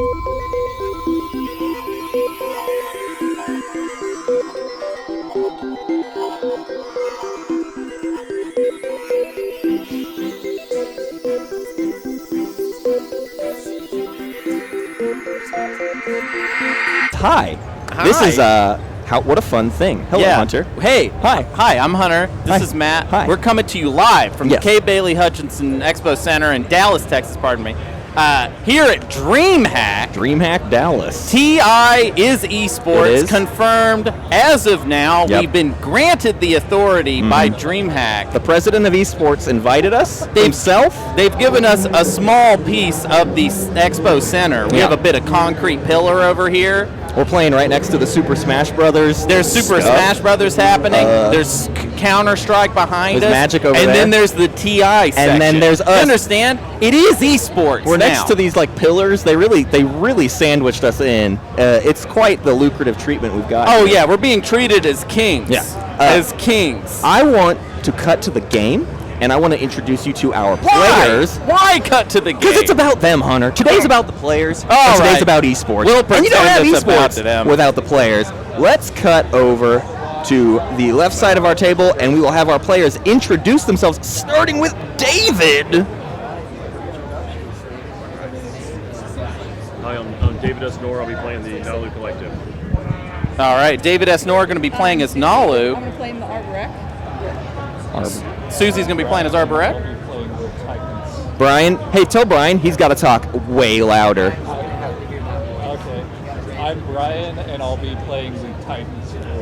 Hi. This is what a fun thing. Hello, Hunter. Hey. Hi, I'm Hunter. This is Matt. Hi. We're coming to you live from the K. Bailey Hutchinson Expo Center in Dallas, Texas, pardon me. Here at Dreamhack Dallas. TI is eSports. It is. Confirmed as of now. Yep. We've been granted the authority by Dreamhack. The president of eSports invited us himself. They've given us a small piece of the Expo Center. We have a bit of concrete pillar over here. We're playing right next to the Super Smash Brothers. There's Super Smash Brothers happening. There's Counter-Strike behind us. There's Magic over there. And then there's the TI section. And then there's us. You understand? It is eSports We're now. next to these like pillars. They really sandwiched us in. It's quite the lucrative treatment we've got. Oh, yeah. We're being treated as kings. Yeah. As kings. I want to cut to the game, and I want to introduce you to our players. Why cut to the game? Because it's about them, Hunter. Today's about the players. All and today's right. about eSports. We'll and you don't have pretend it's about eSports them. without the players. Let's cut over to the left side of our table, and we will have our players introduce themselves, starting with David. Hi, I'm DavidSNorr. I'll be playing the Nalu Collective. All right. DavidSNorr going to be playing as Nalu. I'm going to play the Arborec. Suzy's going to be playing as Arborec. Brian, hey, tell Brian he's got to talk way louder. Okay. I'm Brian, and I'll be playing the Titans.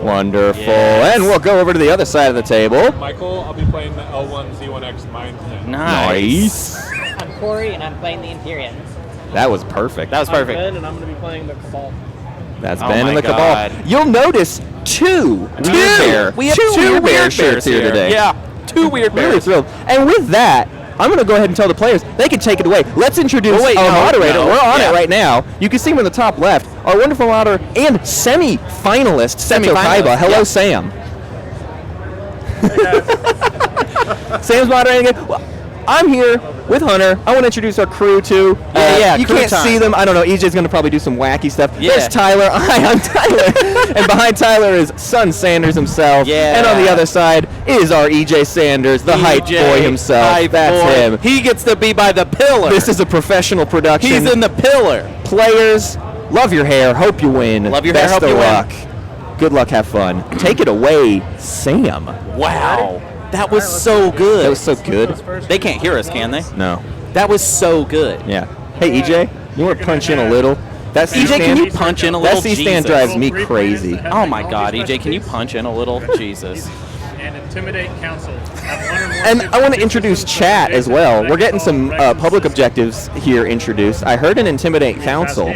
Wonderful. Yes. And we'll go over to the other side of the table. Michael, I'll be playing the L1Z1X Mindsman. Nice. I'm Cory, and I'm playing the Imperium. That was perfect. That was perfect. Ben, and I'm going to be playing the Cabal. That's Oh Ben my and the God. Cabal. You'll notice two Weird Bear. We have two two Weird shirts here today. Yeah. Two Weird Really Bears. thrilled. And with that, I'm going to go ahead and tell the players they can take it away. Let's introduce Oh, wait, our no, moderator. no. We're on Yeah. it right now. You can see him in the top left. Our wonderful moderator and semi-finalist, Seto Kaiba. Hello, yeah. Sam. Sam's moderating again. Well, I'm here with Hunter. I want to introduce our crew too. You crew can't time. see them. I don't know. EJ's going to probably do some wacky stuff. Yeah. There's Tyler. Hi, I'm Tyler. And behind Tyler is Son Sanders himself. Yeah. And on the other side is our EJ Sanders, the hype boy himself. Hype That's boy. him. He gets to be by the pillar. This is a professional production. He's in the pillar. Players, love your hair. Hope you win. Love your hair, Best hope of you win. luck. Good luck. Have fun. Take it away, Sam. Wow. That was so good. That was so good. They can't hear us, can they? No. That was so good. Yeah. Hey, EJ, you want to punch in a little? That EJ, can you punch in a little? That C-stand Jesus. drives me crazy. Oh my God, EJ, can you punch in a little? Jesus. And intimidate council. Have one or more And I want to introduce chat as well. We're getting some public objectives here introduced. I heard an Intimidate Council,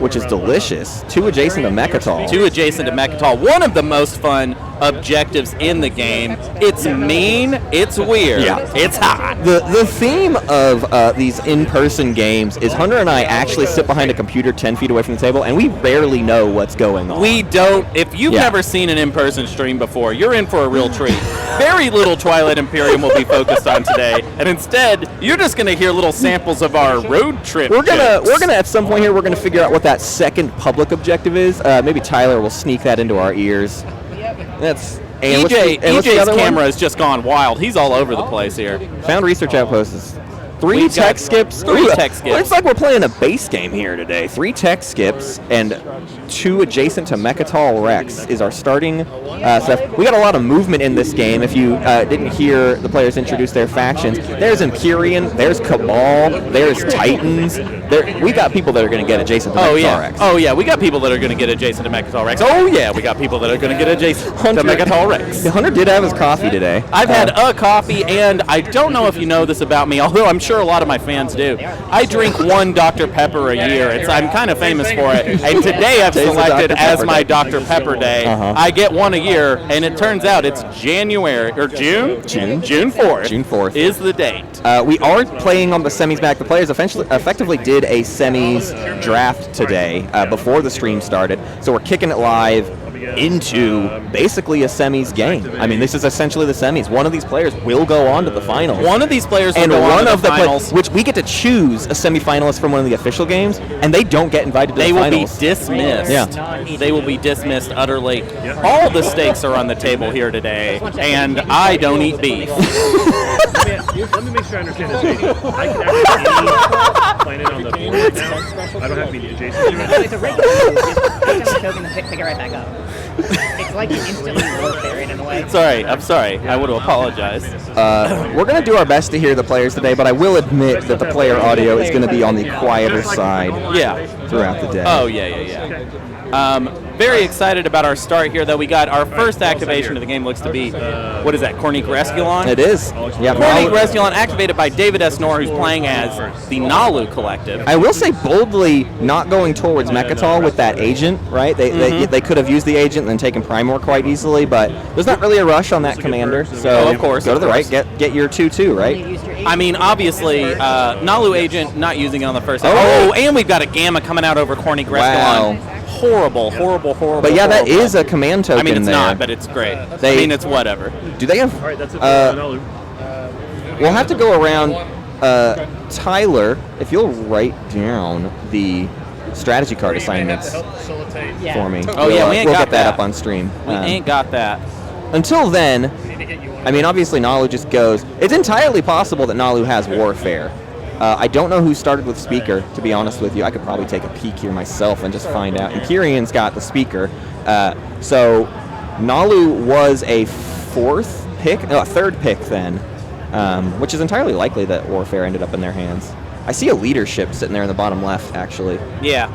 which is delicious. 2 adjacent to Mechatol. 2 adjacent to Mechatol. One of the most fun objectives in the game. It's mean, it's weird, it's hot. The theme of these in-person games is Hunter and I actually sit behind a computer 10 feet away from the table, and we rarely know what's going on. We don't, if you've Yeah. never seen an in-person stream before, you're in for a real treat. Very little Twilight Imperium will be focused on today, and instead, you're just going to hear little samples of our road trip We're gonna jokes. at some point here we're gonna figure out what that second public objective is. Maybe Tyler will sneak that into our ears. That's and what's the EJ's other camera one? has just gone wild. He's all over the place here. Found research outposts. 3 We've tech got skips. 3 tech skips. It's like we're playing a base game here today. 3 tech skips and 2 adjacent to Mechatol Rex is our starting stuff. We got a lot of movement in this game. If you didn't hear the players introduce their factions, there's Empyrean, there's Cabal, there's Titans. We got people that are going to get adjacent to Mechatol Rex. Oh yeah, we got people that are going to get adjacent to Mechatol Rex. Oh yeah, we got people that are going to get adjacent to Mechatol Rex. Hunter did have his coffee today. I've had a coffee, and I don't know if you know this about me, although I'm sure a lot of my fans do. I drink 1 Dr. Pepper a year. I'm kind of famous for it. And today I've Today's the selected Dr. as Pepper my day. Dr. Pepper day. Uh-huh. I get 1 a year, and it turns out it's January, or June? June 4th. June 4th. Is the date. We are playing on the semis back. The players effectively did a semis draft today before the stream started. So we're kicking it live into basically a semis game. I mean, this is essentially the semis. One of these players will go on to the finals. One of these players will and go on one to of the the finals. which we get to choose a semifinalist from one of the official games, and they don't get invited to They the will finals. be dismissed. Yeah. They will be dismissed utterly. All the stakes are on the table here today, and I don't eat beef. Let me make sure I understand this. I can actually planet on the board right now. I don't have to be adjacent to it. It's a regular move. Just pick up the token and pick it right back up. It's like you instantly warfare it in a way. I'm sorry. I would apologize. We're going to do our best to hear the players today, but I will admit that the player audio is going to be on the quieter side throughout the day. Oh, yeah. Very excited about our start here, though. We got our first activation of the game looks to be, what is that, Corny Resculon? It is. Yeah, Corny Resculon activated by DavidSNorr, who's playing as the Nalu Collective. I will say boldly not going towards Mechatol with that agent, right? They could have used the agent and then taken Primor quite easily, but there's not really a rush on that commander. So of course, go to the right, get your 2/2, right? I mean, obviously, Nalu agent not using it on the first. Oh, and we've got a Gamma coming out over Corny Resculon. Wow. Horrible. But yeah, that is a command token. I mean, it's there. not, but it's great. I mean, it's whatever. Do they have? All right, that's it. We'll have to go around. Tyler, if you'll write down the strategy card assignments for me. Oh yeah, we ain't we'll got get that up on stream. We ain't got that. Until then, I mean, obviously Nalu just goes. It's entirely possible that Nalu has Warfare. I don't know who started with Speaker, to be honest with you. I could probably take a peek here myself and just find out. Empyrean's got the Speaker. So Nalu was a third pick then, which is entirely likely that Warfare ended up in their hands. I see a leadership sitting there in the bottom left, actually. Yeah.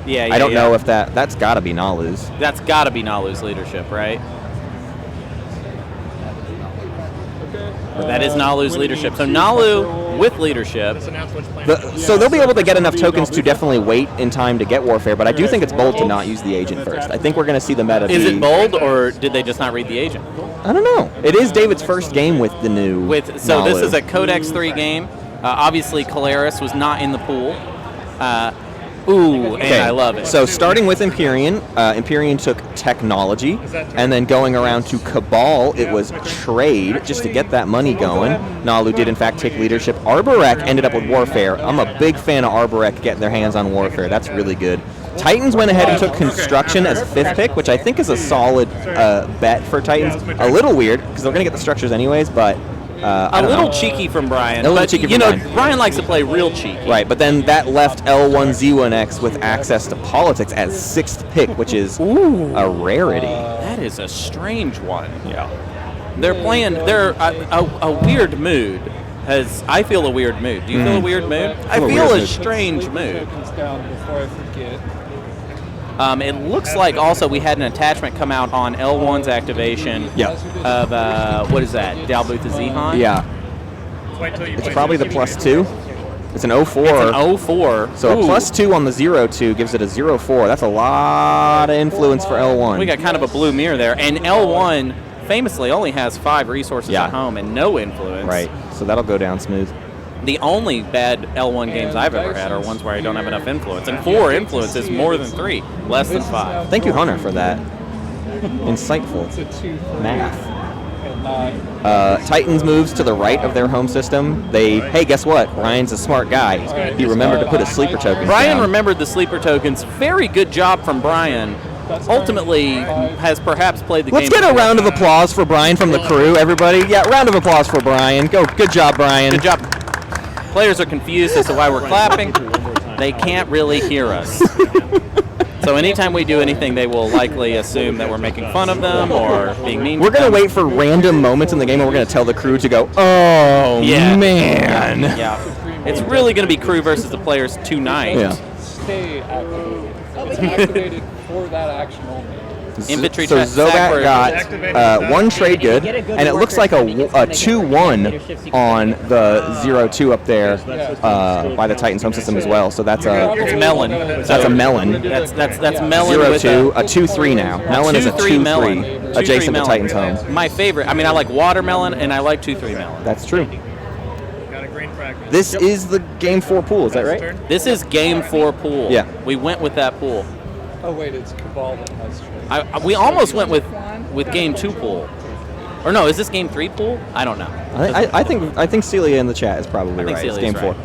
I don't know if that's got to be Nalu's. That's got to be Nalu's leadership, right? That is Nalu's leadership. So Nalu with leadership. So they'll be able to get enough tokens to definitely wait in time to get Warfare, but I do think it's bold to not use the agent first. I think we're going to see the meta. Is it bold, or did they just not read the agent? I don't know. It is David's first game with the new So Nalu. this is a Codex 3 game. Obviously, Calaris was not in the pool. And I love it. So starting with Empyrean, Empyrean took Technology, and then going around to Cabal, it was Trade, just to get that money going. Nalu did in fact take leadership. Arborek ended up with Warfare. I'm a big fan of Arborek getting their hands on Warfare. That's really good. Titans went ahead and took Construction as 5th pick, which I think is a solid bet for Titans. A little weird, because they're going to get the structures anyways, but a little cheeky from Brian. A little cheeky from Brian. Brian likes to play real cheeky. Right, but then that left L1Z1X with access to Politics as 6th pick, which is a rarity. That is a strange one. Yeah. They're playing. They're a weird mood. I feel a weird mood. Do you feel a weird mood? I feel a strange mood. Down before I forget. It looks like also we had an attachment come out on L1's activation of, what is that, Dalbooth Zehan? Yeah. It's probably the +2. It's an 04. It's an 04. So a +2 on the 0-2 gives it a 0-4. That's a lot of influence for L1. We got kind of a blue mirror there. And L1 famously only has 5 resources at home and no influence. Right. So that'll go down smooth. The only bad L1 games I've ever had are ones where I don't have enough influence. And 4 influence is more than 3, less than 5. Thank you, Hunter, for that insightful math. Titans moves to the right of their home system. Hey, guess what? Brian's a smart guy. He remembered to put his sleeper tokens Brian down. remembered the sleeper tokens. Very good job from Brian. Ultimately, has perhaps played the game. Let's get a round of applause for Brian from the crew, everybody. Yeah, round of applause for Brian. Good job, Brian. Good job. Players are confused as to why we're clapping. They can't really hear us. So anytime we do anything, they will likely assume that we're making fun of them or being mean. We're going to wait for random moments in the game where we're going to tell the crew to go, oh, man. Yeah. It's really going to be crew versus the players tonight. Yeah. Stay activated. It's activated for that action only. Infantry so Zobat got 1 trade good, and it looks like a 2-1 on the 0-2 up there by the Titans home system as well. So that's it's melon. That's a melon. That's melon 0-2, a 2-3 now. Melon is a 2-3 melon. adjacent to melon. Titans home. My favorite. I mean, I like watermelon and I like 2-3 melon. That's true. This is the game 4 pool, is that right? This is game 4 pool. Yeah. We went with that pool. Oh wait, it's Cabal that has trade. We almost went with game 2 pool. Or no, is this game 3 pool? I don't know. I think Celia in the chat is probably right. It's Celia's game right.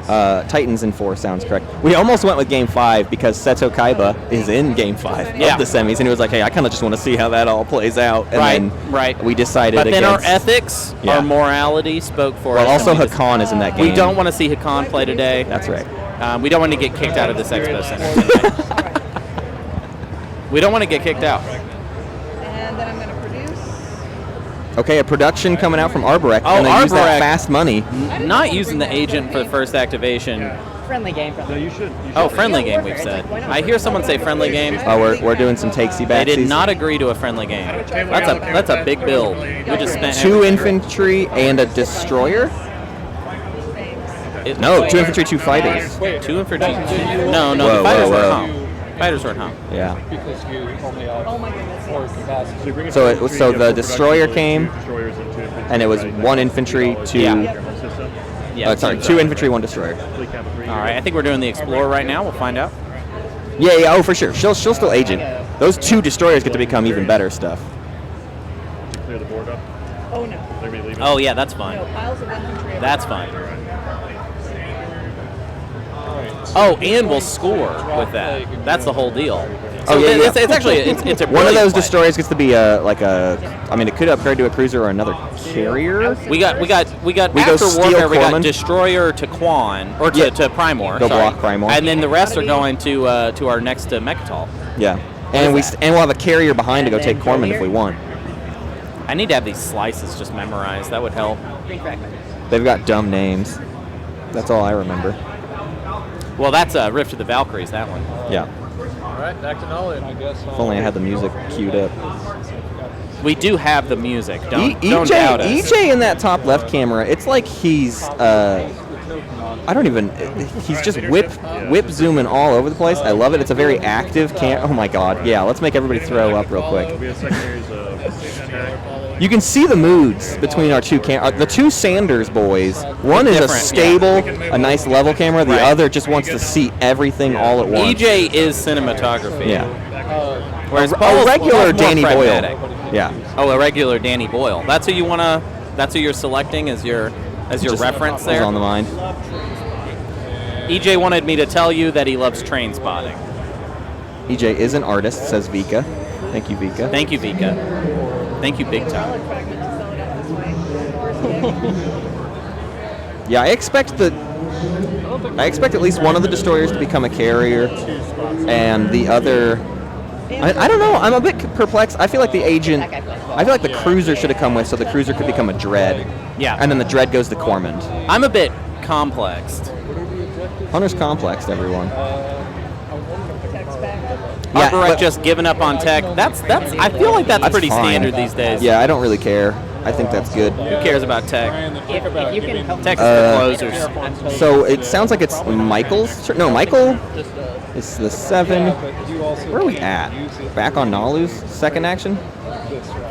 4. Titans in 4 sounds correct. We almost went with game 5 because Seto Kaiba is in game 5 of the semis, and he was like, "Hey, I kind of just want to see how that all plays out." And then we decided. But then our against, ethics, our morality spoke for us. Well, also Hakan is in that game. We don't want to see Hakan play today. That's right. We don't want to get kicked out of this Expo Center today. We don't want to get kicked out. And then I'm going to produce. Okay, a production coming out from Arborek. Oh, Gonna use that Arborek. fast money. Not using the agent for the first activation. Friendly game. No, you should. Oh, friendly game, we've said. I hear someone say friendly game. Oh, we're doing some takesy They backsies. did not agree to a friendly game. That's a big build. We just spent 2 infantry and a destroyer. No, 2 infantry, 2 fighters. 2 infantry. No, Whoa, the fighters whoa, weren't whoa. home. Fighters weren't home. Yeah. Because you only have Oh my goodness. 4 capacity. So the destroyer came, and it was 1 infantry, 2. Yeah. Sorry, 2 infantry, 1 destroyer. All right, I think we're doing the Explorer right now. We'll find out. Yeah. Oh, for sure. She'll still agent. Those 2 destroyers get to become even better stuff. Did you clear the board up? Oh no. Everybody leave it? Oh yeah, that's fun. No, piles of infantry. That's fun. Oh, and we'll score with that. That's the whole deal. So Oh, yeah. it's actually it's a One of brilliant those play. destroyers gets to be I mean, it could upgrade to a cruiser or another carrier. We got We go after steal warfare. We got Corman. destroyer to Quan or to Primor. Go sorry. block Primor. And then the rest are going to our next Mechatol. Yeah. And we'll have a carrier behind to go take Corman if we want. I need to have these slices just memorized. That would help. They've got dumb names. That's all I remember. Well, that's Rift of the Valkyries. That one. Yeah. All right, back to knowledge. I guess. If only I had the music queued up. We do have the music. Don't doubt us. EJ in that top left camera, it's like he's he's just whip zooming all over the place. I love it. It's a very active oh my god. Yeah, let's make everybody throw up real quick. We have secondaries of attack. You can see the moods between our two the 2 Sanders boys. One is a Different, stable, a nice level camera. The Right. other just wants to see everything all at once. EJ is cinematography. Yeah. Whereas A Paul's regular more Danny pragmatic. Boyle. Yeah. Oh, a regular Danny Boyle. That's who you wanna. That's who you're selecting as your Just reference was there. on the mind. EJ wanted me to tell you that he loves train spotting. EJ is an artist, says Vika. Thank you, Vika. Thank you, Vika. Thank you, big time. Yeah, I expect at least one of the destroyers to become a carrier, and the other. I don't know. I'm a bit perplexed. I feel like the agent. I feel like the cruiser should have come with, so the cruiser could become a dread. Yeah. And then the dread goes to Cormand. I'm a bit complexed. Hunter's complexed, everyone. Arborek just giving up on tech. That's. I feel like that's pretty fine. standard these days. Yeah, I don't really care. I think that's good. Who cares about tech? If you can help Tech's for closers. So it sounds like it's Michael's turn. No, Michael is the 7. Where are we at? Back on Nalu's second action?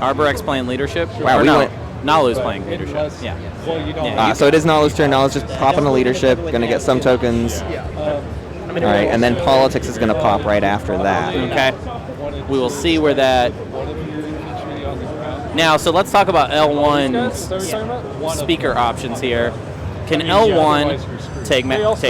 Arborek's playing leadership. Wow, Or we no, went- Nalu's playing leadership. Yeah. Yeah. So it is Nalu's turn. Nalu's just popping the leadership, gonna get some tokens. All right, and then politics is gonna pop right after that. Okay. We will see where that. Now, so let's talk about L1's speaker options here. Can L1 take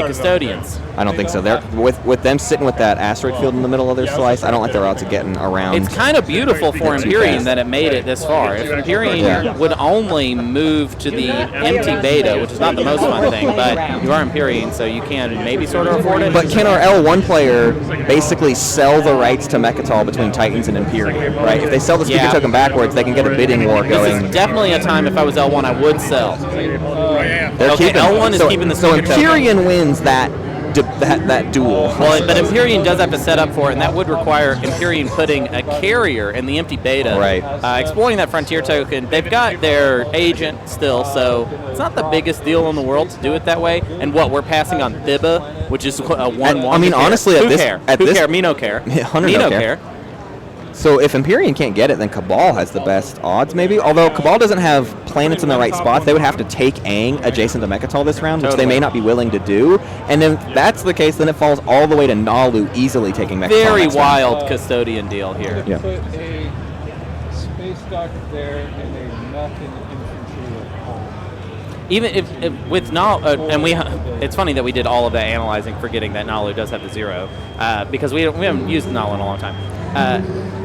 custodians? I don't think so. They're with them sitting with that asteroid field in the middle of their slice. I don't like their odds of getting around. It's kind of beautiful for Too Empyrean fast. that it made it this far. If Empyrean Yeah. would only move to the empty beta, which is not the most fun thing, but you are Empyrean, so you can maybe sort of afford it. But can our L1 player basically sell the rights to Mechatol between Titans and Empyrean, right? If they sell the speaker Yeah. token backwards, they can get a bidding war This going. is definitely a time if I was L1 I would sell. They're Okay, keeping, L1 is so, keeping the so speaker token. Empyrean wins that duel. Well, but Empyrean does have to set up for it, and that would require Empyrean putting a carrier in the empty beta. Right. Exploiting that frontier token. They've got their agent still, so it's not the biggest deal in the world to do it that way. And what, we're passing on Thibba, which is a 1-1. I mean, honestly, Who care? at Who this- care? Me no care. Yeah, Hunter Me no no care. care. So if Empyrean can't get it, then Cabal has the best odds, maybe. Although Cabal doesn't have planets in the right spots, they would have to take Aang adjacent to Mechatol this round, which they may not be willing to do. And if that's the case, then it falls all the way to Nalu, easily taking Mechatol. Very wild custodian deal here. Yeah. Put a space dock there and a mech and infantry at home. Even if with Nalu, and it's funny that we did all of that analyzing, forgetting that Nalu does have the 0, because we haven't used Nalu in a long time.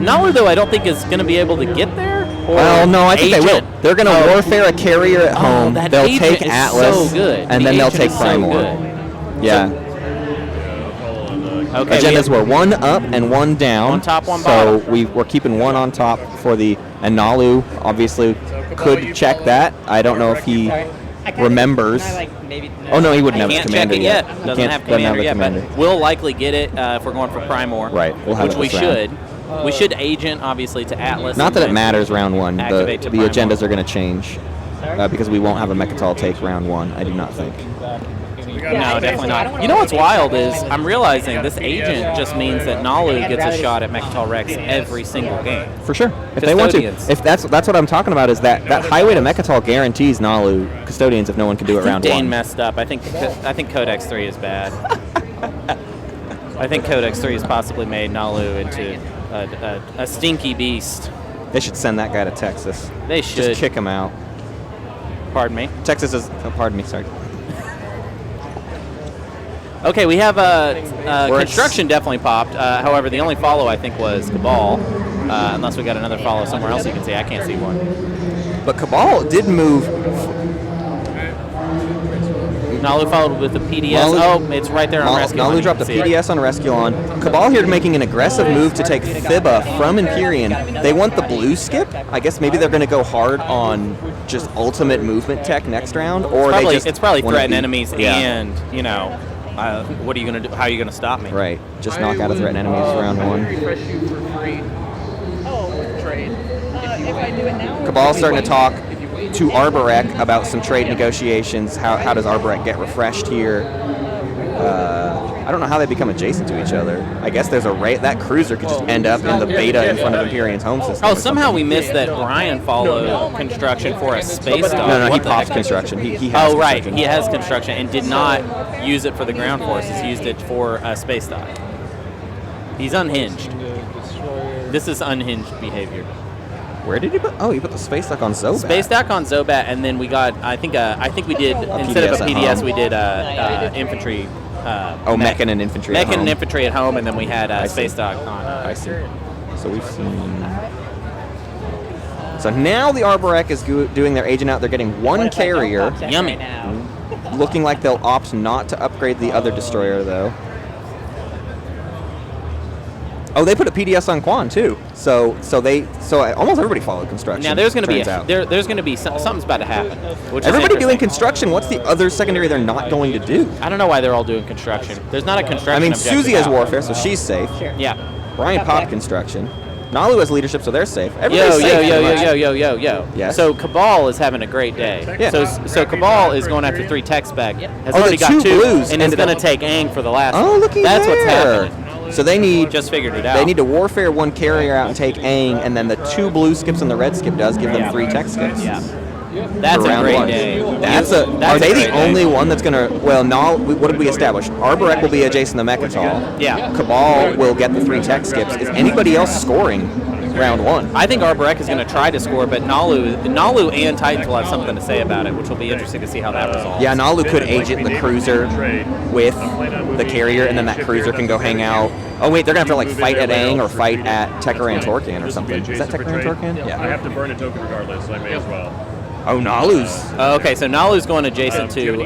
Nalu, though, I don't think is going to be able to get there. Well, no, I think they will. They're going to warfare a carrier at home. They'll take Atlas, so good. and then they'll take Primor. Yeah. Okay. Agendas were 1 up and 1 down. One top, one so bottom. we're keeping 1 on top for the. And Nalu obviously could check that. I don't know if he remembers. Oh no, he wouldn't have a Can't commander check it yet. Doesn't have commander yet, but we'll likely get it if we're going for Primor. Right, we'll have which it we this should. We should agent obviously to Atlas. Not that it matters round 1. The activate to agendas are going to change because we won't have a Mechatol take round 1. I do not think. No, definitely not. You know what's wild is I'm realizing this agent just means that Nalu gets a shot at Mechatol Rex every single game. For sure. If they want to, if that's what I'm talking about, is that highway to Mechatol guarantees Nalu custodians if no one can do it round 1. Dane messed up. I think Codex 3 is bad. I think Codex 3 has possibly made Nalu into a stinky beast. They should send that guy to Texas. They should. Just kick him out. Pardon me? Texas is... Oh, pardon me, sorry. Okay, we have construction definitely popped. However, the only follow, I think, was Cabal. Unless we got another follow somewhere else you can see. I can't see one. But Cabal did move... Nalu followed with the PDS. It's right there on Rescue. Nalu dropped a PDS on Resculon. Cabal here making an aggressive move to take Thibba from Empyrean. They want the blue skip. I guess maybe they're going to go hard on just ultimate movement tech next round, or it's probably threaten enemies and what are you going to do? How are you going to stop me? Right. Just knock out a threaten enemies round 1. Cabal's starting to talk to Arborek about some trade negotiations. How does Arborek get refreshed here? I don't know how they become adjacent to each other. I guess there's a that cruiser could just end up in the beta in front of Empyrean's home system. Oh, somehow we missed that Brian followed construction for a space dog. No, he popped construction. He has construction. He has construction and did not use it for the ground forces. He used it for a space dog. He's unhinged. This is unhinged behavior. Where did he put? Oh, he put the space dock on Zobat. Space dock on Zobat, and then we got. I think we did instead of a PDS, we did infantry. Mech and an infantry. Mech and an infantry at home, and then we had space dock on. I see. So we've seen. So now the Arborek is doing their agent out. They're getting 1 carrier. Yummy. Looking like they'll opt not to upgrade the other destroyer though. Oh, they put a PDS on Quan too. So almost everybody followed construction. Now there's going to be there's going to be something's about to happen. Everybody doing construction. What's the other secondary they're not going to do? I don't know why they're all doing construction. There's not a construction. I mean, objective Suzy has out. warfare, so she's safe. Sure. Yeah. Brian popped construction. Nalu has leadership, so they're safe. Everybody's safe. Yo. Yes. So Cabal is having a great day. Yeah. So Cabal is going after 3 tech spec. Has Oh, already the got 2 2 blues and is ended going to up- take Aang for the last one. Oh, looky That's there. what's happening. So they need Just figured it out. They need to warfare 1 carrier out and take Aang, and then the 2 blue skips and the red skip does give them 3 tech skips. Yeah. That's for a round great 1. day. Are they the only one that's going to... Well, what did we establish? Arborek will be adjacent to Mechatol. Yeah. Cabal will get the 3 tech skips. Is anybody else scoring round 1? I think Arborek is going to try to score, but Nalu and Titans will have something to say about it, which will be interesting to see how that resolves. Yeah, Nalu could agent the cruiser with the carrier, and then that cruiser can go hang out. Oh wait, they're gonna have to fight at Aang or fight at Tekaran Torkan or something. Is that Tekaran Torkan? I Yeah. have to burn a token regardless, so I may as well. Oh, Nalu's. Okay, so Nalu's going adjacent to.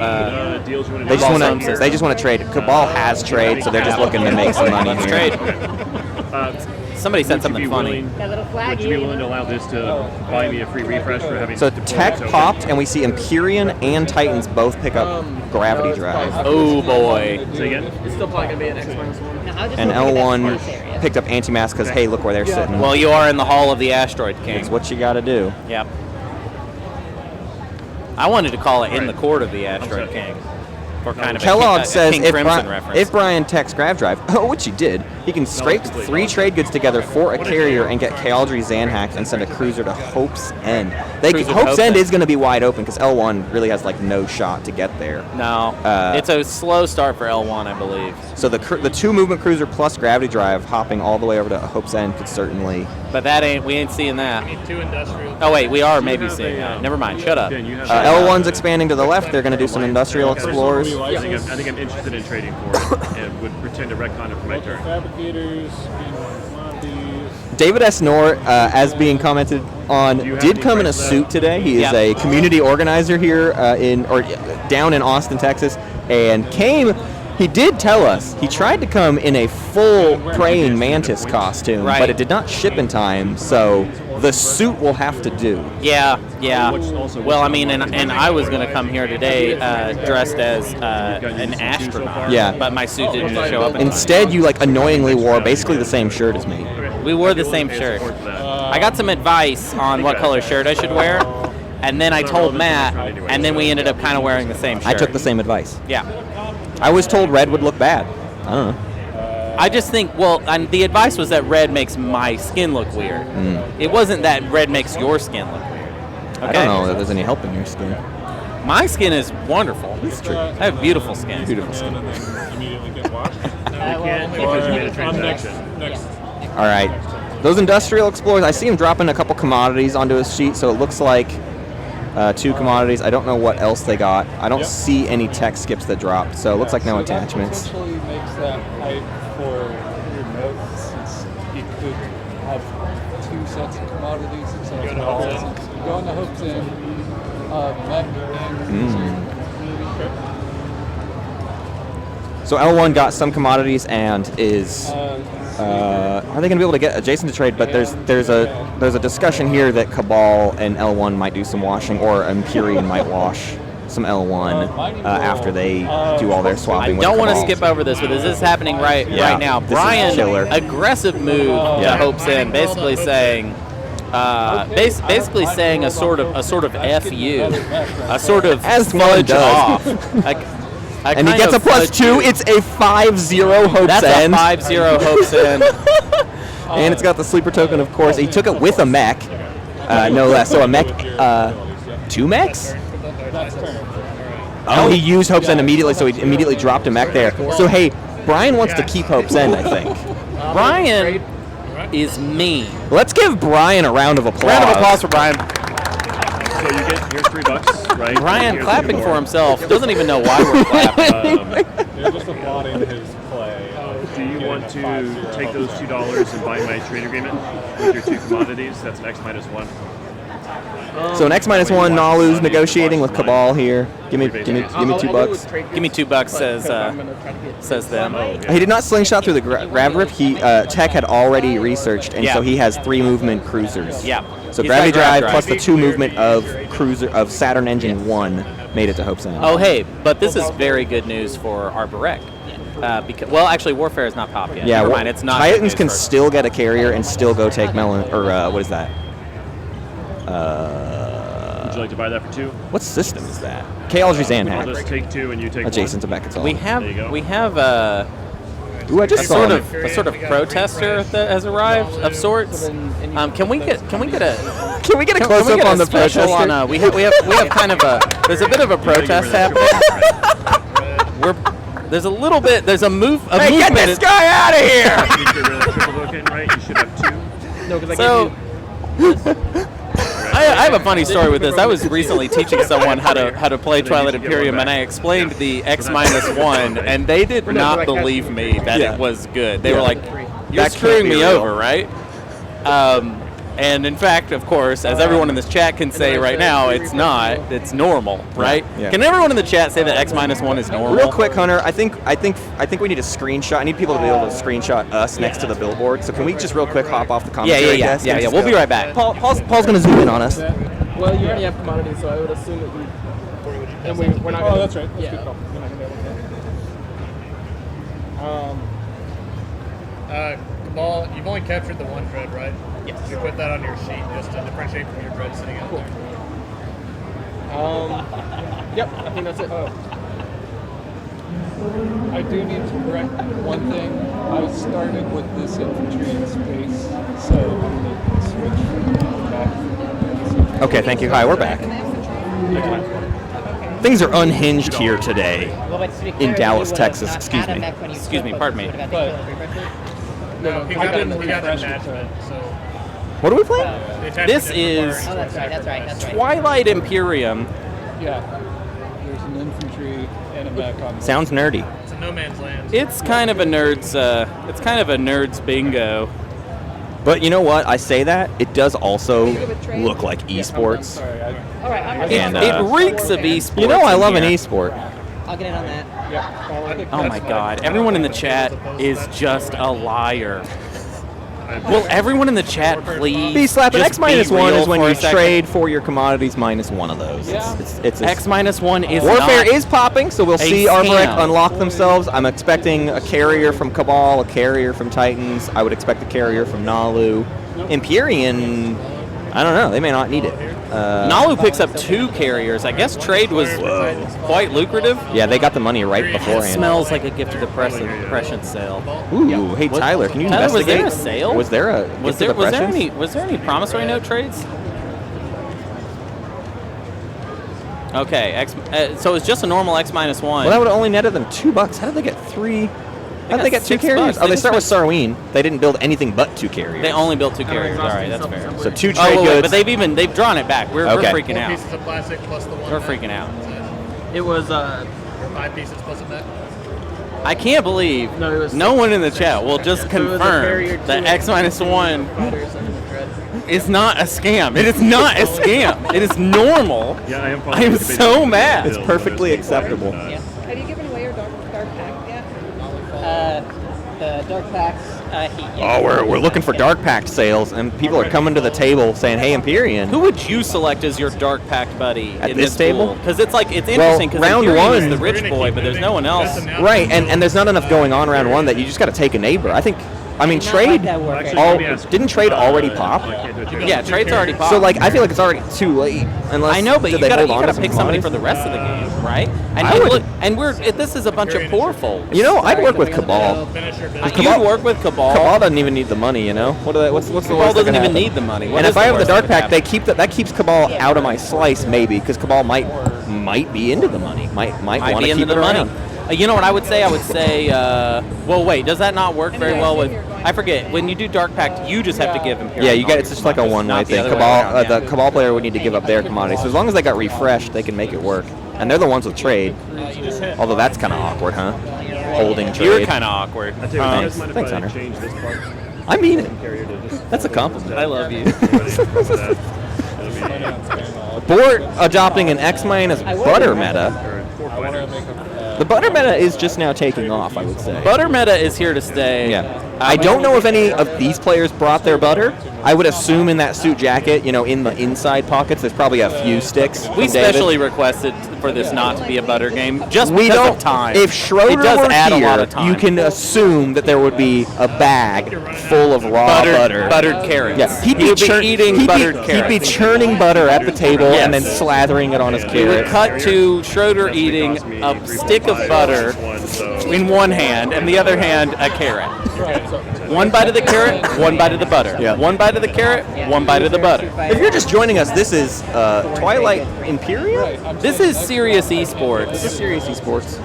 Deals you want They to just want to trade. Cabal has trade, so they're just looking to make some money Let's here. trade. Somebody said something funny. That little Would you be willing to allow this to buy me a free refresh for having... So Tech popped, and we see Empyrean and Titans both pick up Gravity Drive. Oh boy. Say again? It's still probably going to be an X-1. And L1 picked up Anti-Mass because, hey, look where they're sitting. Well, you are in the Hall of the Asteroid King. It's what you got to do. Yep. I wanted to call it in the Court of the Asteroid King. for kind of Kellogg a says King Crimson reference. if Brian techs Grav Drive, which he did, he can scrape 3 trade goods together for a carrier and get Kaldri Zanhacked and send a cruiser to Hope's End. Hope's End is going to be wide open because L1 really has like no shot to get there. No, it's a slow start for L1, I believe. So the 2 movement cruiser plus gravity drive hopping all the way over to Hope's End could certainly. But we ain't seeing that. 2 industrial. Oh wait, we are maybe seeing that. Never mind. Shut up. L1's expanding to the left. They're going to do some industrial explorers. I think I'm interested in trading for it and would pretend to retcon it for my turn. Fabricators, DavidSNorr, as being commented on, did come in a suit today. He is a community organizer here down in Austin, Texas, and came. He did tell us he tried to come in a full praying mantis costume, but it did not ship in time, so the suit will have to do. Yeah. Well, I mean, and I was going to come here today dressed as an astronaut. Yeah. But my suit didn't show up. Instead, you annoyingly wore basically the same shirt as me. We wore the same shirt. I got some advice on what color shirt I should wear, and then I told Matt, and then we ended up kind of wearing the same shirt. I took the same advice. Yeah. I was told red would look bad. I don't know. I just think, the advice was that red makes my skin look weird. It wasn't that red makes your skin look weird. Okay? I don't know if there's any help in your skin. My skin is wonderful. It's true. I have beautiful skin. Beautiful skin. And then immediately get washed. Because you made a transaction. Next. All right. Those industrial explorers, I see him dropping a couple commodities onto his sheet, so it looks like 2 commodities. I don't know what else they got. I don't see any tech skips that dropped, so it looks like no attachments. That essentially makes that hype for your note, since you could have 2 sets of commodities instead of all. You go into Hope's End, mech, and So L1 got some commodities and is. Are they going to be able to get adjacent to trade? But there's a discussion here that Cabal and L1 might do some washing, or Imperium might wash some L1 after they do all their swapping. I don't want to skip over this, but this is happening right now. Brian, aggressive move to Hope's End, basically saying. Basically saying a sort of fu, a sort of fudge off. And he gets a +2. It's a 5-0 Hope's End. That's a 5-0 Hope's End. And it's got the sleeper token, of course. He took it with a mech, no less. So a mech, 2 mechs? Oh, he used Hope's End immediately, so he immediately dropped a mech there. So, hey, Brian wants to keep Hope's End, I think. Brian is mean. Let's give Brian a round of applause. Round of applause for Brian. So you get your $3, right? Brian clapping for himself doesn't even know why we're clapping. they're just applauding his play. Do you want to take those $2 and buy my trade agreement with your 2 commodities? That's an X-1. So an X-1, Nalu's negotiating with Cabal here. Give me $2. Give me $2, says them. He did not slingshot through the grab rip. Tech had already researched, and so he has 3 movement cruisers. Yeah. So gravity drive plus the 2 movement of Saturn Engine 1 made it to Hope's End. Oh hey, but this is very good news for Arborec. Because actually Warfare is not popped yet. Yeah, never mind. It's not. Titans can still get a carrier and still go take Melon, or what is that? Would you like to buy that for 2? What system is that? Kaldri Zanhack. I'll just take 2 and you take adjacent 1. to Becket's. We have Ooh, I just saw a sort of protester that has arrived of sorts. Can we get a close up on the special protester? on we have kind of there's a bit of a protest happening. There's a little bit. There's a movement. Get this guy out of here! You get rid of the triple token, right? You should have 2. No, because I have a funny story with this. I was recently teaching someone how to play Twilight Imperium, and I explained the X-1, and they did not believe me that it was good. They were like, "You're screwing me over, right?" And in fact, of course, as everyone in this chat can say right now, it's not. It's normal, right? Yeah. Can everyone in the chat say that X-1 is normal? Real quick, Hunter. I think we need a screenshot. I need people to be able to screenshot us next to the billboard. So can we just real quick hop off the commentary desk? Yeah. We'll be right back. Paul's going to zoom in on us. Well, you already have commodities, so I would assume that we. And we're not. Oh, that's right. That's Yeah. good call. We're not gonna be able to. Cabal, you've only captured the 1 dread, right? Yes. You put that on your sheet just to differentiate from your dread sitting out there. Yep, I think that's it. I do need to correct one thing. I started with this infantry in space, so the switch back. Okay, thank you. Hi, we're back. Things are unhinged here today Well, but to be in clear, Dallas, you would Texas. not Excuse add him me. back when you Excuse me, spoke, pardon you me. would have But- had to kill everybody. No, he I got didn't an refresh it. attachment, so What are we playing? the attachment This didn't is- require Oh, that's right, that's right, that's right. Twilight Imperium. Yeah. There's an infantry and a mech on the Sounds nerdy. It's a no man's land. It's kind of a nerd's bingo. But you know what? I say that. It does also look like I'm esports. sorry. All right, I'm And, It reeks of esports. You know I in love an here. esport. I'll get in on that. Yeah. Oh my god, everyone in the chat is just a liar. Will everyone in the chat please B slap an just X minus be 1 real is when for you a second? trade for your commodities minus one of those. Yeah. It's a X minus 1 is Warfare not is popping, so we'll see Arborek scam. unlock themselves. I'm expecting a carrier from Cabal, a carrier from Titans. I would expect a carrier from Nalu. Empyrean, I don't know. They may not need it. Nalu picks up 2 carriers. I guess trade was quite lucrative. Yeah, they got the money right It beforehand. smells like a gift of the prescient sale. Ooh, hey Tyler, can you Tyler, was investigate? there a sale? Was there a Was gift there of the prescience? was there any promissory note trades? Okay, so it's just a normal X minus 1. Well, that would have only netted them $2. How did they get 3? How did they got get 2 $6. carriers? Oh, they just start with Sarween. They didn't build anything but 2 carriers. They only built 2 carriers. All right, that's fair. So 2 Oh, trade wait, goods. but they've drawn it back. We're Okay. freaking 4 out. pieces of plastic plus the one. We're mech. freaking out. It was Or 5 pieces plus a mech. I can't believe No, it was no one in the chat will just So it was a confirm carrier, that 2 X minus 1 fighters and a dread. is not a scam. It is not a scam. It is normal. Yeah, I am. I am so mad. It's perfectly acceptable. Yeah. Have you given away your dark pack yet? The dark packs, Oh, we're looking for dark pact sales, and people are coming to the table saying, "Hey, Empyrean." Who would you select as your dark pact buddy At in this table? Because it's interesting. Because round Imperium one- is the rich boy, but there's no one else. Right, and there's not enough going on round 1 that you just got to take a neighbor. I mean, trade. Didn't trade already pop? Yeah, trade's already popped. So like, I feel like it's already too late. Unless I know, but did you they gotta hold on to some pick somebody for commodities? the rest of the game, right? And, I and would- look, and this is a bunch of poor folks. You know, I'd work with Cabal. Finish your You'd business. work with Cabal. Cabal doesn't even need the money, you know. What's the worst Cabal that doesn't can even happen? need the money. What And is if I have the worst dark that pack, could they keep that keeps Cabal out of my slice, maybe, because Cabal might be into the money, might might want be to into keep the it money. around. You know what I would say? I would say, well, wait, does that not work very well with? I forget. When you do Dark Pact, you just have to give Imperium. Yeah, you get it's just like a one-way Not the thing. other way Cabal, around, yeah. the Cabal player would need to give up their commodities. So as long as they got refreshed, they can make it work. And they're the ones with trade. Although that's kind of awkward, huh? Holding trade. You're kind of awkward. I tell you what, Thanks. guys mind if Thanks, I Hunter. change this part? I mean it. Carrier to just. That's a compliment. I love you. Bort adopting an X minus butter meta. I want to make a. The butter meta is just now taking off, I would say. Butter meta is here to stay. Yeah. I don't know if any of these players brought their butter. I would assume in that suit jacket, in the inside pockets, there's probably a few sticks. We from David. specially requested for this not to be a butter game, just We because don't. of time. If Schroeder it does were add here, a lot of time. you can assume that there would be a bag full of raw butter. buttered carrots. Yeah, he'd He would be churn- eating he'd be- buttered He'd carrots. be churning butter at the table Yes. and then slathering it on his We would carrot. cut to Schroeder eating a stick of butter in one hand, and the other hand a carrot. One bite of the carrot, one bite of the butter. Yeah. One bite of the carrot, one bite of the butter. If you're just joining us, this is Twilight Imperium. This is serious esports. This is serious esports.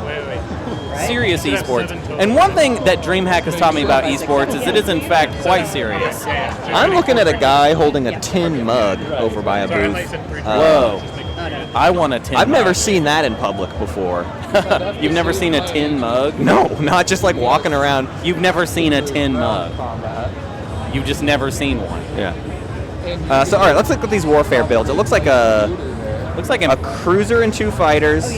Wait. Serious esports. And one thing that Dreamhack has taught me about esports is it is in fact quite serious. I'm looking at a guy holding a tin mug over by a Sorry, I booth. thought you said 3. Whoa. I want a tin I've never mug. seen that in public before. You've never seen a tin mug? No, not just like walking around. You've never seen a tin mug. You've just never seen one. Yeah. So all right, let's look at these warfare builds. It looks like a Looks like a cruiser and 2 fighters.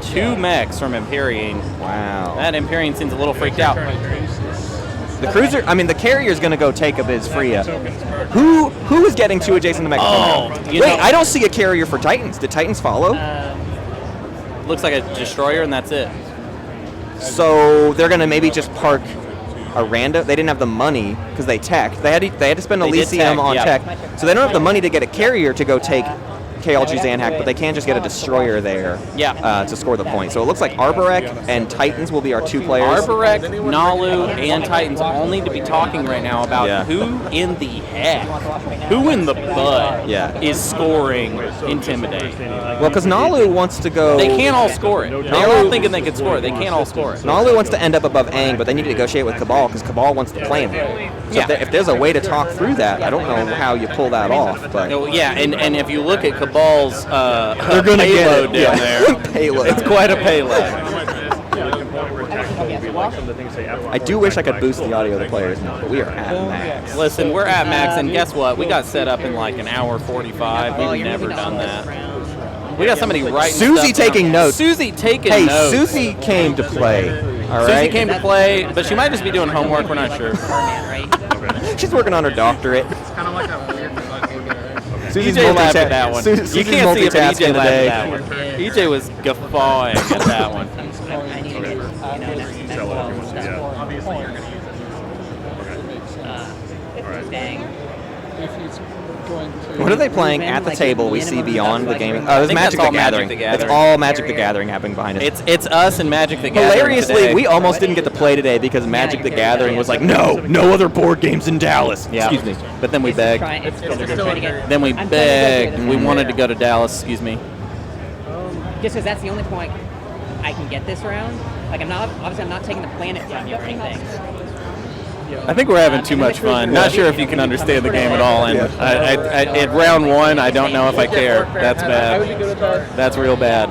two mechs from Empyrean. Wow. That Empyrean seems a little freaked out. The cruiser, the carrier's going to go take a Biz Freya. Who is getting 2 adjacent to mech? Oh, you wait, know- I don't see a carrier for Titans. Did Titans follow? Looks like a destroyer, and that's it. So they're going to maybe just park a random. They didn't have the money because they tech. They had to spend They did Elysium tech, on yeah. tech. So they don't have the money to get a carrier to go take KLG Zanhack, but they can just get a Destroyer there to score the point. So it looks like Arborek and Titans will be our 2 players. Arborek, Nalu, and Titans all need to be talking right now about who in the heck, who in the butt is scoring Intimidate. Well, because Nalu wants to go... They can't all score it. They're all thinking they can score it. They can't all score it. Nalu wants to end up above Aang, but they need to negotiate with Cabal because Cabal wants to play him. So if there's a way to talk through that, I don't know how you pull that off. But and if you look at Cabal's they're gonna payload get it. down there, Payload. it's quite a payload. I do wish I could boost the audio of the players now, but we are at max. Listen, we're at max, and guess what? We got set up in like an hour 45. We've never done that. We got somebody writing Suzy stuff taking down. notes. Suzy taking Hey, notes. Suzy came to play. All Suzy right. came to play, but she might just be doing homework. We're not sure. She's working on her doctorate. Kind of like a weird Suzy's EJ laughed at that one. Suzy's You can't see it, but EJ multitasking laughed today. at that one. EJ was guffawing at that one. I need to get, next Obviously, you're going to use it. Dang. If he's going to... What are they playing at the table we see beyond the gaming? Oh, I there's think Magic that's the all Magic Gathering. the Gathering. It's all Magic the Gathering happening behind us. It's us and Magic the Gathering Hilariously, today. we almost didn't get to play today because Magic the Gathering was like, no other board games in Dallas. Yeah. Excuse me. But then we begged. Then we begged. We wanted to go to Dallas. Excuse me. Just because that's the only point I can get this round. Like, I'm not taking the planet from you or anything. I think we're having too much fun. Not sure if you can understand the game at all. And at round 1, I don't know if I care. That's bad. That's real bad.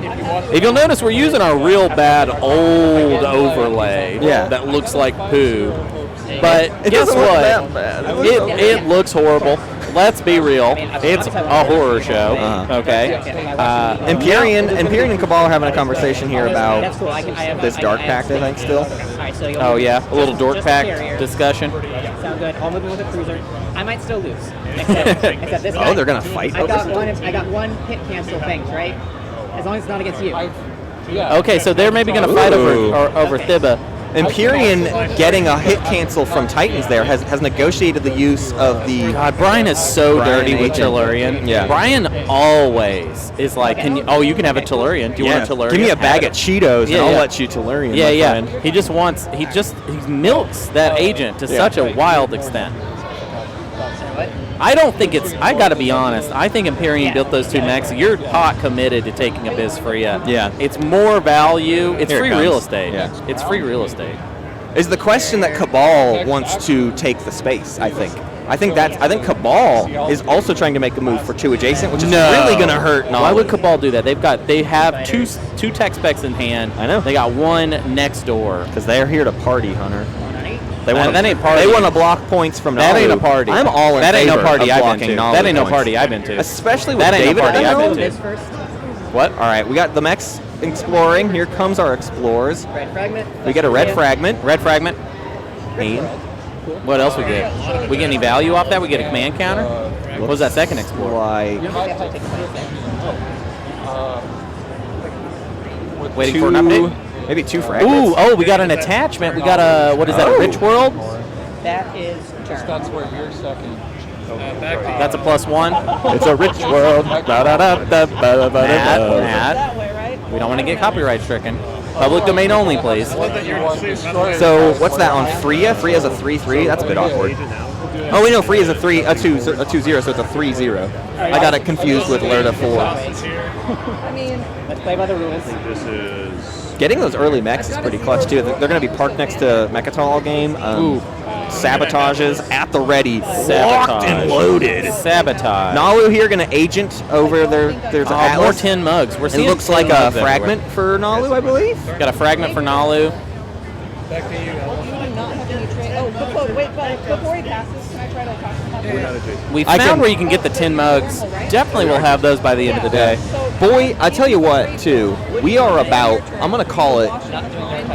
If you'll notice, we're using our real bad old overlay that looks like poo. But guess what? It looks horrible. Let's be real. It's a horror show. Okay. Empyrean and Cabal are having a conversation here about That's cool. this Dark Pact, I think, still. Alright, so Oh yeah, a little dork pack discussion. Sound good. I'll move in with a cruiser. I might still lose. Except this guy. Oh, they're gonna fight I over got one hit cancel things, right? As long as it's not against you. Okay, so they're maybe going to fight over Thibba. Empyrean getting a hit cancel from Titans there has negotiated the use of the... God, Brian is so Brian dirty with agent. Tellurian. Yeah. Brian always is like, you can have a Tellurian. Do you want a Tellurian? Give me a bag of Cheetos and I'll yeah. let you Tellurian, Yeah, my yeah. friend. He milks that agent to such a wild extent. I don't think I gotta be honest, I think Empyrean built those 2 mechs. You're pot committed to taking a Biz Freya. Yeah. It's more value. It's Here it free comes. real estate. Yeah. It's free real estate. Is the question that Cabal wants to take the space, I think. I think Cabal is also trying to make a move for 2 adjacent, which is really going to hurt Nolly. Why would Cabal do that? They have two tech specs in hand. I know. They got one next door. Because they're here to party, Hunter. They That ain't party. They want to block points from That Nalu. ain't a party. I'm all in That ain't no favor party of I've blocking been to. Nalu That ain't no points. party I've been to. Especially with That ain't no David party at I've home. been to. First. What? All right, we got the mechs exploring. Here comes our explorers. Red fragment. We get a red fragment. Red fragment. Aim. What else we get? We get any value off that? We get a command counter? What was that second explorer? Like Waiting for an update? Maybe 2 fragments. Ooh, we got an attachment. We got a, what is that, a Rich World? That is turn. That's where you're second. That's a +1. It's a rich world. Matt, That way, right? we don't want to get copyright stricken. Public domain only, please. So what's that on Freya? Freya's a 3/3. That's a bit awkward. Oh, we know Freya's a 2/0, so it's a 3/0. I got it confused with Lerda 4. I mean, Let's play by the rules. This is... Getting those early mechs is pretty clutch too. They're going to be parked next to Mechatol all game. Sabotages at the ready, locked and loaded. Sabotage. Nalu here going to agent over there's More Atlas. 10 mugs. We're It seeing looks 10 like a mugs everywhere. fragment for Nalu, I believe. Got a fragment for Nalu. you do not have any trade. Oh, before he passes, can I try to talk to him? We found where you can get the 10 mugs. Definitely will have those by the end of the day. Boy, I tell you what, too. We are about, I'm going to call it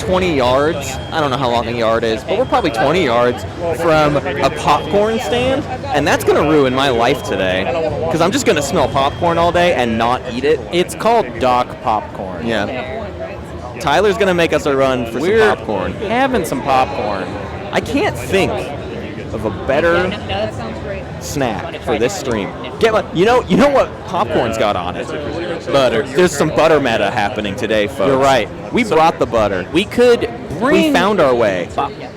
20 yards. I don't know how long a yard is, but we're probably 20 yards from a popcorn stand, and that's going to ruin my life today because I'm just going to smell popcorn all day and not eat it. It's called Doc Popcorn. Yeah. Tyler's going to make us a run for We're some popcorn. having some popcorn. I can't think of a better No, that sounds great. snack for this stream. You know what popcorn's got on it? Butter. There's some butter meta happening today, folks. You're right. We brought the butter. We could bring. We found our way.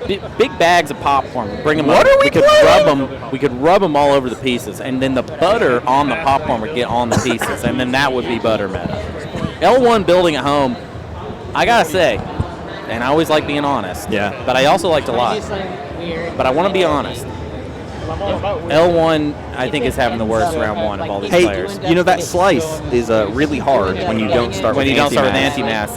Big bags of popcorn. Bring them. What up. are we could playing? rub them. We could rub them all over the pieces, and then the butter on the popcorn would get on the pieces, and then that would be butter meta. L1 building at home. I gotta say, and I always like being honest. Yeah. But I also like to lie. But I want to be honest. L1, I think, is having the worst round one of all these Hey, players. you know that slice is really hard when you don't start with anti-mass.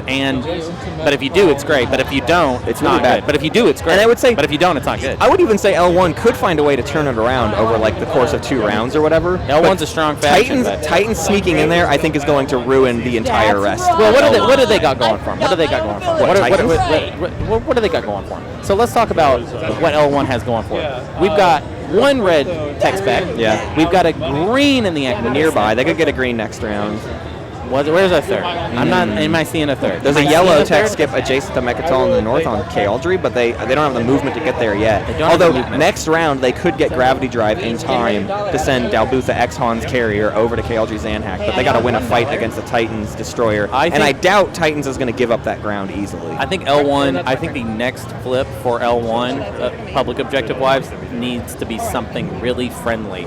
But if you do, it's great. But if you don't, It's not really bad. good. But if you do, it's great. And I would say- but if you don't, it's not good. I would even say L1 could find a way to turn it around over like the course of 2 rounds or whatever. L1's But a strong faction. Titans sneaking in there, I think, is going to ruin the entire rest. Well, what do they got going for them? What do they got going for them? What do they got going for them? So let's talk about what L1 has going for them. We've got one red tech spec. Yeah. We've got a green in the Nearby, they could get a green next round. Where's a third? I'm not. Am I seeing a third? There's Am a I yellow seeing a tech third? skip adjacent to Mechatol in the north on Kaldry, but they don't have the movement to get there yet. They don't have Although the movement. next round they could get Gravity Drive in time to send Dalbutha X-Han's carrier over to Kaldry Zanhack, but they got to win a fight against the Titans Destroyer, and I doubt Titans is going to give up that ground easily. I think L1. I think the next flip for L1, public objective wise, needs to be something really friendly.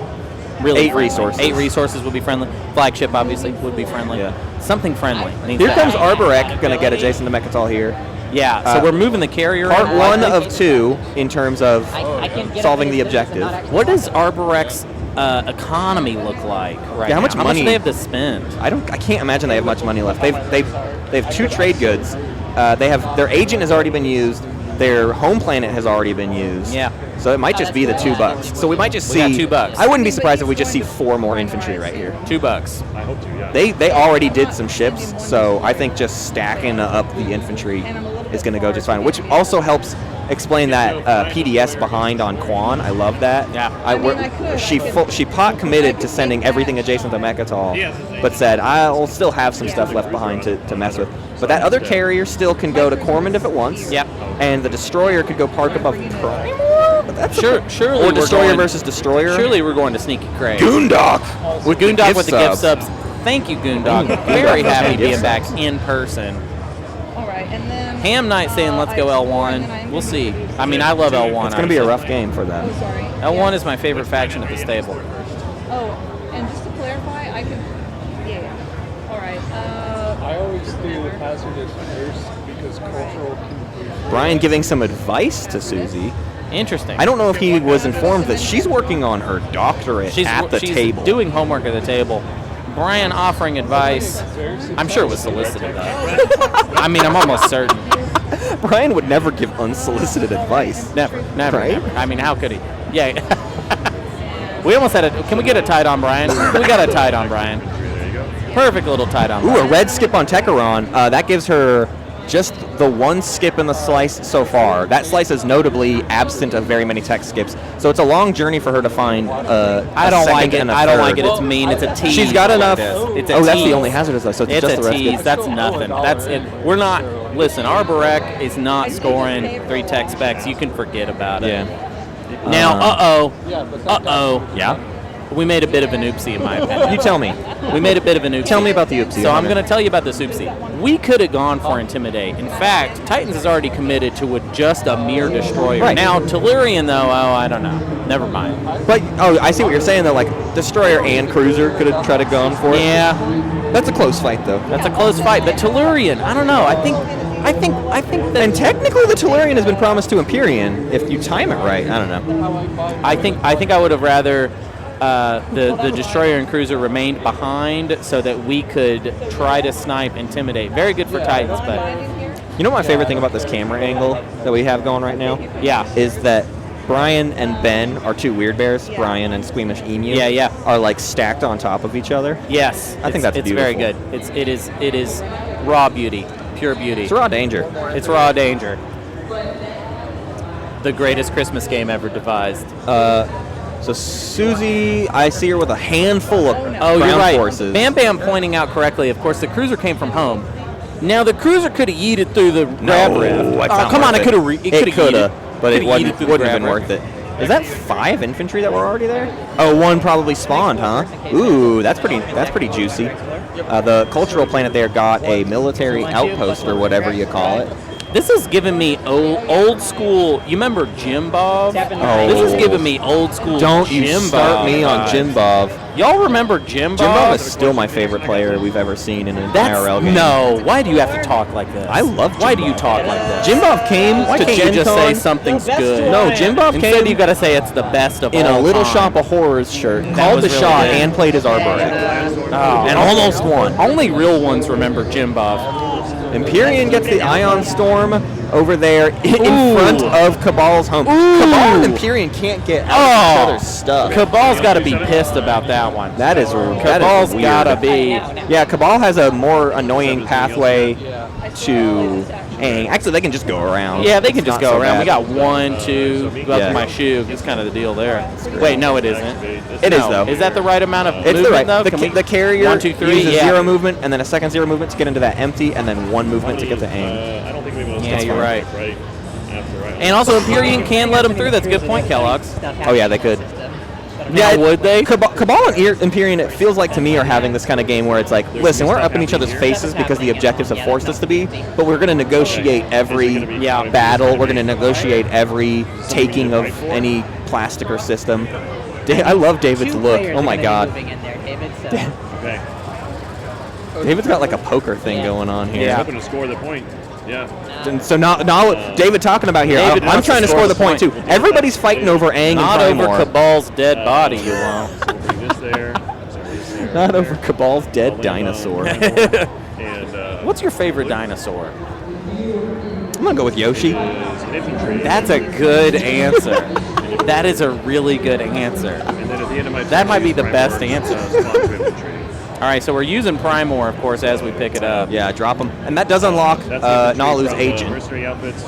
Really 8 resources. 8 resources would be friendly. Flagship obviously would be friendly. Yeah. Something friendly. needs Here to comes happen. Arborek, going to get adjacent to Mechatol here. Yeah. So we're moving the carrier. Part in, 1 likely. of 2 in terms of solving the objective. What does Arborek's economy look like right Yeah, how now? much How money- much do they have to spend? I can't imagine they have much money left. They have 2 trade goods. They have their agent has already been used. Their home planet has already been used. Yeah. So it might just be the $2. So we might just see. We got $2. I wouldn't be surprised if we just see 4 more infantry right here. $2. I hope to, yeah. They already did some ships, so I think just stacking up the infantry is going to go just fine. Which also helps explain that PDS behind on Quan. I love that. Yeah. She pot committed to sending everything adjacent to Mechatol, but said I'll still have some stuff left behind to mess with. But that other carrier still can go to Cormand if it wants. Yep. And the destroyer could go park above Primor. But that's Surely or we're destroyer going- versus destroyer. Surely we're going to Sneaky Craig. Goondock With Goondock with the gift subs. Thank you, Goondock. Very Goondock happy with the being gift back subs. in person. All right, and then. Ham Knight saying let's go L1. We'll see. I mean, I love L1. It's going to be a rough game for them. Oh, sorry. L1 is my favorite faction at the stable. Oh, and just to clarify, I can. Yeah. All right. I always do hazardous first because cultural confusion. Brian giving some advice to Suzy. Interesting. I don't know if he was informed that she's working on her doctorate at the she's table. doing homework at the table. Brian offering advice. I'm sure it was solicited, though. I mean, I'm almost certain. Brian would never give unsolicited advice. Never. Right? Never. I mean, how could he? Yeah. We almost had a. Can we get a tied on Brian? We got a tied on Brian. Perfect little tied on. Ooh, a red skip on Techeron. That gives her just the 1 skip in the slice so far. That slice is notably absent of very many tech skips, so it's a long journey for her to find I don't like it. I don't like it. It's mean. It's a tease. She's got enough. It's a Oh, that's tease. the only hazardous though. So it's just a the red tease. skip. That's nothing. That's it. We're not. Listen, Arborek is not scoring 3 tech specs. You can forget about it. Yeah. Now, Yeah. we made a bit of an oopsie, in my opinion. You tell me. We made a bit of an oopsie. Tell me about the oopsie. So I'm going to tell you about this oopsie. We could have gone for Intimidate. In fact, Titans is already committed to just a mere destroyer. Right. Now, Tellurian, though, I don't know. Never mind. But I see what you're saying though. Like destroyer and cruiser could have tried to gone for it. Yeah, That's a close fight though. that's a close fight. But Tellurian, I don't know. I think that. And technically, the Tellurian has been promised to Empyrean if you time it right. I don't know. I think I would have rather the destroyer and cruiser remained behind so that we could try to snipe Intimidate. Very good for Titans, but You know what my favorite thing about this camera angle that we have going right now? yeah. Is that Brian and Ben are 2 weird bears. Brian and SqueamishEmu. Yeah. Are like stacked on top of each other. Yes, I think that's it's very good. beautiful. It is raw beauty, pure beauty. It's raw danger. It's raw danger. The greatest Christmas game ever devised. So Suzy, I see her with a handful of Oh, ground you're right. forces. Bam Bam pointing out correctly. Of course, the cruiser came from home. Now the cruiser could have yeeted through the grab rift. it's Oh, not come on! worth It could have. It could have, but it wouldn't have been grab worth it. Is that 5 infantry that were already there? Oh, 1 probably spawned, huh? Ooh, that's pretty juicy. The cultural planet there got a military outpost or whatever you call it. This is giving me old school. You remember Jim Bob? Oh. This is giving me old school. Don't Jim you start Bob me on Jim Bob. Y'all remember Jim Bob? Jim Bob is still my favorite player we've ever seen in an IRL game. No, why do you have to talk like this? I love Jim Why do you Bob. talk like this? Jim Bob came Why to can't Gen you just Con. say something's good? No, Jim Bob Instead, came you got to say it's the best of in all a Little time. Shop of Horrors shirt, That called was the really shot, good. and played his Arboric. Oh, And almost won. Only real ones remember Jim Bob. Empyrean gets the Ion Storm over there in Ooh. front of Cabal's home. Ooh. Cabal and Empyrean can't get out of each other's stuff. Cabal's got to be pissed about that one. That is Cabal's weird. gotta be. Yeah, Cabal has a more annoying pathway to Aang. Actually, they can just go around. Yeah, they can It's just not go so around. bad. We got 1, 2, up Yeah. to my shoe. That's kind of the deal there. Wait, no, it isn't. It is, No. though. Is that the right amount of It's movement, the right. though? The carrier 1, 2, 3, uses yeah. 0 movement, and then a second 0 movement to get into that empty, and then 1 movement to get to Aang. I don't think we will. Yeah, you're right. Right. After right. And also, Empyrean can let him through. That's a good point, Kellogg's. Oh, yeah, they could. Yeah, would they? Cabal and Empyrean, it feels like to me, are having this kind of game where it's like, listen, we're up in each other's faces because the objectives have forced us to be, but we're going to negotiate every battle. We're going to negotiate every taking of any plastic or system. I love David's look. Oh my God. Okay. David's got like a poker thing going on here. Hoping to score the point. Yeah. And so now David talking about here. David I'm wants trying to score the point too. Everybody's fighting over Aang Not and over Primor. Cabal's dead body, you won't. So we'll bring this there. This there. Not over Cabal's dead dinosaur. And What's your favorite dinosaur? I'm gonna go with Yoshi. infantry. That's a good answer. That is a really good answer. And then at the end of my That turn, might be use the Primor, best answer. spawn to infantry. All right, so we're using Primor, of course, as we pick it up. Yeah, drop him, and that does unlock That's the infantry Nalu's from agent. mercenary outfits.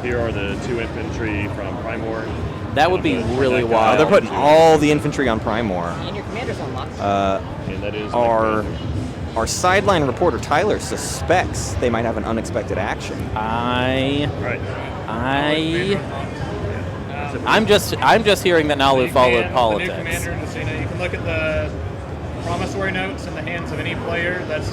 Here are the 2 infantry from Primor. That would be really Oh, wild. they're putting all the infantry on Primor. And your commander's unlocked. And that is Our sideline reporter Tyler suspects they might have an unexpected action. right. I'm just hearing that Nalu followed The new politics. commander, just so you know, you can look at the promissory notes in the hands of any player that's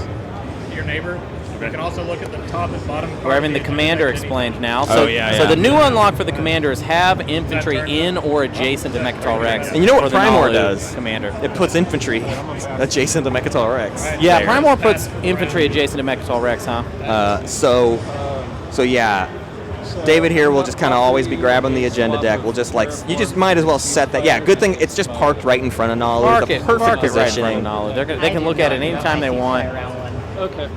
your neighbor. You can also look at the top and bottom. We're having the commander explained now. So, so the new unlock for the commander is have infantry in or adjacent to Mechatol Rex. And you know what for the Primor Nalu does? Commander. It puts infantry adjacent to Mechatol Rex. Yeah, There. Primor puts infantry adjacent to Mechatol Rex, huh? So yeah, David here will just kind of always be grabbing the agenda deck. We'll just you just might as well set that. Yeah, good thing it's just parked right in front of Nalu. Park The it perfect right in positioning. front of Nalu. They can look at it anytime they want. Okay.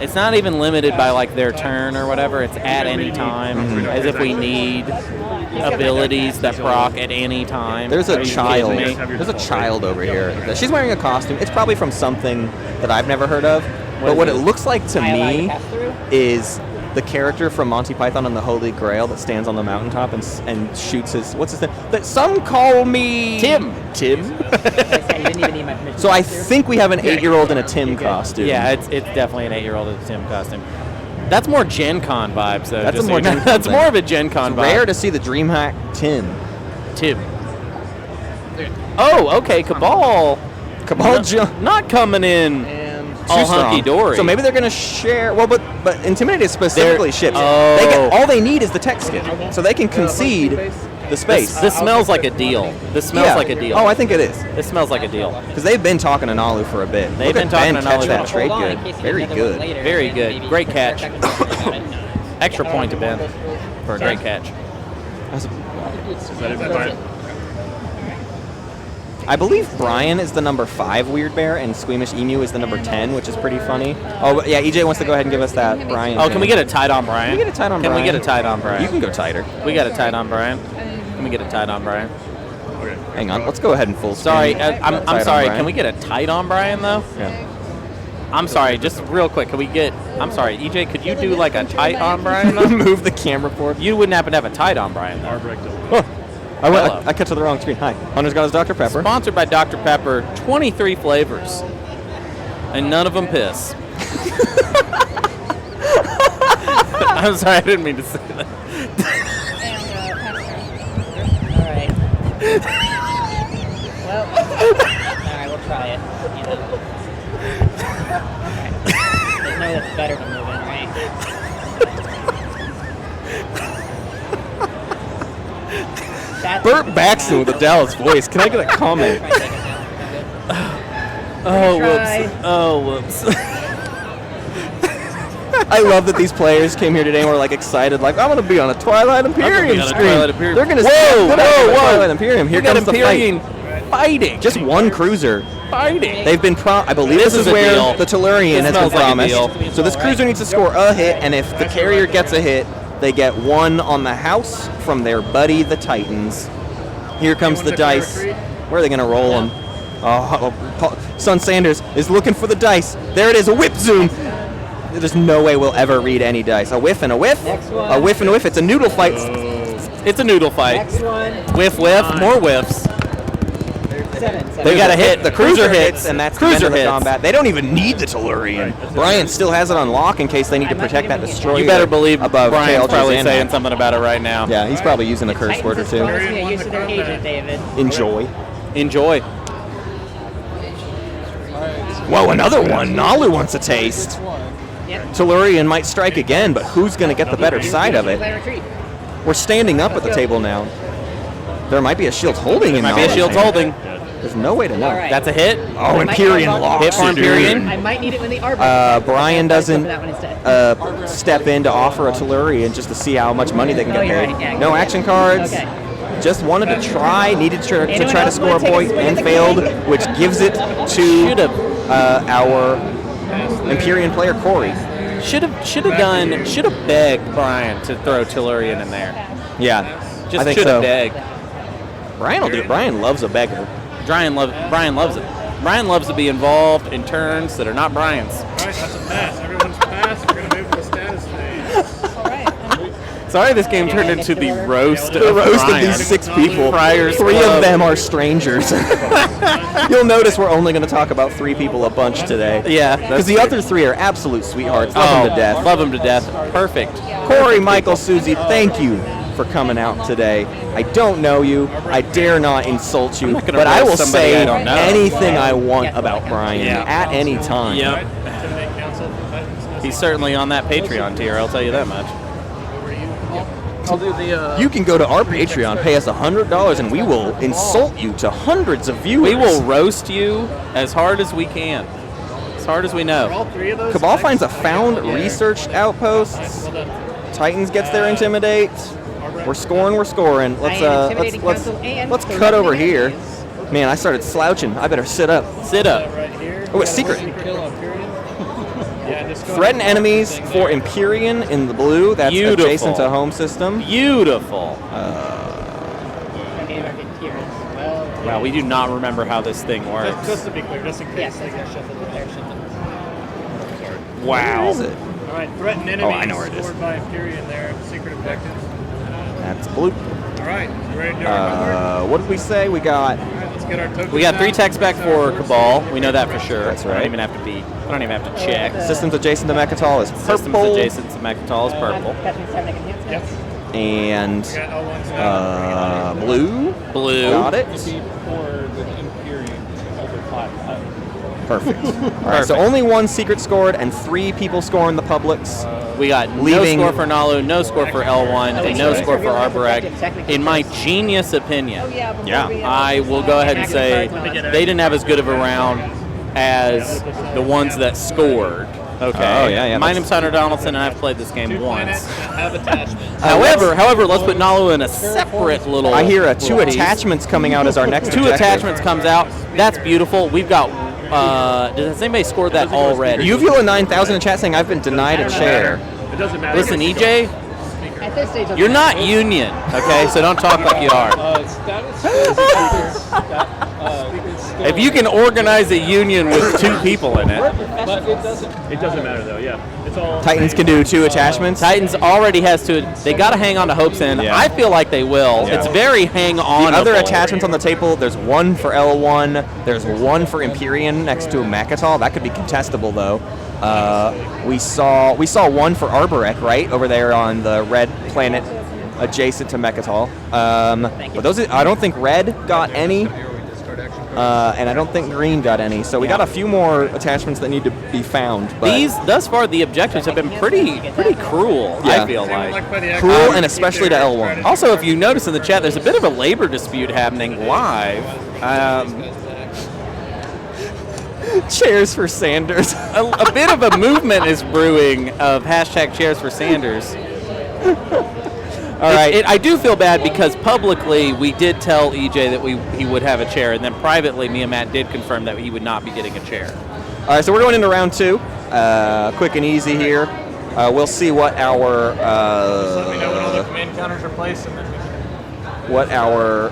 It's not even limited by like their turn or whatever. It's at any time, as if we need abilities that proc at any time. There's Are a you child. kidding me? There's a child over here. She's wearing a costume. It's probably from something that I've never heard of. But what it looks like to me is the character from Monty Python and the Holy Grail that stands on the mountaintop and shoots what's his name? That some call me Tim. You didn't even need my permission. So I think we have an 8-year-old in a Tim costume. Yeah, it's definitely an 8-year-old in a Tim costume. That's more Gen Con vibes, though. That's just a more so you know. Gen Con That's thing. more of a Gen Con It's vibe. rare to see the DreamHack Tim. Oh, okay, Cabal. Not coming in all Too strong. hunky dory. So maybe they're going to share. Well, but Intimidate is specifically ships. Oh. All they need is the tech skip, so they can concede the space. This smells like a deal. This smells like a deal. Oh, I think it is. This smells like a deal. Because they've been talking to Nalu for a bit. They've Look been at talking Ben to catch Nalu. that trade Hold on, in good. case you Very need another good. one later, Very good. maybe Great check catch. about it. Extra point to Ben for a great catch. Is that it, Brian? I believe Brian is the number 5 Weird Bear, and SqueamishEmu is the number 10, which is pretty funny. Oh, yeah, EJ wants to go ahead and give us that. Brian. Oh, can we get a tight on Brian? Can we get a tight on Brian? Can we get a tight on Brian? You can go tighter. We got a tight on Brian. Can we get a tight on Brian? Okay. Hang on, let's go ahead and full screen. Sorry, I'm Tight on sorry. Brian. Can we get a tight on Brian though? Yeah. I'm sorry, just real quick. Can we get? I'm sorry, EJ. Could you do like a tight on Brian? Though? Move the camera forward. You wouldn't happen to have a tight on Brian though. I cut to the wrong screen. Hi. Hunter's got his Dr. Pepper. Sponsored by Dr. Pepper, 23 flavors, and none of them piss. I'm sorry, I didn't mean to say that. Well, alright, we'll try it. You know. There's no that's better than moving, right? Burt Baxton with a Dallas voice. Can I get a comment? Oh, whoops. Oh, whoops. I love that these players came here today and were like excited, like I'm gonna be on a Twilight Imperium stream. They're gonna whoa. Twilight Imperium. Here comes the Imperium fight. fighting. Just one cruiser. Fighting. They've been I believe this is a where deal. the Tellurian has been smells like a promised. deal. So this cruiser needs to score a hit, and if the carrier gets a hit, they get one on the house from their buddy the Titans. Here comes the dice. Where are they gonna roll them? Oh, Son Sanders is looking for the dice. There it is, a whip zoom. There's no way we'll ever read any dice. A whiff and a whiff. A whiff and a whiff. It's a noodle fight. It's a noodle fight. Next one. Whiff, whiff, more whiffs. They got to hit. The cruiser hits, and that's the end Cruiser of the hits. combat. They don't even need the Tellurian. Brian still has it on lock in case they need to protect that destroyer. You better believe above Brian's KLJ's probably Anhak. saying something about it right now. Yeah, he's probably using a curse word or two. Promised me a use of their agent, David. Enjoy. Enjoy. Whoa, another one. Nalu wants a taste. Yep. Tellurian might strike again, but who's going to get the better side of it? Play retreat. We're standing up at the table now. There might be a shield holding in Might be a Nalu's shield hand. holding. There's no way to know. All right. That's a hit. Oh, Empyrean locks Hit for it, dude. Empyrean. I might need it when the arbor. Brian doesn't Go for that one instead. step in to offer a Tellurian just to see how much money they can get Oh, you're paid. right, yeah, No yeah. action cards. Okay. Just wanted to try, needed to Anyone try to else score a wanna take a point swing and at the failed, king? which gives it to our Empyrean player Cory. Should have begged Brian to throw Tellurian in there. Yeah, Just I think should so. have begged. Brian will do it. Brian loves a beggar. Brian loves it. Brian loves to be involved in turns that are not Brian's. All right, that's a pass. Everyone's passed. We're going to move to the status phase. All right. Sorry, this game turned into the roast The of roast of Brian. these 6 people. Friars Three Club. of them are strangers. You'll notice we're only going to talk about 3 people a bunch today. Yeah, Because the other 3 are absolute sweethearts. Love them to death. Love him to death. Perfect. Cory, Michael, Suzy, thank you for coming out today. I don't know you. I dare not insult you. not gonna But I will roast somebody say I don't know. anything I want about Brian Yeah. at any time. Yep. Intimidate Council for Titans. He's certainly on that Patreon tier, I'll tell you that much. I'll do the. You can go to our Patreon, pay us $100, and we will insult you to hundreds of viewers. We will roast you as hard as we can. As hard as we Are know. all 3 of those? Cabal finds a found researched outposts. Well done. Titans gets their intimidate. We're scoring. Let's Intimidating cut over here. Man, I started slouching. I better sit up. Sit up. Right here. Oh, it's secret. Kill Empyrean. Yeah, just go Threaten ahead and enemies thing for there. Empyrean in the blue. That's Beautiful. adjacent to home system. Beautiful. Wow, we do not remember how this thing works. Just to be clear, just in case. Yes, they get shuffled in there. Wow. Where is it? All right, threaten enemies I know where it is. scored by Empyrean there. Secret objective. That's blue. All right, you ready to do our homework? What did we say? We got. All right, let's get our tokens We got 3 out. techs back for Cabal. We know that for sure. That's I right. don't even have to check. Systems adjacent to Mechatol is Systems purple. adjacent to Mechatol is purple. Yep. And We got L1's now. blue. Blue. Got it. It'd be for the Imperium to overclock that. Perfect. All right, so only 1 secret scored and 3 people scoring the publics. We got Leaving- no score for Nalu, no score for L1, and no right. score for Arborek. In my genius opinion, I will go ahead and say they didn't have as good of a round as the ones that scored. Okay. Oh, yeah, My that's- name's Hunter Donaldson, and I've played this game 2 planets once. that have attachments. However, let's put Nalu in a separate little. I hear 2 little piece. attachments coming out as our next 2 objective. attachments comes out. That's beautiful. We've got. Does anybody score that already? Uvula 9000 in chat saying I've been denied a chair. It doesn't matter. Listen, EJ, At this stage, you're not union, okay? So don't talk like you are. Status phase, If you can organize a union with 2 people in it, but it doesn't. It doesn't matter though. Yeah, it's all. Titans can do 2 attachments. Titans already has to. They got to hang on to Hope's End. Yeah. I feel like they will. Yeah. It's very hang on. The other attachments on the table, there's 1 for L1, there's 1 for Empyrean next to Mechatol. That could be contestable though. We saw 1 for Arborek, right, over there on the red planet adjacent to Mechatol. But those I don't think red got any. And I don't think green got any, so we got a few more attachments that need to be found. But These, thus far, the objectives have been pretty cruel, Yeah. I feel like. cruel, and especially to L1. Also, if you notice in the chat, there's a bit of a labor dispute happening live. Chairs for Sanders. A bit of a movement is brewing of hashtag chairs for Sanders. All right. I do feel bad because publicly we did tell EJ that he would have a chair, and then privately me and Matt did confirm that he would not be getting a chair. All right, so we're going into round 2. Quick and easy here. We'll see what our Let me know when all the command counters are placed, and then what our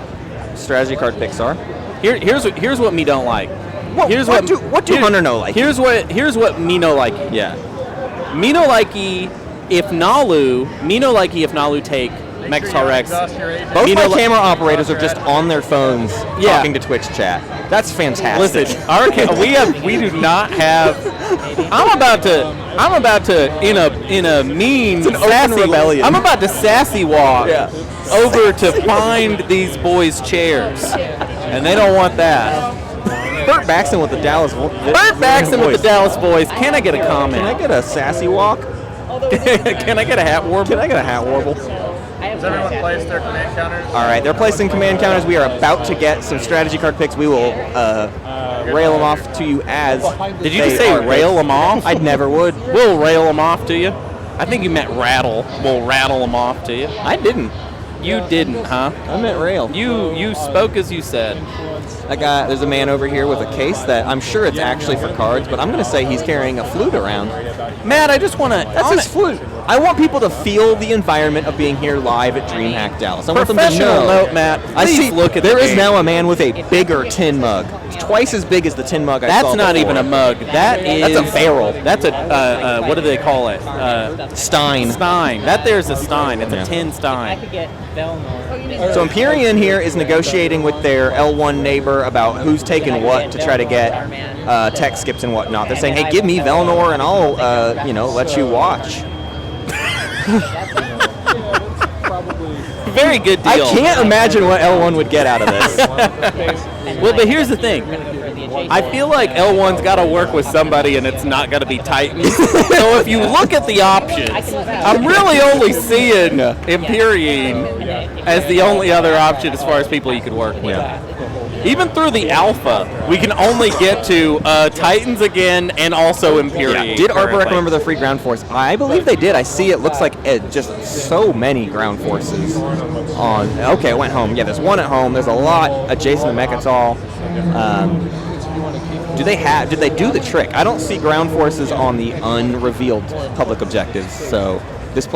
strategy card picks are. Here's what me don't like. What do Hunter know like? Here's what me no like. Yeah. Me no likey if Nalu take Mechatol Rex. Both my camera operators are just on their phones talking to Twitch chat. That's fantastic. Listen, we do not have. I'm about to in a mean sassy rebellion. I'm about to sassy walk over to find these boys chairs, and they don't want that. Burt Baxton with the Dallas. Burt Baxton with the Dallas boys. Can I get a comment? Can I get a sassy walk? Can I get a hat warble? Can I get a hat warble? Has everyone placed their command counters? All right, they're placing command counters. We are about to get some strategy card picks. We will rail them off to you as. Did you just say rail them off? I never would. We'll rail them off to you. I think you meant rattle. We'll rattle them off to you. I didn't. You didn't, huh? I meant rail. You spoke as you said. There's a man over here with a case that I'm sure it's actually for cards, but I'm going to say he's carrying a flute around. Matt, I just want to. That's his flute. I want people to feel the environment of being here live at Dreamhack Dallas. I want them to Professional know. note, Matt. I see. Look at there the is game. now a man with a bigger tin mug. It's twice as big as the tin mug I saw That's not before. even a mug. That's a barrel. That's a what do they call it? Stein. Stein. That there's a Stein. It's a tin I Stein. could get Velnor. So Empyrean here is negotiating with their L1 neighbor about who's taking what to try to get tech skips and whatnot. They're saying, hey, give me Velnor and I'll let you watch. Very good deal. I can't imagine what L1 would get out of this. Well, but here's the thing. I feel like L1's got to work with somebody, and it's not going to be Titans. So if you look at the options, I'm really only seeing Empyrean as the only other option as far as people you could work with. Even through the alpha, we can only get to Titans again and also Empyrean. Yeah. Did Arborec remember the free ground force? I believe they did. I see it looks like just so many ground forces on. Okay, it went home. Yeah, there's one at home. There's a lot adjacent to Mechatol. Did they do the trick? I don't see ground forces on the unrevealed public objectives. So this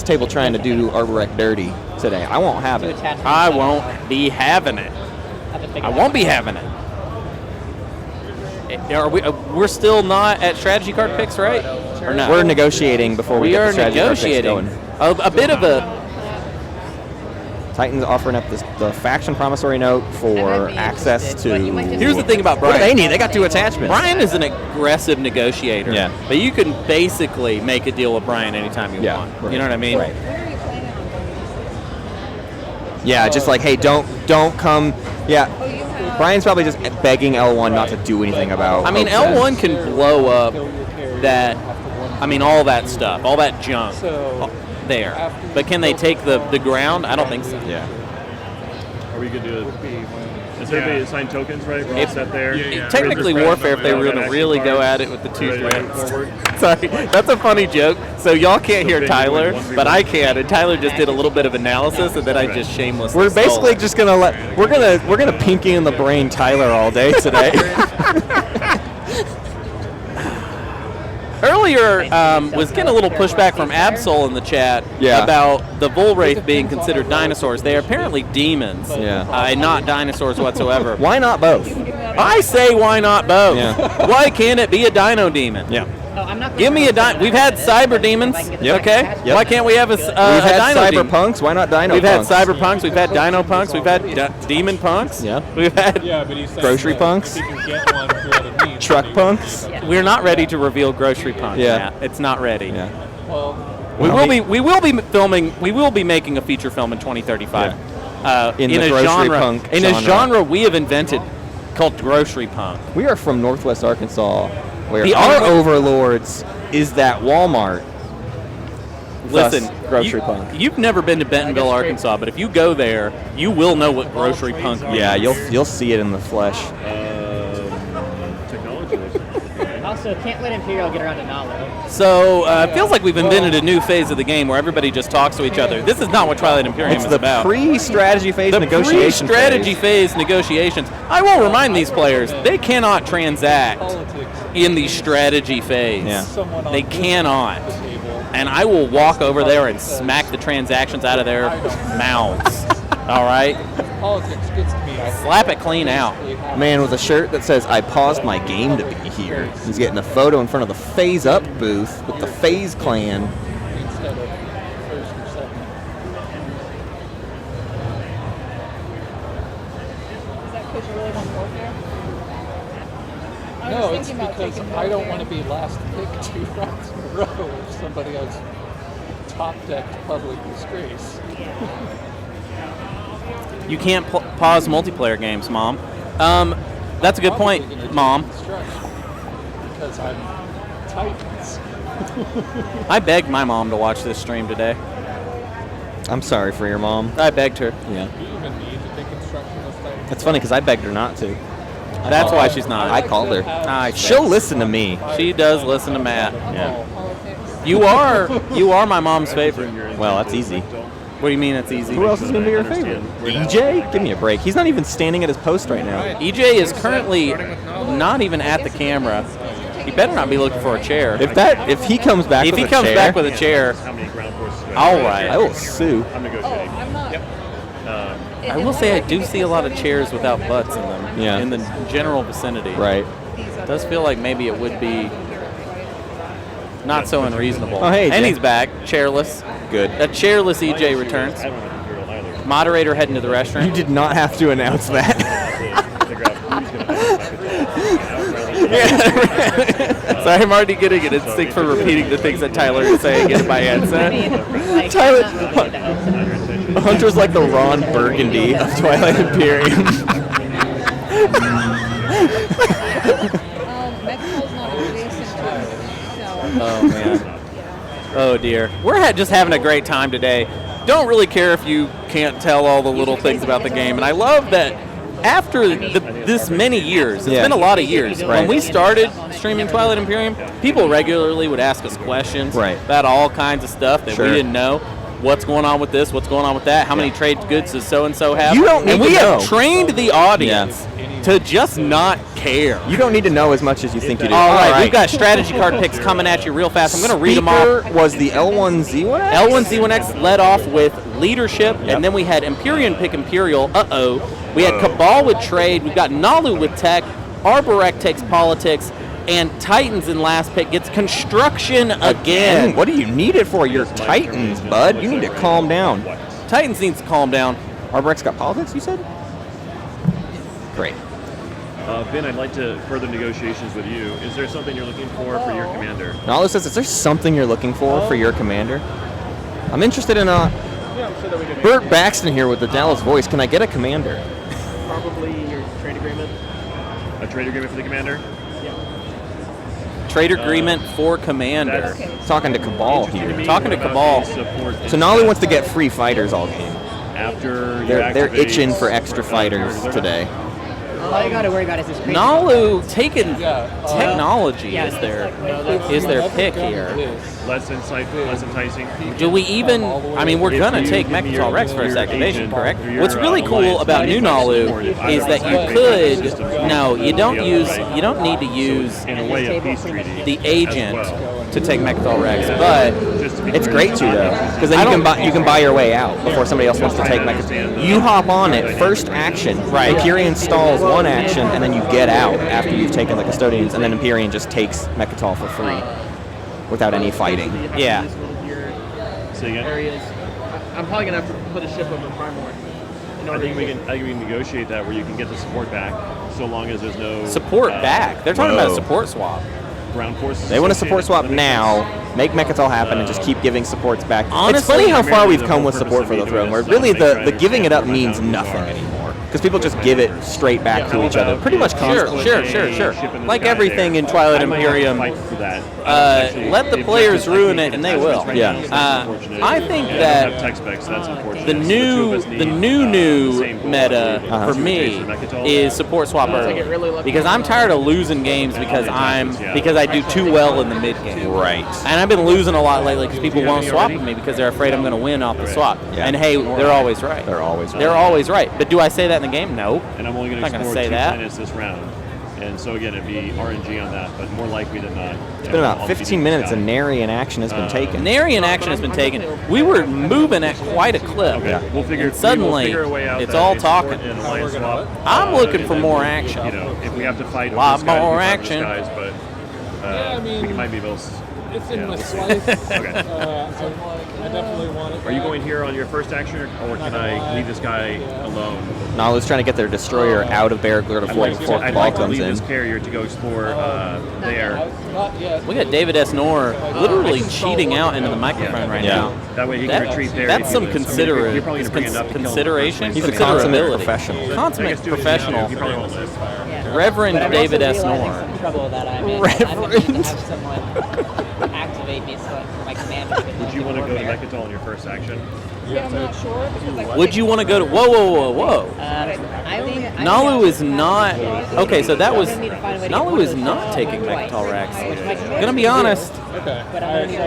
table trying to do Arborec dirty today. I won't have it. I won't be having it. I won't be having it. We're still not at strategy card picks, right? Or no? We're negotiating before we get the strategy card picks going. A bit of a. Titans offering up the faction promissory note for access to. Here's the thing about What Brian. do they need? They got 2 attachments. Brian is an aggressive negotiator. Yeah. But you can basically make a deal with Brian anytime you want. Right. You know what I mean? Right. Yeah, just like, hey, don't come. Yeah. Brian's probably just begging L1 not to do anything about. I mean, L1 can blow up all that stuff, all that junk there. But can they take the ground? I don't think so. Yeah. Are we good to? Is everybody assigned tokens, right? We're all set there. Technically warfare if they were going to really go at it with the 2 threats. Sorry, that's a funny joke. So y'all can't hear Tyler, but I can. And Tyler just did a little bit of analysis, and then I just shamelessly We're basically stole it. just gonna we're gonna pinky in the brain Tyler all day today. Earlier was getting a little pushback from Absol in the chat about the Volwraith being considered dinosaurs. They are apparently demons, and not dinosaurs whatsoever. Why not both? I say why not both? Yeah. Why can't it be a dino demon? Yeah. Give me a dino. We've had cyber demons. Yep. Okay. Yep. Why can't we have a We've had dino demon? cyberpunks. Why not dino? We've had punks? cyberpunks. We've had dino punks. We've had demon punks. Yeah. We've had grocery punks. Truck punks. We're not ready to reveal grocery punks. Yeah. Matt. It's not ready. Yeah. Well, We will be filming. We will be making a feature film in 2035. In a the grocery genre, punk in a genre we have invented called grocery punk. We are from Northwest Arkansas, where The our only- overlords is that Walmart. Listen, Thus, grocery punk. You've never been to Bentonville, Arkansas, but if you go there, you will know what grocery punk means. Yeah, you'll see it in the flesh. Technology. Also, can't let Imperial get around to Nalo. So it feels like we've invented a new phase of the game where everybody just talks to each other. This is not what Twilight Imperium It's is the about. pre-strategy phase The negotiation pre-strategy phase negotiations. I will remind these players, they cannot transact in the strategy phase. Yeah. They cannot. And I will walk over there and smack the transactions out of their mouths. All right? Politics gets to me. Slap it clean out. Man with a shirt that says, "I paused my game to be here." He's getting a photo in front of the Phase Up booth with the Phase Clan. Instead of first or second. Is that because you really want to work there? I No, was it's thinking about because taking I don't North want to be last pick 2 rounds in a row if somebody has top-decked public disgrace. You can't pause multiplayer games, Mom. That's a good Probably point, gonna Mom. take instruction because I'm Titans. I begged my mom to watch this stream today. I'm sorry for your mom. I begged her. Yeah, Do you even need to take instruction this time? that's funny because I begged her not to. That's why she's not. I called her. I She'll listen to me. She does listen to Matt. Yeah. politics. You are my mom's favorite. Well, that's easy. What do you mean it's easy? Who else is going to be your favorite? EJ? Give me a break. He's not even standing at his post right now. EJ is currently not even at the camera. He better not be looking for a chair. If he comes back If with he a comes chair, back with a chair, How many ground forces do I all have? right. I will sue. I'm negotiating. I'm not. I will say I do see a lot of chairs without butts in them. Yeah. In the general vicinity. Right. It does feel like maybe it would be not so unreasonable. Oh, hey, and Jay. he's back, chairless. Good. A chairless EJ returns. I don't have Imperial either. Moderator heading to the You restaurant. did not have to announce that. Figure out who's going to Sorry, I'm already getting an instinct for repeating the things that Tyler is saying in my I mean, headset. like, Tyler- I'm not really into hope. Hunter's like the Ron Burgundy of Twilight Imperium. Mexico's not adjacent to me, so. Oh, man. Oh, dear. We're just having a great time today. Don't really care if you can't tell all the little things about the game. And I love that after this many years, it's been a lot of years. Right. When we started streaming Twilight Imperium, people regularly would ask us questions Right. about all kinds of stuff that Sure. we didn't know. What's going on with this? What's going on with that? How many trade goods does so-and-so have? You don't and need we to have know. trained the audience to just not care. You don't need to know as much as you think you do. All right, we've got strategy card picks coming at you real fast. I'm going to read them off. Speaker was the L1Z1X? L1Z1X led off with leadership, and then we had Empyrean pick Imperial. We had Cabal with trade. We've got Nalu with tech. Arborek takes politics, and Titans in last pick gets construction again. What do you need it for? You're Titans, bud. You need to calm down. Titans needs to calm down. Arborek's got politics, you said? Great. Ben, I'd like to further negotiations with you. Is there something you're looking for your commander? Nalo says, is there something you're looking for your commander? I'm interested in Yeah, I'm sure that we can Burt Baxton here with the Dallas voice. Can I get a commander? probably your trade agreement. A trade agreement for the commander? Trade agreement for commander. That's Talking to Cabal to here. me. Talking to What about Cabal. the support So Nolly wants to get free fighters all game. after you They're activate itching for extra fighters today. All you got to worry about is this crazy. Nalu taking Yeah. technology Yeah, is it's their like- is their Whatever pick gun here. it is, less enticing. Do we even? I mean, we're If gonna you take give me Mechatol your- Rex for its your activation, agent, correct? or your, What's really cool alliance, about new Nalu is that you could. No, you don't use. You don't need to use in a way a peace treaty. the agent as well. to take Mechatol Rex, but Just to be It's clear, great to though, because then you can buy your way out before somebody else wants to take Mechatol. You hop on it first action. Right. Empyrean stalls one action, and then you get out after you've taken the custodians, and then Empyrean just takes Mechatol for free without any fighting. Yeah. Say again? Areas. I'm probably gonna have to put a ship over Primorn. I think we can negotiate that where you can get the support back, so long as there's no support back. They're talking about a Whoa. support swap. ground forces. They want to support swap associated. now, Make Mechatol happen and just keep giving supports back. It's Honestly, funny how far primarily we've the come whole with purpose support of for me the doing throne, where this is really to make sure I the giving it up understand means where my nothing values are. anymore. Because people just give it straight back to each other pretty much constantly. Sure. Like everything in Twilight Imperium, let the players ruin it, and they will. Yeah. I think that the new meta for me is support swap early, because I'm tired of losing games because I do too well in the mid game. Right. And I've been losing a lot lately because people won't swap with me because they're afraid I'm going to win off the swap. Yeah. And hey, they're always right. They're always right. They're always right. But do I say that in the game? No. And I'm only going to explore say 2 that. planets this round. And so again, it'd be RNG on that, but more likely than not. It's been about 15 minutes and nary an action has been taken. Nary an action has been taken. We were moving at quite a clip. Okay, we'll figure. And suddenly, a way out it's that all it's support talking. and alliance swap. I'm looking And for then more we'll, action. You know, if we have to fight A lot over this guy, more we fight action. over this guys, but Yeah, I mean, we might be able to. It's in Yeah, my we'll see. slice. Okay. I definitely want it. Are you going here on your first action, or can I leave this guy alone? Nalu's trying to get their destroyer out of Barragler before I'd ball like to comes leave in. this carrier to go explore there. Not yet. We got DavidSNorr literally cheating out into the microphone right Yeah. now. That way he That- can retreat there. that's some You're probably going to bring enough to kill him consideration. He's a considerability. consummate professional. Consummate professional. He probably won't live. Reverend But I'm also realizing DavidSNorr. some trouble that I'm in. I'm going to need to have someone activate me so for my commander. Would you want to go to Mechatol in your first action? Yeah, I'm not sure because I Would you want to go to? Whoa! I think Nalu is not. Okay, so that was. I'm gonna need to find a way to Nalu get is one of not those taking twice. Mechatol Rex. Which my commander Gonna be can do, honest. Okay. But I'm gonna need to,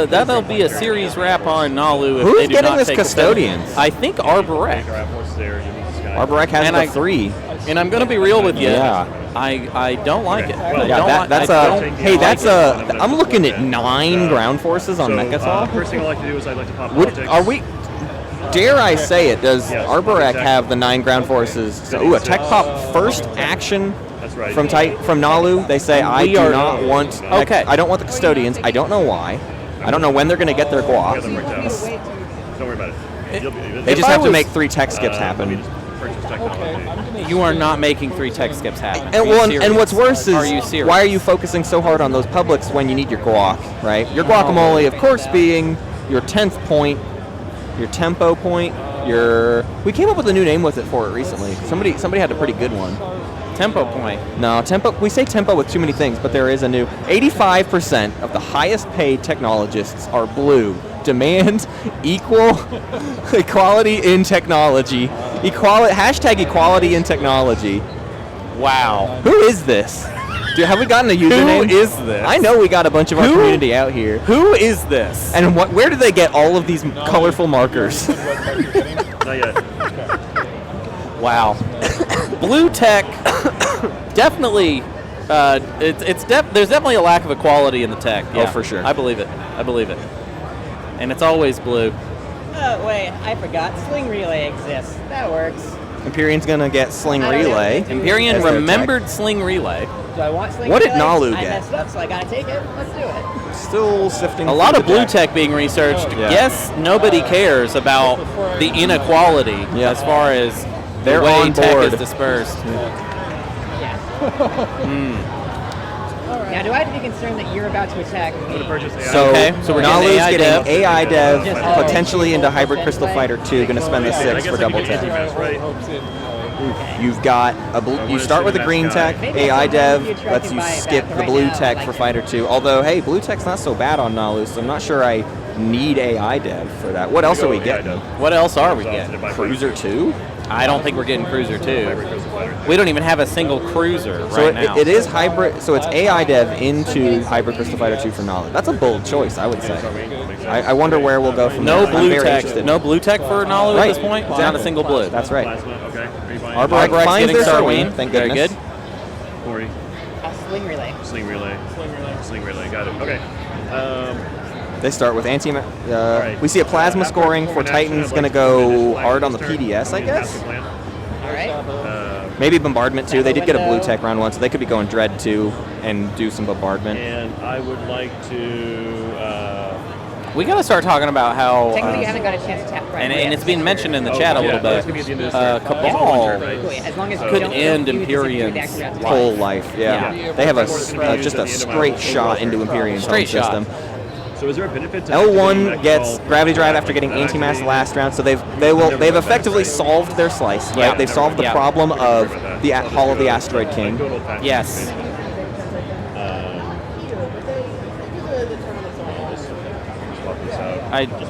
like, That'll be a series wrap on Nalu if Who's they do getting not this take Custodians? I think Arborek. Grab horse there. You need this guy. Arborek has And the I- 3. And I'm gonna be real with you. Yeah. I don't like it. Well, I Yeah, don't that, like- that's I a. don't Hey, like that's it. a. I'm looking at 9 ground forces on So, Mechatol. first thing I'd like to do is I'd like to pop Would, politics. are we? Dare I say it? Does Yes, Arborek tech. have the 9 ground forces? So, ooh, a tech pop first action That's right. from Nalu. They say I We do are- not want. Okay. I don't want the custodians. I don't know why. I don't know when they're going to get their Get them guap. worked out. Don't worry about it. They just I have to was- make 3 tech skips Let me happen. just purchase technology. You are not making 3 tech skips happen. And, Are you well, serious? and what's worse Are you is, serious? why are you focusing so hard on those publics when you need your guac, right? Your guacamole, of course, being your 10th point, your tempo point, your... We came up with a new name with it for it recently. Somebody had a pretty good one. tempo point? No, tempo. We say tempo with too many things, but there is a new... 85% of the highest paid technologists are blue. Demand equality in technology. Hashtag equality in technology. Wow. Who is this? Have we gotten a username? Who is this? I know we got a bunch of our Who? community out here. Who is this? And where do they get all of these colorful markers? Not yet. Wow. Blue tech, definitely. There's definitely a lack of equality in the tech. Oh, Yeah, for sure. I believe it. And it's always blue. Oh, wait, I forgot. Sling Relay exists. That works. Empyrean's gonna get Sling I don't know. Relay. Empyrean As their remembered Sling Relay. Do I want Sling What did Relay? Nalu I get? messed up, so I gotta take it. Let's do it. Still sifting. A lot through of the blue deck. tech being researched. Yeah. Yes, nobody cares about the inequality Yeah. as far as They're the way on tech board. is dispersed. Yeah. Now, do I have to be concerned that you're about to attack me? Purchase AI. So, Okay, so we're getting Nalu's AI getting dev. AI dev, Just- potentially into Hybrid Crystal Fighter 2. Gonna spend the I 6 guess for I double could get tech. anti-mess, right? Hopes in, You've got a blue, you start with a green tech. Maybe AI sometimes dev you're lets you attracted by it skip back the right blue now, tech like- for Fighter 2. Although, hey, blue tech's not so bad on Nalu, so I'm not sure I need AI dev for that. What else are we getting? What else are we getting? Cruiser 2? I don't think we're getting Cruiser 2. We don't even have a single Cruiser So right now. it is hybrid. So it's AI dev into Hybrid Crystal Fighter 2 for Nalu. That's a bold choice, I would say. I wonder where we'll go from No there. I'm blue very tech. interested. No blue tech for Nalu Right, at this point. Not exactly. a single blue. That's right. Plasma, okay. Are you buying Arborek Arborek's finds getting their Sarween. Sarween, thank Very goodness. good. Cory? Sling Relay. Sling relay. Sling relay. Got it. Okay. They start with anti. right. We see a plasma scoring for Titans. Going to go hard on the PDS, I guess. All right. Maybe bombardment too. They did get a blue tech round one, so they could be going dread too and do some bombardment. And I would like to. We got to start talking about how. Technically, you haven't got a chance to tap right and away. it's been mentioned in the chat a little that's bit. gonna be at the end of this turn. Cabal As long as could you don't end do this, if you're Empyrean's actually about to Whole life, yeah. Yeah. They have just a straight shot into Empyrean's Straight home shot. system. So is there a benefit to L1 gets gravity drive after getting anti-mass last round, so they've effectively solved their slice, right? Yeah. They've solved the problem of the Hall of the Asteroid King. Yes.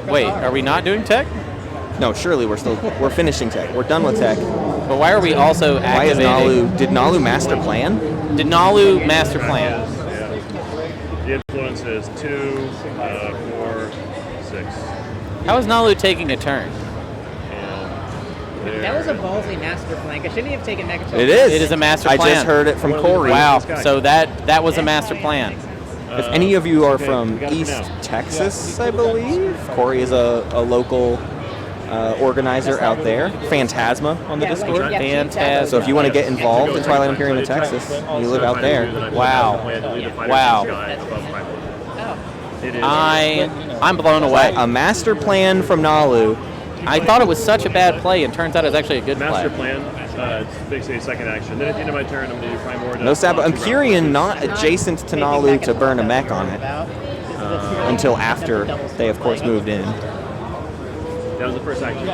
Wait, are we not doing tech? No, surely we're finishing tech. We're done with tech. But why are we also Why is activating? Did Nalu master plan? Did Nalu master plan? The influence is 2, 4, 6. How is Nalu taking a turn? That was a ballsy master plan. Shouldn't he have taken negative? It is. It is a master plan. I just heard it from Cory. Wow. So that was a master plan. If any of you are from East Texas, I believe, Cory is a local organizer out there. Fantasma on the Discord. Fantastic. So if you want to get involved in Twilight Imperium in Texas, you live out there. Wow. I'm blown away. A master plan from Nalu. I thought it was such a bad play, and turns out it's actually a good Master play. plan, it's basically a second action. Then at the end of my turn, I'm going to do Primordial. No Sabo. Empyrean not adjacent to Nalu to burn a mech on it until after they, of course, moved in. That was the first action.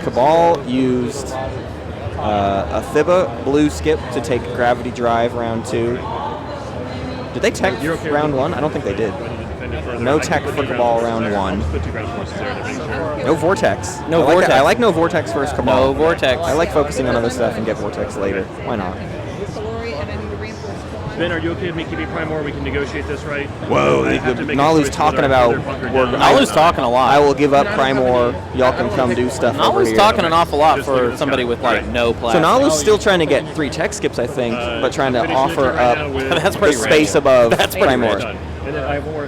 Cabal used a Thibba blue skip to take Gravity Drive round 2. Did they tech round 1? I don't think they did. No tech for Cabal round 1. No Vortex. No Vortex. I like no Vortex first Cabal. No Vortex. I like focusing on other stuff and get Vortex later. Why not? Ben, are you okay with me keeping Primor? We can negotiate this, right? Whoa, Nalu's talking about... Nalu's talking a lot. I will give up Primor. Y'all can come do stuff over Nalu's here. talking an awful lot for somebody with no So plastic. Nalu's still trying to get 3 tech skips, I think, but trying to offer up That's the pretty space rich. above That's pretty Primor. rich.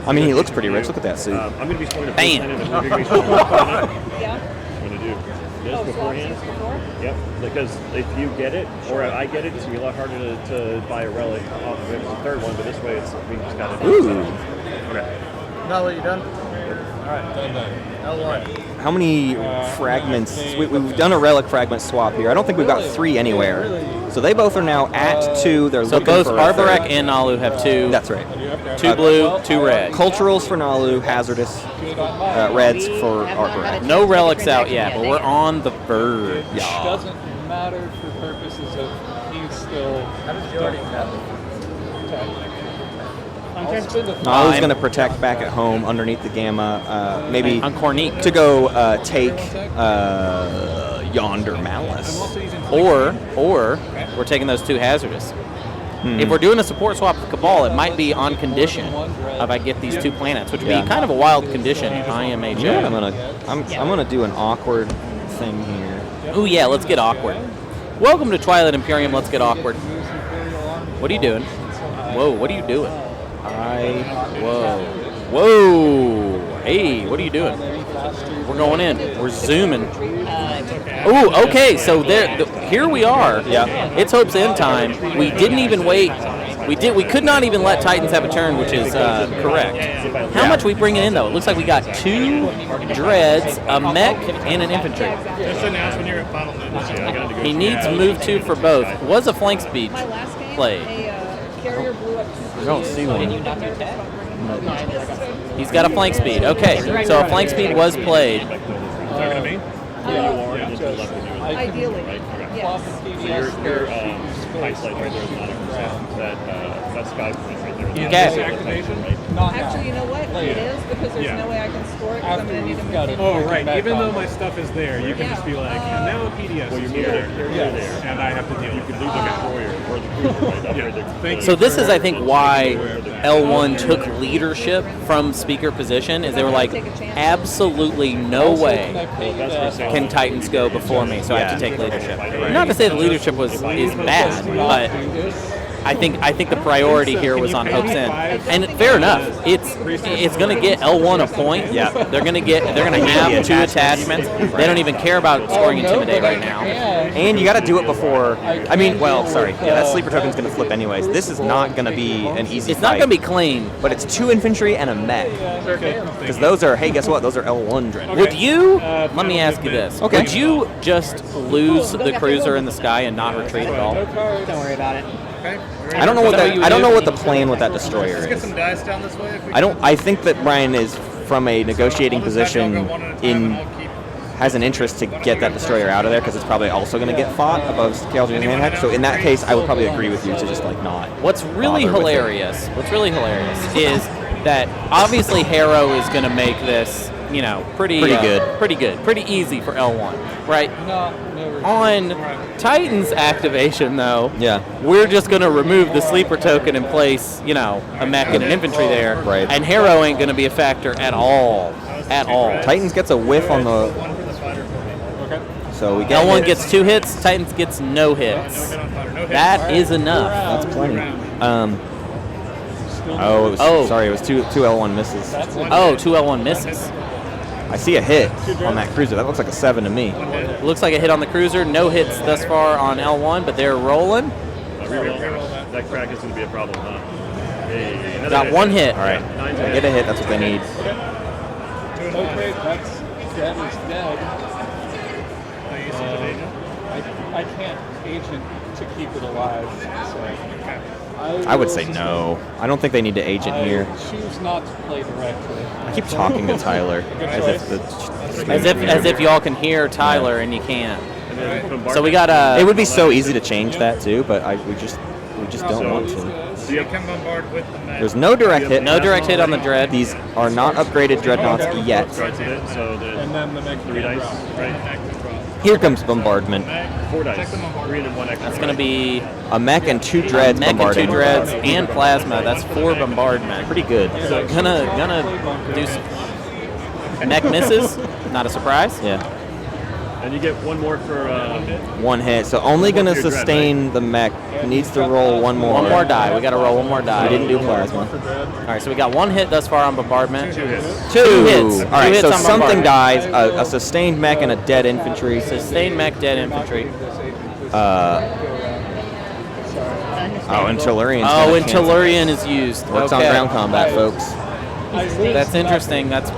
I mean, he looks pretty rich. Look at that suit. I'm going to be spawning a Bam. I'm going to do this beforehand. Yep, because if you get it, or I get it, it's going to be a lot harder to buy a relic off of it. It's the third one, but this way we just got it. Ooh. Okay. Now, you done? All right, done. L1. How many fragments? We've done a relic fragment swap here. I don't think we've got 3 anywhere. So they both are now at 2. They're So looking both for a Arborek third. and Nalu have 2. That's right. 2 blue, 2 red. Culturals for Nalu, hazardous. Reds for Arborek. No relics out yet, but we're on the verge. It doesn't matter for purposes of he's still. Nalu's going to protect back at home underneath the Gamma. Maybe On Cornique. to go take Yonder Malice. Or we're taking those 2 hazardous. If we're doing a support swap with Cabal, it might be on condition of I get these 2 planets, which would be kind of a wild condition. IMHO. Yeah, I'm gonna do an awkward thing here. Ooh, yeah, let's get awkward. Welcome to Twilight Imperium. Let's get awkward. What are you doing? Whoa, what are you doing? Whoa. Hey, what are you doing? We're going in. We're zooming. Ooh, okay, so here we are. Yeah. It's Hope's End time. We didn't even wait. We could not even let Titans have a turn, which is correct. How much we bringing in, though? It looks like we got 2 dreads, a mech, and an infantry. Just announce when you're at final minutes. He needs move 2 for both. Was a flank speed played. Carrier blew up I don't see one. He's got a flank speed. Okay, so a flank speed was played. ideally. Yes. So your highlight right there is not that's sky point right there. Okay. Activation, right? Actually, you know what? It is because there's no way I can store it because I'm going to need to move it. Oh, right. Even though my stuff is there, you can just be like, and now a PDF is here, and I have to deal with it. You could lose the destroyer or the cruiser right up there. So this is, I think, why L1 took leadership from speaker position, is they were like, absolutely no way can Titans go before me, so I have to take leadership. Not to say the leadership is bad, but I think the priority here was on Hope's End, and fair enough. It's going to get L1 a point. Yeah, they're going to have 2 attachments. They don't even care about scoring Intimidate right now. And you got to do it before. I mean, well, sorry. Yeah, that sleeper token's going to flip anyways. This is not going to be an easy. It's not going to be clean, but it's 2 infantry and a mech. Because those are, hey, guess what? Those are L1 dread. Would you? Let me ask you this. Would you just lose the cruiser in the sky and not retreat at all? Don't worry about it. Okay. I don't know what the plan with that destroyer Let's get is. some dice down this way. If we I think that Brian is from a negotiating position has an interest to get that destroyer out of there because it's probably also going to get fought above Scales and Dreamhack. So in that case, I would probably agree with you to just like not. What's really hilarious is that obviously Harrow is going to make this, pretty good. Pretty easy for L1, right? No, never. On Titan's activation, though, Yeah. we're just going to remove the sleeper token and place, a mech and an infantry there. Right. And Harrow ain't going to be a factor at all. At all. Titans gets a whiff on the. So we get L1 gets 2 hits, Titans gets no hits. That is enough. That's plenty. Sorry, it was two L1 misses. Oh, 2 L1 misses. I see a hit on that cruiser. That looks like a 7 to me. Looks like a hit on the cruiser. No hits thus far on L1, but they're rolling. That crack is going to be a problem, huh? Hey, Got 1 hit. All right, get a hit. That's what they need. Okay, that is dead. I can't agent to keep it alive. So I would say no. I don't think they need to agent here. Choose not to play directly. I keep talking to Tyler As if y'all can hear Tyler and you can't. So we got a. It would be so easy to change that too, but we just don't want to. So you can bombard with the mech. There's no direct hit. No direct hit on the Dread. These are not upgraded dreadnoughts yet. And then the next 3 dice, right? Here comes bombardment. 4 dice. 3 and 1 extra. That's going to be A mech and 2 dreads mech and 2 bombarding. dreads and plasma. That's 4 bombardment. Pretty good. So gonna do some. Mech misses. Not a surprise. Yeah. And you get 1 more for. 1 hit. So only going to sustain the mech. Needs to roll 1 more. 1 more die. We got to roll 1 more die. We didn't do plasma. All right, so we got 1 hit thus far on bombardment. 2 hits. 2 hits. All right, 2 hits so on something bombardment. dies. A sustained mech and a dead infantry. Sustained mech, dead infantry. And Tellurian's Oh, gonna and cancel. Tellurian is used. Works on Okay. ground combat, folks. That's interesting. That's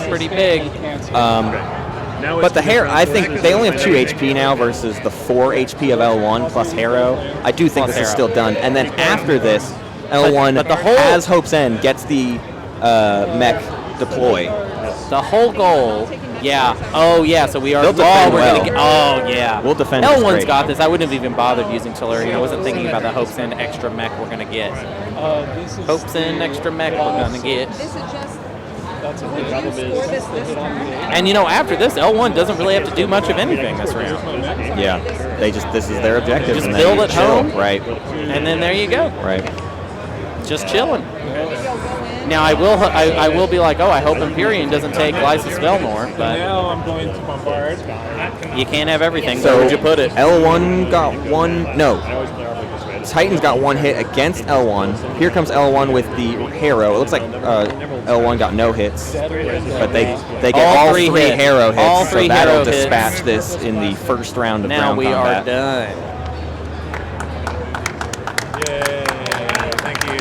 pretty big. Now But the Harrow, I think they only have 2 HP now versus the 4 HP of L1 plus Harrow. I do think Plus this is Harrow. still done. And then after this, L1, but the whole- as Hope's End, gets the mech deploy. The whole goal. Yeah. Oh, yeah. So we are. They'll defend we're well. gonna get, oh, yeah. We'll defend this L1's great. got this. I wouldn't have even bothered using Tellurian. I wasn't thinking about the Hope's End extra mech we're gonna get. This is Hope's End extra mech we're gonna get. This is just. That's a Would good you score this time? And after this, L1 doesn't really have to do much of anything this round. Yeah, this is their objective. Just and then build you at chill. home. Right, And then there you go. right. Just chilling. Now I will be like, oh, I hope Imperium doesn't take Lysis Velnor, but Now I'm going to bombard. you can't have everything. So Where would you put it? L1 got 1. No, Titans got 1 hit against L1. Here comes L1 with the Harrow. It looks like L1 got no hits, but they get all 3 hits. Harrow hits. All 3 so that'll Harrow hits. dispatch this in the first round of Now ground we combat. are done. Thank you.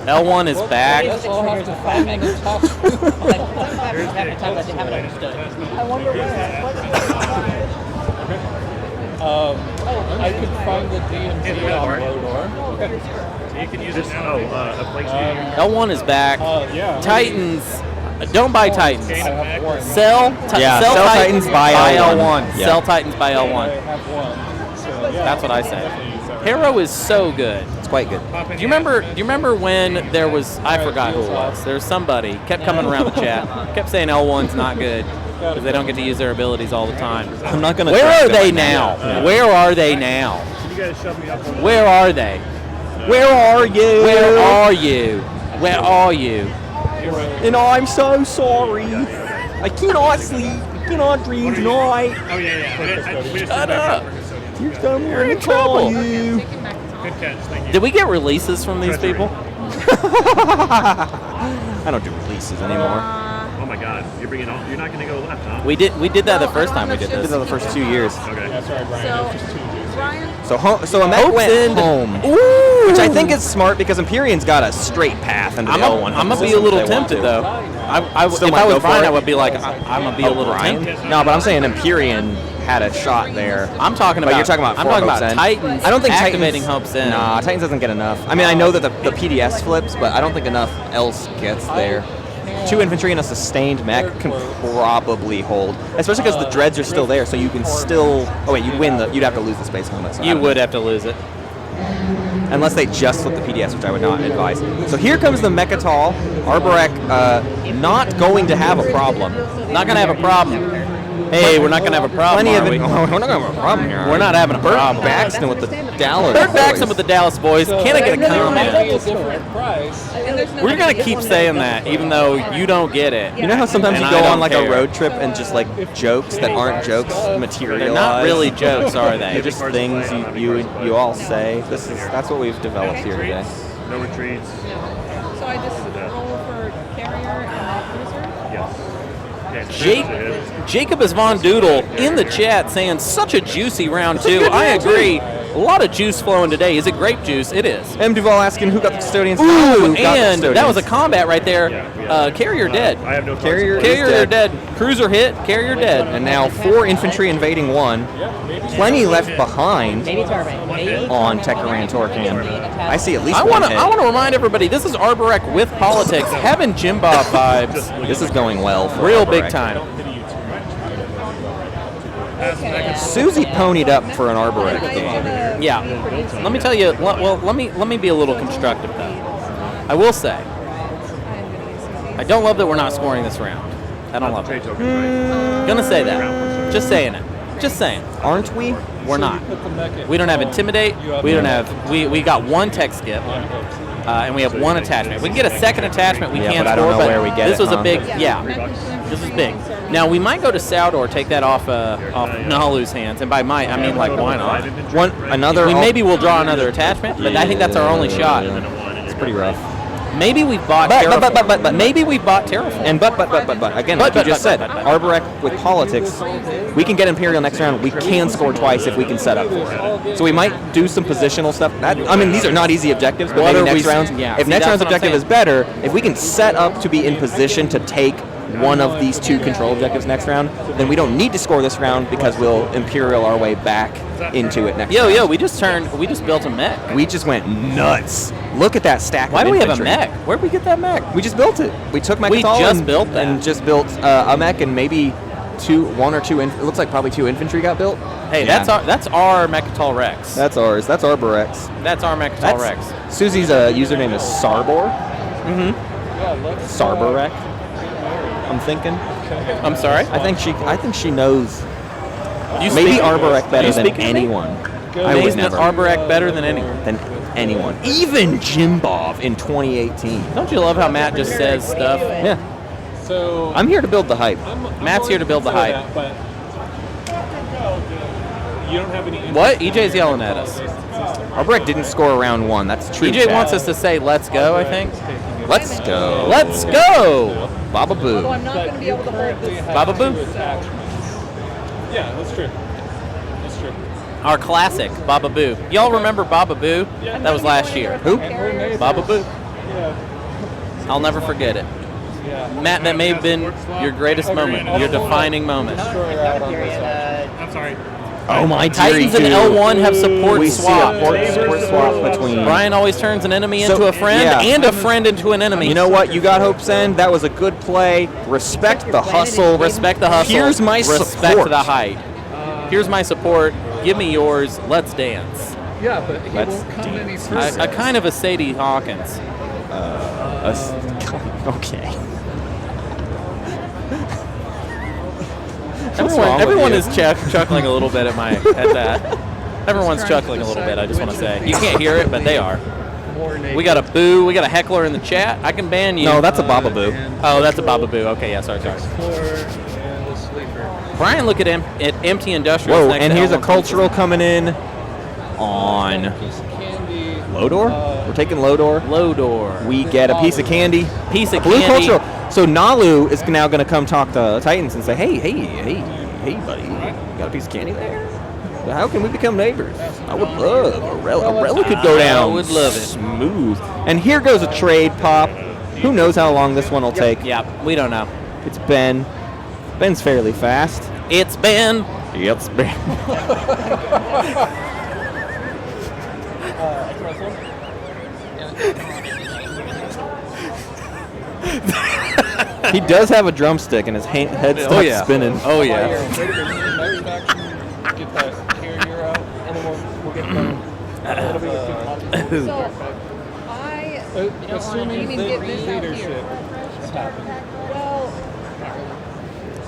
L1 is back. I'll have to find the top. I wonder I could find the DMZ on Lodor. So you can use This, it now. a place L1 is back. Yeah. Titans. Don't buy Titans. I have one. Sell Titans, buy L1. Yeah. Sell Titans by I L1. have one. So yeah. That's what I say. Harrow is so good. It's quite good. Do you remember when there was, I forgot who it was, there was somebody kept coming around the chat, kept saying L1's not good because they don't get to use their abilities all the time. I'm not gonna. Where trust are it they right now? Yeah. Where are they now? Can you guys shove me up on Where are they? Where are you? Where are you? Where are you? And I'm so sorry. I cannot sleep. I cannot dream tonight. Oh, yeah. Shut up. You're somewhere You're in trouble. you. Good catch. Thank you. Did we get releases from these people? I don't do releases anymore. Oh my God, you're not going to go left, huh? We did that the first time we did I did this. that the first 2 years. Okay. That's right, Brian. So- It's just 2 years. So a mech went home, which I think is smart because Empyrean's got a straight path into the L1. I'm gonna be a little tempted though. If I was Brian, I would be like, I'm gonna be a little tempted. No, but I'm saying Empyrean had a shot there. I'm talking about. But you're talking about. I'm talking about Hopes End. Titans. I don't think activating Titans, Hopes End. Nah, Titans doesn't get enough. I mean, I know that the PDS flips, but I don't think enough else gets there. 2 infantry and a sustained mech can probably hold, especially because the dreads are still there, so you can still. Oh wait, you'd win the. You'd have to lose the space helmet. So You would have to lose it. Unless they just flip the PDS, which I would not advise. So here comes the Mechatol. Arborek not going to have a problem. Not gonna have a problem. Hey, we're not gonna have a problem. Plenty are of we? We're not gonna have a problem here. We're not having a Burt problem. Baxton with the Dallas. Burt Baxton boys. with the Dallas boys. Can I get a It might comment? be a different price. We're gonna keep saying that, even though you don't get it. You know how sometimes And you I go don't on like care. a road trip and just like jokes that aren't jokes materialize? They're not really jokes, are They're they? just things you all say. That's what we've developed here today. No retreats. So I just roll for carrier and cruiser? Yes. Yeah, Jacob is Von Doodle in the chat saying such a juicy round two. I agree. A lot of juice flowing today. Is it grape juice? It is. M. Duval asking who got the custodians. Ooh, and that was a combat right there. Carrier dead. I have no Carrier Carrier dead. Cruiser hit. Carrier dead. And now 4 infantry invading 1. Plenty left behind Maybe Turbine. Maybe. on Tekaran Torcan. I see at least I one want hit. to remind everybody, this is Arborek with politics, having Jim Bob vibes, This is going well for real Arborek. big time. Suzy ponied up for an Arborek game. Yeah. Let me tell you. Well, let me be a little constructive though. I will say, I don't love that we're not scoring this round. I don't love it. Gonna say that. Just saying it. Just saying. Aren't we? We're not. We don't have intimidate. We don't have. We got 1 tech skip. And we have 1 attachment. We can get a second attachment. We Yeah, can't but I score. don't know where we get this it, was huh? a big. Yeah. This is big. Now we might go to Saldor, take that off Nalu's hands, and by might I mean like why not? Maybe we'll draw another attachment, but I think that's our only shot. It's pretty rough. Maybe we've bought. But maybe we bought Terraform. And but again, like you just said, Arborek with politics, we can get Imperial next round. We can score twice if we can set up for it. So we might do some positional stuff. I mean, these are not easy objectives, but maybe next rounds. Yeah, if next round's objective is better, if we can set up to be in position to take one of these 2 control objectives next round, then we don't need to score this round because we'll Imperial our way back into it next round. Yo, we just built a mech. We just went nuts. Look at that stack. Why of do we have a infantry. mech? Where'd we get that mech? We just built it. We took Mechatol and just built a mech and maybe 1 or 2. It looks like probably 2 infantry got built. Hey, Yeah. that's our Mechatol Rex. That's ours. That's Arborex. That's our Mechatol Rex. Suzy's username is Sarbor. Sarborek. I'm thinking. I'm sorry. I think she knows. You Maybe speak- Arborek better you than speak to me? anyone. I would Amazing never. Arborek better than anyone. Than anyone. Even Jim Bob in 2018. Don't you love how Matt just says stuff? Yeah. So I'm here to build the hype. Matt's here to build the hype. But you don't have any. What? EJ's yelling at us. Arborek didn't score round 1. That's true. EJ chat. wants us to say "Let's go." I think. Let's go. Let's go. Baba Although Boo. I'm not going to be able to hold this. Baba Boo? Yeah, that's true. That's true. Our classic Baba Boo. Y'all remember Baba Boo? That was last year. Who? Baba Boo. Yeah. I'll never forget it. Yeah. Matt, that may have been your greatest moment, your defining moment. I'm sorry. Oh my Titans dearie, and L1 have support we swap. see a support swap between. Brian always turns an enemy So, into a friend yeah. and a friend into an enemy. You know what? You got Hope's End. That was a good play. Respect the hustle. Respect the hustle. Here's my Respect support. the height. Here's my support. Give me yours. Let's dance. Yeah, but he Let's won't come any dance. further. I kind of a Sadie Hawkins. Okay. What's wrong with Everyone you? is chuckling a little bit at that. Everyone's chuckling a little bit. I just want to say you can't hear it, but they are. We got a boo. We got a heckler in the chat. I can ban you. No, that's a Baba Boo. Oh, that's a Baba Boo. Okay, yeah, sorry. Brian, look at him at empty industrial. Whoa, and here's a cultural coming in on Lodor. We're taking Lodor. Lodor. We get a piece of candy. Piece of Blue candy. cultural. So Nalu is now going to come talk to Titans and say, hey, buddy, you got a piece of candy there? How can we become neighbors? I would love a relic could go down. I would love it. Smooth. And here goes a trade pop. Who knows how long this one will take? Yeah, we don't know. It's Ben. Ben's fairly fast. It's Ben. It's Ben. He does have a drumstick and his head starts spinning. Oh yeah. Get that carrier out, and then we'll get it'll be the So, assuming you mean get this out leadership here? happens.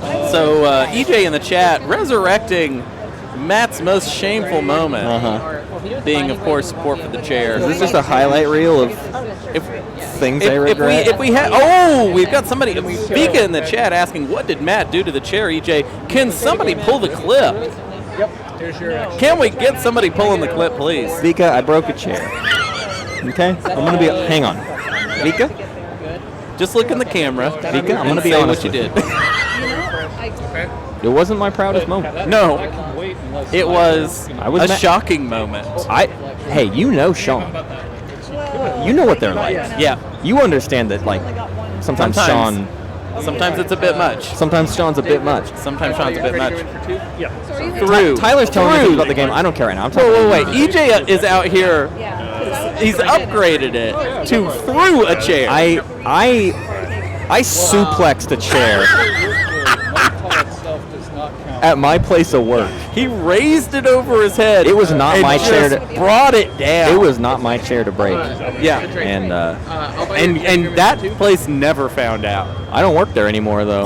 Well, So EJ in the chat resurrecting Matt's most shameful moment, being of course support for the chair. Is this just a highlight reel of things I regret? If we had, we've got somebody, Vika in the chat asking, what did Matt do to the chair, EJ? Can somebody pull the clip? Yep. Here's your extra. Can we get somebody pulling the clip, please? Vika, I broke a chair. Okay? I'm going to be... Hang on. Vika? Just look in the camera. Vika, I'm going to be say honest what you with did. It wasn't my proudest moment. No, it was I was a mad. shocking moment. Hey, you know Sean. You know what they're like. Yeah. You understand that, like, sometimes Sean... Sometimes it's a bit much. Sometimes Sean's a bit much. Sometimes Sean's a bit much. Yeah. Through. Tyler's telling me things about the game. I don't care right now. I'm talking Wait. EJ is out here. He's upgraded it to through a chair. I suplexed a chair at my place of work. He raised it over his head. It was not and my chair just to brought it down. It was not my chair to break. Yeah. And that place never found out. I don't work there anymore though.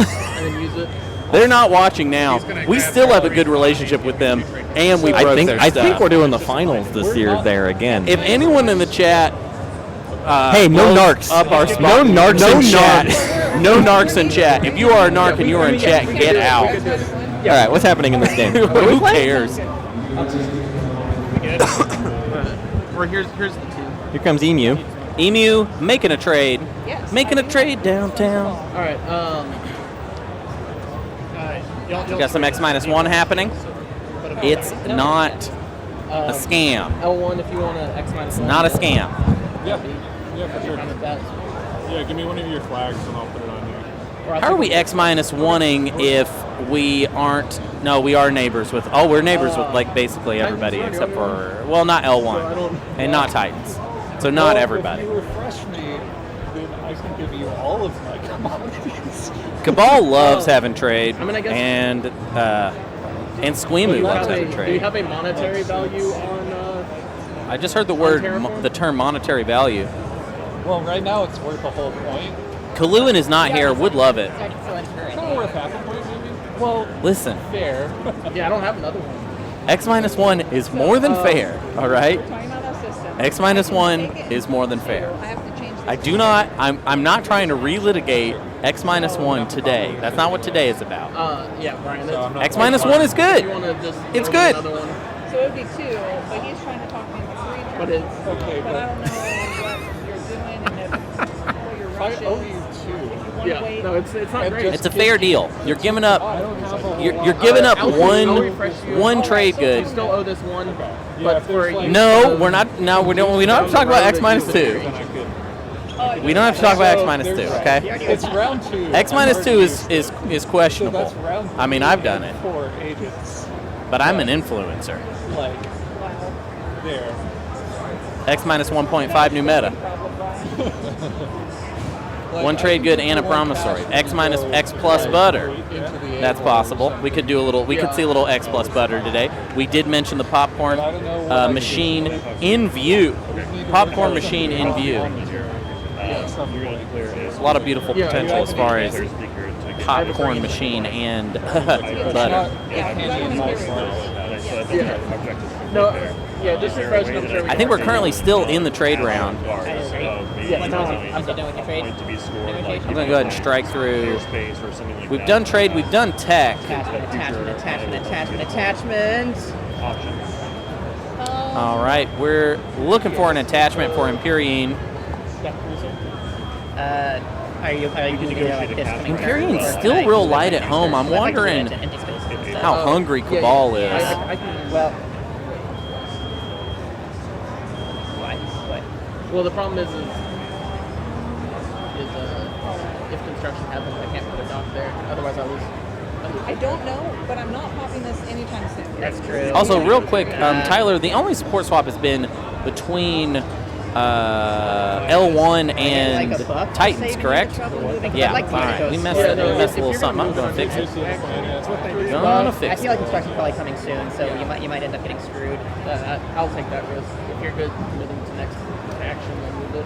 They're not watching now. We still have a good relationship with them, and we broke their I stuff. think we're doing the finals this year there again. If anyone in the chat, hey, no narcs. Up our No spot. narcs in chat. No narcs in chat. If you are a narc and you are in chat, get out. All right, what's happening in this game? Who cares? Here's the two. Here comes Emu. Emu making a trade. Yes. Making a trade downtown. All right. We got some X-1 happening. It's not a scam. L1 if you want to X-1. It's not a scam. Yeah, for sure. Yeah, give me one of your flags and I'll put it on here. How are we X-1ing if we aren't? No, we are neighbors with. Oh, we're neighbors with like basically everybody except for not L1 and not Titans. So not everybody. If you refresh me, then I can give you all of my commodities. Cabal loves having trade, I mean, I guess- and SqueamishEmu loves having Do you trade. have a monetary value on? I just heard the word, Terraform? the term monetary value. Well, right now it's worth a whole point. Kaluan is not here. Would love it. It's not worth half a point, maybe? Well, Listen, fair. Yeah, I don't have another one. X-1 is more than fair. All right, talking about our system. X-1 is more than fair. I have to change I do not. I'm not trying to relitigate X-1 today. That's not what today is about. Yeah, Brian. X-1 is good. You wanna just It's go with good. another one? So it would be 2, but he's trying to talk me into 3 turns. But it's Okay, But I don't know what you're doing and if what your I rush owe is. you two. yeah. No, it's not great. It's a fair deal. You're giving up. I don't have a whole You're lot. giving up I'll refresh you. one trade You good. still owe this one, Yeah, but if for there's like- No, we're not. No, we don't. We don't have to talk about X-2. Then I could. We don't have to talk about X-2. Okay. It's round 2. X-2 is So questionable. that's round 2. I mean, I've done it, For agents. but I'm an influencer. Like, there. X-1.5 new meta. One trade good and a promissory. X plus butter. That's possible. We could do a little. We could see a little X plus butter today. We did mention the popcorn machine in view. Popcorn machine in view. There's a lot of beautiful potential as far as popcorn machine and butter. No, yeah, just refresh and I'm sure we I think we're currently still in the trade round. Yeah, no, I'm still doing the trade. I'm going to go ahead and strike through. We've done trade. We've done tech. Attachment. All right, we're looking for an attachment for Imperium. Are you moving it like this? coming Imperium's back? still real light at home. I'm wondering how hungry Cabal is. I can Well. What? Well, the problem is if construction happens, I can't put a dock there. Otherwise, I lose. I don't know, but I'm not popping this anytime soon. That's true. Also, real quick, Tyler, the only support swap has been between L1 and Titans, correct? Yeah, all right. We messed a little something up. I'm going to fix it. I feel like construction's probably coming soon, so you might end up getting screwed. I'll take that risk. If you're good committing to next action, then move it.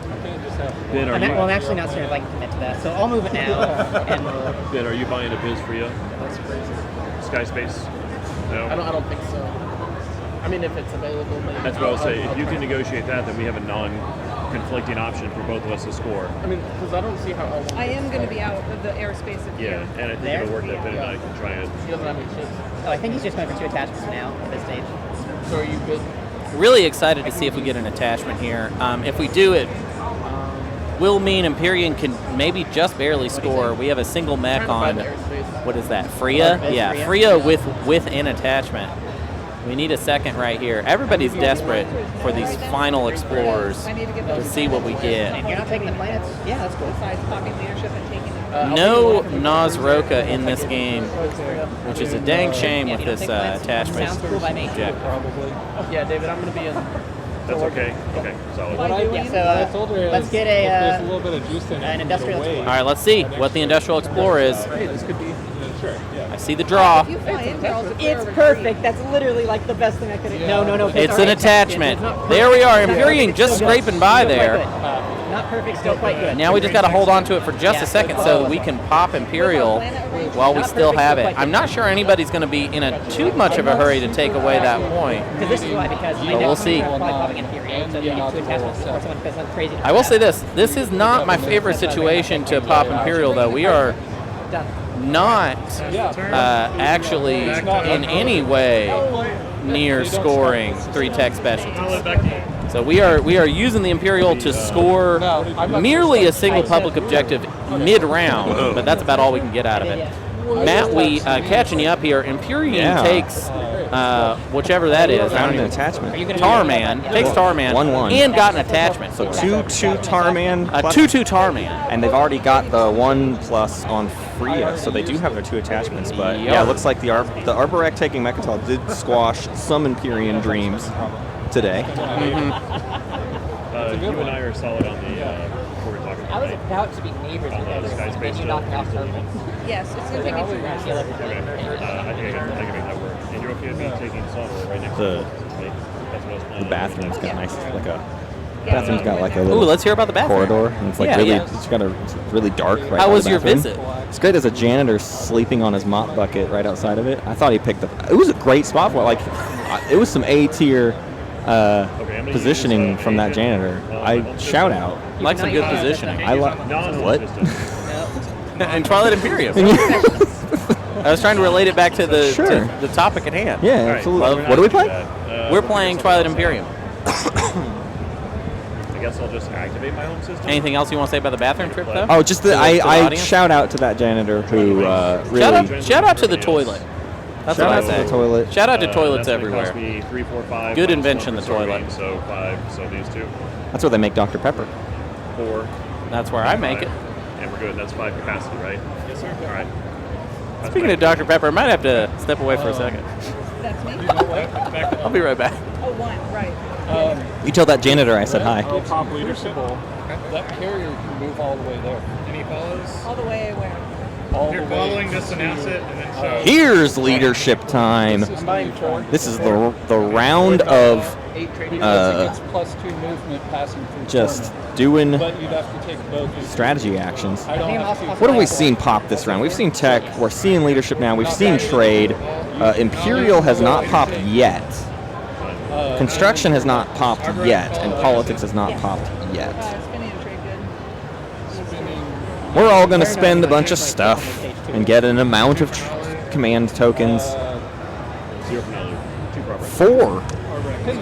Ben, I'm actually not certain if I can commit to that, so I'll move it now. And Ben, are you buying a biz for you? That's crazy. Sky Space? No? I don't think so. I mean, if it's available, maybe. That's what I'll say. If you can negotiate that, then we have a non-conflicting option for both of us to score. I mean, because I don't see how L1. I am going to be out of the airspace of Yeah, and I think it'll work that Ben and I can try it. He doesn't have any chips. oh, I think he's just going for 2 attachments now at this stage. So are you good? Really excited to see if we get an attachment here. If we do, it will mean Empyrean can maybe just barely score. We have a single mech on, what is that, Freya? Yeah, Freya with an attachment. We need a second right here. Everybody's desperate for these final explorers to see what we get. And you're not taking the planets? Yeah, that's cool. besides popping leadership and taking it. No Nazroka in this game, which is a dang shame with this attachment. Sounds cool by me. Probably. Yeah, David, I'm going to be in. That's okay. Okay, solid. What I told her let's is get if there's a little bit of juice in it, an industrial either way. All right, let's see what the Industrial Explorer is. Hey, this could be. Sure, yeah. I see the draw. If you fly in here, I'll just It's over perfect. That's literally like the best thing I could have. No. It's an attachment. There we are. Empyrean just scraping by there. Not perfect, still quite good. Now we just got to hold on to it for just a second so that we can pop Imperial while we still have it. I'm not sure anybody's going to be in too much of a hurry to take away that point. Because this is why, because But we'll see. probably popping Imperial, so you need 2 attachments before someone does something crazy. I will say this. This is not my favorite situation to pop Imperial, though. We are not actually in any way near scoring 3 tech specialties. So we are using the Imperial to score merely a single public objective mid-round, but that's about all we can get out of it. Matt, we catching you up here. Empyrean takes whichever that is. Found an attachment. Tarman takes Tarman 1-1. and got an attachment. So 2-2 Tarman. a plus- 2-2 Tarman. And they've already got the 1+ on Freya, so they do have their 2 attachments. But yeah, it looks like the Arborec taking Mechatol did squash some Empyrean dreams today. You and I are solid on the what we're talking I about. was about to be neighbors with the Sky those, Space and you knocked me off stuff. perfect. Yes, it's going to take me 3 rounds. Okay. I think I can make that work. And you're okay with me taking Sarbor right next to The- me? That's what I was planning. The bathroom's got nice, like a bathroom's got like a Ooh, little let's hear about the bathroom. corridor, and it's like Yeah, really, yeah. it's really dark. Right How by was the your bathroom. visit? It's great. There's a janitor sleeping on his mop bucket right outside of it. I thought he picked up. It was a great spot for it. Like, it was some A tier positioning from that janitor. I shout out. Like some good positioning. I like what? And Twilight Imperium. I was trying to relate it back to the Sure. to the topic at hand. Yeah, All right, absolutely. we're What do we not play? gonna do that. We're playing Twilight Imperium. I guess I'll just activate my home system. Anything else you want to say about the bathroom trip, though? Oh, just To the I audience? shout out to that janitor who really Shout out to the toilet. That's Shout what I out to say. the toilet. Shout out to toilets That's gonna everywhere. Cost me 3, 4, 5. Good minus invention, 1 the for toilet. serving, So 5. So these 2. That's where they make Dr. Pepper. 4. That's where I make it. And we're good. That's 5 capacity, right? Yes, sir. All right. That's Speaking of Dr. Pepper, I might have to step away for a second. That's me? I'll be right back. Oh, 1, right. You tell that janitor I said hi. Top leadership. That carrier can move all the way there. Any follows? All the way where? All If you're the way following, just announce it and then show. Here's leadership time. I'm buying 4. This is the round of 8 trading. It's +2 movement passing through. just tournament. doing But you'd have to take both. strategy actions. I don't have to. What have we seen pop this round? We've seen tech. We're seeing leadership now. We've seen trade. Imperial has not popped yet. Construction has not popped yet, and politics has not popped yet. Spinning and trade good. We're all going to spend a bunch of stuff and get an amount of command tokens. 0 for now. 2 proper. 4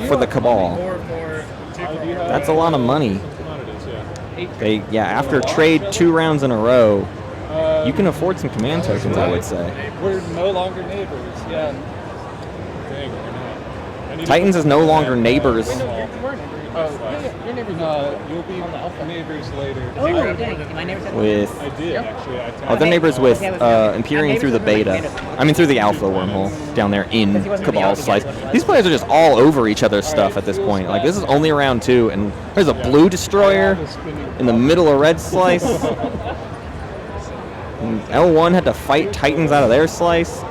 for the Cabal. 4, 4, 2 for That's a lot of money. Commodities, yeah. After trade 2 rounds in a row, you can afford some command tokens, I would say. We're no longer neighbors. Yeah. Dang, we're not. Titans is no longer neighbors. Wait, no, you were neighbors. Oh, yeah, your neighbors. You'll be neighbors later. Oh, dang. My neighbors have With I did, actually. oh, they're neighbors with Imperium through the beta. I mean, through the alpha wormhole down there in Cabal's slice. These players are just all over each other's stuff at this point. Like, this is only round 2, and there's a blue destroyer in the middle of red slice. And L1 had to fight Titans out of their slice.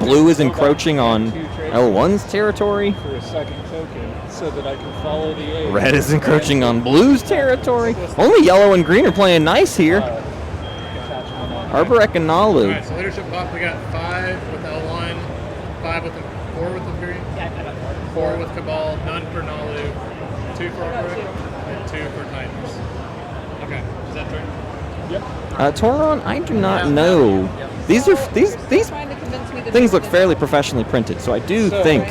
Blue is encroaching on L1's territory. For a second token, so that I can follow the A. Red is encroaching on Blue's territory. Only yellow and green are playing nice here. Arborek and All Nalu. right, so leadership pop, we got 5 with L1, 4 with Imperium, 4 with Cabal, none for Nalu, 2 for Arborek, and 2 for Titans. Okay, is that true? Yep. Toron, I do not know. These Trying to convince me to things look fairly professionally printed, so I do think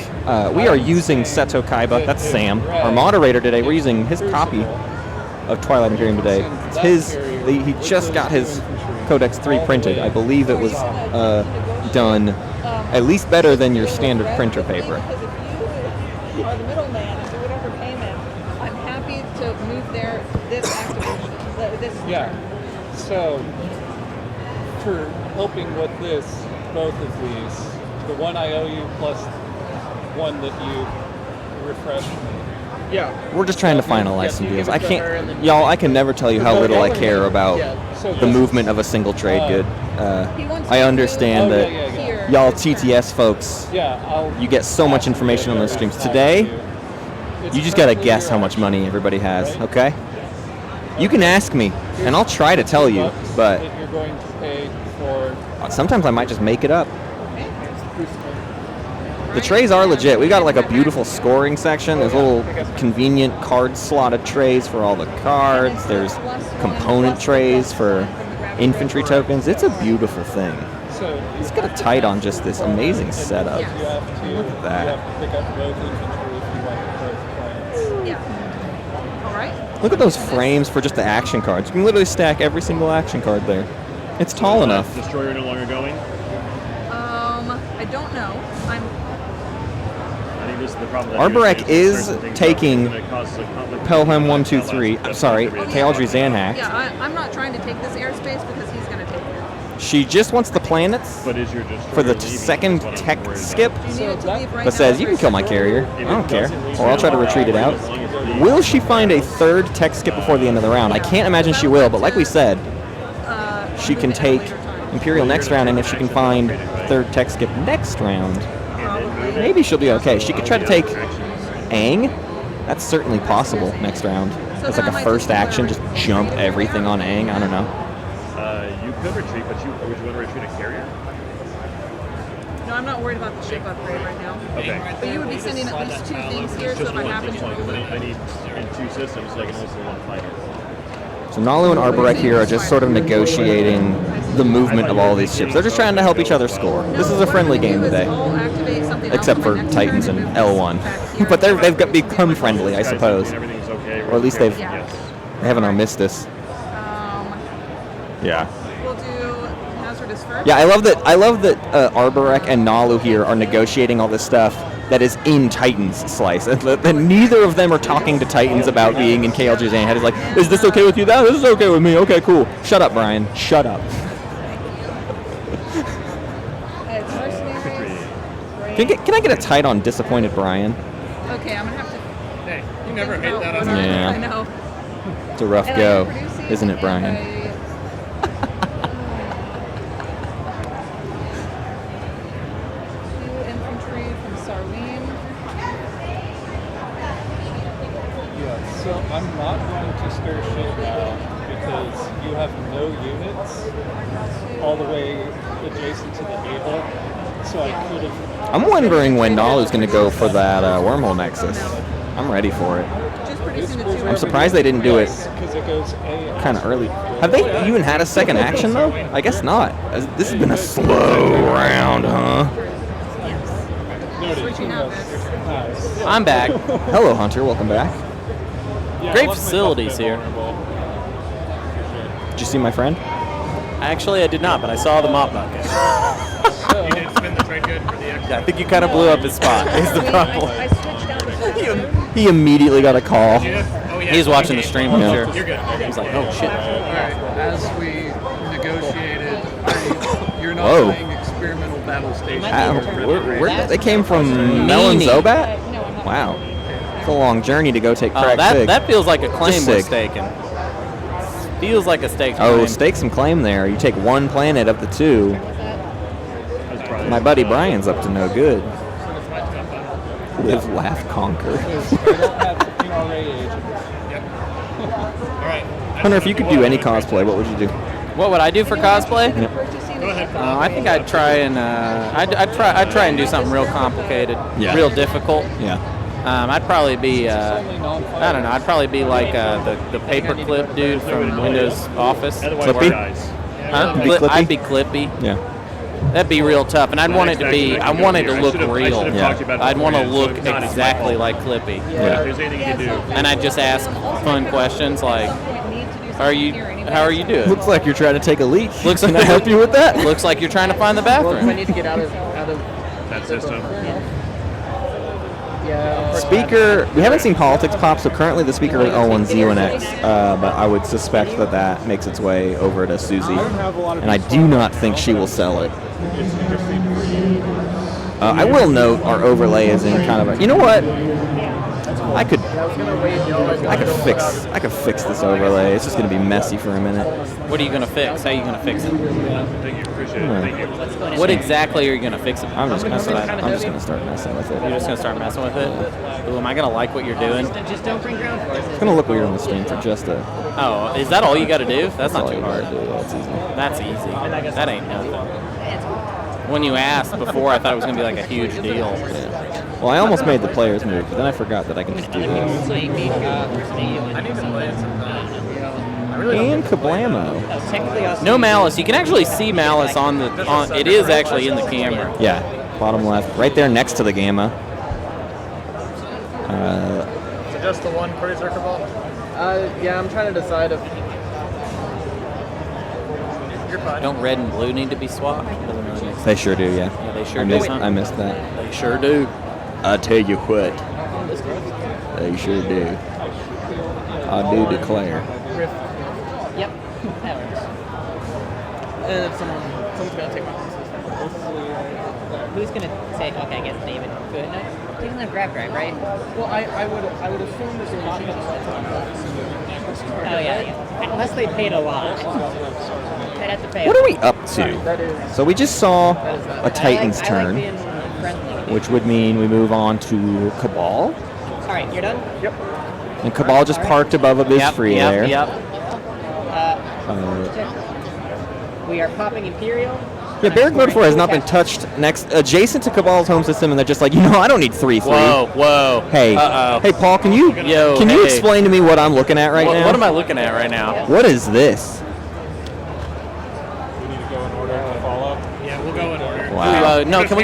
we are using Seto Kaiba. That's Sam, our moderator today. We're using his copy of Twilight Imperium today. It's his. He just got his Codex 3 printed. I believe it was done at least better than your standard printer paper. Because if you are the middleman and do whatever payment, I'm happy to move this activation. This Yeah. So, for helping with this, both of these, the one I owe you plus one that you refreshed me. Yeah. We're just trying to finalize some deals. I can't, y'all. I can never tell you how little I care about the movement of a single trade good. I understand that y'all TTS folks, you get so much information on those streams. Today, you just gotta guess how much money everybody has. Okay? You can ask me, and I'll try to tell you, but That you're going to pay for. sometimes I might just make it up. The trays are legit. We got like a beautiful scoring section. There's little convenient card slotted trays for all the cards. There's component trays for infantry tokens. It's a beautiful thing. So Let's get a tight on just this amazing setup. you have to. Look at that. You have to pick up both infantry if you want both plans. Yeah. All right. Look at those frames for just the action cards. You can literally stack every single action card there. It's tall enough. Destroyer no longer going. I don't know. I think this is the problem. Arborek is taking Pelham Pelham 1, 2, 3. I'm sorry, Kaeldri Zanhack. Yeah, I'm not trying to take this airspace because he's going to take it. She just wants the planets But is your destroyer for the leaving? second That's what I'm tech worried skip, about. You need it to leave right but now says you can for kill my sure. carrier. If I it don't care. doesn't leave Or I'll try to now, retreat it out. as long as the- Will she find a third tech skip before the end of the round? I can't imagine she will, but like we said, she can take Imperial next round, and if she can find third tech skip next round, maybe she'll be okay. She could try to take Aang. That's certainly possible next round. It's like a first action, just jump everything on Aang. I don't know. You could retreat, but would you want to retreat a carrier? No, I'm not worried about the ship upgrade right now. Okay. But you would be sending at least 2 things here, so if I happen to But move I need in 2 systems, so I can only send 1 fighter. So Nalu and Arborek here are just sort of negotiating the movement of all these ships. They're just trying to help each other score. This is a friendly game today, except for Titans and L1. But they've become friendly, I suppose. Everything's okay. Or at least they Yes. haven't Armistice. Yeah. We'll do hazardous first. Yeah, I love that Arborek and Nalu here are negotiating all this stuff that is in Titan's slice. And neither of them are talking to Titans about being in Kaeldri's head. It's like, is this okay with you? No, this is okay with me. Okay, cool. Shut up, Brian. Shut up. It's mercenaries. Can I get a tight on disappointed Brian? Okay, I'm going to have to. Hey, you never hate that on Yeah. I know. It's a rough And go, I'm producing isn't it, Brian? Two infantry from Sarween. Yeah, so I'm not going to stir shit now because you have no units all the way adjacent to the able. So I could have. I'm wondering when Nalu's going to go for that wormhole nexus. I'm ready for it. Just producing the 2. I'm surprised they didn't do it Because it goes A. kind of early. Have they even had a second action, though? I guess not. This has been a slow round, huh? Switching out this. I'm back. Hello, Hunter. Welcome back. Great facilities here. Did you see my friend? Actually, I did not, but I saw the mop bucket. You did spin the trade good for the extra. I think you kind of blew up his spot. Is the problem? I switched He immediately got a call. Oh, yeah. He's watching the stream, I'm Yeah. sure. You're good. He's like, oh shit. Alright, as we negotiated, you're not Whoa. playing experimental battle station. They came from Melon Zobat? Wow. It's a long journey to go take crack Sig. That feels like a claim Just was Sig. taken. Feels like a stake. Oh, claim. stake some claim there. You take one planet of the two. My buddy Brian's up to no good. Live, laugh, conquer. Hunter, if you could do any cosplay, what would you do? What would I do for cosplay? Go ahead. I think I'd try and I'd try and do something real complicated, Yeah. real difficult. Yeah. I'd probably be I don't know. I'd probably be like the paperclip dude from Windows Office. Clippy? Huh? Be Clippy? I'd be Clippy. Yeah. That'd be real tough, and I'd want it to be. I want it to look real. Yeah. I'd want to look exactly like Clippy. If there's anything you can do. And I'd just ask fun questions like, How are you doing? Looks like you're trying to take a leak. Looks Can like I help you with that? Looks like you're trying to find the Well, if I bathroom. need to get out of That system. yeah. Speaker, we haven't seen politics pop, so currently the speaker is L1Z1X, but I would suspect that that makes its way over to Suzy, and I do not think she will sell it. I will note our overlay is in kind of a, you know what? I could fix this overlay. It's just gonna be messy for a minute. What are you gonna fix? How are you gonna fix it? Thank you. Appreciate it. Thank you. What exactly are you gonna fix it? I'm just gonna start messing with it. You're just gonna start messing with it. Ooh, am I gonna like what you're doing? Just don't bring ground forces. It's gonna look weird on the stream for just a. Oh, is that all you got to do? That's not all too you hard. gotta do. That's easy. That's easy. That ain't nothing. When you asked before, I thought it was gonna be like a huge deal. Well, I almost made the players move, but then I forgot that I can just do this. So you need to play it And Kablamo. Technically, also No malice. You can actually see malice on the. It is actually in the camera. Yeah, bottom left, right there next to the gamma. So just the one crazy cabal? Yeah, I'm trying to decide if You're fine. Don't red and blue need to be swapped? Doesn't really make sense. They sure do, yeah. Yeah, they sure I do. missed, I missed that. They sure do. I tell you what, they sure do. I do declare. Yep, that works. and if someone's gonna take my place. Who's gonna take? Okay, I guess David. Good. No, he doesn't have grab drag, right? Well, I would assume that they're not gonna let someone Oh yeah. Unless they paid a lot. They'd have to pay. What are we up to? That is. So we just saw a Titan's I like turn, being friendly. which would mean we move on to Cabal. All right, you're done. Yep. And Cabal just parked above a biz free there. Yep. We are popping Imperial. Yeah, Barrack Mode 4 has not been touched adjacent to Cabal's home system, and they're just like, I don't need 3-3. Whoa. Hey, Uh-oh. hey, Paul, can you hey. explain to me what I'm looking at right now? What am I looking at right now? What is this? We need to go in order to follow. Yeah, we'll go in order. Wow. No, can we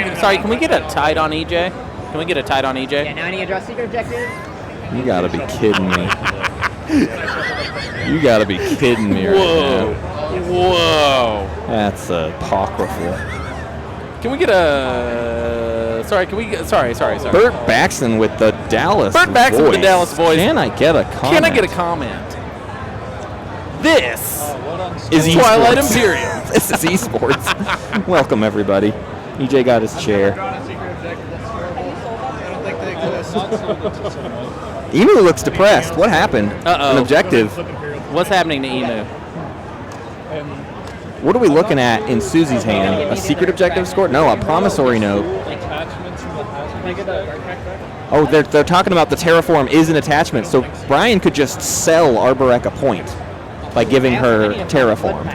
get a tight on EJ? Can we get a tight on EJ? Yeah, now I need to draw secret objective. You gotta be kidding me. You gotta be kidding me right now. Whoa. That's apocryphal. Can we get a... Sorry. Burt Baxton with the Dallas Burt Baxton with the voice. Dallas voice. Can I get a comment? Can I get a comment? This Is Twilight eSports. Imperium. This is eSports. Welcome, everybody. EJ got his chair. Emu looks depressed. What happened? Uh-oh. An objective. What's happening to Emu? What are we looking at in Suzy's hand? A secret objective score? No, a promissory note. Oh, they're talking about the terraform is an attachment. So Brian could just sell Arborek a point by giving her terraform.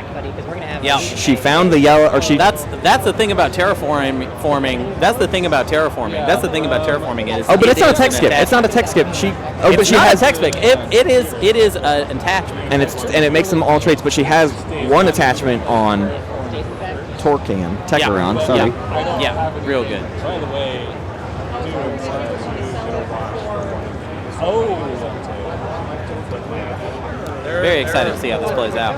Yeah. She found the yellow, or she. That's the thing about terraforming. That's the thing about terraforming. That's the thing about terraforming is. Oh, but it's not a is tech an skip. It's not a tech skip. She. Oh, It's but she not has a tech skip. It is an attachment. and it makes them all traits. But she has one attachment on Torcan, Techeron. Sorry. Yeah, real good. By the way, Very excited to see how this plays out.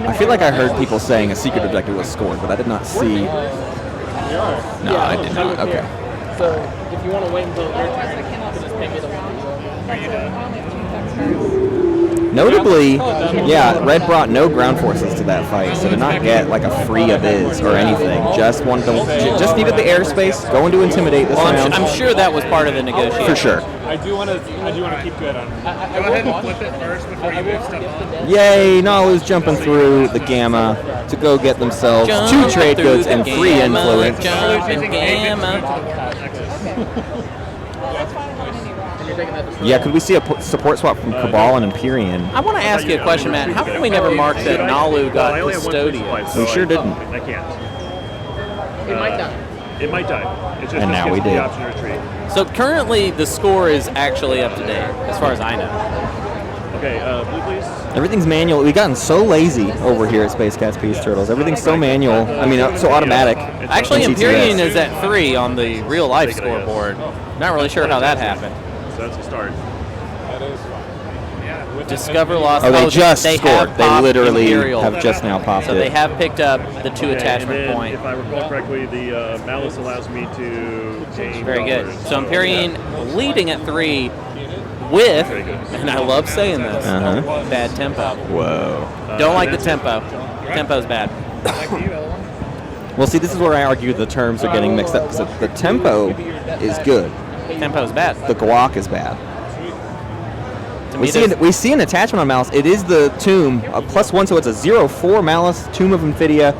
I feel like I heard people saying a secret objective was scored, but I did not see. No, I did not. would Okay. care. So if you want to wait until your Otherwise, I turn, cannot just pay me the one. That's it. I only have 2 text cards. Notably, yeah, Red brought no ground forces to that fight, so did not get like a free abyss or anything. Just wanted to, just needed the airspace, going to intimidate this round. I'm sure that was part of the negotiation. For sure. I do want to keep good on. Go ahead and flip it first before you move stuff on. Yay, Nalu's jumping through the Gamma to go get themselves 2 trade goods and free influence. Yeah, could we see a support swap from Cabal and Empyrean? I want to ask you a question, Matt. How come we never marked that Nalu got Custodian? We sure didn't. I can't. It might die. It might die. It's just And now we the did. option to retreat. So currently the score is actually up to date, as far as I know. Okay, blue please. Everything's manual. We've gotten so lazy over here at Space Cats Peace Turtles. Everything's so manual. I mean, so automatic. Actually, in Empyrean TTS. is at 3 on the real life scoreboard. Not really sure how that happened. So that's a start. That is fine. Discover lost. Oh, they just they scored. have They popped literally Imperial. have just now popped So it. they have picked up the 2 Okay, attachment and then, point. if I recall correctly, the Malice allows me to gain Very good. dollars. So Empyrean leading at 3 with, Very good. and I love saying this, Uh-huh. bad tempo. Whoa. Don't like the tempo. Tempo's bad. Back to you, Ellen. Well, see, this is where I argue the terms are getting mixed up because the tempo is good. Tempo's bad. The guac is bad. To We me, see, there's- we see an attachment on Malice. It is the Tomb, a +1, so it's a 0/4 Malice, Tomb of Infidia.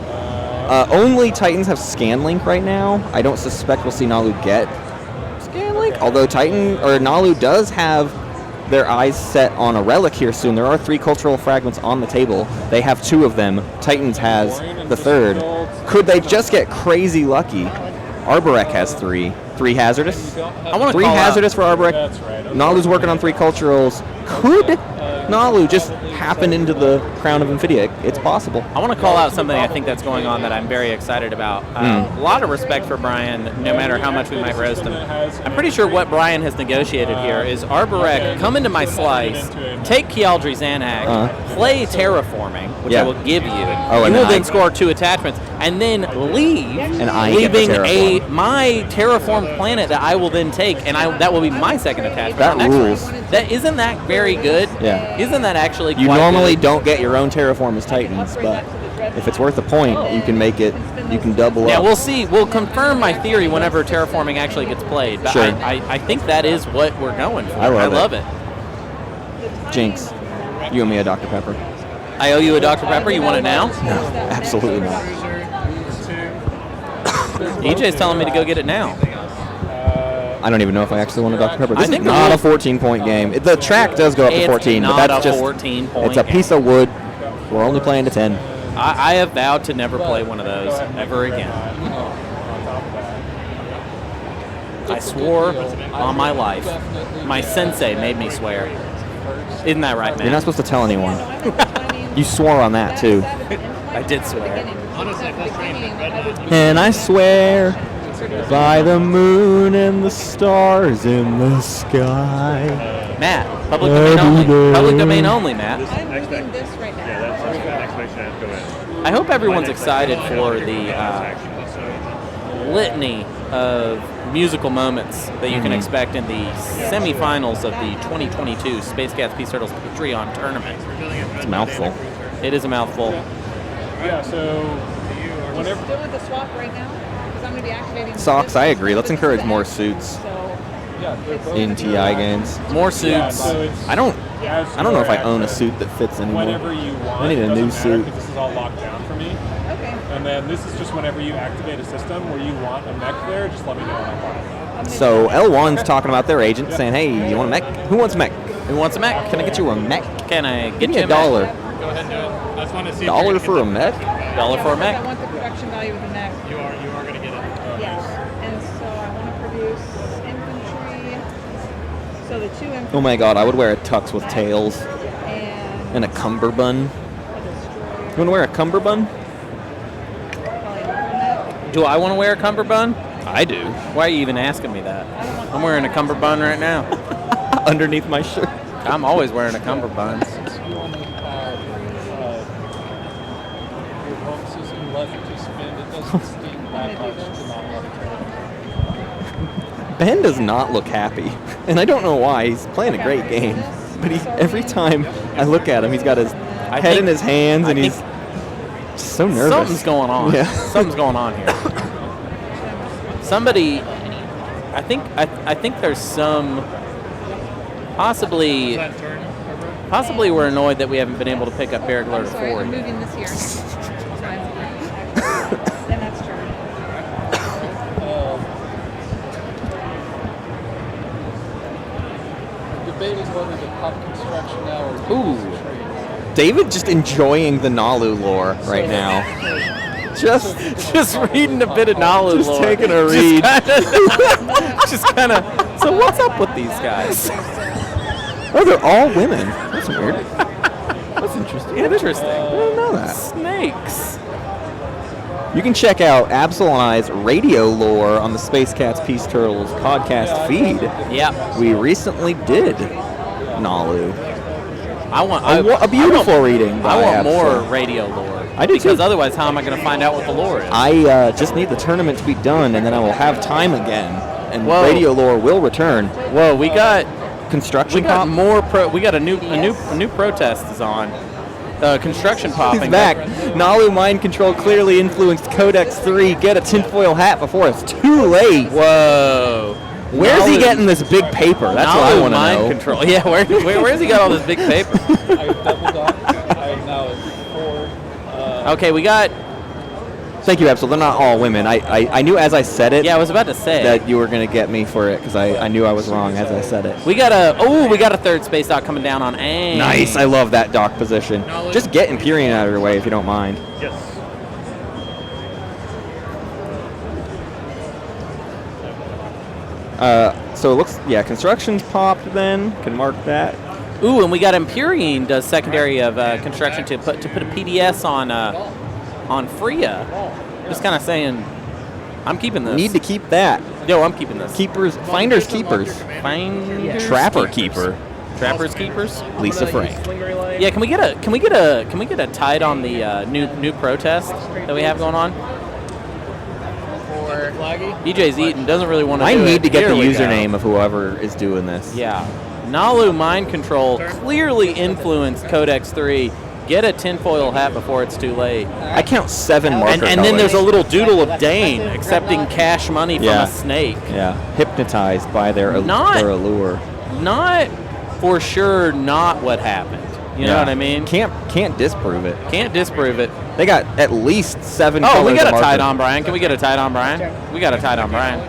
Only Titans have Scanlink right now. I don't suspect we'll see Nalu get Scanlink, although Titan or Nalu does have their eyes set on a relic here soon. There are 3 cultural fragments on the table. They have 2 of them. Titans has the 3rd. Could they just get crazy lucky? Arborek has 3. 3 hazardous. I want to 3 call hazardous out. for Arborek. That's right. Okay. Nalu's working on 3 culturals. Could Nalu just happen into the crown of Infidia? It's possible. I want to call out something I think that's going on that I'm very excited about. A lot of respect for Brian, no matter how much we might roast him. I'm pretty sure what Brian has negotiated here is Arborek, come into my slice, take Kialdri Zanak, play Terraforming, which Yeah. I will give you. Oh, you and will then then score 2 attachments, and then leave, And I get the leaving terraform. my terraformed planet that I will then take, and that will be my second attachment. That next rules. round. Isn't that very good? Yeah. Isn't that actually You quite normally good? don't get your own terraform as Titans, but if it's worth a point, you can make it. You can double Yeah, up. we'll see. We'll confirm my theory whenever terraforming actually gets played. But Sure. I think that is what we're going for. I love it. Jinx, you owe me a Dr. Pepper. I owe you a Dr. Pepper. You want it now? No, absolutely not. Cruiser, 2. EJ's telling me to go get it now. I don't even know if I actually want a Dr. Pepper. I This think is the not rule- a 14-point game. The track does go up to It's 14, but not that's a just 14-point it's a game. piece of wood. We're only playing to 10. I have vowed to never play one of those ever again. I swore on my life. My sensei made me swear. Isn't that right, man? You're not supposed to tell anyone. You swore on that too. I did swear. Honestly, if I was trying to get red now. And I swear by the moon and the stars in the sky. Matt, public domain only. Public domain only, Matt. I'm moving this right now. Yeah, that's the next mission I have to go in. I hope everyone's excited for the litany of musical moments that you can expect in the semifinals of the 2022 Space Cats Peace Turtles Patreon tournament. It's a mouthful. It is a mouthful. Yeah. So whenever. Still with the swap right now? Because I'm going to be activating Socks, this. I agree. Let's encourage more suits So, Yeah, they're both in TI games. More suits. So it's I don't know if I own a accurate. suit that fits anymore. Whenever you want. I need a it doesn't new matter suit. because This is all locked down for me. okay. And then this is just whenever you activate a system where you want a mech there, just let me know and I'll buy it. So L1's talking about their agent saying, "Hey, you want a mech? Who wants a mech? Who wants a mech? Can I get you a mech? Can I get Give me you a dollar. Go ahead and do it. I just want to see. Dollar for a mech? Dollar for a I mech? want the production value of the mech. You are going to get it. Yes. And so I want to produce infantry. So the 2 infantry. Oh my god, I would wear a tux with tails And and a cummerbund. a destroyer. You want to wear a cummerbund? Probably another mech. Do I want to wear a cummerbund? I do. Why are you even asking me that? I'm wearing a cummerbund right now. Underneath my shirt. I'm always wearing a cummerbund. Since you only have your home system button left to spin. It doesn't seem that much to not want to try. Ben does not look happy, and I don't know why. He's playing a great game, but every time I look at him, he's got his head in his hands, and he's just so nervous. Something's going on. Yeah. Something's going on here. Somebody, I think there's some possibly we're annoyed that we haven't been able to pick up Barragler to Sorry, 4. I'm moving this here. Then that's turn. Debating whether to pop construction now or Ooh. David just enjoying the Nalu lore right now. Just reading a bit of knowledge. Just taking a read. Just kind of. So what's up with these guys? Oh, they're all women. That's weird. That's interesting. Interesting. I didn't know that. Snakes. You can check out Absol and I's radio lore on the Space Cats Peace Turtles podcast feed. Yeah. We recently did Nalu. I want A beautiful reading by I want Absol. more radio lore. I do because too. otherwise, how am I going to find out what the lore is? I just need the tournament to be done, and then I will have time again, and Whoa. radio lore will return. Whoa, we got Construction we got pop. more we got a new protest is on. Construction popping. He's back. Nalu mind control clearly influenced Codex 3. Get a tinfoil hat before it's too late. Whoa. Where's he Nalu- getting this big paper? That's what I Nalu want to mind know. control. Yeah, where's he got all this big paper? I've doubled up. I am now at 4. Okay, we got. Thank you, Absol. They're not all women. I knew as I said it Yeah, I was about to say that you were going to get me for it because I knew I was wrong as I said it. we got a third space dock coming down on A. Nice. I love that dock position. Just get Imperium out of your way if you don't mind. Yes. So it looks, construction's popped then. Can mark that. Ooh, and we got Empyrean does secondary of construction to put a PDS on Freya. Just kind of saying, I'm keeping this. Need to keep that. Yo, I'm keeping this. Keepers, finders keepers. Trapper keeper. Trappers keepers. Lisa Frank. Yeah, can we get a tide on the new protest that we have going on? DJ's eating, doesn't really want to I do need it. to get the Here we go. username of whoever is doing this. Yeah. Nalu mind control clearly influenced Codex 3. Get a tinfoil hat before it's too late. I count 7 marker And then there's a colors. little doodle of Dane accepting cash money from Yeah. a snake. Yeah, hypnotized by their allure. Not for sure not what happened. You know what I mean? Can't disprove it. Can't disprove it. They got at least 7 Oh, colors we got of a tied marker. on Brian. Can we get a tied on Brian? We got a tied on Brian.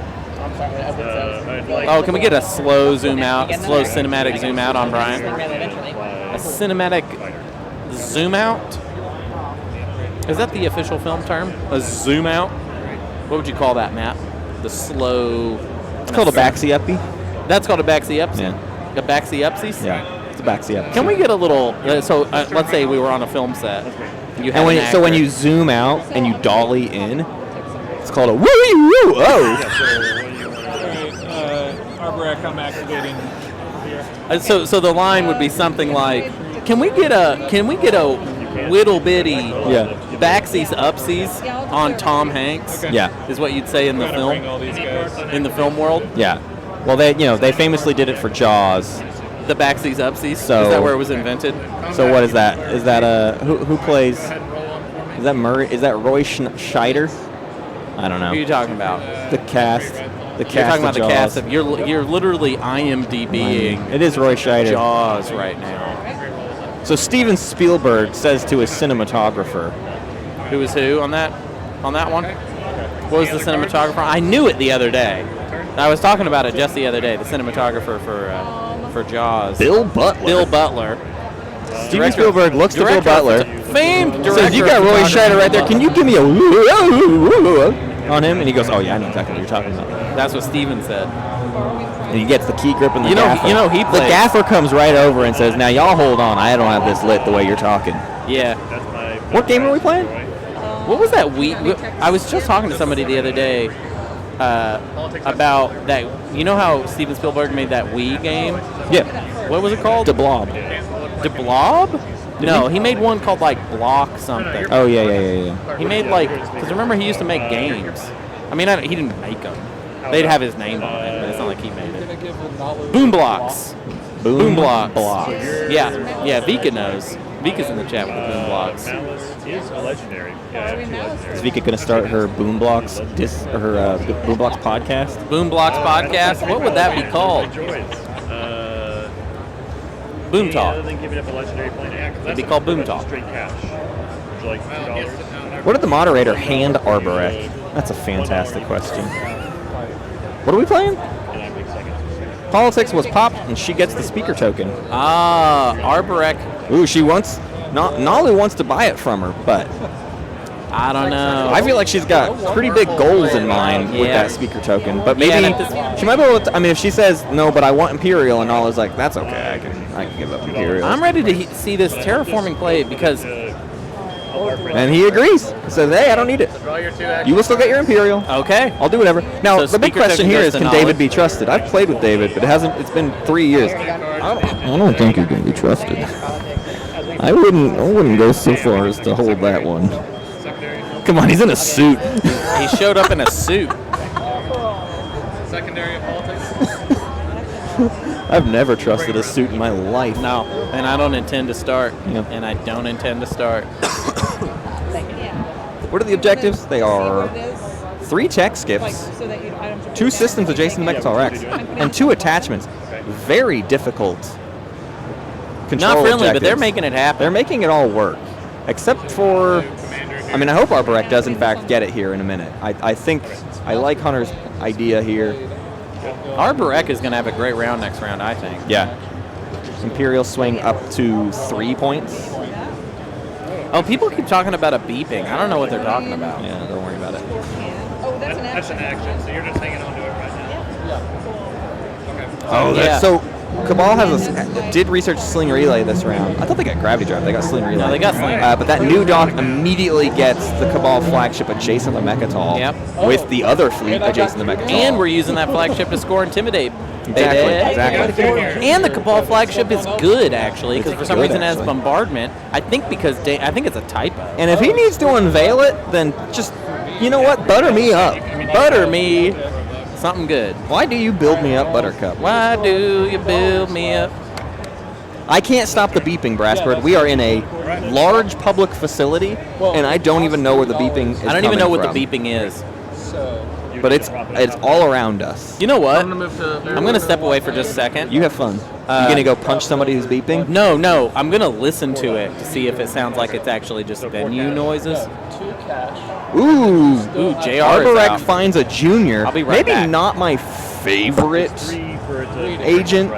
Oh, can we get a slow zoom out, a slow cinematic zoom out on Brian? A cinematic zoom out? Is that the official film term? A zoom out? What would you call that, Matt? The slow... It's called a backseat-uppy. That's called a backseat-upsy? Yeah. A backseat-upsy? Yeah, it's a backseat-uppy. Can we get a little... let's say we were on a film set. You had an So when actor. you zoom out and you dolly in, it's called a woo-woo. Oh. Arborec, I'm activating here. So the line would be something like, can we get a whittle bitty backsies upsies on Tom Hanks? Yeah. Is what you'd say in the Bring film all these guys. in the film world. Yeah. Well, they famously did it for Jaws. The backsies upsies. So- is that where it was invented? So what is that? Is that who plays? Is that Murray? Is that Roy Scheider? I don't Who are you know. talking about? The cast. The cast. You're talking about of the cast Jaws. of you're literally IMDbing It is Roy Scheider. Jaws right now. So Steven Spielberg says to his cinematographer, Who is who on that one? What was the cinematographer? I knew it the other day. I was talking about it just the other day. The cinematographer for Jaws. Bill Butler. Bill Butler. Steven Spielberg looks to Bill Director of Butler. Famed director. Says, you got of Roy photography. Scheider right there. Can you give me a on him? And he goes, oh yeah, I know exactly what you're talking about. That's what Steven said. And he gets the key grip and the You know- gaffer. you know he the plays- gaffer comes right over and says, now y'all hold on. I don't have this lit the way you're talking. Yeah. What game are we playing? What was that Wii? I was just talking to somebody the other day about that. You know how Steven Spielberg made that Wii game? Yeah. What was it called? The Blob. The Blob? No, he made one called like Block something. Oh, yeah. He made like, because remember he used to make games. I mean, he didn't make them. They'd have his name on it, but it's not like he made it. Boom Blocks. Boom Blocks. Yeah, Vika knows. Vika's in the chat with the Boom Blocks. Dallas is a legendary. Is Vika going to start her Boom Blocks, Boom Blocks podcast? Boom Blocks podcast? What would that be called? Boom Talk. Other than giving up a legendary plan, It'd be called Boom Talk. Straight cash. Would you like $2? What did the moderator hand Arborek? That's a fantastic question. What are we playing? Politics was popped, and she gets the speaker token. Arborek. Ooh, she wants... Nalu wants to buy it from her, but... I don't know. I feel like she's got pretty big goals in mind with that speaker token, but maybe she might be able to... I mean, if she says, no, but I want Imperial, and Nalu's like, that's okay, I can give up Imperial. I'm ready to see this terraforming play because... And he agrees. He says, hey, I don't need it. You will still get your Imperial. Okay. I'll do whatever. Now, So the big speaker question token here goes is, to can David be trusted? I've played with David, but it's been 3 years. I don't think you can be trusted. I wouldn't go so far as to hold that one. Come on, he's in a suit. He showed up in a suit. Secondary of politics. I've never trusted a suit in my life. No, and I don't intend to start. Yep. And I don't intend to start. What are the objectives? They are 3 tech skips, 2 systems adjacent to Mechatol Rex, and 2 attachments. Very difficult control Not friendly, objectives. but they're making it happen. They're making it all work, except for... I mean, I hope Arborek does, in fact, get it here in a minute. I think I like Hunter's idea here. Arborek is going to have a great round next round, I think. Yeah. Imperial swing up to 3 points. Oh, people keep talking about a beeping. I don't know what they're talking about. Yeah, don't worry about it. Oh, that's an action. So you're just hanging on to it right now. Okay. Oh, yeah. So Cabal did research Sling Relay this round. I thought they got Gravity Drive. They got Sling Relay. No, they got Sling. But that new dock immediately gets the Cabal flagship adjacent to Mechatol with the other fleet adjacent to Mechatol. And we're using that flagship to score Intimidate. Exactly. And the Cabal flagship is good, actually, because for some good, reason it has actually. bombardment. I think because I think it's a typo. And if he needs to unveil it, then just, you know what, butter me up. Butter me something good. Why do you build me up, Buttercup? Why do you build me up? I can't stop the beeping, Brassbird. We are in a large public facility, and I don't even know where the beeping is I don't even know what from. the beeping is. But it's all around us. You know what? I'm gonna move to. I'm going to step away for just a second. You have fun. You gonna go punch somebody who's beeping? No. I'm going to listen to it to see if it sounds like it's actually just venue noises. 2 cash. Ooh, JR is Arborek out. finds a junior. I'll be right Maybe back. not my favorite agent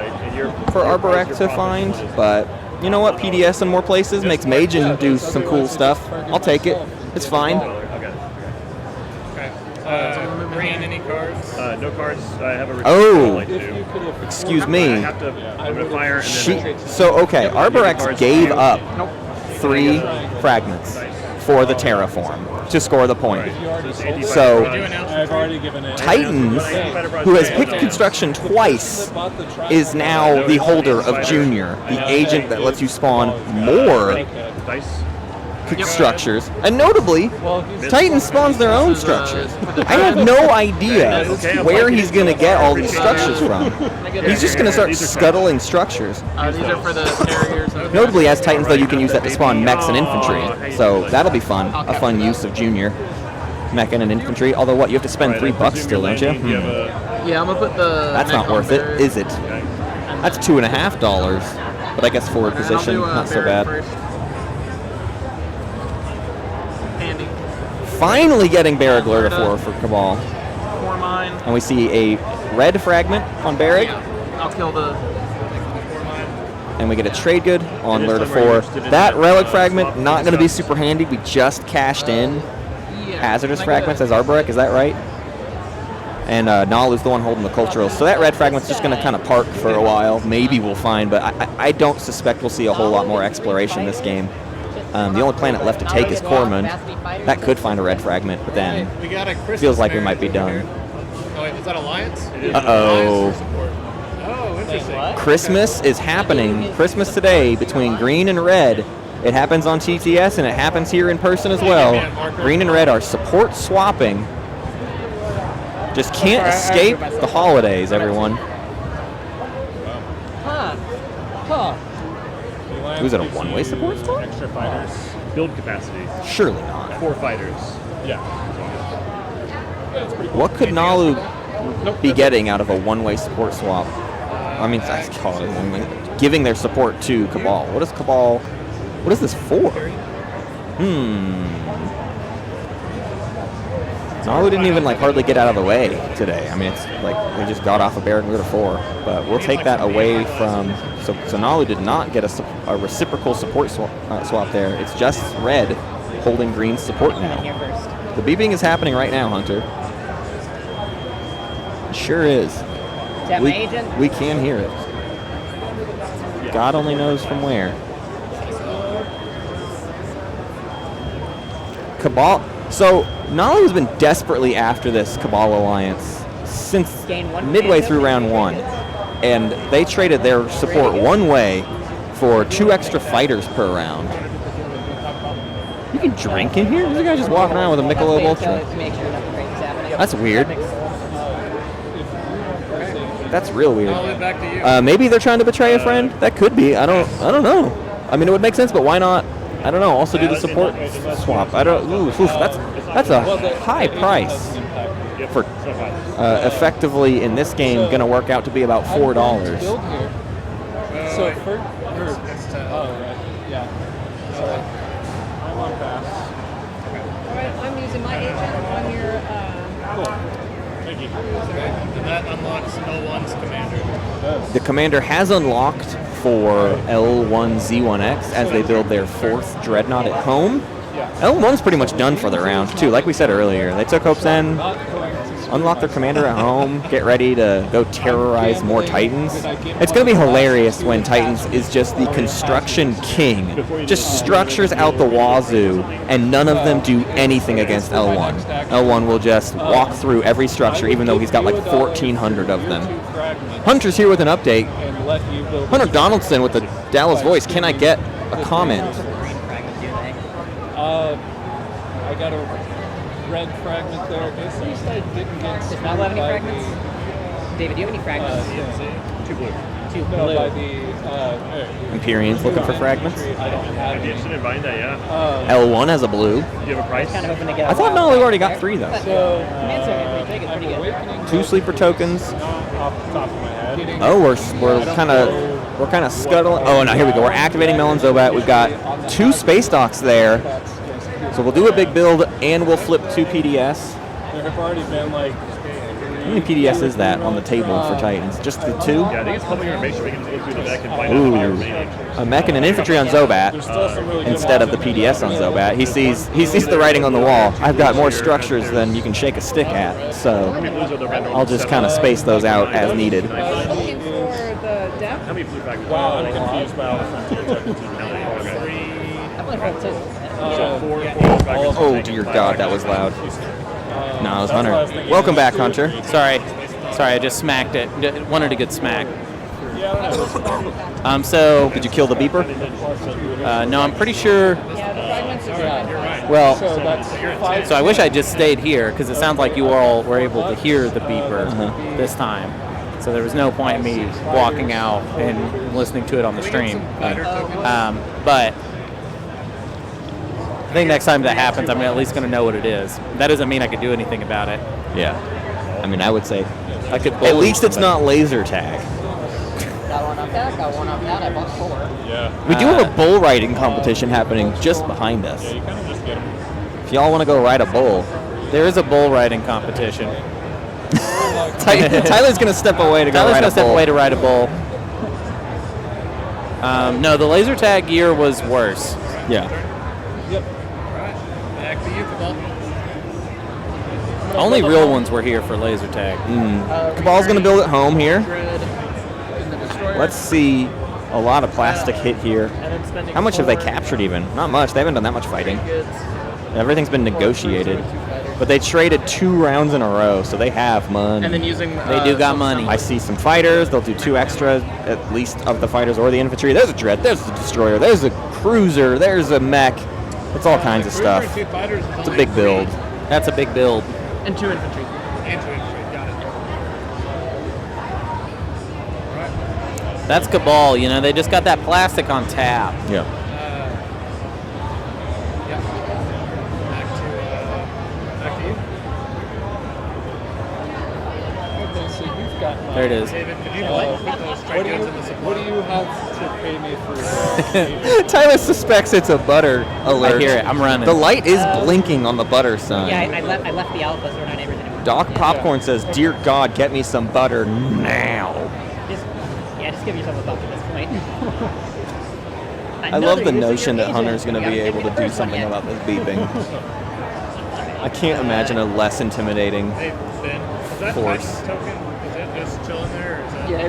for Arborek to find, but you know what? PDS in more places makes Majin do some cool stuff. I'll take it. It's fine. Green, any cards? No cards. I have a Oh. I'd like to do. Excuse I me. have to. I'm gonna fire and then. Okay, Arborex gave up 3 fragments for the terraform to score the point. So I've already given it. Titans, who has picked construction twice, is now the holder of Junior, the agent that lets you spawn more Dice. structures. And notably, Titan spawns their own structures. I have no idea where he's going to get all these structures from. He's just going to start scuttling structures. These are for the carriers. Notably, as Titans, though, you can use that to spawn mechs and infantry. So that'll be fun. A fun use of Junior. Mech and infantry. Although, what? You have to spend $3 still, don't you? Yeah, I'm gonna put the. That's not worth it, is it? That's $2.50. But I guess forward position, not so bad. Handy. Finally getting Barragler to 4 for Cabal. 4 mine. And we see a red fragment on Barrag. I'll kill the. And we get a trade good on Lure 4. That relic fragment, not going to be super handy. We just cashed in hazardous fragments as Arborek, is that right? And Nalu's the one holding the cultural. So that red fragment's just going to kind of park for a while. Maybe we'll find, but I don't suspect we'll see a whole lot more exploration this game. The only planet left to take is Cormund. That could find a red fragment, but then We got a Christmas feels like we fairy might be over done. here. Oh, wait, is that Alliance? Uh-oh. Oh, interesting. Christmas is happening. Christmas today between green and red It happens on TTS, and it happens here in person as well. Green and red are support swapping. Just can't escape the holidays, everyone. Was it a one-way support swap? Extra fighters. Build capacity. Surely not. 4 fighters. Yeah. What could Nalu be getting out of a one-way support swap? I mean, giving their support to Cabal. What is Cabal? What is this for? Nalu didn't even hardly get out of the way today. I mean, it's like we just got off a Baron Root of 4, but we'll take that away from. So Nalu did not get a reciprocal support swap there. It's just red holding green's support now. The beeping is happening right now, Hunter. It sure is. Is that my agent? We can hear it. God only knows from where. Cabal. So Nalu has been desperately after this Cabal alliance since midway through round 1, and they traded their support one way for 2 extra fighters per round. You can drink in here? This guy just walking around with a Michelob Ultra. That's weird. That's real weird. Maybe they're trying to betray a friend. That could be. I don't know. I mean, it would make sense, but why not? I don't know. Also do the support swap. I don't. That's a high price for effectively in this game going to work out to be about $4. So for yeah. I'm on pass. All right, I'm using my agent on your. Cool. Thank you. And that unlocks L1's commander. The commander has unlocked for L1Z1X as they build their 4th Dreadnought at home. L1's pretty much done for the round, too. Like we said earlier, they took Hope's End, unlocked their commander at home, get ready to go terrorize more Titans. It's going to be hilarious when Titans is just the construction king, just structures out the wazoo, and none of them do anything against L1. L1 will just walk through every structure, even though he's got like 1,400 of them. Hunter's here with an update. Hunter Donaldson with the Dallas voice. Can I get a comment? I got a red fragment there. At least I didn't get. Does not have any fragments? David, do you have any fragments? 2 blue. 2 blue. No, by the Empyrean's looking for fragments. I don't have I'd be interested in buying that, yeah. L1 has a blue. Do you have a price? Kind of hoping to get. I thought no, we already got 3 though. So Command Center, pretty big, it's pretty good. 2 sleeper tokens. Off the top of my head. Oh, we're kind of scuttling. Oh, no, here we go. We're activating Melon Zobat. We've got 2 space docks there. So we'll do a big build and we'll flip 2 PDS. There have already been like. How many PDS is that on the table for Titans? Just the 2? Yeah, I think it's public information. We can just look through the deck and find out how many remaining. A mech and an infantry on Zobat instead of the PDS on Zobat. He sees the writing on the wall. I've got more structures than you can shake a stick at, so I'll just kind of space those out as needed. Looking for the deck. How many blue fragments? Wow, I'm confused by all the frontier tokens. Oh dear God, that was loud. No, it was Hunter. Welcome back, Hunter. Sorry, I just smacked it. Wanted a good smack. So Did you kill the beeper? no, I'm pretty sure. Yeah, the fragments are good. You're right. Well, so that's 5. So I wish I just stayed here because it sounds like you all were able to hear the beeper this time. So there was no point in me walking out and listening to it on the stream. But I think next time that happens, I'm at least going to know what it is. That doesn't mean I could do anything about it. yeah. I mean, I would say at least it's not laser tag. Got one up that, got one up that, I bought 4. Yeah. We do have a bull riding competition happening just behind us. You kind of just get them. If y'all want to go ride a bull, There is a bull riding competition. Tyler's going to step away to go Tyler's ride a going to step bull. away to ride a bull. No, the laser tag gear was worse. Yeah. Back to you, Cabal. Only real ones were here for laser tag. Cabal's going to build it home here. Grid in the destroyer. Let's see a lot of plastic hit here. And then spending How much have they 4 captured even? Not much. They haven't done that much fighting. goods. Everything's been negotiated. But they traded 2 rounds in a row, so they have money. And then using. They do got money. I see some fighters. They'll do 2 extra, at least of the fighters or the infantry. There's a Dread. There's the Destroyer. There's a cruiser. There's a mech. It's all kinds of stuff. It's a big build. That's a big build. And 2 infantry. And 2 infantry. Got it. That's Cabal. You know, they just got that plastic on tap. Yeah. Yeah. Back to you. Okay, so you've got my... There it is. David, could you put those straight guns in the supply? What do you have to pay me for Tyler suspects it's a butter alert. I hear it. I'm running. The light is blinking on the butter sign. Yeah, I left the alpha, so we're not able to. Doc Popcorn says, "Dear God, get me some butter now." Just give yourself a buck at this point. I love the notion that Hunter's going to be able to do something about this beeping. I can't imagine a less intimidating Hey, Ben, is that force. Titan's token? Is it just chilling there? Or is that... Yeah,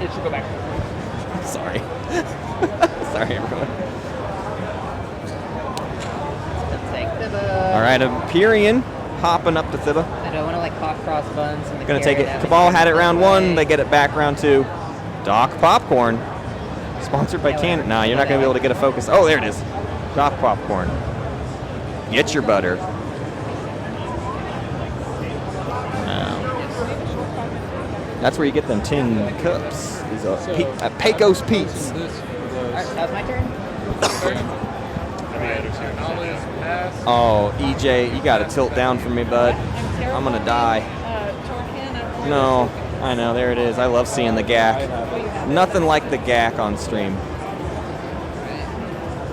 it should go back. Sorry. Sorry, everyone. All right, Imperium hopping up to Thibba. I don't want to like pop cross buns. Gonna take it. Cabal had it round 1. They get it back round 2. Doc Popcorn, sponsored by Canada. Nah, you're not gonna be able to get a focus. Oh, there it is. Doc Popcorn. Get your butter. That's where you get them tin cups. These are Pecos Pete's. That was my turn. Oh, EJ, you gotta tilt down for me, bud. I'm gonna die. No, I know, there it is. I love seeing the gack. Nothing like the gack on stream.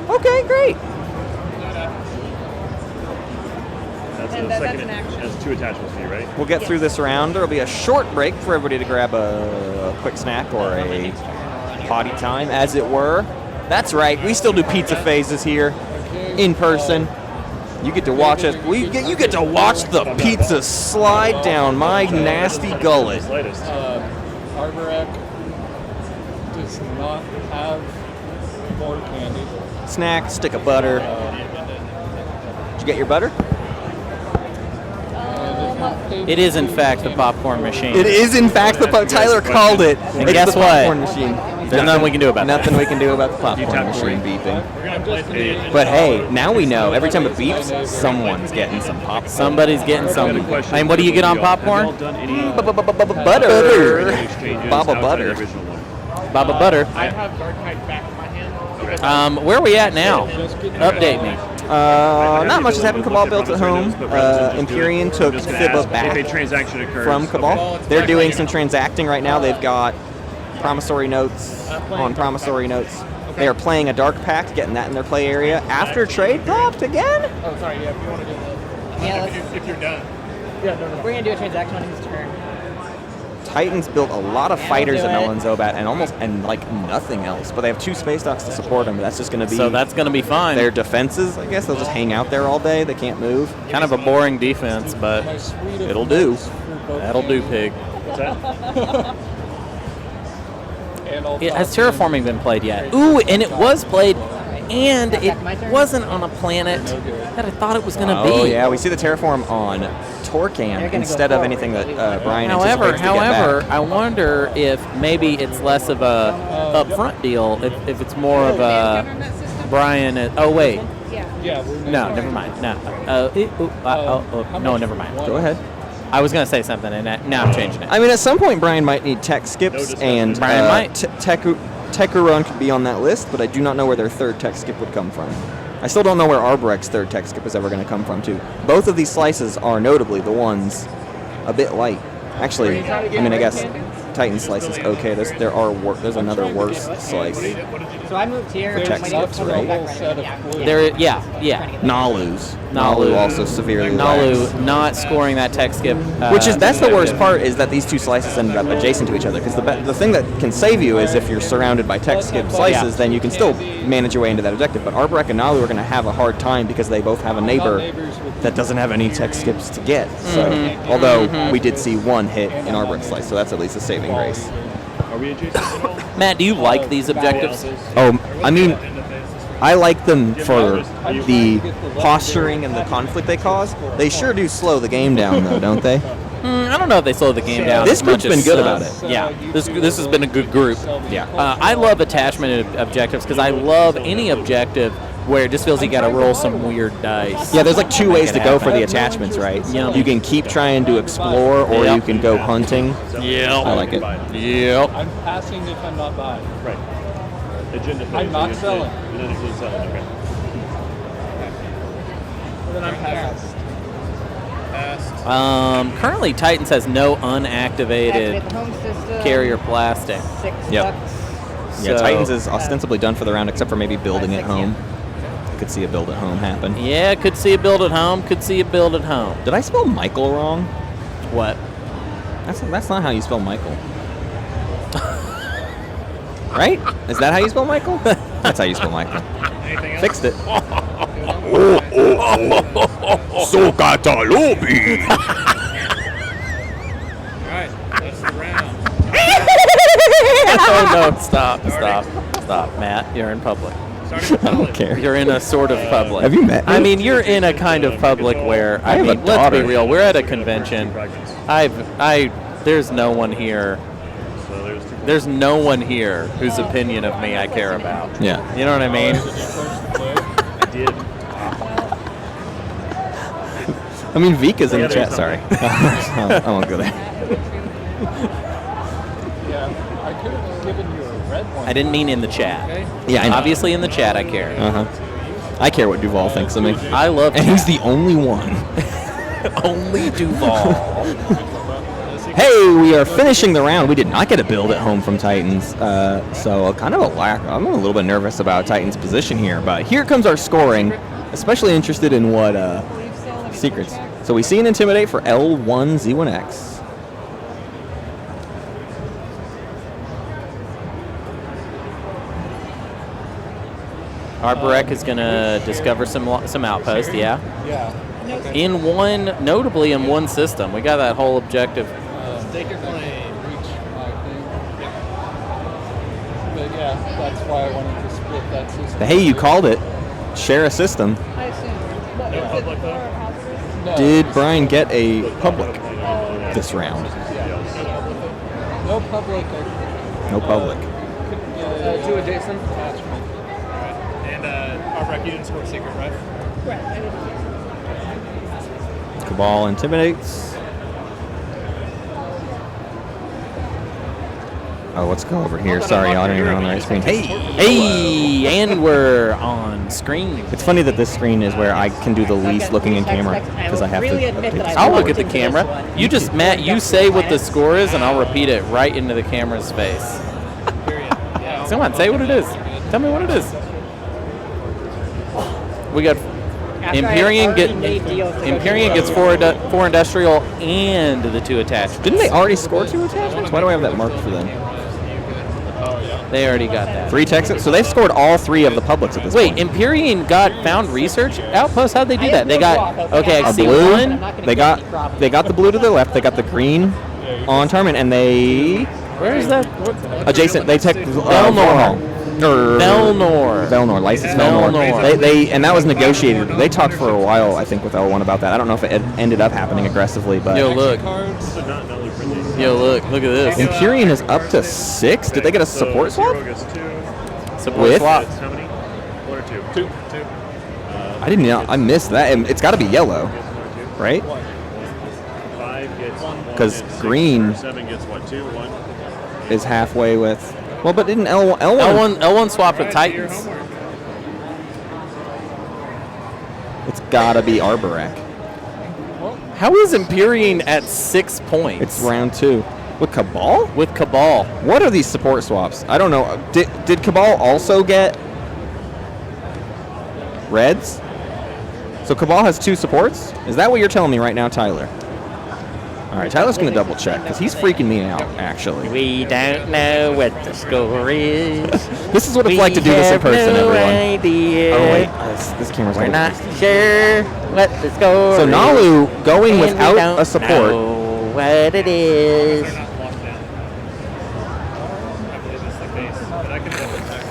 Okay, great. That's that's 2 attachments for you, right? We'll get through this round. There'll be a short break for everybody to grab a quick snack or a potty time, as it were. That's right. We still do pizza phases here in person. You get to watch us. You get to watch the pizza slide down my nasty gullet. Arborek does not have more candy. Snack, stick of butter. Did you get your butter? It is, in fact, the popcorn machine. It is, in fact, the Tyler called it. And it's guess the what? popcorn machine. There's nothing we can do about that. Nothing we can do about the popcorn machine beeping. But hey, now we know. Every time it beeps, someone's getting some popcorn. Somebody's getting some. And what do you get on popcorn? Butter. Baba butter. Baba butter. I have Dark Knight back in my hand. Where are we at now? Update me. Not much has happened. Cabal built at home. Imperium took Thibba back from Cabal. They're doing some transacting right now. They've got promissory notes on promissory notes. They are playing a dark pact, getting that in their play area. After trade popped again? Oh, sorry. Yeah, if you want to do that. Yeah, If you're done. Yeah, no. we're gonna do a transaction on his turn. Titans built a lot of fighters at Melon Zobat and like nothing else. But they have 2 space docks to support them. That's just going to be. So that's going to be fine. Their defenses, I guess. They'll just hang out there all day. They can't move. Kind of a boring defense, but it'll do. That'll do, pig. What's that? Has terraforming been played yet? Ooh, and it was played, and it wasn't on a planet that I thought it was going to be. Oh yeah, we see the terraform on Torcan instead of anything that Brian However, anticipates to get back. I wonder if maybe it's less of a upfront deal, if it's more of a Brian. Oh wait, no, never mind. No, no, never mind. Go ahead. I was going to say something, and now I'm changing it. I mean, at some point, Brian might need tech skips, and Brian might. Tekuron could be on that list, but I do not know where their 3rd tech skip would come from. I still don't know where Arborek's 3rd tech skip is ever going to come from, too. Both of these slices are notably the ones a bit light. Actually, I mean, I guess Titan slice is okay. There's another worse slice. So I moved here. For tech skips, right? Yeah. Nalu also severely Nalu lags. not scoring that tech skip. That's the worst part, is that these 2 slices ended up adjacent to each other. Because the thing that can save you is if you're surrounded by tech skip slices, then you can still manage your way into that objective. But Arborek and Nalu are going to have a hard time because they both have a neighbor that doesn't have any tech skips to get. So, although we did see 1 hit in Arborek's slice, so that's at least a saving grace. Are we adjacent at all? Matt, do you like these objectives? Oh, I mean, I like them for the posturing and the conflict they cause. They sure do slow the game down, though, don't they? I don't know if they slow the game down. This as much group's been as, good about it. Yeah, this has been a good group. Yeah. I love attachment objectives because I love any objective where it just feels you got to roll some weird dice. Yeah, there's like two ways to Make it go for the happen. attachments, right? Yeah. You can keep trying to explore, or Yep. you can go hunting. Yeah. I like it. Yep. I'm passing if I'm not buying. Right. Agenda phase. I'm not You selling. You don't include selling. Okay. And then I'm passed. Currently, Titans has no unactivated Activate the home system. carrier plastic. $6. Yep. Yeah, So- Titans is ostensibly done for the round, except for maybe building at home. Could see a build at home happen. Yeah, could see a build at home. Could see a build at home. Did I spell Michael wrong? What? That's not how you spell Michael. Right? Is that how you spell Michael? That's how you spell Michael. Anything else? Fixed it. So Catalobi. All right, that's the round. Oh no! Stop! Matt, you're in public. Starting I don't care. You're in a sort of public. Have you met I me? mean, you're in a kind of public where I have a let's be daughter. real. We're at a convention. There's no one here. So There's no one here whose opinion of me I care about. Yeah. You know what I mean? I did. I mean, Vika's in the chat. Sorry. I won't go there. Yeah, I could have given you a red one. I didn't mean in the chat. Yeah, I know. Obviously, in the chat, I care. I care what Duval thinks of me. I love And he's the only one. only Duval. Hey, we are finishing the round. We did not get a build at home from Titans, so kind of a lack. I'm a little bit nervous about Titans' position here, but here comes our scoring. Especially interested in what secrets. So we see an Intimidate for L1Z1X. Arborek is going to discover some outposts, yeah. Yeah. Notably in one system. We got that whole objective. Stake your claim. Reach my thing. But yeah, that's why I wanted to split that system. But hey, you called it. Share a system. I assume. What, No is it public, for though? hazardous? No, Did Brian get a public this round? no public. No public. Two adjacent. Attachment. And Arbrek, you didn't score secret, right? Correct. I didn't. Cabal intimidates. Oh, let's go over here. Sorry, y'all don't even on the right screen. Hey, and we're on screen. It's funny that this screen is where I can do the least looking in camera because I have to update the I'll look score. at the camera. You just, Matt, you say what the score is, and I'll repeat it right into the camera's face. Yeah. Come on, say what it is. Tell me what it is. We got Imperium gets four industrial and the 2 attachments. Didn't they already score 2 attachments? Why do I have that marked for them? They already got that. 3 Texas. So they've scored all 3 of the publics at this Wait, point. Imperium got found research outpost. How'd they do that? They got okay. I A see blue. one. They got the blue to the left. They got the green on target, and they Where is that? adjacent. They took Velnor. Velnor, license Velnor. Velnor. They and that was negotiated. They talked for a while, I think, with L1 about that. I don't know if it ended up happening aggressively, but Yo, look. So not null for these. Yo, look at this. Imperium is up to 6. Did they get a support So swap? Zero gets 2. Support With? swap. It's how many? 1 or 2? 2. I didn't know. I missed that. And it's got to be yellow, right? 5 gets 1. 'Cause and 6 green- or 7 gets what? 2, 1. Is halfway with. Well, but didn't L1? L1 swapped with Titans. It's got to be Arborek. How is Imperium at 6 points? It's round 2 with Cabal. With Cabal. What are these support swaps? I don't know. Did Cabal also get reds? So Cabal has 2 supports? Is that what you're telling me right now, Tyler? All right, Tyler's going to double check because he's freaking me out, actually. We don't know what the score is. This is what it's like to do this in person, everyone. Idea. Oh, wait. This camera's We're on. not sure what the score So is. Nalu going and we without don't a support. know what it is. Not locked down. I believe it's the case, but I can double check.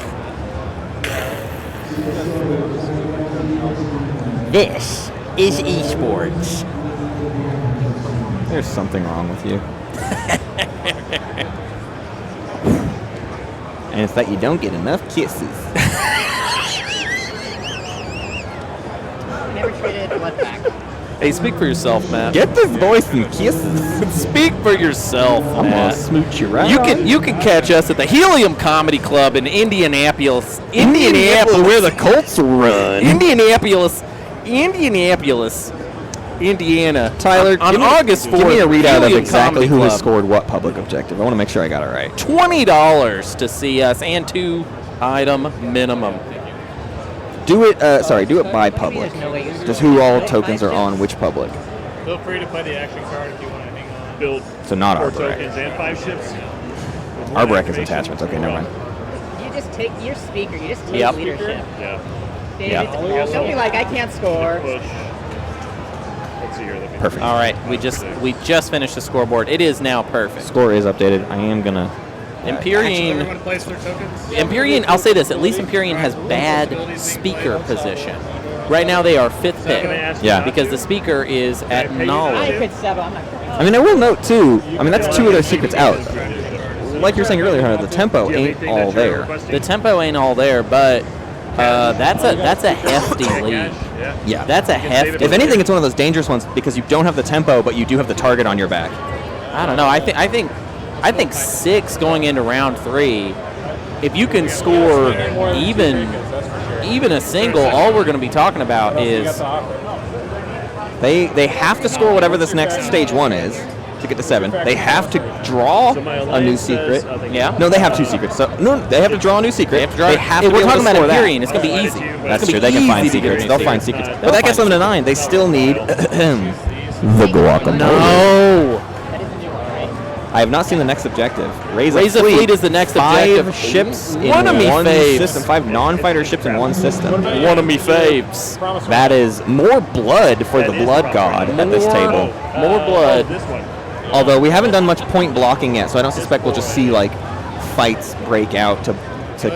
This is eSports. There's something wrong with you. And it's that you don't get enough kisses. Never traded blood back. Hey, speak for yourself, Matt. Get this boy some kisses. Speak for yourself, I'm Matt. gonna smooch you right. You can catch us at the Helium Comedy Club in Indianapolis. where the Colts run. Indianapolis, Indiana. Tyler, on give me- August 4th. Give me a readout of Helium exactly Comedy who has Club. scored what public objective. I want to make sure I got it right. $20 to see us and 2-item minimum. Do it. Do it by public. Just who all tokens are on which public. Feel free to play the action card if you want to hang on. Build So not 4 Arborec. tokens and 5 ships. Arborec is attachments. Okay, never mind. You just take your speaker. You just take Yep. leadership. Yeah. David, don't be like, I can't score. Push. Let's see here. Let me- Perfect. All right, we just finished the scoreboard. It is now perfect. Score is updated. I am gonna. Empyrean. Everyone plays their tokens. Empyrean, I'll say this, at least Empyrean has bad speaker position. Right now they are 5th pick. Yeah. Because the speaker is at I knowledge. could sub. I'm not crazy. I mean, I will note too. I mean, that's 2 of their secrets out. Like you were saying earlier, Hunter, the tempo ain't all there. The tempo ain't all there, but that's a hefty lead. Yeah. That's a hefty. If anything, it's one of those dangerous ones because you don't have the tempo, but you do have the target on your back. I don't know. I think 6 going into round 3. If you can score even a single, all we're going to be talking about is They have to score whatever this next stage 1 is to get to 7. They have to draw a new secret. Yeah. No, they have 2 secrets. So no, they have to draw a new secret. They have to draw. They have Hey, to we're be able talking to about score that. Empyrean. It's going to be easy. That's true. They can find secrets. They'll find secrets. But that gets them to 9. They still need the guacamole. No. I have not seen the next objective. Raise a fleet is the next objective. 5 ships in One of me one faves. system. 5 non-fighter ships in one system. One of me faves. That is more blood for the blood god at this table. More blood. This one. Although we haven't done much point blocking yet, so I don't suspect we'll just see like fights break out to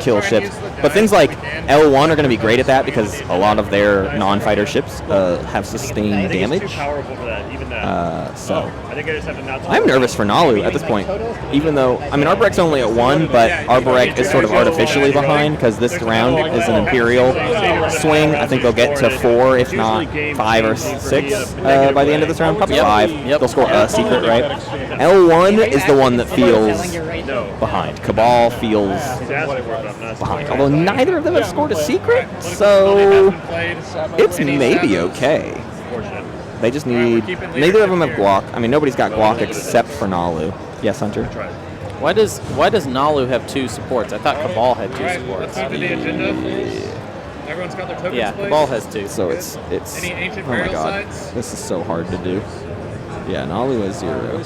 kill ships. But things like L1 are going to be great at that because a lot of their non-fighter ships have sustained I think damage. it's too powerful for that, even that. So I think I just have to not. I'm nervous for Nalu at this point, even though, I mean, Arborec's only at 1, but Arborec is sort of artificially behind because this round is an Imperial swing. I think they'll get to 4, if not 5 or 6 by the end of this round. Probably 5. They'll score a secret, right? L1 is the one that feels behind. Cabal feels behind. Although neither of them have scored a secret, so it's maybe okay. They just need. Neither of them have Guac. I mean, nobody's got Guac except for Nalu. Yes, Hunter. Why does Nalu have 2 supports? I thought Cabal had 2 supports. Let's move to the agenda. Everyone's got their tokens Yeah, placed. Cabal has 2. So it's. Any ancient Oh my burial God, sites? this is so hard to do. Yeah, Nalu has 0.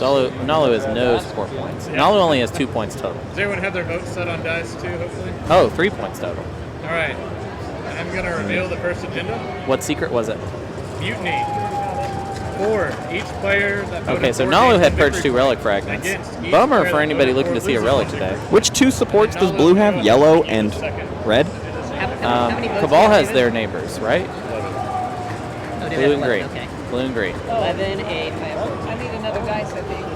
Nalu has no support points. Nalu only has 2 points total. Does everyone have their votes set on dice too, hopefully? Oh, 3 points total. All right. I'm going to reveal the first agenda. What secret was it? Mutiny. 4. Each player that voted Okay, so for Nalu gains had a purged victory 2 relic point. fragments. Against each Bummer player for that anybody voted looking to for see a loses relic one today. victory. Which 2 supports does Blue have? Yellow and red? How many votes Cabal do you has have, their David? neighbors, right? Oh, David Blue has and 11, green. Okay. Blue and green. 11, 8, 5. I need another dice, I think.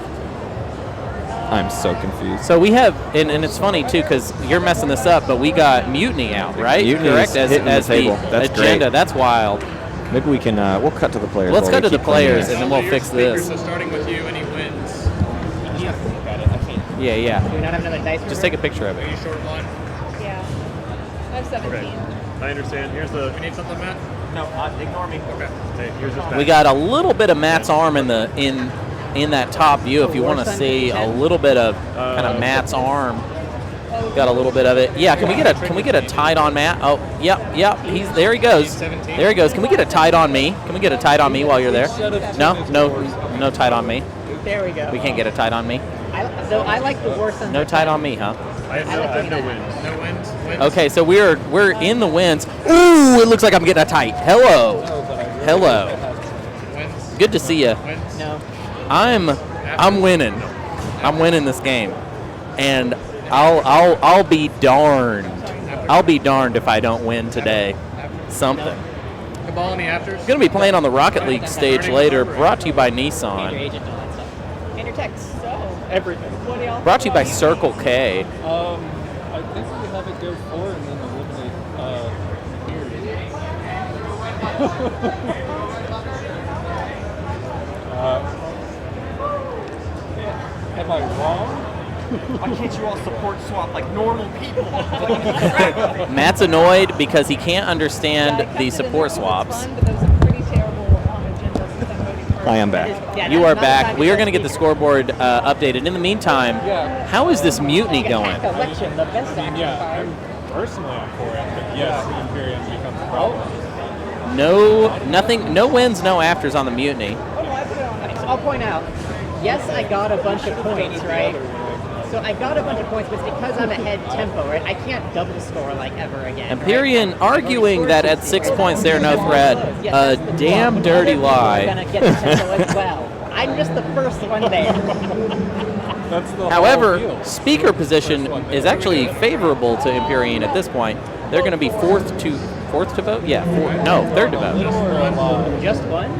I'm so confused. So we have, and it's funny too, because you're messing this up, but we got Mutiny out, right? Mutiny's Correct, as hitting the the table. That's agenda. great. That's wild. Maybe we can. We'll cut to the players. Let's while cut we to the keep playing players, this. and then we'll Your fix speaker, this. So starting with you, any wins? Yeah, yeah. Do we not have another dice? Just take a picture of Are it. you short one? Yeah. I have 17. Okay. I understand. Here's the. We need something, Matt? No, ignore me. Okay. Hey, here's this. We got a little bit of Matt's arm in that top view. If you want to see a little bit of kind of Matt's arm, got a little bit of it. Yeah, can we get a tight on Matt? Oh, yep. He's there. He goes. There he goes. Can we get a tight on me? Can we get a tight on me while you're there? No tight on me. There we go. We can't get a tight on me. So I like the worst on No tight on me, huh? I have no wins. No wins? Wins? Okay, so we're in the wins. Ooh, it looks like I'm getting a tight. Hello. Wins? Good to see you. Wins? No. I'm winning. I'm winning this game, and I'll be darned. I'll be darned if I don't win today. Something. Cabal, any afters? Going to be playing on the Rocket League stage later, brought to you by Major Nissan. agent and all that stuff. your text? Everything. What do y'all Brought to you by think? Circle K. I think we have it go 4 and then eliminate am I wrong? Why can't you all support swap like normal people? Matt's annoyed because he can't understand Yeah, I the kept it in support there 'cause it's swaps. fun, but those are pretty terrible agendas since I'm voting for. I am back. Yeah, You not- are not back. time We are to going to get the scoreboard updated. In the meantime, Yeah. how is this mutiny going? Hack election, the best action Yeah, fire. I'm personally on for it, but yes, Imperium becomes a problem. No, nothing, no wins, no afters on the mutiny. Oh, no, I put it on. Okay, so I'll point out, yes, I got a bunch of points, right? So I got a bunch of points, but it's because I'm ahead tempo, right? I can't double score like ever again. Empyrean arguing that at 6 points they're no threat. A damn dirty We're lie. gonna get the tempo as well. I'm just the first one there. That's the whole However, deal. speaker position is actually favorable to Empyrean at this point. They're going to be fourth to vote? Yeah, third to vote. Just one?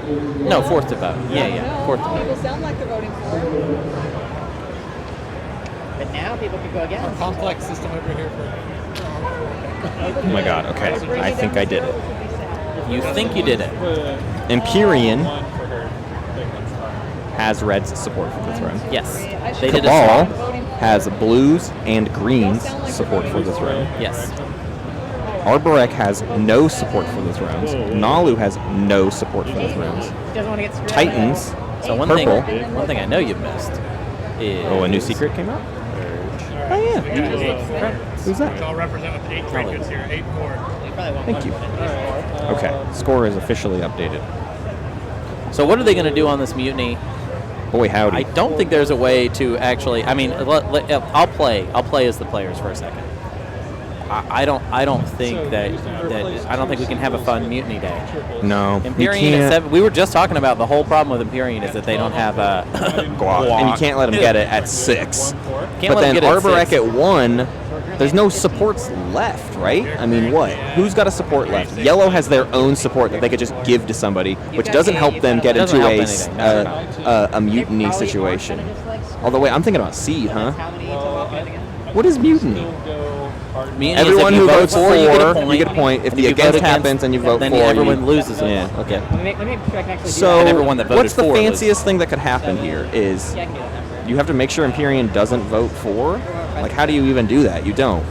No, fourth to vote. Yeah, No, fourth to vote. people sound like they're voting for it. But now people can go Our against. complex system over here for. Oh my god, okay. I think I did it. You think you did it. Empyrean One for her thing that's fine. has Red's support for the throne. Yes. I They did a Cabal swap. has Blues and Greens support for the throne. Yes. Arborek has no support for the thrones. Nalu has no support for the thrones. Doesn't want to get screwed. Titans, So one purple. thing I know you've missed is Oh, a new secret came out? Oh yeah. Who's Which that? I'll represent with 8 trinkets here. 8-4. Thank you. Okay, score is officially updated. So what are they going to do on this mutiny? Boy howdy. I don't think there's a way to actually. I mean, I'll play. I'll play as the players for a second. I don't think that I don't think we can have a fun mutiny day. No, you Empyrean at can't. 7. We were just talking about the whole problem with Empyrean is that they don't have Guac. And you can't let them get it at 6. Can't But let 'em then get it at Arborek 6. at 1, there's no supports left, right? I mean, what? Who's got a support left? Yellow has their own support that they could just give to somebody, which doesn't help them get Doesn't into help a, anything. a mutiny situation. Although, wait, I'm thinking about Seed, huh? How many to walk in again? What is mutiny? Mutiny is Everyone if you who vote votes for, you you get a point. If And the you vote against happens and you vote then for, everyone you loses. Yeah, okay. Let me make sure I can actually do So, And everyone that voted what's the for fanciest thing that could happen here is that. Yeah, I can do that. you have to make sure Empyrean doesn't vote for? Like, how do you even do that? You don't.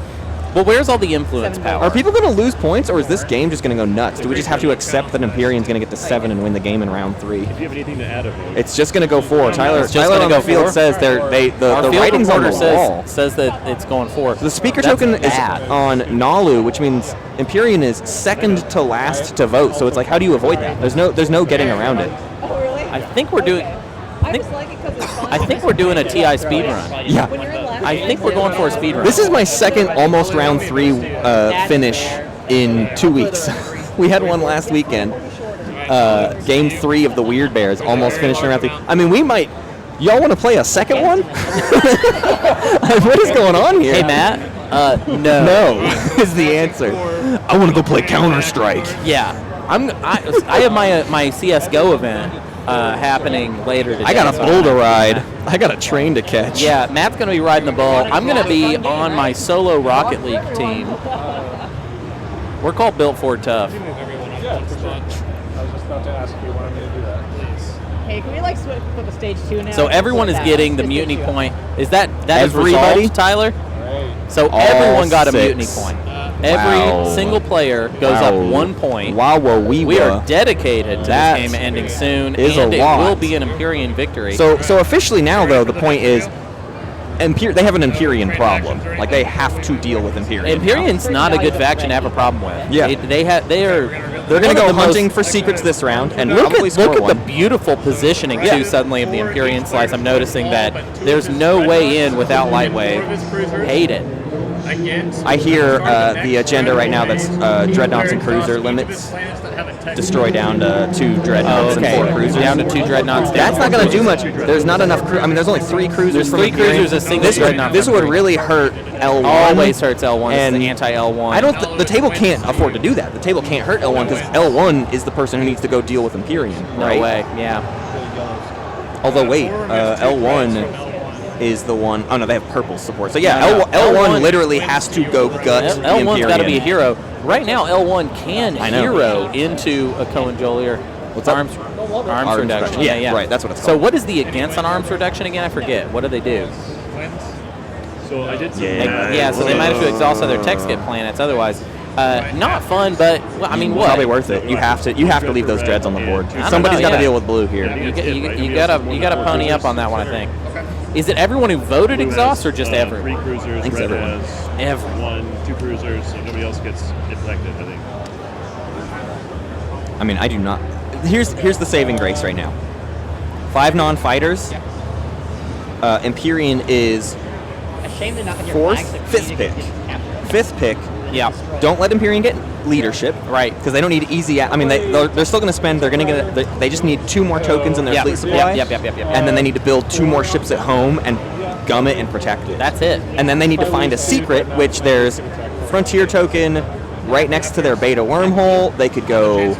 Well, where's all the influence power? Are people going to lose points, or is this game just going to go nuts? Do we just have to accept that Empyrean's going to get to 7 and win the game in round 3? If you have anything to add of it. It's just going to go 4. Tyler It's just on gonna the go field 4? says the Our field writing's on the reporter wall. says that it's going 4. The speaker That's token bad. is on Nalu, which means Empyrean is second to last to vote. So it's like, how do you avoid that? There's no getting around it. Oh, really? I think we're doing. I just like it because it's fun. I think we're doing a TI speed run. Yeah. When you're in last I think we're going for a speed run. This is my second almost round 3 finish in 2 weeks. We had one last weekend. Game 3 of the Weird Bears almost finished in round 3. I mean, we might. Y'all want to play a second one? What is going on here? Hey Matt. No. No is the answer. I want to go play Counter Strike. Yeah. I have my CS:GO event happening later today. I got a so- bull to ride. I got a train to catch. Yeah, Matt's going to be riding the bull. I'm going to be on my solo Rocket League team. We're called Built Ford Tough. Yeah, for sure. I was just about to ask you, wanted me to do that. Hey, can we like flip the stage 2 now? So everyone is getting the Just mutiny stage two. point. Is that is Everybody? resolved, Tyler? Right. So All everyone got a 6. mutiny point. Every Wow. single player goes Wow. up 1 point. Wow, We are dedicated to That this game ending soon, is and a it lot. will be an Empyrean victory. So officially now, though, the point is, they have an Empyrean problem. Like, they have to deal with Empyrean. Empyrean's not a good faction to have a problem with. Yeah. They're going to go hunting for secrets this round and Look probably at score the one. beautiful positioning Yeah. too. Suddenly of the Empyrean slice, I'm noticing that there's no way in without Lightwave. Hate it. I hear the agenda right now that's Dreadnoughts and Cruiser limits destroy down to 2 Dreadnoughts and 4 Cruisers. Down to 2 Dreadnoughts. That's not going to do much. There's not enough. There's only 3 Cruisers. There's from 3 Empyrean. cruisers, a single Dreadnought. This would really hurt L1. Always hurts L1. And It's the anti-L1. I don't. The table can't afford to do that. The table can't hurt L1 because L1 is the person who needs to go deal with Empyrean. No right? way. Yeah. Although wait, L1 is the one. Oh no, they have purple support. So yeah, L1 literally has to go gut. L1's got to be a hero. Right now, L1 can hero into a Cohen Jolier. What's arms reduction? Yeah, right. That's what it's So called. what is the against on arms reduction again? I forget. What do they do? So I did some So they might have to exhaust other tech skip planets. Otherwise, not fun. But well, I mean, what? Probably worth it. You have to leave those dreads on the board. Somebody's got to deal with blue here. You gotta pony up on that one, I think. Is it everyone who voted exhaust or just everyone? 3 cruisers. I think it's Red everyone. has Everyone. 1, 2 cruisers, so nobody else gets infected. I think. I mean, I do not. Here's the saving grace right now. 5 non-fighters. Empyrean is A shame they're not on your 4th, flags. 5th pick. 5th pick. Yeah. Don't let Empyrean get leadership, right? Because they don't need easy. I mean, they're still going to spend. They're going to get. They just need 2 more tokens in their fleet supply. Yep. And then they need to build 2 more ships at home and gum it and protect it. That's it. And then they need to find a secret, which there's Frontier token right next to their beta wormhole. They could go.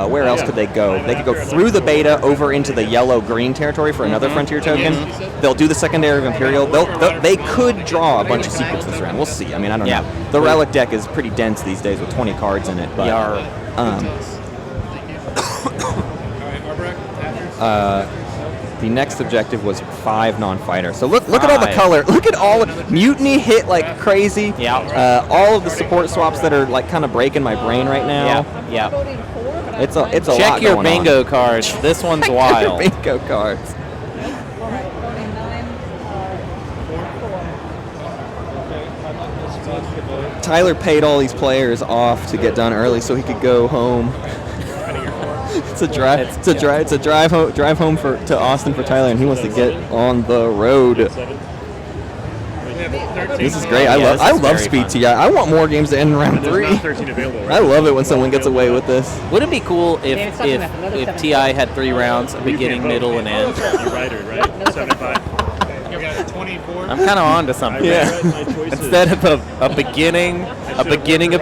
Where else could they go? They could go through the beta over into the yellow-green territory for another Frontier token. They'll do the secondary of Imperial. They could draw a bunch of secrets this round. We'll see. I mean, I don't know. The Relic deck is pretty dense these days with 20 cards in it. But, the next objective was 5 non-fighter. So look at all the color. Look at all Mutiny hit like crazy. Yeah. All of the support swaps that are like kind of breaking my brain right now. Yeah. It's a lot Check your going bingo on. cards. This one's Check wild. your bingo cards. Tyler paid all these players off to get done early so he could go home. It's a drive home to Austin for Tyler, and he wants to get on the road. This is great. I love Speed TI. I want more games to end in round 3. I love it when someone gets away with this. Would it be cool if TI had 3 rounds, a beginning, middle, and end? You're right. 75. I'm kind of on to something. Yeah. Instead of a beginning of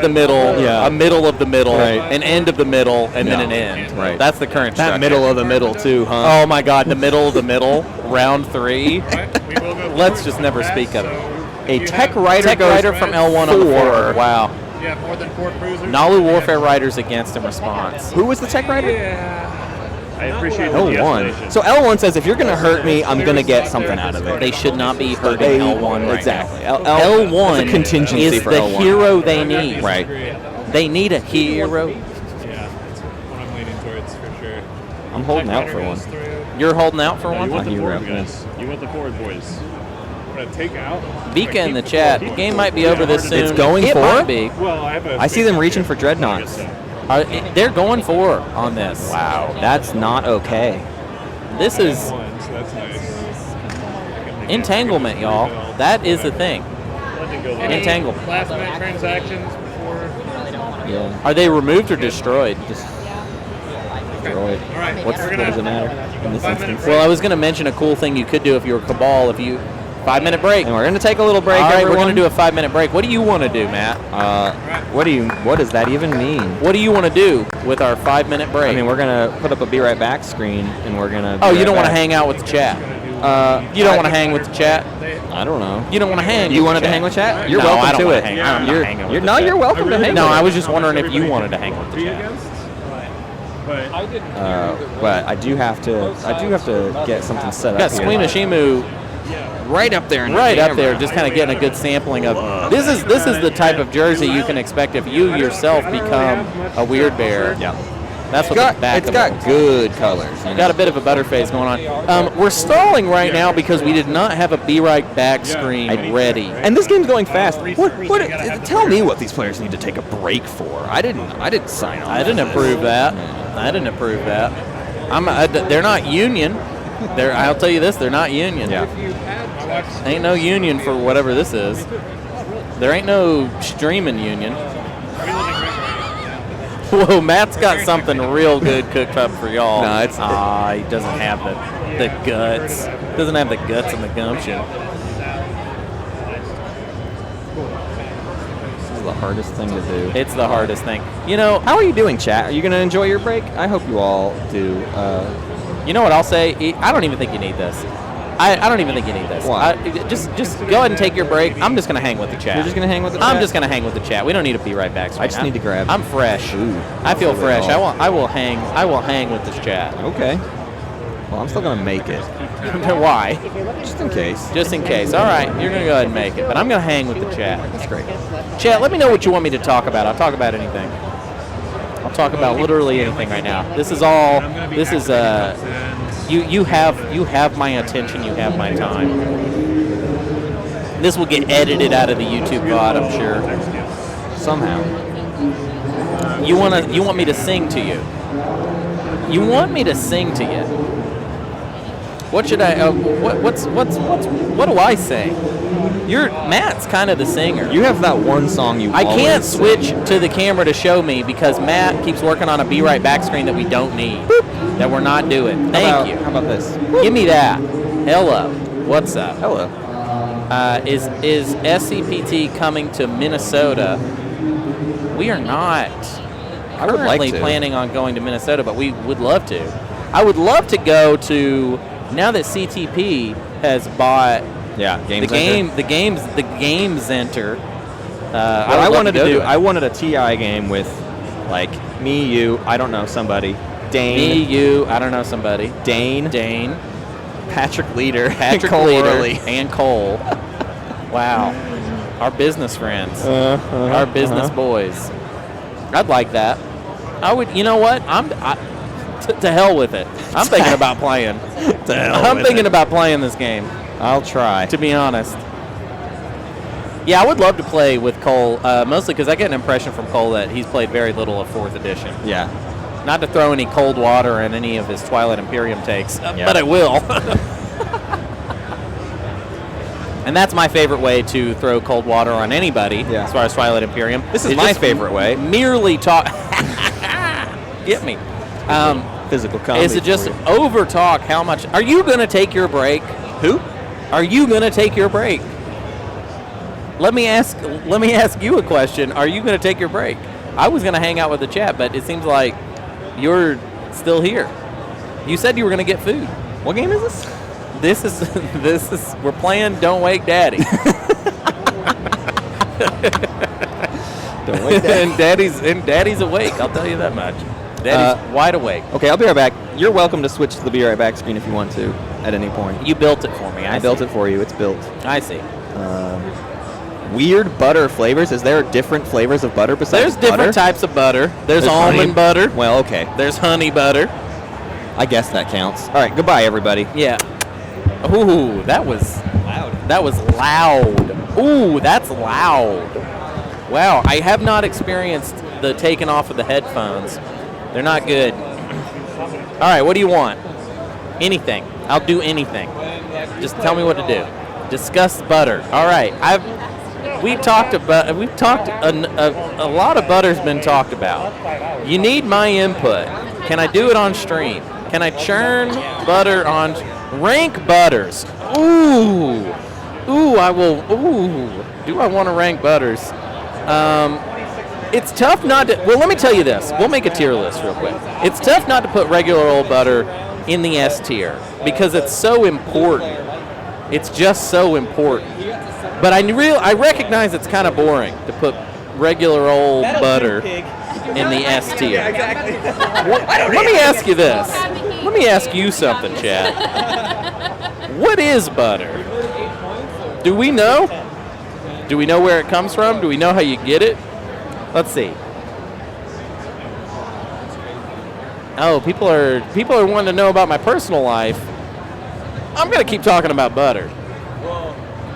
the middle, a middle of the middle, an end of the middle, and then an end. Right. That's the current structure. That middle of the middle too, huh? Oh my God, the middle of the middle, round 3. Let's just never speak of it. A tech rider from L1 on the forward. Wow. Yeah, more than 4 cruisers. Nalu Warfare Riders against in response. Who was the tech rider? I appreciate the L1. So L1 says if you're going to hurt me, I'm going to get something out of it. They should not be hurting L1 right exactly. now. L1 is a contingency is for the L1. hero they need. Right. They need a hero. Yeah, that's what I'm leaning towards for sure. I'm holding out for one. You're holding out for one? You want the hero. forward guys. You want the forward boys. Take out. Vika in the chat. The game might be over this soon. It's going it for? Might be. Well, I see them reaching for dreadnoughts. They're going 4 on this. Wow, that's not okay. This is so that's nice. entanglement, y'all. That is the thing. Entanglement. Last minute transactions before. Yeah. Are they removed or destroyed? Just Okay. destroyed. All right. What does it matter in this 5 minute instance? Well, I was going to mention a cool thing you could do if you were Cabal. If you 5-minute break. And we're going to take a little break, All right, everyone. we're going to do a 5-minute break. What do you want to do, Matt? What does that even mean? What do you want to do with our 5-minute break? I mean, we're going to put up a Be Right Back screen, and we're going to... Oh, you don't want to hang out with the chat? You don't want to hang with the chat? I don't know. You don't want to hang You with wanted the to hang with chat? You're No, welcome I don't to wanna it. hang. I'm not hanging with the chat. You're welcome to hang No, with I it. was just wondering if you wanted to hang with the chat. But I do have to get something set up. Got SqueamishEmu right up there. Right up there, just kind of getting a good sampling of. This is the type of jersey you can expect if you yourself become a weird bear. Yeah. That's what the back it's of got it. good colors. You know? Got a bit of a butterface going on. We're stalling right now because we did not have a Be Right Back screen ready. And this game's going fast. Tell me what these players need to take a break for. I didn't sign on. I didn't approve that. I didn't approve that. They're not union. I'll tell you this. They're not union. Yeah. Ain't no union for whatever this is. There ain't no streaming union. Whoa, Matt's got something real good cooked up for y'all. No, it's he doesn't have the guts. Doesn't have the guts and the gumption. This is the hardest thing to do. It's the hardest thing. You know, how are you doing, chat? Are you going to enjoy your break? I hope you all do. You know what I'll say? I don't even think you need this. I don't even think you need this. Why? Just go ahead and take your break. I'm just going to hang with the chat. You're just going to hang with the chat? I'm just going to hang with the chat. We don't need to be right back. I just need to grab. I'm fresh. Ooh, I feel fresh. all. I will hang with this chat. Okay. Well, I'm still going to make it. Why? Just in case. Just in case. All right, you're going to go ahead and make it. But I'm going to hang with the chat. That's great. Chat, let me know what you want me to talk about. I'll talk about anything. I'll talk about literally anything right now. This is all. This is you have my attention. You have my time. This will get edited out of the YouTube VOD, I'm sure. Somehow. You want me to sing to you? You want me to sing to you? What should I? What do I sing? Matt's kind of the singer. You have that one song you. I can't sing. switch to the camera to show me because Matt keeps working on a Be Right Back screen that we don't need, that we're not doing. Thank you. How about this? Give me that. Hello. What's up? Hello. Is SCPT coming to Minnesota? We are not currently planning on going to Minnesota, but we would love to. I would love to go to. Now that CTP has bought the game center. I wanted a TI game with like me, you, I don't know, somebody. Dane. Me, you, I don't know, somebody. Dane. Patrick Leader. And Cole. Wow. Our business friends. Our business boys. I'd like that. I would. You know what? To hell with it. I'm thinking about playing. I'm thinking about playing this game. I'll try. To be honest. Yeah, I would love to play with Cole, mostly because I get an impression from Cole that he's played very little of 4th edition. Yeah. Not to throw any cold water in any of his Twilight Imperium takes, but I will. And that's my favorite way to throw cold water on anybody as far as Twilight Imperium. This is my favorite way. Merely talk. Get me. Physical comedy. Is it just over talk how much? Are you going to take your break? Who? Are you going to take your break? Let me ask you a question. Are you going to take your break? I was going to hang out with the chat, but it seems like you're still here. You said you were going to get food. What game is this? This is we're playing Don't Wake Daddy. Don't wake Daddy. and Daddy's awake, I'll tell you that much. Daddy's wide awake. Okay, I'll be right back. You're welcome to switch to the Be Right Back screen if you want to at any point. You built it for me. I built it for you. It's built. I see. Weird butter flavors. Is there different flavors of butter besides There's different types of butter. There's almond butter. Well, okay. There's honey butter. I guess that counts. All right, goodbye, everybody. Yeah. Ooh, that was loud. That was loud. Ooh, that's loud. Wow, I have not experienced the taking off of the headphones. They're not good. All right, what do you want? Anything. I'll do anything. Just tell me what to do. Discuss butter. All right, we've talked a lot of butter's been talked about. You need my input. Can I do it on stream? Can I churn butter on rank butters? Ooh, I will. Ooh, do I want to rank butters? It's tough not to. Well, let me tell you this. We'll make a tier list real quick. It's tough not to put regular old butter in the S tier because it's so important. It's just so important. But I recognize it's kind of boring to put regular old butter in the S tier. Let me ask you this. Let me ask you something, Chad. What is butter? Do we know? Do we know where it comes from? Do we know how you get it? Let's see. Oh, people are wanting to know about my personal life. I'm gonna keep talking about butter.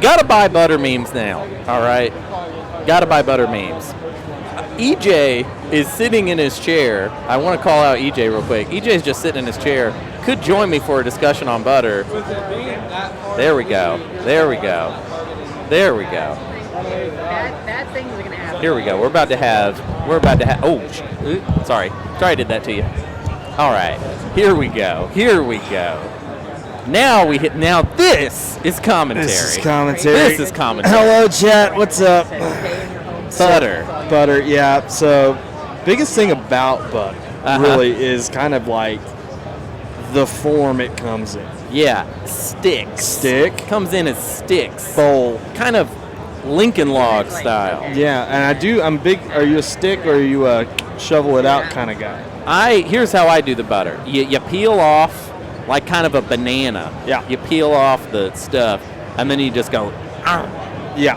Gotta buy butter memes now. All right. Gotta buy butter memes. EJ is sitting in his chair. I want to call out EJ real quick. EJ's just sitting in his chair. Could join me for a discussion on butter. There we go. There we go. There we go. Bad things are gonna happen. Here we go. We're about to have. Oh, sorry. Sorry I did that to you. All right. Here we go. Here we go. Now this is commentary. This is commentary. This is commentary. Hello, chat. What's up? Butter. Butter, yeah. So, biggest thing about butter really is kind of like the form it comes in. Yeah, sticks. Stick? Comes in as sticks. Bowl. Kind of Lincoln Log style. Yeah, and I'm big. Are you a stick or are you a shovel it out kind of guy? Here's how I do the butter. You peel off like kind of a banana. Yeah. You peel off the stuff, and then you just go, Yeah.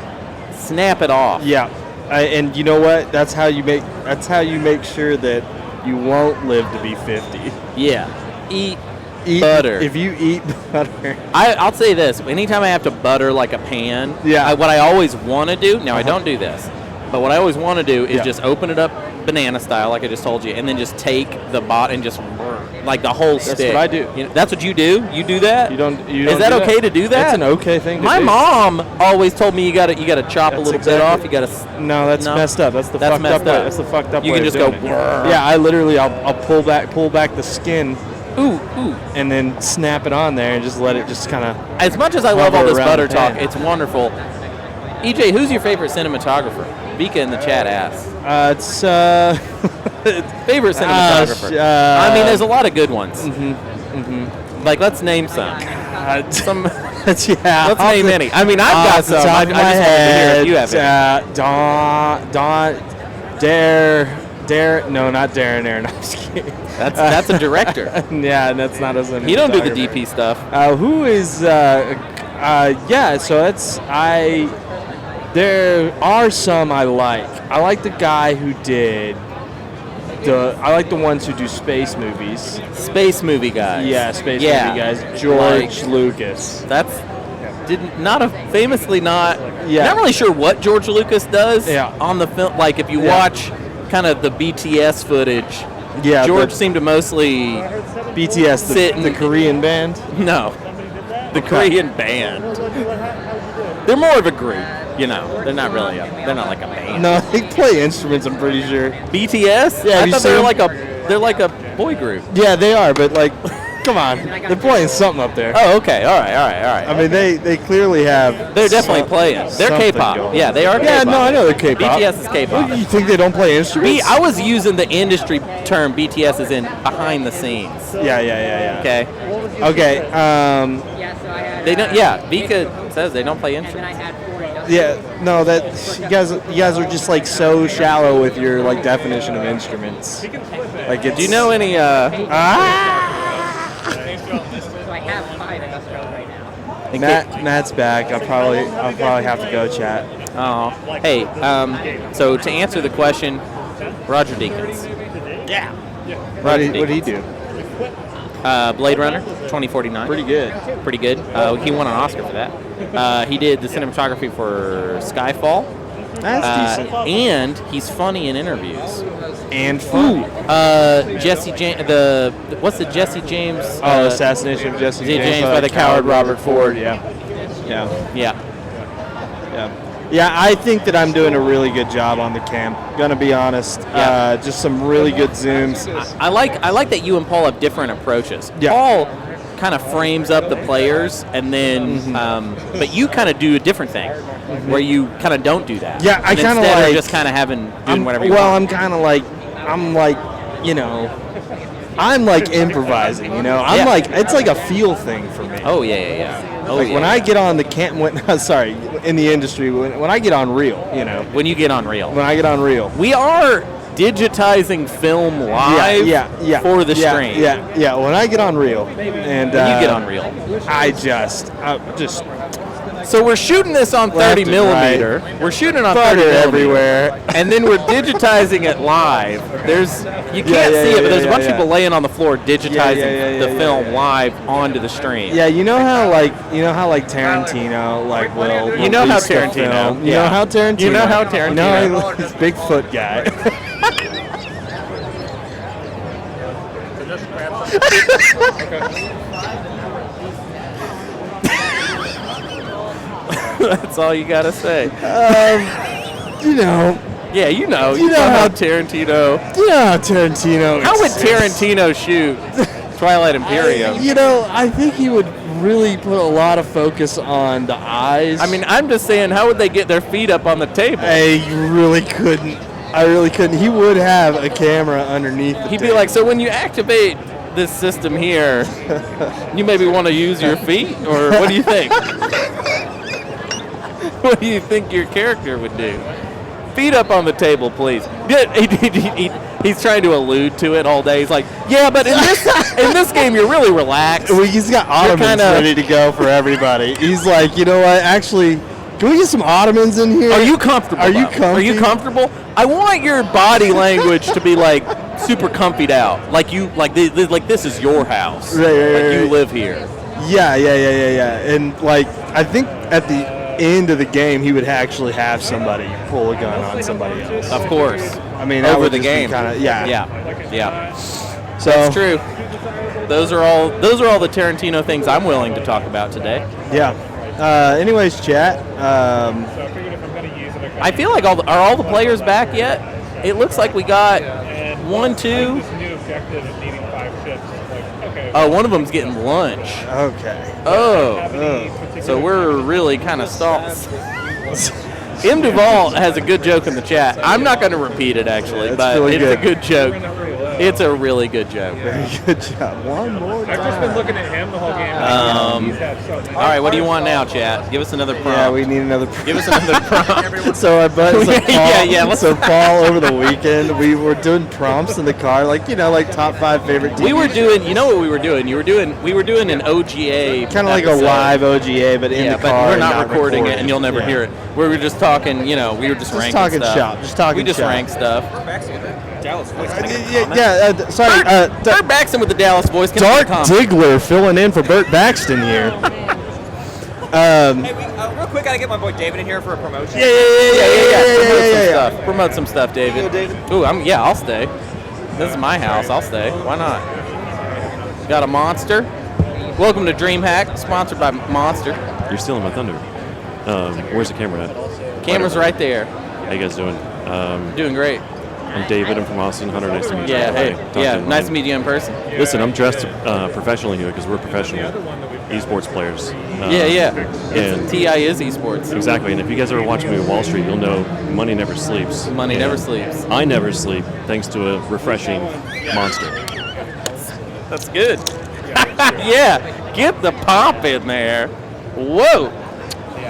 snap it off. Yeah. And you know what? That's how you make sure that you won't live to be 50. Yeah. Eat butter. If you eat butter. I'll say this. Anytime I have to butter like a pan, Yeah. what I always want to do, now I don't do this, but what I always want to do is just open it up banana style, like I just told you, and then just take the bot and just like the whole stick. That's what I do. That's what you do? You do that? You don't Is that okay to do that? That's an okay thing to do. My mom always told me you gotta chop a little bit off. You gotta. No, that's messed up. That's the fucked up way. That's the fucked up way. You can just go. Yeah, I'll pull back the skin. Ooh. And then snap it on there and just let it just kind of. As much as I love all this around butter the talk, pan. it's wonderful. EJ, who's your favorite cinematographer? Vika in the chat asks. It's favorite cinematographer. I mean, there's a lot of good ones. Like, let's name some. Let's name any. I mean, I've got some. I just wanted to hear if you have any. No, not Darren Aronofsky. That's a director. Yeah, and that's not a cinematographer. You don't do the DP stuff. Who is? Yeah, so it's There are some I like. I like the guy who did I like the ones who do space movies. Space movie guys. Yeah, movie guys. George Lucas. That's not Yeah. Not really sure what George Lucas does Yeah. on the film. Like if you watch kind of the BTS footage, Yeah, George seemed to mostly BTS, the Korean band. No, the Korean band. They're more of a group, you know. They're not really they're not like a band. No, they play instruments. I'm pretty sure. BTS? Yeah, I thought they're like a boy group. Yeah, they are, but like, come on, they're playing something up there. Oh, okay, all right. I mean, they clearly have. They're definitely playing. They're K-pop. going. Yeah, they are. Yeah, K-pop. no, I know they're K-pop. BTS is K-pop. You think they don't play instruments? I was using the industry term BTS is in behind the scenes. Yeah. Okay. Okay. They don't. Yeah, Vika says they don't play instruments. Yeah. No, that you guys are just like so shallow with your like definition of instruments. Like, do you know any? So I have 5 industrials right now. Matt's back. I'll probably have to go chat. Oh, hey. So to answer the question, Roger Deakins. Yeah. What did he do? Blade Runner 2049. Pretty good. Pretty good. He won an Oscar for that. He did the cinematography for Skyfall. That's decent. And he's funny in interviews. And fun. Jesse James. What's the Jesse James? Assassination of Jesse James by the coward Robert Ford. Yeah. Yeah, I think that I'm doing a really good job on the cam. Gonna be honest. Yeah. Just some really good zooms. I like that you and Paul have different approaches. Yeah. Paul kind of frames up the players, and then, but you kind of do a different thing, where you kind of don't do that. Yeah, I kind of like like just kind of doing whatever you want. Well, I'm kind of like, I'm like improvising. You know, I'm like, it's like a feel thing for me. Oh yeah. When I get on the in the industry, when I get on reel, you know. When you get on reel. When I get on reel. We are digitizing film live for the stream. Yeah. When I get on reel, and when you get on reel, I just. So we're shooting this on 30 millimeter. Right. We're shooting it on 30 millimeter everywhere, and then we're digitizing it live. You can't see it, but there's a bunch of people laying on the floor digitizing the film live onto the stream. Yeah, you know how Tarantino will. You know how release the Tarantino. film. You know how Tarantino. You know how Tarantino. You know he's Bigfoot guy. That's all you gotta say. You know. Yeah, you know how Tarantino. You know how Tarantino. How would Tarantino shoot Twilight Imperium? I think he would really put a lot of focus on the eyes. I mean, I'm just saying, how would they get their feet up on the table? I really couldn't. He would have a camera underneath. He'd be like, so when you activate this system here, you maybe want to use your feet, or what do you think? What do you think your character would do? Feet up on the table, please. He's trying to allude to it all day. He's like, yeah, but in this game, you're really relaxed. Well, he's got ottomans ready to go for everybody. He's like, you know what? Actually, can we get some ottomans in here? Are you comfortable? Are you comfy? Are you comfortable? I want your body language to be like super comfied out, like this is your house, right, you live here. Yeah. And like, I think at the end of the game, he would actually have somebody pull a gun on somebody else. Of course. I mean, that over would the just game. be kind of yeah. So that's true. Those are all the Tarantino things I'm willing to talk about today. Yeah. Anyways, chat. I feel like are all the players back yet? It looks like we got 1, 2. Oh, one of them's getting lunch. Okay. Oh. So we're really kind of stalled. M. Duval has a good joke in the chat. I'm not going to repeat it, actually, but really it's a good joke. It's a really good joke. Very good job. One more time. I've just been looking at him the whole game. All right, what do you want now, chat? Give us another prompt. Yeah, we need another prompt. Give us another prompt. So Paul, yeah. Paul, over the weekend, we were doing prompts in the car, like top 5 favorite TV We were doing, you know what we were doing? We were doing an OGA. Kind of like a live OGA, but in the car. But we're not recording it, and you'll never hear it. We were just talking, we were just ranking talking stuff. shop. Just talking We just shop. rank stuff. Dallas voice. Sorry. Bert Baxton with the Dallas voice. Dark Diggler filling in for Bert Baxton here. Hey, real quick, gotta get my boy David in here for a promotion. Yeah. Promote some stuff, David. Ooh, I'll stay. This is my house. I'll stay. Why not? Got a Monster. Welcome to DreamHack, sponsored by Monster. You're stealing my thunder. Where's the camera at? Camera's right there. How you guys doing? Doing great. I'm David. I'm from Austin. Hunter, nice to meet you. Yeah, nice to meet you in person. Listen, I'm dressed professionally here because we're professional eSports players. And TI is eSports. Exactly, and if you guys ever watch me on Wall Street, you'll know money never sleeps. Money never sleeps. I never sleep thanks to a refreshing Monster. That's good. Yeah, get the pop in there. Whoa.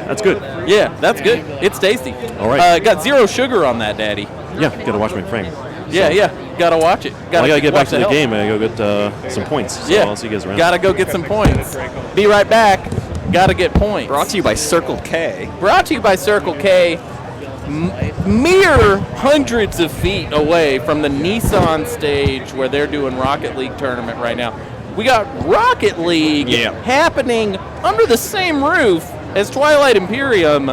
That's good. Yeah, that's good. It's tasty. All right. Got 0 sugar on that, Daddy. Yeah, gotta watch my frame. Yeah, gotta watch it. I gotta get back to the game. I gotta go get some points. So I'll see you guys around. Gotta go get some points. Be right back. Gotta get points. Brought to you by Circle K. Mere hundreds of feet away from the Nissan stage where they're doing Rocket League tournament right now. We got Rocket League happening under the same roof as Twilight Imperium.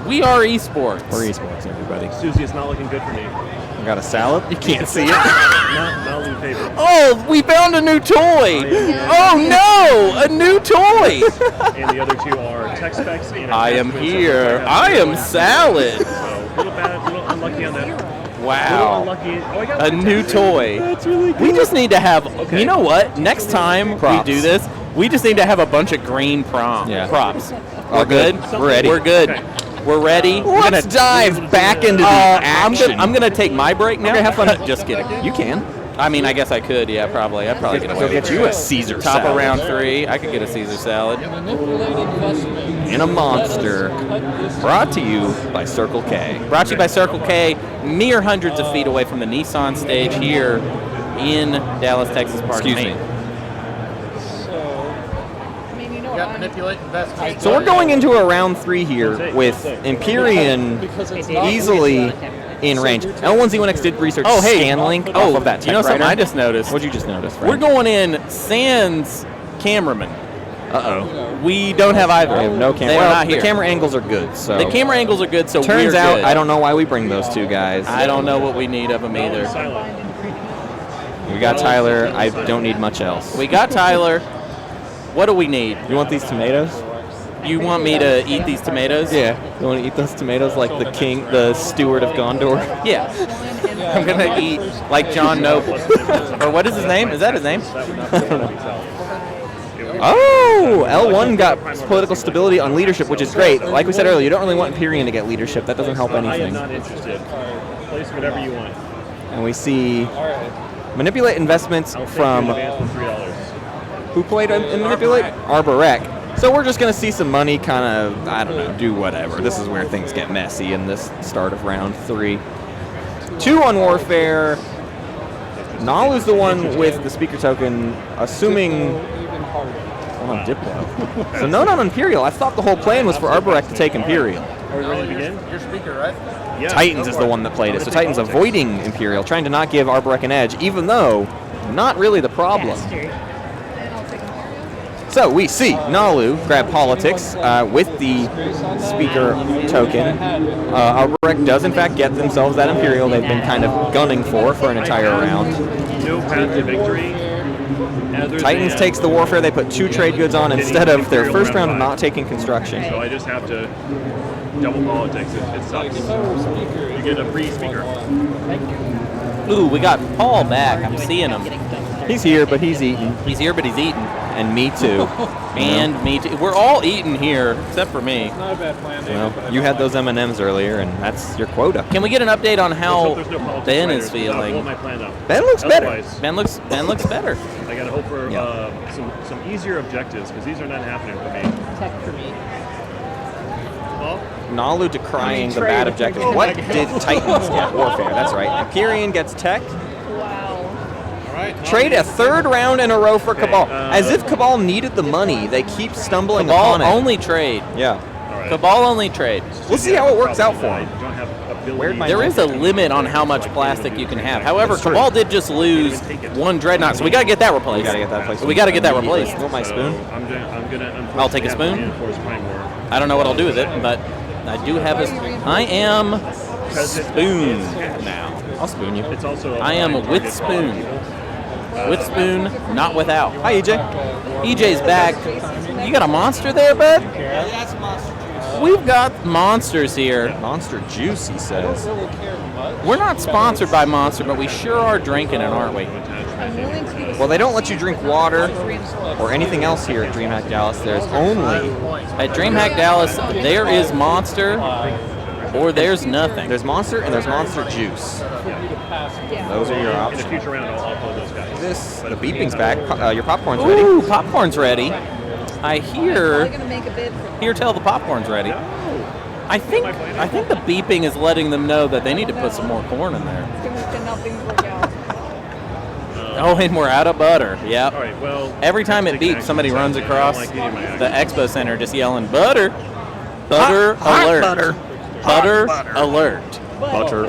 We are eSports. We're eSports, everybody. Suzy, it's not looking good for me. I got a salad. You can't see it. Not in favor. Oh, we found a new toy. Oh no, a new toy. And the other 2 are tech specs. And I am here. I am salad. So, a little bad, a little unlucky on that. Wow. A new toy. That's really good. We just need to have, you know what? Next time Props. we do this, we just need to have a bunch of green props. We're good? We're ready. We're good. We're ready. Let's dive back into the action. I'm gonna take my break now. Okay, have fun. Just kidding. You can. I mean, I guess I could. Yeah, probably. I'd probably get away. Go with get it. you a Caesar Top salad. of round 3. I could get a Caesar salad. In a Monster. Brought to you by Circle K. Brought to you by Circle K, mere hundreds of feet away from the Nissan stage here in Dallas, Texas, Park. Excuse me. Manipulate investment. So we're going into a round 3 here with Empyrean easily in range. L1Z1X did research Scanlink off of that you know something typewriter. I just noticed? What'd you just notice? We're going in sans cameraman. Uh-oh. We don't have either. We have no camera. They are not here. The camera angles are good, so. The camera angles are good, so Turns we're out, good. I don't know why we bring those 2 guys. I don't know what we need of them either. We got Tyler. I don't need much else. We got Tyler. What do we need? You want these tomatoes? You want me to eat these tomatoes? Yeah. You want to eat those tomatoes like the steward of Gondor? Yeah. I'm going to eat like John Noble. Or what is his name? Is that his name? Oh, L1 got political stability on leadership, which is great. Like we said earlier, you don't really want Empyrean to get leadership. That doesn't help anything. I am not interested. Place whatever you want. And we see Manipulate investments from Advance for $3. who played in Manipulate? Arborek. So we're just going to see some money kind of, I don't know, do whatever. This is where things get messy in this start of round 3. 2 on Warfare. Nalu's the one with the speaker token, assuming on Diplo. So no on Imperial. I thought the whole plan was for Arborek to take Imperial. Are we ready to begin? Your speaker, right? Yeah, Titans is the one that played it. So Titans avoiding Imperial, trying to not give Arborek an edge, even though not really the problem. So we see Nalu grab Politics with the speaker token. Arborek does in fact get themselves that Imperial they've been kind of gunning for an entire round. No path to victory. Titans takes the Warfare. They put 2 trade goods on instead of their first round of not taking construction. So I just have to double Politics. It sucks. You get a free speaker. Ooh, we got Paul back. I'm seeing him. He's here, but he's eating. He's here, but he's eating. And me too. And me too. We're all eating here, except for me. Not a bad plan, David. Well, you had those M&Ms earlier, and that's your quota. Can we get an update on how There's no politics Ben fighters. is feeling? Hold my plan up. Ben looks better. Otherwise, Ben looks better. I gotta hope for some easier objectives because these are not happening for me. Tech for me. Nalu decrying the bad objective. What did Titans get? Warfare, that's right. Empyrean gets tech. Trade a 3rd round in a row for Cabal. As if Cabal needed the money. They keep stumbling Cabal upon it. only trade. Yeah. Cabal only trade. We'll see how it works out for him. There is a limit on how much plastic you can have. However, Cabal did just lose 1 Dreadnought, so we gotta get that replaced. We gotta get that replaced. We gotta get that replaced. Want my spoon? I'll take a spoon. I don't know what I'll do with it, but I do have a. I am spoon now. I'll spoon you. It's also I am with spoon. With spoon, not without. Hi, EJ. EJ's back. You got a monster there, bud? Yeah, that's monster juice. We've got monsters here. Monster juice, he says. We're not sponsored by Monster, but we sure are drinking it, aren't we? Well, they don't let you drink water or anything else here at Dreamhack Dallas. There's only... At Dreamhack Dallas, there is Monster or there's nothing. There's Monster and there's Monster Juice. Those are your options. In the future round, I'll upload those guys. The beeping's back. Your popcorn's ready. Ooh, popcorn's ready. I hear tell the popcorn's ready. I think the beeping is letting them know that they need to put some more corn in there. Oh, and we're out of butter. Yep. All right, well, every time it beeps, somebody runs across the expo center just yelling, "Butter! Butter alert! Butter! Butter Butter. alert! Butter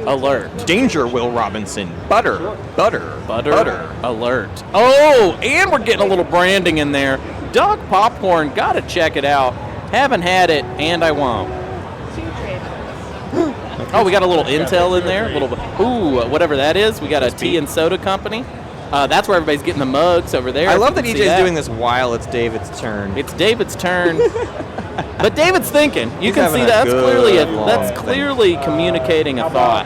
alert! Danger, Will Robinson! Butter! Butter! Butter alert! Oh, and we're getting a little branding in there. Dog Popcorn, gotta check it out. Haven't had it, and I won't. Oh, we got a little intel in there. A little, ooh, whatever that is. We got a tea and soda company. That's where everybody's getting the mugs over there. I love that EJ's doing this while it's David's turn. It's David's turn. But David's thinking. You He's can see having a that's good clearly communicating a thought.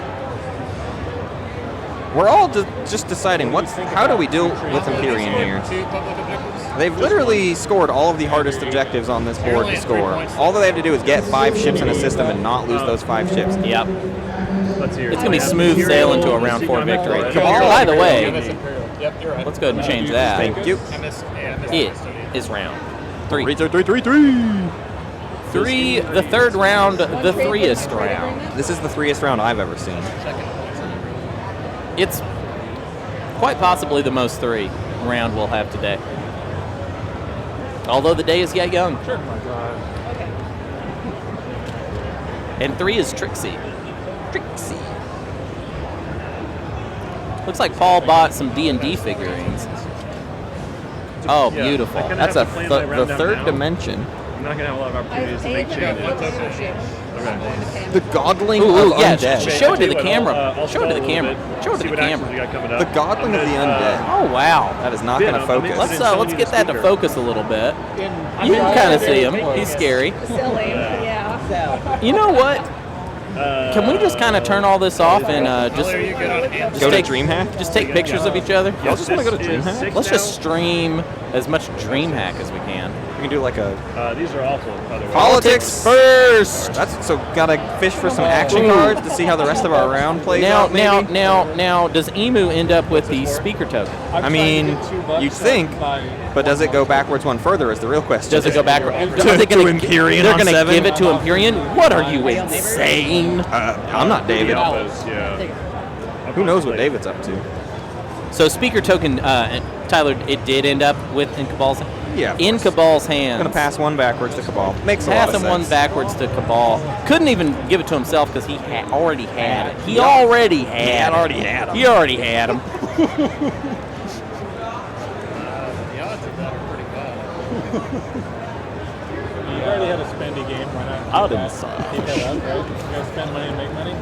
We're all just deciding how do we deal with Empyrean here. They've literally scored all of the hardest objectives on this board to score. All that they have to do is get 5 ships in a system and not lose those 5 ships. Yep. It's going to be smooth sailing to a round 4 victory. Cabal, by the way, let's go ahead and change that. Thank you. It is round 3. 3. The third round, the 3th round. This is the 3th round I've ever seen. It's quite possibly the most 3 round we'll have today. Although the day is yet young. Sure. Oh my God. And 3 is Trixie. Looks like Paul bought some D&D figurines. Oh, beautiful. That's the 3rd dimension. I'm not going to have a lot of opportunities to make changes. The Godling of Undead. Show it to the camera. Show it to the camera. Show it to the camera. The Godling of the Undead. Oh, wow. That is not going to focus. Let's get that to focus a little bit. You can kind of see him. He's scary. Silly, yeah. You know what? Can we just kind of turn all this off and just Go to take Dreamhack? Just take pictures of each other? Y'all just want to go to Dreamhack? Let's just stream as much Dreamhack as we can. We can do like a These are awful, by the way. politics first. That's so gotta fish for some action cards to see how the rest of our round plays out. Maybe? Now, does Emu end up with the speaker token? I mean, you'd think, but does it go backwards one further? Is the real question. Does it go backwards? to Empyrean They're on gonna 7? give it to Empyrean? What are you insane? I'm not David. Who knows what David's up to? So speaker token, Tyler, it did end up with in Cabal's. Yeah. In Cabal's hands. Gonna pass one backwards to Cabal. Makes a lot Pass of him sense. one backwards to Cabal. Couldn't even give it to himself because he already had it. He already had him. The odds of that are pretty bad. You already had a spendy game. Why not keep that up, right? You gotta spend money and make money.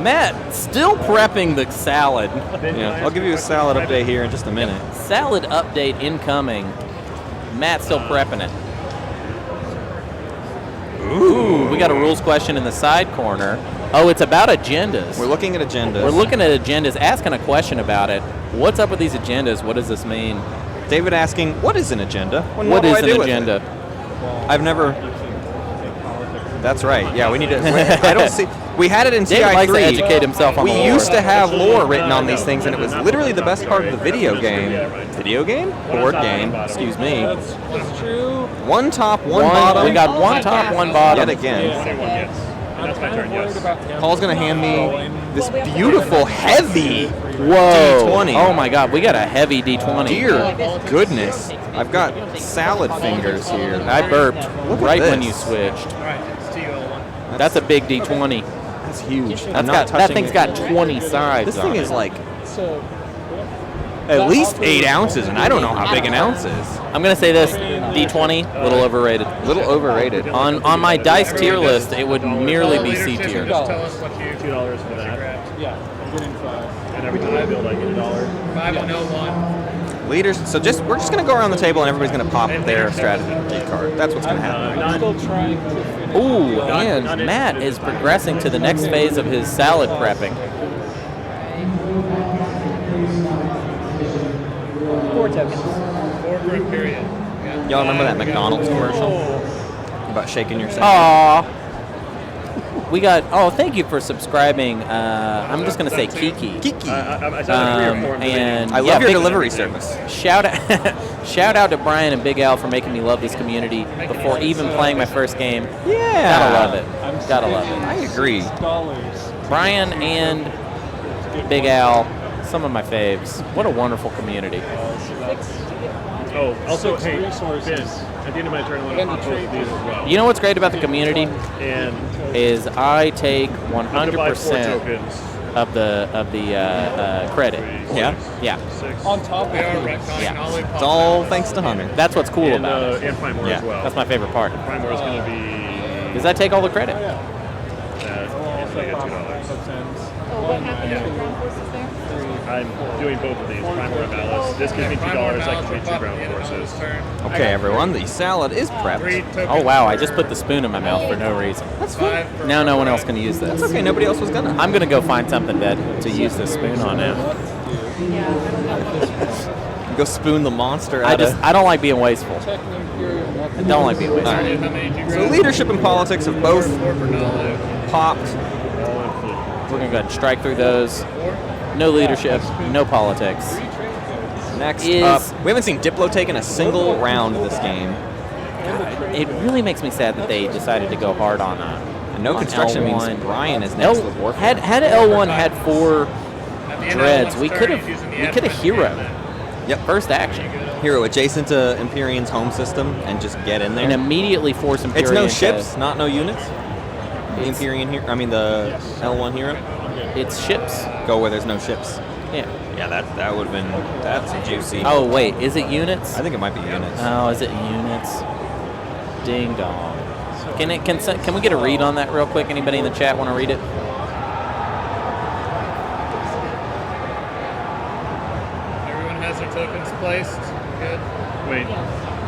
Matt, still prepping the salad. Yeah, I'll give you a salad update here in just a minute. Salad update incoming. Matt's still prepping it. Ooh, we got a rules question in the side corner. Oh, it's about agendas. We're looking at agendas. We're looking at agendas, asking a question about it. What's up with these agendas? What does this mean? David asking, what is an agenda? What is an agenda? I've never. That's right. Yeah, we need to. I don't see. We had it in David CI3. likes to educate himself on we the lore. used to have lore written on these things, and it was literally the best part of the video game. Video game? Board game. Excuse me. That's true. One top, one bottom. We got one top, one bottom. Yet again. That's my turn, yes. Paul's gonna hand me this beautiful, heavy Whoa. D20. Oh my God, we got a heavy D20. Dear goodness. I've got salad fingers here. I burped Look at right when this. you switched. All right, it's TO1. That's a big D20. That's huge. That thing's got 20 sides. This on thing it. is like So, at least 8 ounces, and I don't know how big an ounce is. I'm gonna say this: D20, a little overrated. Little overrated. On my dice tier list, it would merely be C tier. Just tell us what you $2 for that. yeah, I'm getting 5. And every time I build, I get $1. 5101. Leaders. So we're just gonna go around the table, and everybody's gonna pop their strategy card. That's what's gonna happen. I'm still trying to finish. Ooh, and Matt is progressing to the next phase of his salad prepping. 4 tokens. 4 for Imperium. Y'all remember that McDonald's commercial about shaking your salad? Aw. We got. Oh, thank you for subscribing. I'm just gonna say Kiki. Kiki. I said 3 or 4. And I love your big- delivery service. Shout out to Brian and Big Al for making me love this community before even playing my first game. Yeah. Gotta love it. Gotta love it. I agree. $6. Brian and Big Al, some of my faves. What a wonderful community. Oh, also, 6 hey, resources. Ben, at the end of my turn, I want to pop both of these as well. You know what's great about the community And is I take I'm gonna buy 4 100% tokens. of the credit. Yeah. Yeah, On top We are of it. retconning Yeah. all the way It's all thanks to Hunter. that's what's cool And, about it. and Primor Yeah, as well. That's my favorite part. Primor is going to be. Is I take all the credit. Yes, I get $2. Oh, what happened to the ground forces there? I'm doing both of these. Primor and Malice. This gives me $2. That gives me 2 ground forces. Okay, everyone, the salad is 3 prepped. tokens. Oh wow, I just put the spoon in my mouth for no reason. That's 5 fine. for Now no one else can use this. That's okay. Nobody else was gonna. I'm gonna go find something to use this spoon on now. Go spoon the monster out I don't like being wasteful. I don't like being wasteful. All right. How many did you So grab? leadership and politics have both 4 for Nalu. popped. We're gonna go ahead and strike through those. No leadership, no politics. Next Is- up, we haven't seen Diplo taken a single round this game. It really makes me sad that they decided to go hard on And no on construction means L1. Brian is next with Warfare. Had L1 had 4 At the end of dreads, one's we turn, could he's have using the hero. Yep. First action. Hero adjacent to Empyrean's home system and just get in there. And immediately force Empyrean. It's no to- ships, not no units. The Empyrean here, I mean the L1 hero. It's ships. Go where there's no ships. Yeah. Yeah, that would have been that's juicy. Oh wait, is it units? I think it might be units. Oh, is it units? Ding dong. Can we get a read on that real quick? Anybody in the chat want to read it? Everyone has their tokens placed. Good. Wait,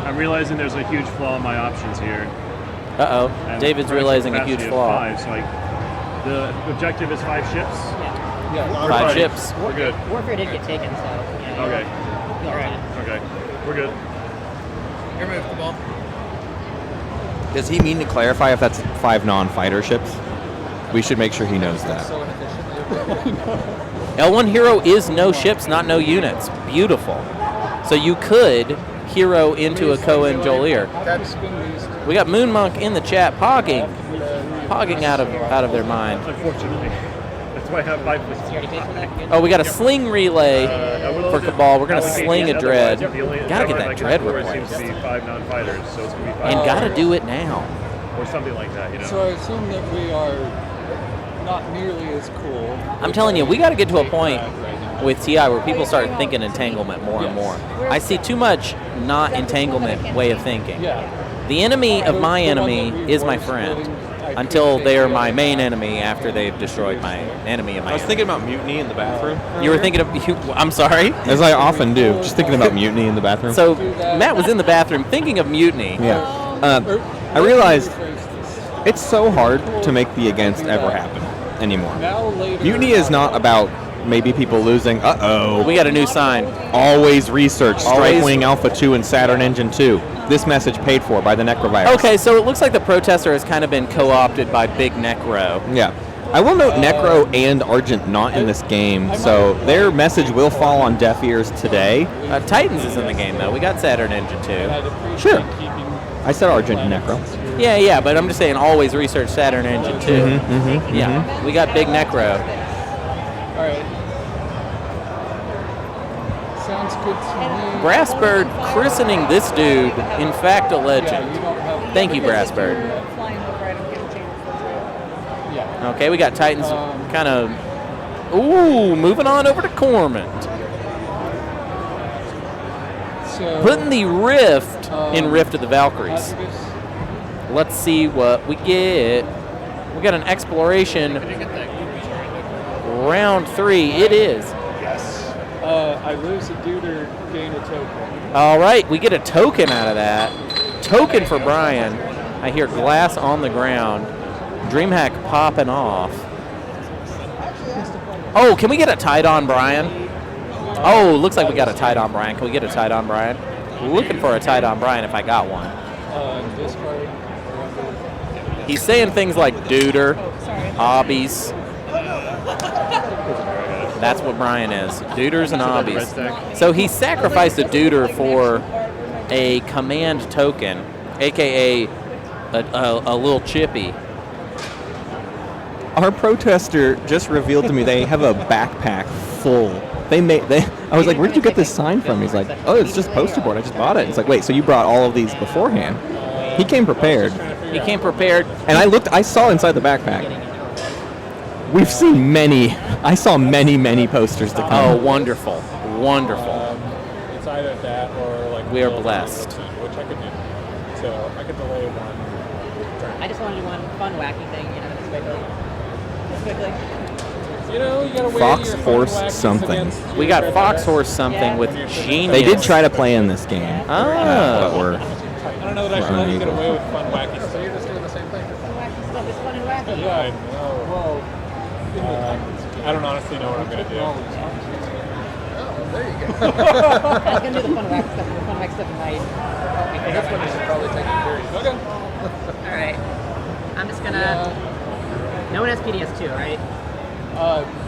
I'm realizing there's a huge flaw in my options here. Uh oh. I'm David's pressing realizing a huge capacity of flaw. 5, so The objective is 5 ships? Yeah. We're 5 fine. ships. We're good. Warfare did get taken, so. Yeah, Okay. All right. Okay. We're good. Your move, Cabal. Does he mean to clarify if that's 5 non-fighter ships? We should make sure he knows that. So inefficiently. L1 hero is no ships, not no units. Beautiful. So you could hero into a Koa and Jolier. That's been used. We got Moon Monk in the chat, pogging out of their mind. Unfortunately. That's why I have 5 plus. Oh, we got a sling relay for Cabal. We're gonna sling a dread. Gotta get that dread It seems replaced, to be 5 non-fighters, so it's going to be 5. and gotta do it now. Or something like that, you know. So I assume that we are not nearly as cool. I'm telling you, we got to get to a point with TI where people start thinking entanglement more and more. I see too much not entanglement way of thinking. Yeah. The enemy of my enemy is my friend until they are my main enemy after they've destroyed my enemy of my I was thinking about mutiny in the bathroom. You were thinking of... I'm sorry? As I often do, just thinking about mutiny in the bathroom. So Matt was in the bathroom thinking of mutiny. Yeah. I realized it's so hard to make the against ever happen anymore. Mutiny is not about maybe people losing. We got a new sign. Always research Always. Strike-Wing Alpha 2 and Saturn Engine 2. This message paid for by the Necrovirus. Okay, so it looks like the protester has kind of been co-opted by Big Necro. Yeah. I will note Necro and Argent not in this game, so their message will fall on deaf ears today. Titans is in the game, though. We got Saturn Engine 2. Sure. I said Argent and Necro. Yeah, but I'm just saying always research Saturn Engine 2. Yeah, we got Big Necro. All right. Sounds good to me. Brassbird christening this dude, in fact, a legend. Thank you, Brassbird. Yeah. Okay, we got Titans kind of... Ooh, moving on over to Cormant. So, Putting the Rift in Rift of the Valkyries. Let's see what we get. We got an exploration. Round 3, it is. I lose a dude or gain a token. All right, we get a token out of that. Token for Brian. I hear glass on the ground. Dreamhack popping off. Oh, can we get a tied-on Brian? Oh, looks like we got a tied-on Brian. Can we get a tied-on Brian? Looking for a tied-on Brian if I got one. Discard. He's saying things like duder, hobbies. That's what Brian is. Duders and hobbies. So he sacrificed a duder for a command token, a.k.a. a little chippy. Our protester just revealed to me they have a backpack full. I was like, where did you get this sign from? He's like, oh, it's just poster board. I just bought it. It's like, wait, so you brought all of these beforehand? He came prepared. He came prepared. And I saw inside the backpack. We've seen I saw many posters to come. Oh, wonderful. Wonderful. It's either that or like We are blessed. which I could do. So I could delay one turn. I just wanted to do one fun, wacky thing, just quickly. You know, you gotta weigh Fox your Horse fun wackies something. against We your got red Fox dice. Horse something with genius. They did try to play in this game. Oh. But we're I don't know that I should let you get unable. away with fun wacky stuff. So you're just doing the same thing. Fun, wacky stuff is fun and wacky. Yeah, I know. Well, I don't honestly know what I'm gonna do. Oh, there you go. I was going to do the fun, wacky stuff, and the fun, wacky stuff might help me This figure one you should probably take it very Okay. All right. I'm just going to... No one has PDS2, right?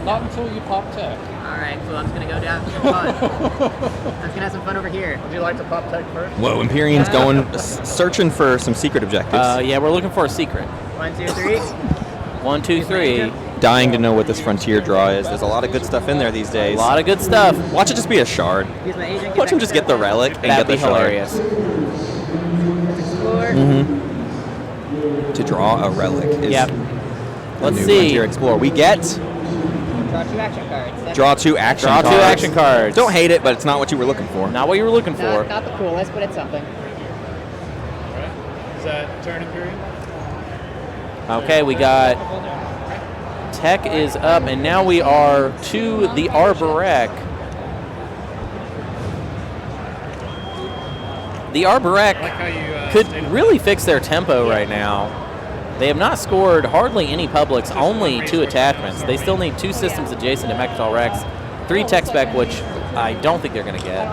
Not until you pop tech. All right, cool. I'm just going to go down for some fun. I'm just going to have some fun over here. Would you like to pop tech first? Whoa, Empyrean's going searching for some secret objectives. Yeah, we're looking for a secret. 1, 2, 3. 1, 2, 3. Dying to know what this frontier draw is. There's a lot of good stuff in there these days. A lot of good stuff. Watch it just be a shard. Use my agent. Watch him just get the relic and That'd get be the shard. hilarious. Explore. To draw a relic is Yep. the Let's new see. Frontier Explorer. We get Draw 2 action cards. draw 2 action Draw cards. 2 action cards. Don't hate it, but it's not what you were looking for. Not what you were looking for. Not the coolest, but it's something. Is that turn Imperium? Okay, we got Tech is up, and now we are to the Arborek. The Arborek I like how you could stayed- really fix their tempo right now. They have not scored hardly any publics, only 2 attachments. They still need 2 systems adjacent to Mechatol Rex, 3 tech spec, which I don't think they're going to get,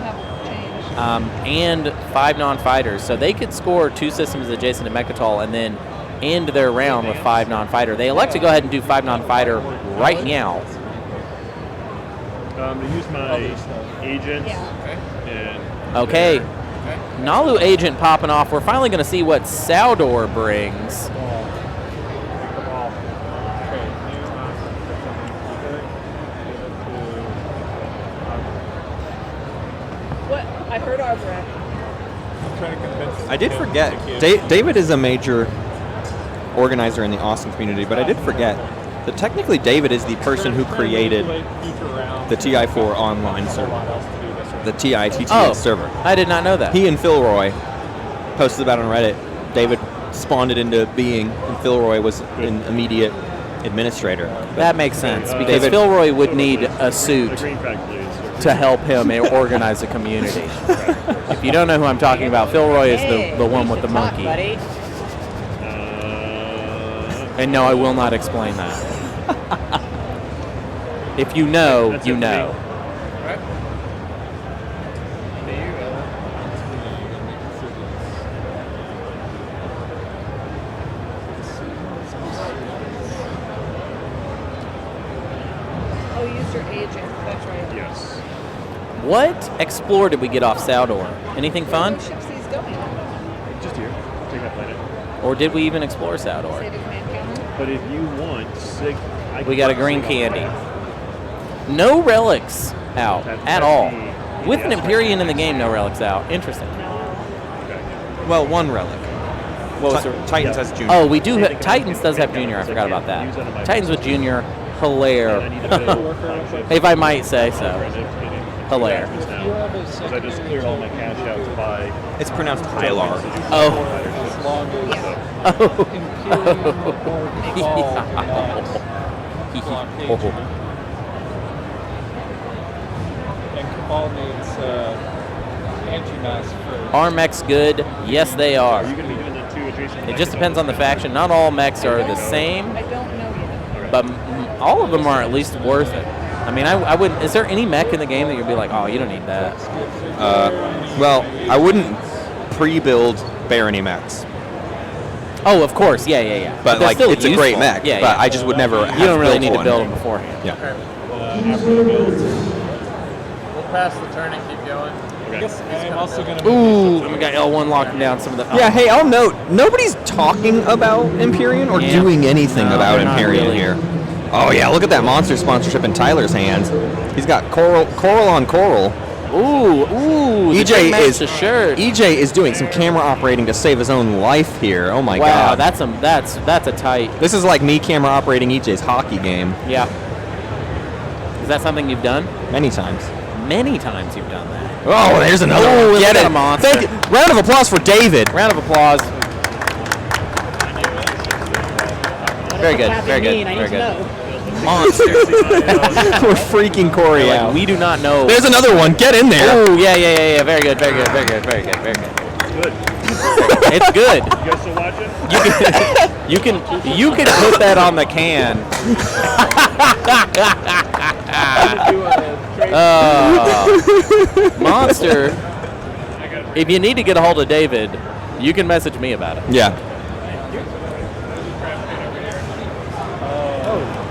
and 5 non-fighters. So they could score 2 systems adjacent to Mechatol and then end their round with 5 non-fighter. They elect to go ahead and do 5 non-fighter right now. To use my agent. And okay. Nalu agent popping off. We're finally going to see what Saldor brings. What? I heard Arbor. I did forget. David is a major organizer in the Austin community, but I did forget that technically David is the person who created the TI4 online server, the TI-TTS server. I did not know that. He and Philroy posted about it on Reddit. David spawned it into being, and Philroy was an immediate administrator. That makes sense, because Philroy would need a suit to help him organize a community. If you don't know who I'm talking about, Philroy is the one with the monkey. And no, I will not explain that. If you know, you know. Oh, you used your agent. That's right. Yes. What Explorer did we get off Saldor? Anything fun? What ships he's going on? Just here. Take that planet. Or did we even explore Saldor? Say to command counter. But if you want we got a green candy. No relics out at all. With an Imperium in the game, no relics out. Interesting. Well, 1 relic. Well, Titans has Junior. Oh, we do. Titans does have Junior. I forgot about that. Titans with Junior, hilarious. If I might say so. Hilarious. Because I just cleared all my cash out to buy. It's pronounced Hylar. Oh. As long as Imperium and Cabal needs anti-mass for... Are mechs good? Yes, they are. It just depends on the faction. Not all mechs are the same, I don't know yet. but all of them are at least worth it. I mean, I wouldn't. Is there any mech in the game that you'd be like, oh, you don't need that? Well, I wouldn't pre-build Barony mechs. Oh, of course, yeah. But like, it's a great mech. Yeah, but I just would never. You don't really need to build them beforehand. Yeah. We'll pass the turn and keep going. I guess I'm also going to... Ooh, we got L1 locking down some of the... Yeah, hey, I'll note, nobody's talking about Imperium or doing anything about Imperium really. here. Oh, yeah, look at that monster sponsorship in Tyler's hands. He's got Coral on Coral. Ooh, EJ is doing some camera operating to save his own life here. Oh, my God. Wow, that's a tight... This is like me camera operating EJ's hockey game. Yeah. Is that something you've done? Many times. Many times you've done that. Oh, there's another one. Get it. A monster. Thank you. Round of applause for David. Round of applause. Very good. Very good. Very good. Monster. We're freaking Cory out. We do not know. There's another one. Get in there. Oh, yeah. Very good. Very good. Good. It's good. You guys still watching? You can put that on the can. Monster. If you need to get a hold of David, you can message me about it. Yeah.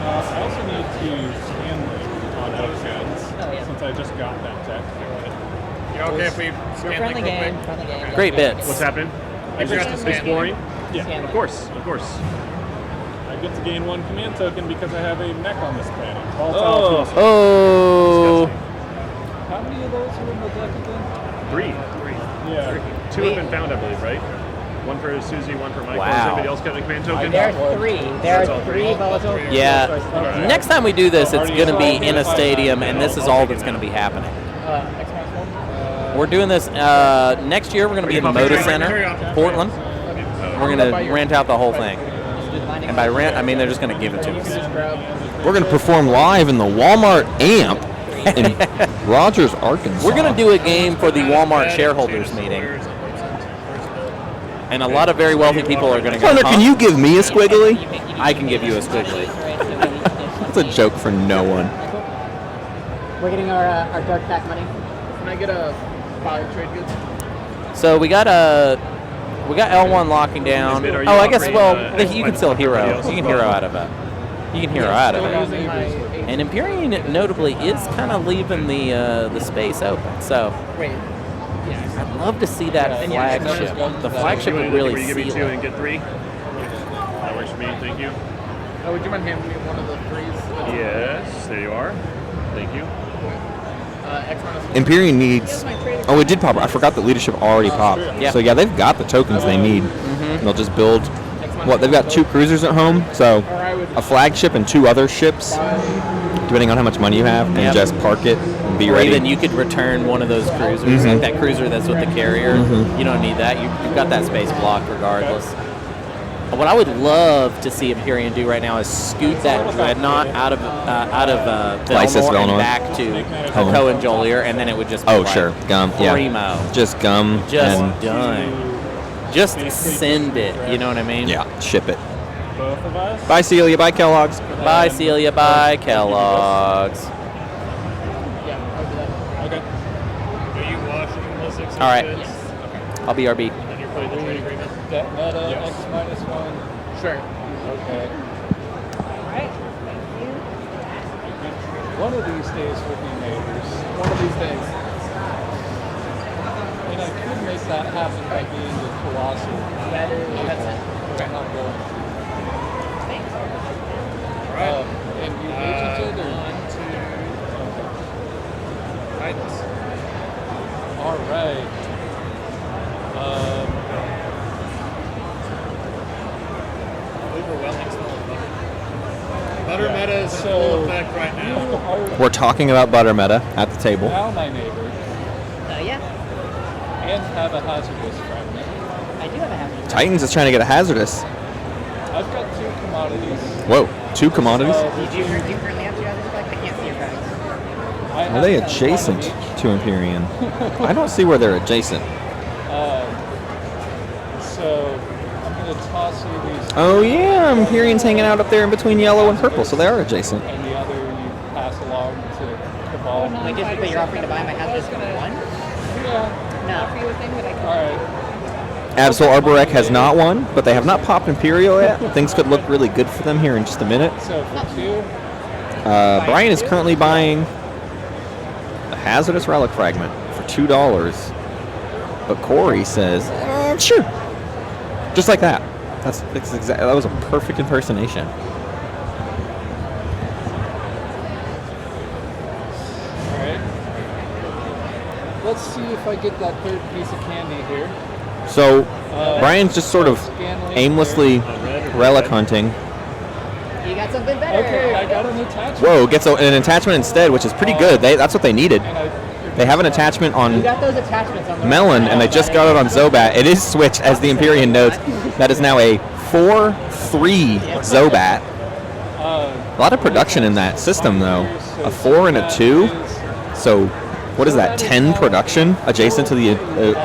I also need to scan on those ends since I just got that tech. You okay if we scan Friendly like game. quickly? Friendly game. Great bits. What's happening? If you're just exploring? Yeah. Of course. I get to gain 1 command token because I have a mech on this planet. Oh. How many of those are in the deck again? 3. Yeah. 2 have been found, I believe, right? 1 for Suzy, 1 for Mike. Wow. Has anybody else got a command token? There are 3. There are 3 volatile. Yeah. Next time we do this, it's going to be in a stadium, and this is all that's going to be happening. We're doing this next year. We're going to be in the Moda Center, Portland. We're going to rent out the whole thing. And by rent, I mean they're just going to give it to us. We're going to perform live in the Walmart amp in Rogers, Arkansas. We're going to do a game for the Walmart shareholders meeting. And a lot of very wealthy people are going to go, Connor, can you give me a squiggly? I can give you a squiggly. That's a joke for no one. We're getting our dark pack money. Can I get a 5 trade goods? So we got L1 locking down. Are you Oh, I guess, offering, well, you can X-Men still for hero. everybody else You can as well? hero out of it. You can hero out of it. And Imperium notably is kind of leaving the space open. So Wait. I'd love to see that flagship. The flagship would really Will you give me seal 2 it. and get 3? That works for me. Thank you. Oh, would you mind handing me one of the 3s? Yes, there you are. Thank you. X-Men. Imperium needs. Oh, it did pop. I forgot that leadership already popped. Yeah. So yeah, they've got the tokens they need. They'll just build. What, they've got 2 cruisers at home, so a flagship and 2 other ships, depending on how much money you have, and Yep. just park it and be Or ready. even you could return one of those cruisers, like that cruiser that's with the carrier. You don't need that. You've got that space blocked regardless. What I would love to see Imperium do right now is scoot that dreadnought out of Lysis Velnor and Velnor. back to Home. Poe and Jolier, and then it would just be Oh, like sure. Gum. Yeah. primo. Just gum. Just and done. Just send it. You know what I mean? yeah, ship it. Both of us? Bye, Celia. Bye, Kellogg's. Bye, Celia. Bye, Kellogg's. Yeah, I'll do that. Okay. Are you washing the 6 All right. goods? I'll be RB. And you're putting the trade agreement? That meta X-1. Sure. Okay. One of these days we'll be neighbors. One of these days. And I could make that happen by being the colossal. That's it. But I'm not going to. Alright. And you agented or? 1, 2. Titans. All right. Overwhelming smell of butter. Butter meta is in full effect right You now. are We're talking about butter meta at the table. now my neighbor Yeah. and have a hazardous fragment. I do have a hazard. Titans is trying to get a hazardous. I've got 2 commodities. Whoa, 2 commodities? Do you currently have 2 hazards? Like, I can't see your bags. Are they adjacent to Imperium? I don't see where they're adjacent. So I'm going to toss you these. Oh yeah, Imperium's hanging out up there in between yellow and purple, so they are adjacent. And the other you pass along to Cabal. Wait, but you're offering to buy my hazardous for 1? Yeah. No. Offer you a thing that I can. All right. Absol Arborek has not won, but they have not popped Imperial yet. Things could look really good for them here in just a minute. So for 2. Brian is currently buying a hazardous relic fragment for $2. But Cory says, sure. Just like that. That's exactly. That was a perfect impersonation. All right. Let's see if I get that 3rd piece of candy here. So Brian's just sort of aimlessly relic hunting. You got something better. Okay, I got an attachment. Whoa, gets an attachment instead, which is pretty good. That's what they needed. They have an attachment You on got those attachments on the Melon, and they just got it on Zobat. It is switched, as the Imperium notes. That is now a 4-3 Zobat. A lot of production in that system, though. A 4 and a 2. So, what is that? 10 production adjacent to the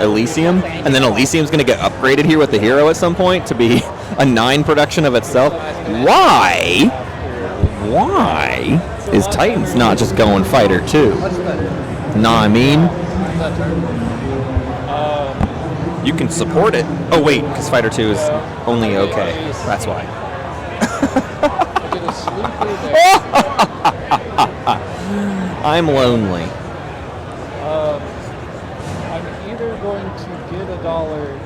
Elysium, and then Elysium's going to get upgraded here with the hero at some point to be a 9 production of itself. Why is Titans not just going Fighter 2? Nah, I mean, you can support it. Oh wait, because Fighter 2 is only okay. That's why. I'm lonely. I'm either going to get $1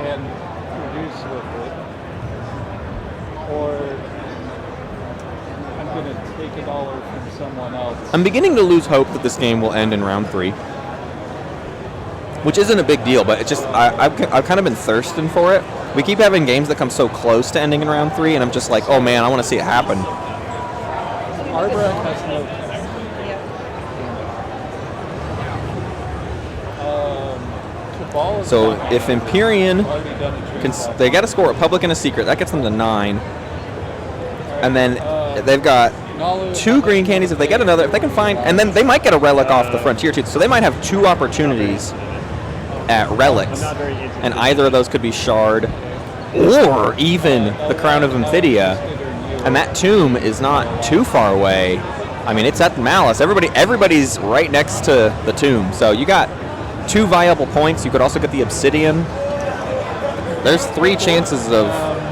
and produce with it, or I'm going to take $1 from someone else. I'm beginning to lose hope that this game will end in round 3. Which isn't a big deal, but it's just, I've kind of been thirsting for it. We keep having games that come so close to ending in round 3, and I'm just like, oh man, I want to see it happen. Arborek has no Cabal is So not if Imperium, already done a Dreamhack. they got to score Republic and a Secret, that gets them to 9. And then they've got 2 green candies. If they get another, if they can find, and then they might get a relic off the frontier too. So they might have 2 opportunities at relics, and either of those could be Shard or even the Crown of Amphidia, and that tomb is not too far away. I mean, it's at Malice. Everybody's right next to the tomb, so you got 2 viable points. You could also get the Obsidian. There's 3 chances of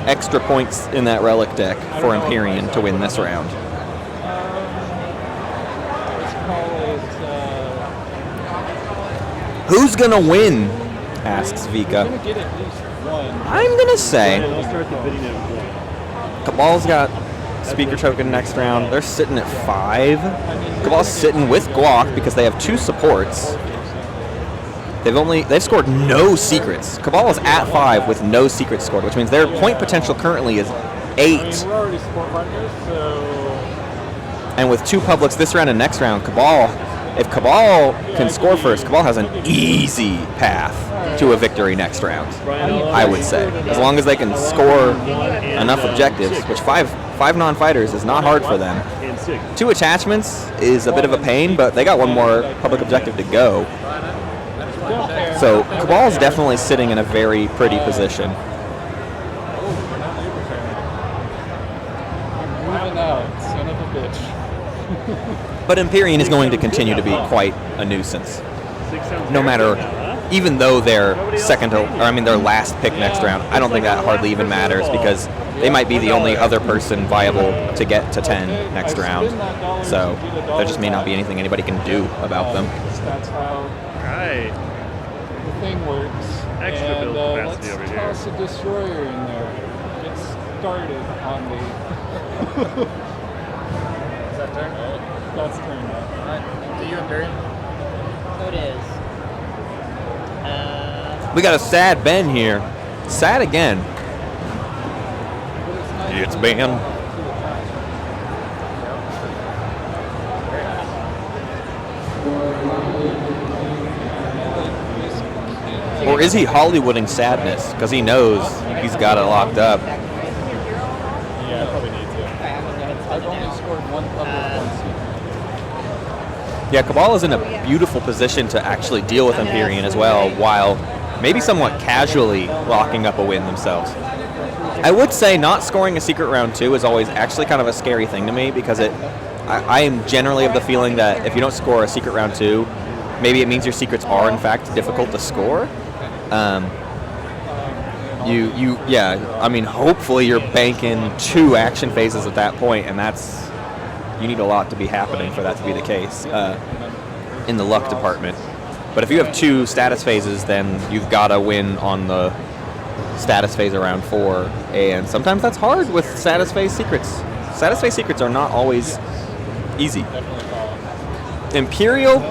extra points in that relic deck for Empyrean to win this round. Who's gonna win? Asks Vika. I'm gonna say Cabal's got speaker token next round. They're sitting at 5. Cabal's sitting with Guac because they have 2 supports. They've scored no secrets. Cabal is at 5 with no secrets scored, which means their point potential currently is 8. We're already sport partners, so. And with 2 publics this round and next round, if Cabal can score first, Cabal has an easy path to a victory next round, I would say. As long as they can score enough objectives, which 5 non-fighters is not hard for them. 2 attachments is a bit of a pain, but they got 1 more public objective to go. So Cabal is definitely sitting in a very pretty position. Moving out, son of a bitch. But Empyrean is going to continue to be quite a nuisance. No matter, even though they're their last pick next round, I don't think that hardly even matters because they might be the only other person viable to get to 10 next round. So there just may not be anything anybody can do about them. That's how the thing works. Extra and build capacity over here. Let's toss a destroyer in there. Get started on the... Is that turn? That's turn now. Alright. Do you Empyrean? So it is. We got a sad Ben here. Sad again. It's Ben. Or is he Hollywooding sadness? Because he knows he's got it locked up. Yeah, I probably need to. I've only scored 1 public once. Yeah, Cabal is in a beautiful position to actually deal with Empyrean as well, while maybe somewhat casually locking up a win themselves. I would say not scoring a secret round 2 is always actually kind of a scary thing to me because I am generally of the feeling that if you don't score a secret round 2, maybe it means your secrets are in fact difficult to score. I mean, hopefully you're banking 2 action phases at that point, and you need a lot to be happening for that to be the case in the luck department. But if you have 2 status phases, then you've got to win on the status phase around 4, and sometimes that's hard with status phase secrets. Status phase secrets are not always easy. Imperial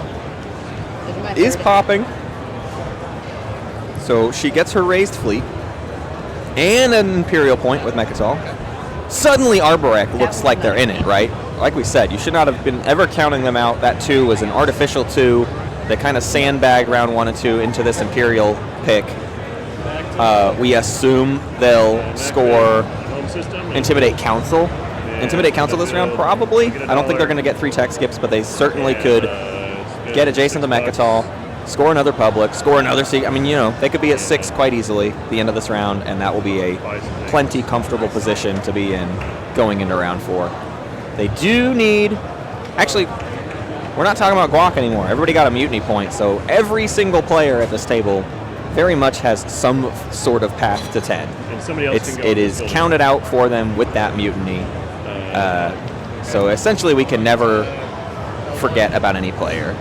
is popping. So she gets her raised fleet and an Imperial point with Mechatol. Suddenly Arborek looks like they're in it, right? Like we said, you should not have been ever counting them out. That 2 was an artificial 2. They kind of sandbag round 1 and 2 into this Imperial pick. We assume they'll score Intimidate Council. Intimidate Council this round, probably. I don't think they're going to get 3 tech skips, but they certainly could get adjacent to Mechatol, score another public, score another secret. I mean, they could be at 6 quite easily at the end of this round, and that will be a plenty comfortable position to be in going into round 4. They do need... Actually, we're not talking about Guac anymore. Everybody got a mutiny point, so every single player at this table very much has some sort of path to 10. And somebody else It is counted out for them with that mutiny. So essentially we can never forget about any player.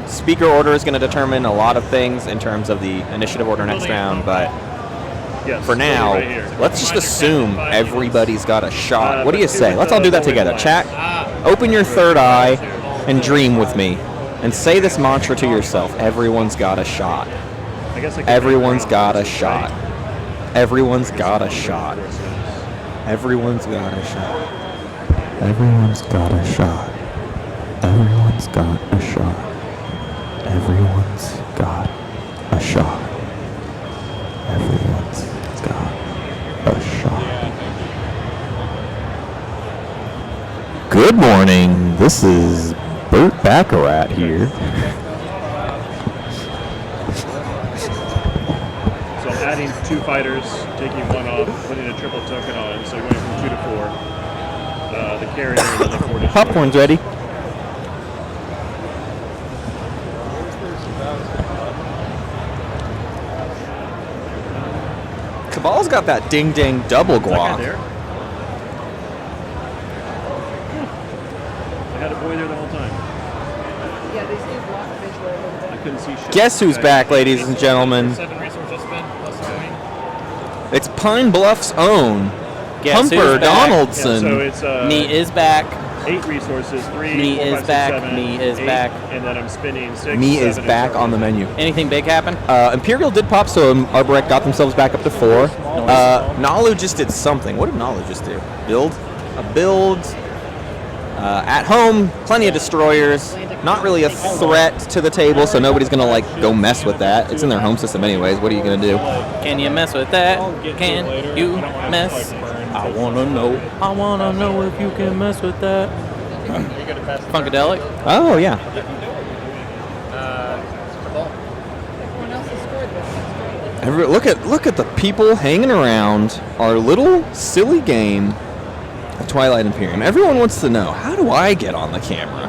Speaker order is going to determine a lot of things in terms of the initiative order next round, but for now, let's just assume everybody's got a shot. What do you say? Let's all do that together. Chat, open your third eye and dream with me. And say this mantra to yourself. Everyone's got a shot. Everyone's got a shot. Everyone's got a shot. Everyone's got a shot. Everyone's got a shot. Everyone's got a shot. Everyone's got a shot. Everyone's got a shot. Good morning. This is Bert Baccarat here. 2 fighters, taking 1 off, putting a triple token on, so going from 2 to 4. The carrier and then the 4 to Popcorn's ready. Cabal's got that ding-ding double guac. There? I had a boy there the whole time. Yeah, these things block visual a little bit. I couldn't see shit. Guess who's back, ladies and gentlemen? 7 resources spent plus going. It's Pine Bluff's own Guess Humper who's back? Donaldson. Yeah, so it's Me is back. 8 resources, 3, Me 4, is 5, 6, back. 7, Me is 8, back. and then I'm spinning 6. Me 7, is and back 4. on the menu. Anything big happen? Imperial did pop, so Arbrecht got themselves back up to 4. Nalu just did something. What did Nalu just do? Build? A build. At home, plenty of destroyers. Not really a threat to the table, so nobody's going to like go mess with that. It's in their home system anyways. What are you going to do? Can you mess with that? Can you mess? I wanna know. I wanna know if you can mess with that. Funkadelic. Oh, yeah. Everyone else has scored this. That's great. Look at the people hanging around our little silly game of Twilight Imperium. Everyone wants to know, how do I get on the camera?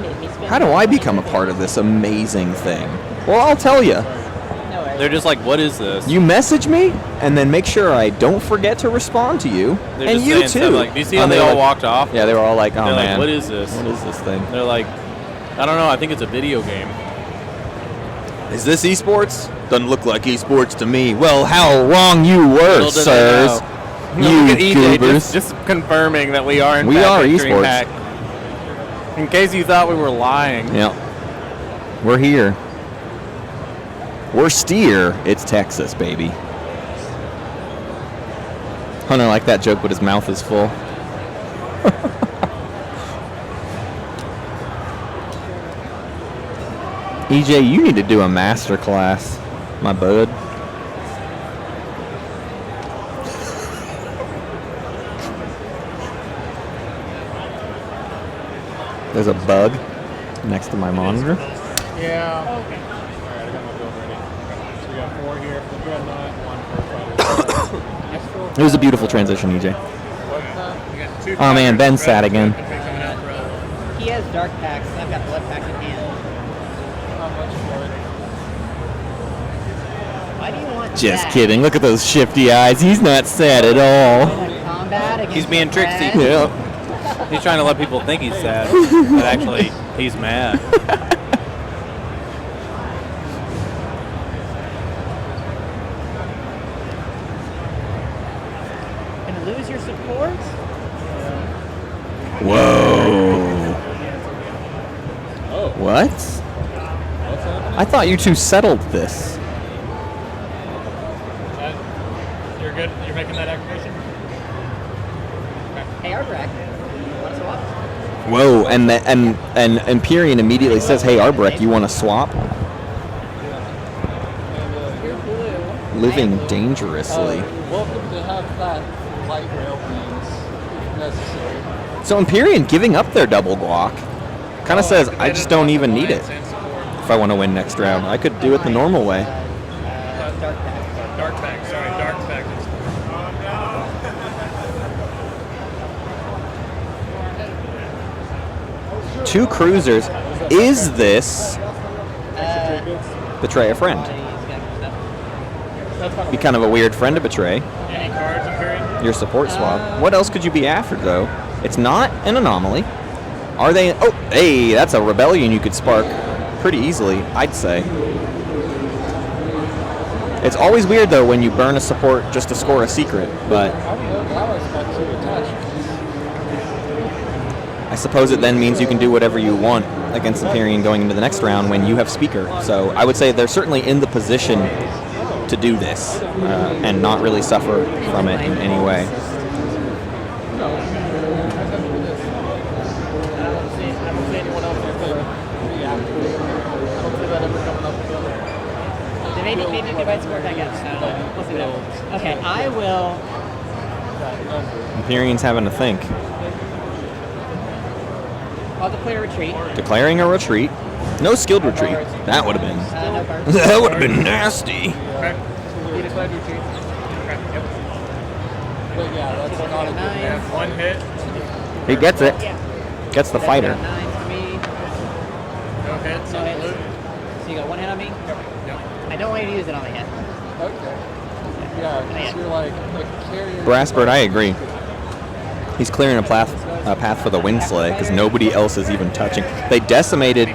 How do I become a part of this amazing thing? Well, I'll tell you. They're just like, what is this? You message me, and then make sure I don't forget to respond to you. They're and just you saying too. stuff like, do you see how they all walked off? Yeah, they were all like, oh They're man. like, what is this? What is this thing? They're like, I don't know, I think it's a video game. Is this eSports? Doesn't look like eSports to me. Well, how wrong you were, Little did they sirs. know. You Look at EJ goobers. just confirming that we are in We fact are at eSports. Dreamhack. In case you thought we were lying. Yep. We're here. We're steer. It's Texas, baby. Hunter liked that joke, but his mouth is full. EJ, you need to do a master class, my bud. There's a bug next to my monitor. Yeah. Okay. Alright, I got my build ready. So we got 4 here for the Dreadnought, 1 for fighter. It was a beautiful transition, EJ. Two Oh man, Ben's sad again. He has dark packs, and I've got blood packs in hand. Not much for it. Why do you want Just that? kidding. Look at those shifty eyes. He's not sad at all. Combat against He's being tricksy. Red? Yeah. He's trying to let people think he's sad, but actually, he's mad. Gonna lose your support? Whoa. What? I thought you two settled this. You're good? You're making that activation? Hey, Arbrecht. Want to swap? Whoa, and Empyrean immediately says, hey, Arbrecht, you want to swap? You're blue. Living dangerously. Welcome to have that light rail means if necessary. So Empyrean giving up their double block kind of says, I just don't even need it if I want to win next round. I could do it the normal way. Dark pack. Dark pack, sorry, dark pack. Two cruisers. Is this betray a friend? Be kind of a weird friend to betray. Any cards appearing? Your support swap. What else could you be after, though? It's not an anomaly. Are they? Oh, hey, that's a rebellion you could spark pretty easily, I'd say. It's always weird, though, when you burn a support just to score a secret, but I don't know, Dallas got 2 attachments. I suppose it then means you can do whatever you want against Empyrean going into the next round when you have Speaker. So I would say they're certainly in the position to do this and not really suffer from it in any way. Maybe we might score back up. Okay, I will. Empyrean's having to think. I'll declare retreat. Declaring a retreat. No skilled retreat. That would have been. No cards. That would have been nasty. Okay. You declared retreat. Okay. But yeah, that's not a good Yeah, move. one hit. He gets it. Gets the fighter. 9 for me. No hits No on hits. blue. So you got 1 hit on me? Yep. I don't want you to use it on the hit. Okay. Yeah, because you're like a carrier. Brassbird, I agree. He's clearing a path for the wind sleigh because nobody else is even touching. They decimated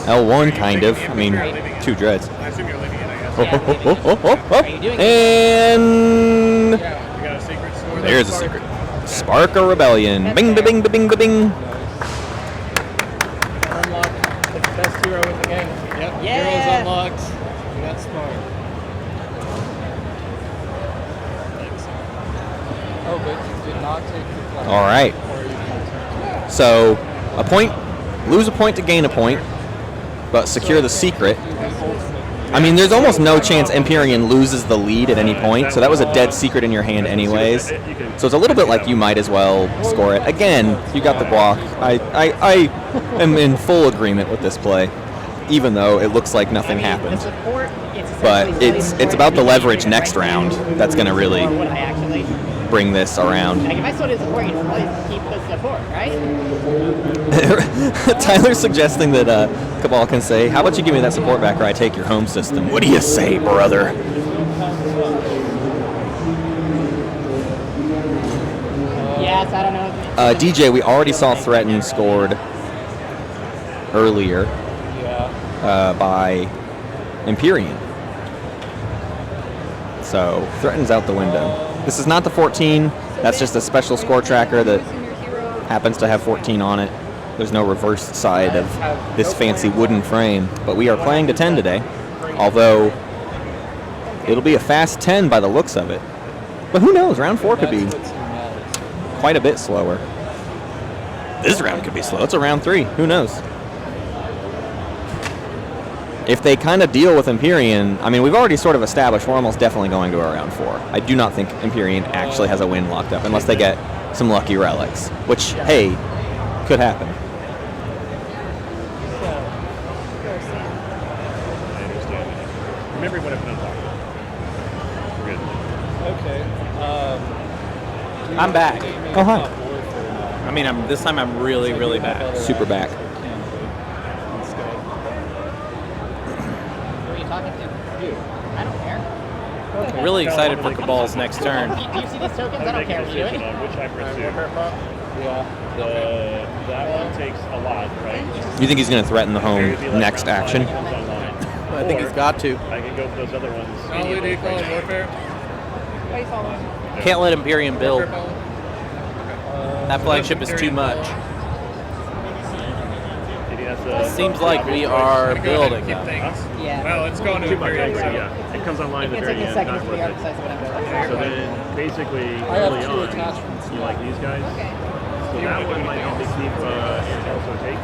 L1 kind of. I mean, 2 dreads. I assume you're leaving it, I guess. Are you doing it? And You got a secret store? there's a secret. Spark a rebellion. Bing, ba, bing, ba, bing, ba, bing. Unlock the best hero in the game. Yep, Yeah. heroes unlocked. You got smart. Oh, but you did not take the flag. All right. Or you can turn So a point, lose a point to gain a point, but secure the secret. I mean, there's almost no chance Empyrean loses the lead at any point, so that was a dead secret in your hand anyways. So it's a little bit like you might as well score it. Again, you got the guac. I am in full agreement with this play, even though it looks like nothing The happened. support, But it's about the leverage next round that's going to really Or would I actually? bring this around. Like if I still did support, you'd probably keep the support, right? Tyler's suggesting that Cabal can say, how about you give me that support back or I take your home system? What do you say, brother? Yes, I don't know. DJ, we already saw Threaten scored earlier by Empyrean. So Threaten's out the window. This is not the 14. That's just a special score tracker that happens to have 14 on it. There's no reverse side of this fancy wooden frame. But we are playing to 10 today, although it'll be a fast 10 by the looks of it. But who knows? Round 4 could be quite a bit slower. This round could be slow. It's a round 3. Who knows? If they kind of deal with Empyrean, I mean, we've already sort of established we're almost definitely going to a round 4. I do not think Empyrean actually has a win locked up unless they get some lucky relics, which, hey, could happen. I understand. Remember what I've been talking about. We're good. Okay. I'm back. Oh, hi. I mean, this time I'm really, really back. Super back. Who are you talking to? You. I don't care. Really excited for Cabal's next turn. Do you see these tokens? I don't care what you're doing. Which I pursue. Yeah. That one takes a lot, right? You think he's going to threaten the home next action? I think he's got to. I can go for those other ones. Solid equal warfare. What do you call them? Can't let Empyrean build. That flagship is too much. Seems like we are building. Keep things. Yeah. Well, it's going to Too much, I Imperium. agree, yeah. It comes online It at the can very take me a end, second not to worth figure out it. precisely what I'm doing. So then, basically, I have early 2 on, attachments. you like these guys? So that one might help me keep and also take.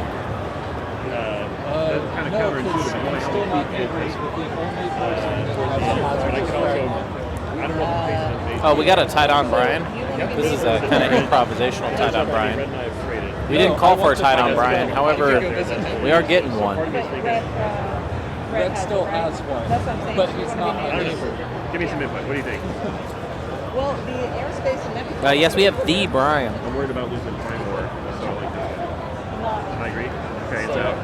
That's kind of No, counterintuitive. because It I'm might still help me not keep neighbors with the only person that but has a I can hazardous also, fragment. I don't know if the face is Oh, we got a tied on Brian. This is a kind of improvisational tied on Brian. Red Knife traded. We didn't call for a tied on Brian. However, we are getting one. Red still has one, That's what I'm saying. but he's not I my don't know. neighbor. Give me some input. What do you think? Well, the airspace and everything. Yes, we have the Brian. I'm worried about losing time war, so I like this. I agree. Okay, it's out.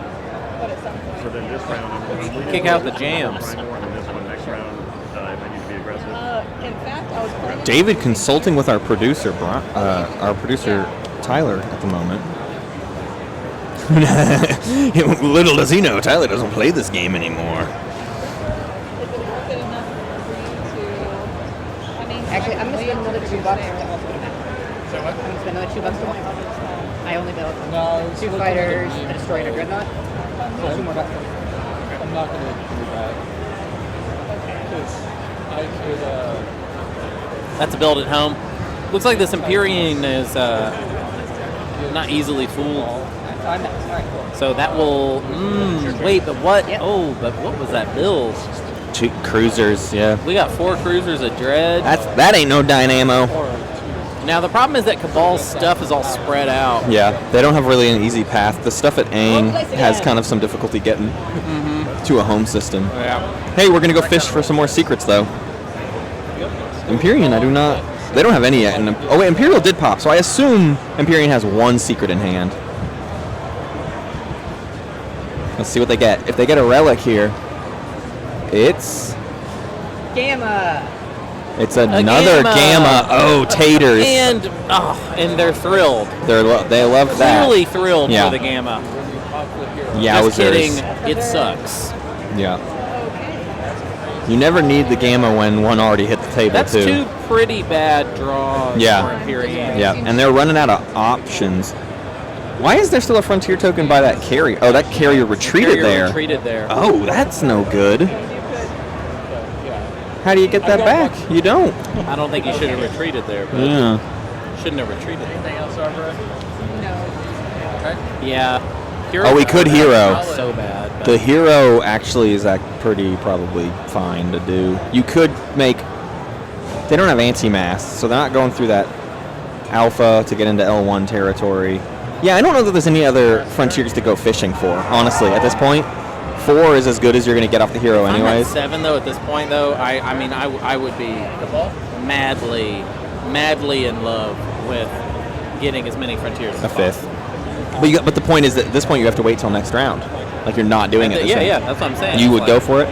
But at some point. So then this round, I'm leaning Kick out the towards jams. Time war, and this one next round, if I need to be aggressive. In fact, I was planning. David consulting with our producer, Tyler, at the moment. Little does he know, Tyler doesn't play this game anymore. Is it worth it enough for you to? I mean, Actually, I'm going to spend another $2 to also win a match. So what? I'm going to spend another $2 to win. I only built No, I was 2 looking at fighters, the a destroyer, and a dreadnought. So 2 more bucks. I'm not going to do that. Because I could, That's a build at home. Looks like this Empyrean is not easily fooled. I'm next. All right, cool. So that will. Wait, but what? Yep. Oh, but what was that build? 2 cruisers, yeah. We got 4 cruisers, a dread. That ain't no dynamo. Now the problem is that Cabal's stuff is all spread out. Yeah, they don't have really an easy path. The stuff at Aang has kind of some difficulty getting to a home system. Yeah. Hey, we're gonna go fish for some more secrets though. Empyrean, I do not They don't have any yet. And, oh, wait, Imperial did pop, so I assume Empyrean has one secret in hand. Let's see what they get. If they get a relic here, it's Gamma. It's another gamma. Oh, taters. And they're thrilled. They love that. Clearly thrilled for the gamma. Yeah, just kidding. It sucks. Yeah. You never need the gamma when one already hit the table, That's too. two pretty bad draws for Imperium. Yeah, and they're running out of options. Why is there still a frontier token by that carrier? Oh, that carrier retreated there. Oh, that's no good. How do you get that back? You don't. I don't think you should have retreated there. But shouldn't have retreated. Anything else, Sarbor? No. Okay. Yeah. Oh, we could hero. So bad. But. The hero actually is pretty probably fine to do. You could make. They don't have anti-mass, so they're not going through that alpha to get into L1 territory. Yeah, I don't know that there's any other frontiers to go fishing for, honestly, at this point. 4 is as good as you're going to get off the hero anyways. I'm at 7, though, at this point, though. I would be madly in love with getting as many frontiers as possible. 5th. But the point is that at this point you have to wait till next round. Like you're not doing it this round. Yeah, that's what I'm saying. You would go for it?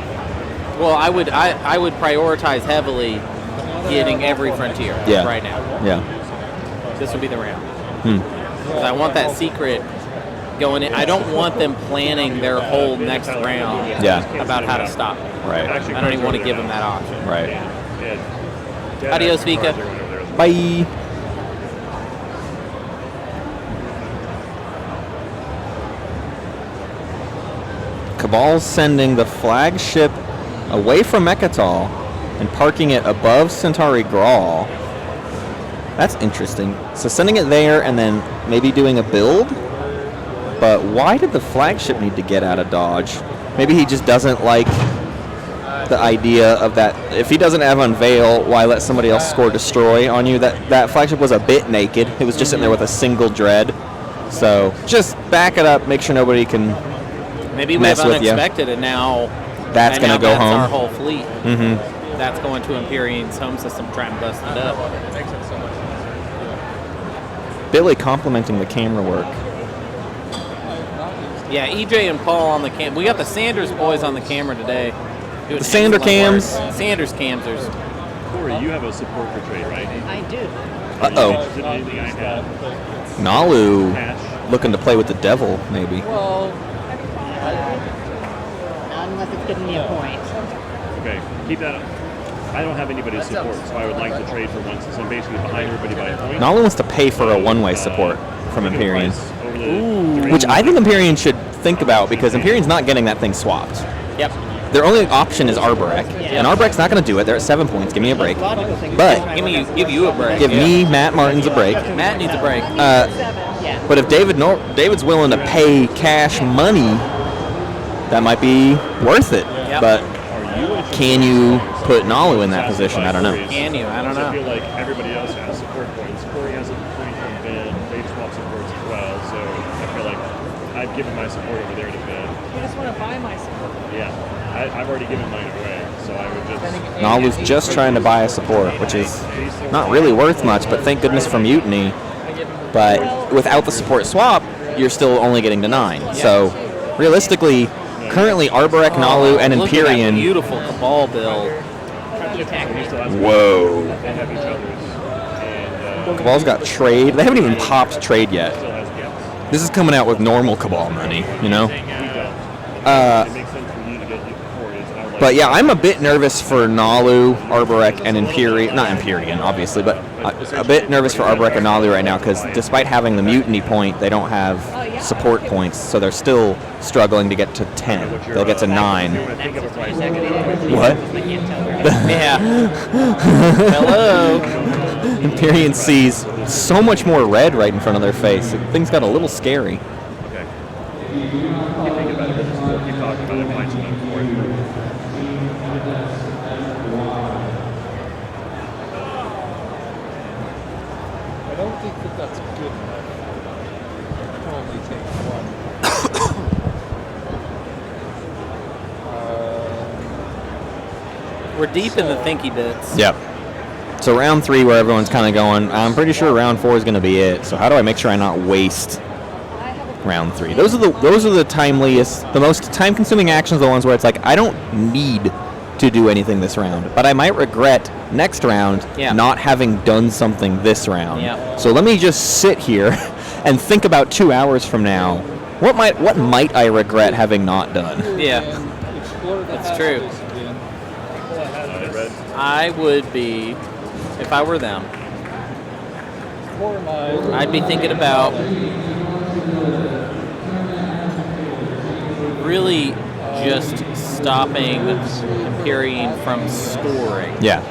Well, I would prioritize heavily getting every frontier right now. Yeah. This would be the round. Because I want that secret going in. I don't want them planning their whole next round about how to stop it. Right. I don't even want to give them that option. Right. Adios, Vika. Bye. Cabal's sending the flagship away from Mechatol and parking it above Centauri Grawl. That's interesting. So sending it there and then maybe doing a build? But why did the flagship need to get out of dodge? Maybe he just doesn't like the idea of that. If he doesn't have Unveil, why let somebody else score Destroy on you? That flagship was a bit naked. It was just sitting there with a single dread. So just back it up, make sure nobody can maybe we have unexpected, and now that's going to go home. Our whole fleet. That's going to Empyrean's home system, try and bust it up. Billy complimenting the camera work. Yeah, EJ and Paul on the cam. We got the Sanders boys on the camera today. The Sander cams. Sanders camsers. Cory, you have a support for trade, right? I do. Anything I have? Nalu looking to play with the devil, maybe. Well, not unless it's giving me a point. Okay, keep that up. I don't have anybody's support, so I would like to trade for one since I'm basically behind everybody by a point. Nalu wants to pay for a one-way support from Empyrean. Which I think Empyrean should think about because Empyrean's not getting that thing swapped. Yep. Their only option is Arborek, and Arborek's not going to do it. They're at 7 points. Give me a break. But give you a break. Give me Matt Martins a break. Matt needs a break. But if David's willing to pay cash money, that might be worth it. Yep. But can you put Nalu in that position? I don't know. Can you? I don't know. I feel like everybody else has support points. Cory has a point from Ben. They've swapped supports as well, so I feel like I've given my support over there to Ben. You just want to buy my support. Yeah. I've already given mine away, so I would just... Nalu's just trying to buy a support, which is not really worth much, but thank goodness for Mutiny. But without the support swap, you're still only getting to 9. So realistically, currently Arborek, Nalu, and Empyrean... Beautiful Cabal build. Whoa. Cabal's got trade. They haven't even popped trade yet. This is coming out with normal Cabal money, you know? But yeah, I'm a bit nervous for Nalu, Arborek, and Empyrean. Not Empyrean, obviously, but a bit nervous for Arborek and Nalu right now because despite having the Mutiny point, they don't have support points, so they're still struggling to get to 10. They'll get to 9. What? Yeah. Hello. Empyrean sees so much more red right in front of their face. Things got a little scary. Okay. Keep thinking about it. Keep talking about it. Find something for it. I don't think that that's good enough. I can only take one. We're deep in the thinky bits. Yep. So round 3, where everyone's kind of going, I'm pretty sure round 4 is going to be it. So how do I make sure I not waste round 3? Those are the timeliest, the most time-consuming actions. The ones where it's like I don't need to do anything this round, but I might regret next round not having done something this round. Yeah. So let me just sit here and think about 2 hours from now. What might I regret having not done? Yeah, that's true. I would be, if I were them, I'd be thinking about really just stopping Imperium from scoring. Yeah,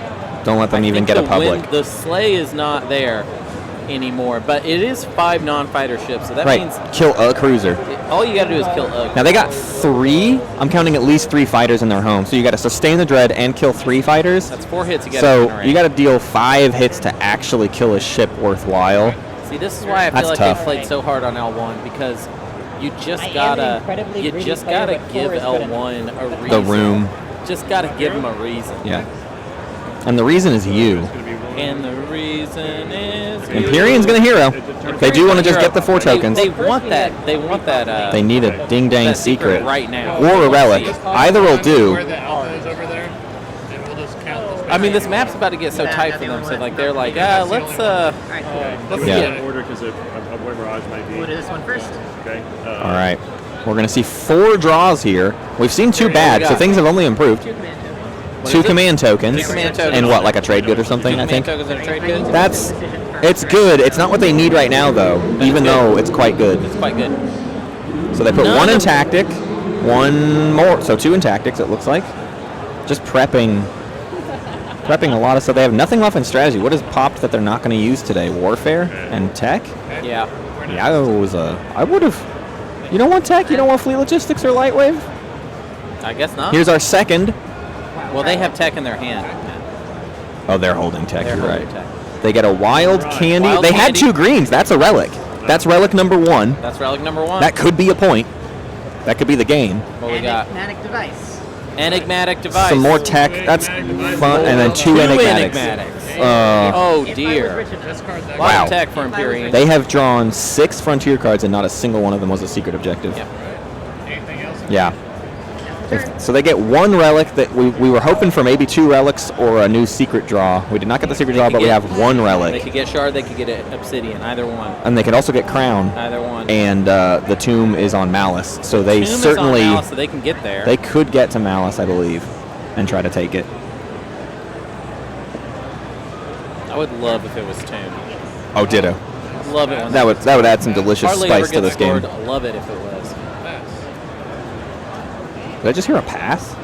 don't let them even get a public. The sleigh is not there anymore, but it is 5 non-fighter ships, so that means kill a cruiser. All you got to do is kill a. Now they got 3. I'm counting at least 3 fighters in their home. So you got to sustain the dread and kill 3 fighters. That's 4 hits you got. So you got to deal 5 hits to actually kill a ship worthwhile. See, this is why I feel like tough. they played so hard on L1, because you just gotta give L1 a reason. The room. Just gotta give them a reason. Yeah. And the reason is you. And the reason is Imperium's gonna hero. They do want to just get the 4 tokens. They want that. They want that. They need a ding dang secret right now, or a relic. Either will do. Where the alpha is over there, and we'll just count this. I mean, this map's about to get so tight for them. So like they're like, let's Yeah. In order because of where Mirage might be. We'll do this one first. Okay. All right. We're gonna see 4 draws here. We've seen 2 bad, so things have only improved. 2 command tokens. 2 command tokens. And what, like a trade good or something, I think? Tokens and a trade good. It's good. It's not what they need right now, though, even though it's quite good. It's quite good. So they put 1 in tactic, 1 more, so 2 in tactics, it looks like. Just prepping a lot of stuff. They have nothing left in strategy. What is popped that they're not going to use today? Warfare and tech? Yeah. Yeah, I would have. You don't want tech? You don't want fleet logistics or light wave? I guess not. Here's our second. Well, they have tech in their hand. Oh, they're holding tech. They're You're holding right. tech. They get a wild candy. Wild they had candy. 2 greens. That's a relic. That's relic number 1. That's relic number 1. That could be a point. That could be the game. What we got? Enigmatic device. Enigmatic device. Some more tech. That's fun. And then 2 enigmatics. Oh dear. Wow. Of tech for Imperium. They have drawn 6 frontier cards, and not a single one of them was a secret objective. Anything else? Yeah. So they get 1 relic that we were hoping for, maybe 2 relics or a new secret draw. We did not get the secret draw, but we have 1 relic. They could get shard. They could get obsidian. Either one. And they could also get crown. Either one. And the tomb is on Malice, so they Tomb certainly is on Malice, so they can get there. They could get to Malice, I believe, and try to take it. I would love if it was Tomb. Oh, ditto. Love it. When That would add some delicious hardly spice ever to gets this game. scored. Love it if it was. Did I just hear a pass?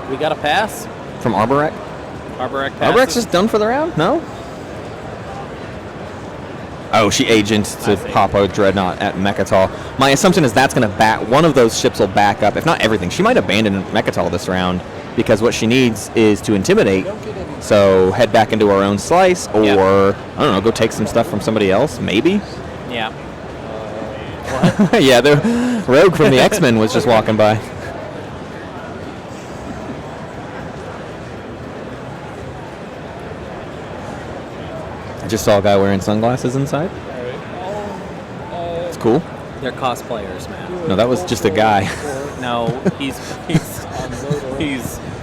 We got a pass From Arborek? Arborek passes. Arborek's just done for the round? No? Oh, she agents to pop a Dreadnought at Mechatol. My assumption is that's going to back, one of those ships will back up, if not everything. She might abandon Mechatol this round because what she needs is to intimidate. So head back into her own slice, or, I don't know, go take some stuff from somebody else, maybe? Yeah. Yeah, the rogue from the X-Men was just walking by. I just saw a guy wearing sunglasses inside. It's cool. They're cosplayers, man. No, that was just a guy. No, he's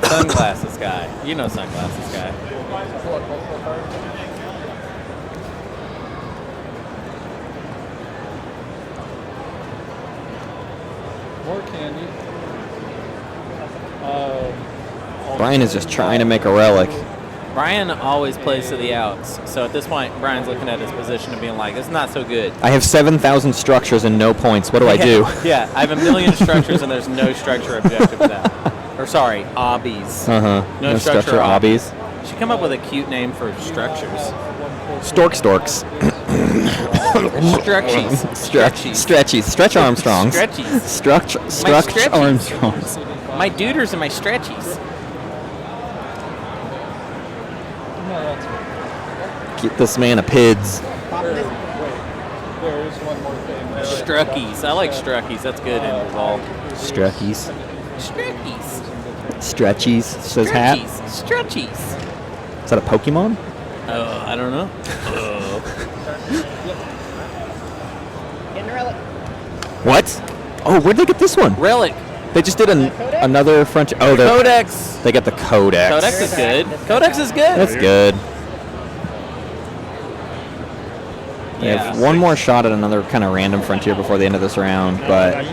sunglasses guy. You know sunglasses guy. More candy. Brian is just trying to make a relic. Brian always plays to the outs. So at this point, Brian's looking at his position and being like, "It's not so good." I have 7,000 structures and no points. What do I do? Yeah, I have 1 million structures and there's no structure objectives out. Or sorry, obbies. No structure obbies. Should come up with a cute name for structures. Storks. Stretchies. Stretchies. Stretch Armstrongs. Stretchies. Stretch stretchies. Armstrongs. My duders and my stretchies. Get this man a PIDS. There's one more thing. Struckies. I like Struckies. That's good in Revolve. Struckies. Struckies. Stretchies, says Hat. Stretchies. Is that a Pokemon? I don't know. Getting a relic. What? Oh, where'd they get this one? Relic. They just did another French. Oh, the Codex. They get the Codex. Codex is good. Codex is good. That's good. They Yeah. have one more shot at another kind of random frontier before the end of this round, but Is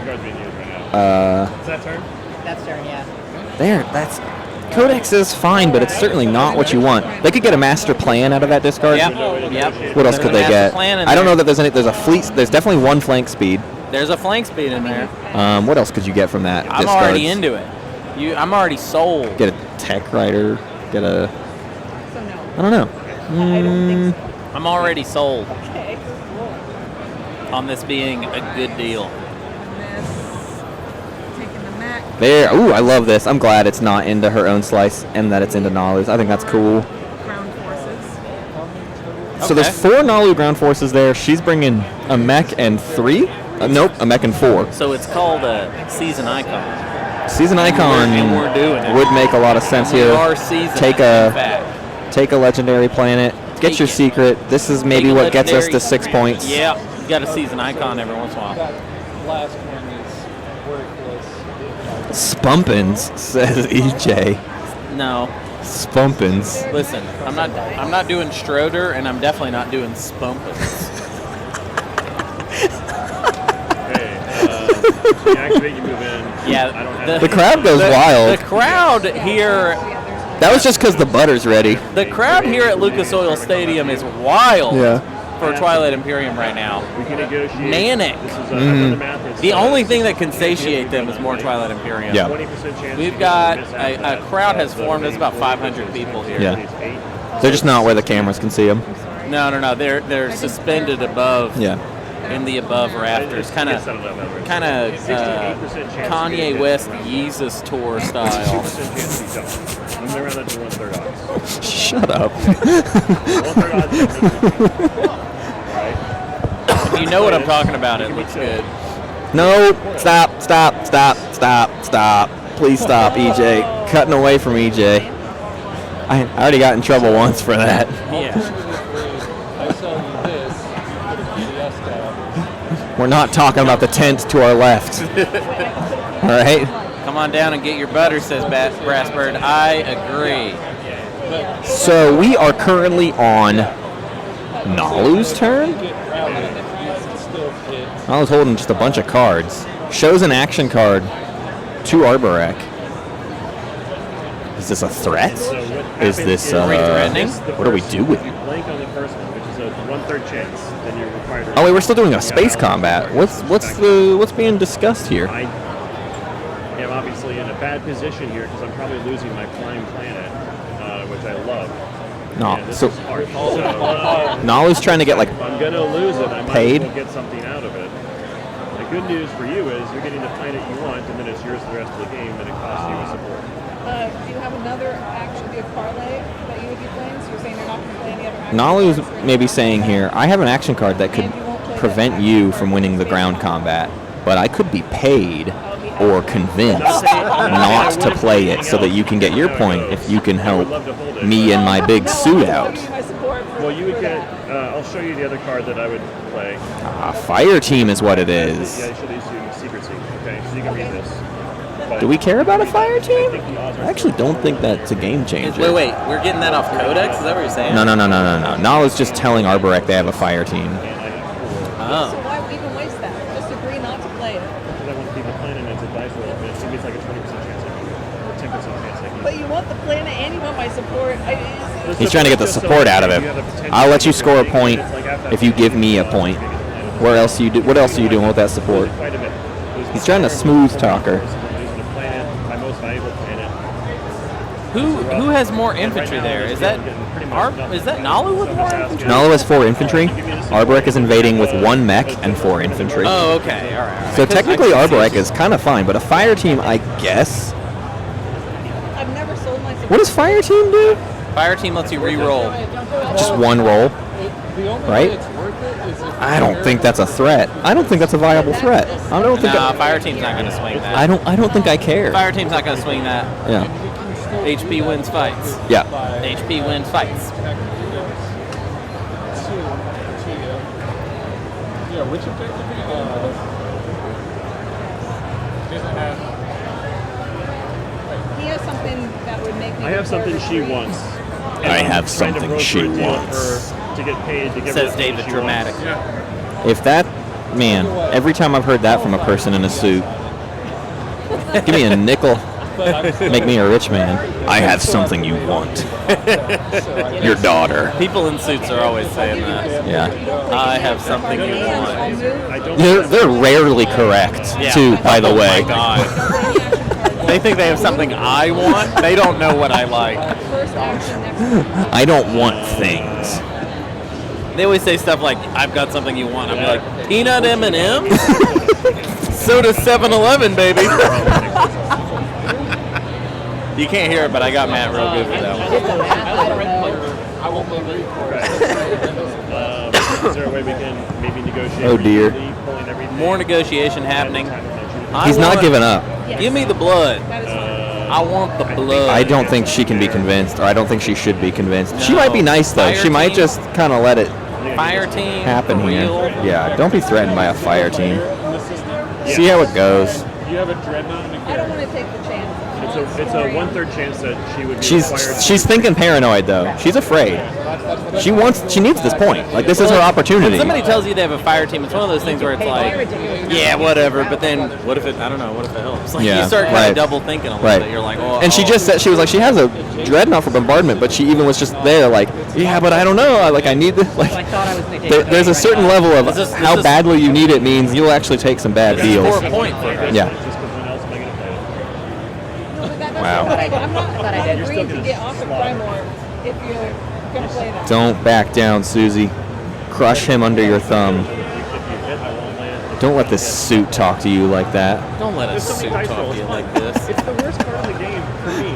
that turn? That's turn, yeah. that's Codex is fine, but it's certainly not what you want. They could get a master plan out of that discard. Yep. What else could they get? I don't know that there's any. There's a fleet. There's definitely one flank speed. There's a flank speed in there. What else could you get from that? I'm already into it. I'm already sold. Get a tech rider. Get a. I don't know. I'm already sold Okay, cool. on this being a good deal. Taking the Mac. There. Ooh, I love this. I'm glad it's not into her own slice and that it's into Nalu's. I think that's cool. Ground forces. So there's 4 Nalu ground forces there. She's bringing a mech and 3. Nope, a mech and 4. So it's called a season icon. Season icon And we're doing it. would make a lot of sense We here. are season, Take in fact. a legendary planet. Get your secret. This is maybe Take a what gets us to legendary- 6 points. Yeah, you got a season icon every once in a while. That last one is worthless. Spunpins, says EJ. No. Spunpins. Listen, I'm not doing Stroder, and I'm definitely not doing Spunpins. You activate, you move in. Yeah, I don't have The crowd goes wild. The crowd here. That was just because the butter's ready. The crowd here at Lucas Oil Stadium is wild Yeah. for Twilight Imperium right now. We can negotiate. Manic. This is, I've done the math. It's, The only thing that can satiate them is more Twilight Imperium. Yeah. 20% chance. We've got a crowd has formed. There's about 500 people here. Yeah. They're just not where the cameras can see them. No. They're suspended above. Yeah. In the above rafters, kind of Kanye West Yeezus tour style. 2% chance to be jumped. I'm going to round that to 1/3 odds. Shut up. 1/3 odds. You know what I'm talking about. It looks good. No, stop. Please stop, EJ. Cutting away from EJ. I already got in trouble once for that. Yeah. I sell you this, We're not talking about the tent to our left. All right? Come on down and get your butter, says Brassbird. I agree. So we are currently on Nalu's turn? Nalu's holding just a bunch of cards. Shows an action card to Arborek. Is this a threat? Is this, threatening? what are we doing? If you blank on the first one, which is a 1/3 chance, then you're required to. Oh wait, we're still doing a space combat. What's being discussed here? I am obviously in a bad position here because I'm probably losing my prime planet, which I love. No, And this so is hard. So, Nalu's trying to get like if I'm gonna lose it, I might paid. as well get something out of it. The good news for you is you're getting the planet you want, and then it's yours for the rest of the game, and it costs you a support. Do you have another action, do you have parlay that you would be playing? So you're saying you're not going to play any other action? Nalu's maybe saying here, I have an action card that could prevent you from winning the ground combat, but I could be paid or convinced not to play it so that you can get your point if you can help me and my big suit out. Well, you would get. I'll show you the other card that I would play. Fire team is what it is. Yeah, I should issue Secret Seek. Okay, so you can read this. But Do we care about a fire team? I actually don't think that's a game changer. Wait, we're getting that off Codex? Is that what you're saying? No. Nalu's just telling Arborek they have a fire team. Oh. So why even waste that? Just agree not to play it. Because I want to keep the planet and it's a dice roll. But it's like a 20% chance I can, or 10% chance I can. But you want the planet and you want my support. He's trying to get the support out of it. I'll let you score a point if you give me a point. What else are you doing with that support? He's trying to smooth talker. Who has more infantry there? Is that Nalu with more infantry? Nalu has 4 infantry. Arborek is invading with 1 mech and 4 infantry. Oh, okay, all right. So technically Arborek is kind of fine, but a fire team, I guess. I've never sold my support. What does fire team do? Fire team lets you re-roll. Just one roll, The only right? way it's worth it is if I don't think that's a threat. I don't think that's a viable threat. I don't think. No, fire team's not going to swing that. I don't think I care. Fire team's not going to swing that. Yeah. HP wins fights. Yeah. HP wins fights. Yeah, which objective are you going for? He has something that would make me. I have something she wants. And I I'm have trying to something broker she a deal wants. to get paid to get Says rid of David she dramatic. wants. If that, man, every time I've heard that from a person in a suit, give me a nickel, make me a rich man. I have something you want. Your daughter. People in suits are always saying that. Yeah. I have something you want. They're rarely correct, too, by the way. Oh my God. They think they have something I want. They don't know what I like. I don't want things. They always say stuff like, "I've got something you want." I'm like, "Peanut M&M's, soda 7-Eleven, baby." You can't hear it, but I got Matt real good with that one. I won't believe Is there a way we can maybe negotiate? Oh, dear. Pulling everything? More negotiation happening. He's not giving up. Give me the blood. I want the blood. I don't think she can be convinced, or I don't think she should be convinced. She No. might be nice, though. Fire She might team. just kind of let it Fire team. happen for here. real. Yeah, don't be threatened by a fire team. in the system. See how it goes. You have a dreadnought and a I don't want to take the chance. It's a 1/3 chance that she would be acquired. She's thinking paranoid, though. She's afraid. She needs this point. Like, this is her opportunity. When somebody tells you they have a fire team, it's one of those things where it's like, yeah, whatever. But then, what if it? I don't know. What if it helps? Like, Yeah, you start kind right. of double thinking a little Right. bit. You're like, oh. And she just said, she was like, she has a dreadnought for bombardment, but she even was just there, like, yeah, but I don't know. I need this. Like, there's a certain level of This is- how badly you need it means you'll actually take some bad deals. Score a point for her. Yeah. Wow. Wow. I'm not agreeing to get off of Primor if you're going to play that. Don't back down, Suzy. Crush him under your thumb. Don't let this suit talk to you like that. Don't let a suit talk to you like this. It's the worst part of the game for me.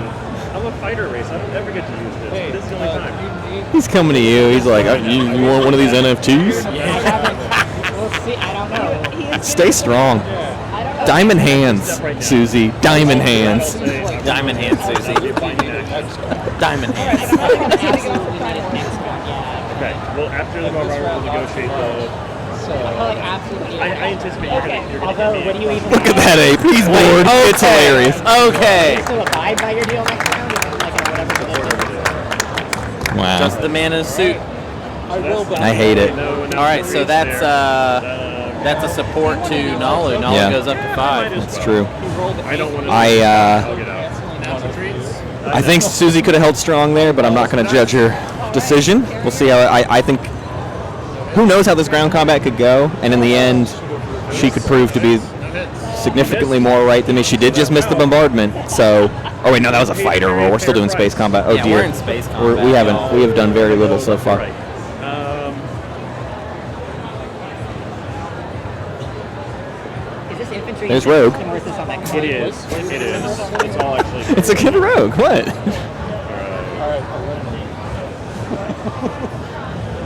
I'm a fighter race. I don't ever get to use this. This is the only time. He's coming to you. He's like, you want one of these NFTs? We'll see. I don't know. Stay strong. Diamond hands, Suzy. Diamond hands. Diamond hands, Suzy. Diamond hands. Okay. Well, after the Moderator, we'll negotiate the. I anticipate you're going to What do you even? Look at that ape. He's bored. It's hilarious. Okay. So abide by your deal next round, like whatever it is. Wow. Just the man in a suit. I hate it. All right, so that's a support to Nalu. Nalu Yeah. goes up to 5. That's true. I don't want to. I think Suzy could have held strong there, but I'm not going to judge her decision. We'll see how I think. Who knows how this ground combat could go, and in the end, she could prove to be significantly more right than me. She did just miss the bombardment, so. Oh wait, no, that was a fighter roll. We're still doing space combat. Oh Yeah, dear. we're in space combat. We have done very little so far. Is this infantry? There's Rogue. Or is this on that It is. It is. It's all actually. It's a good rogue. What?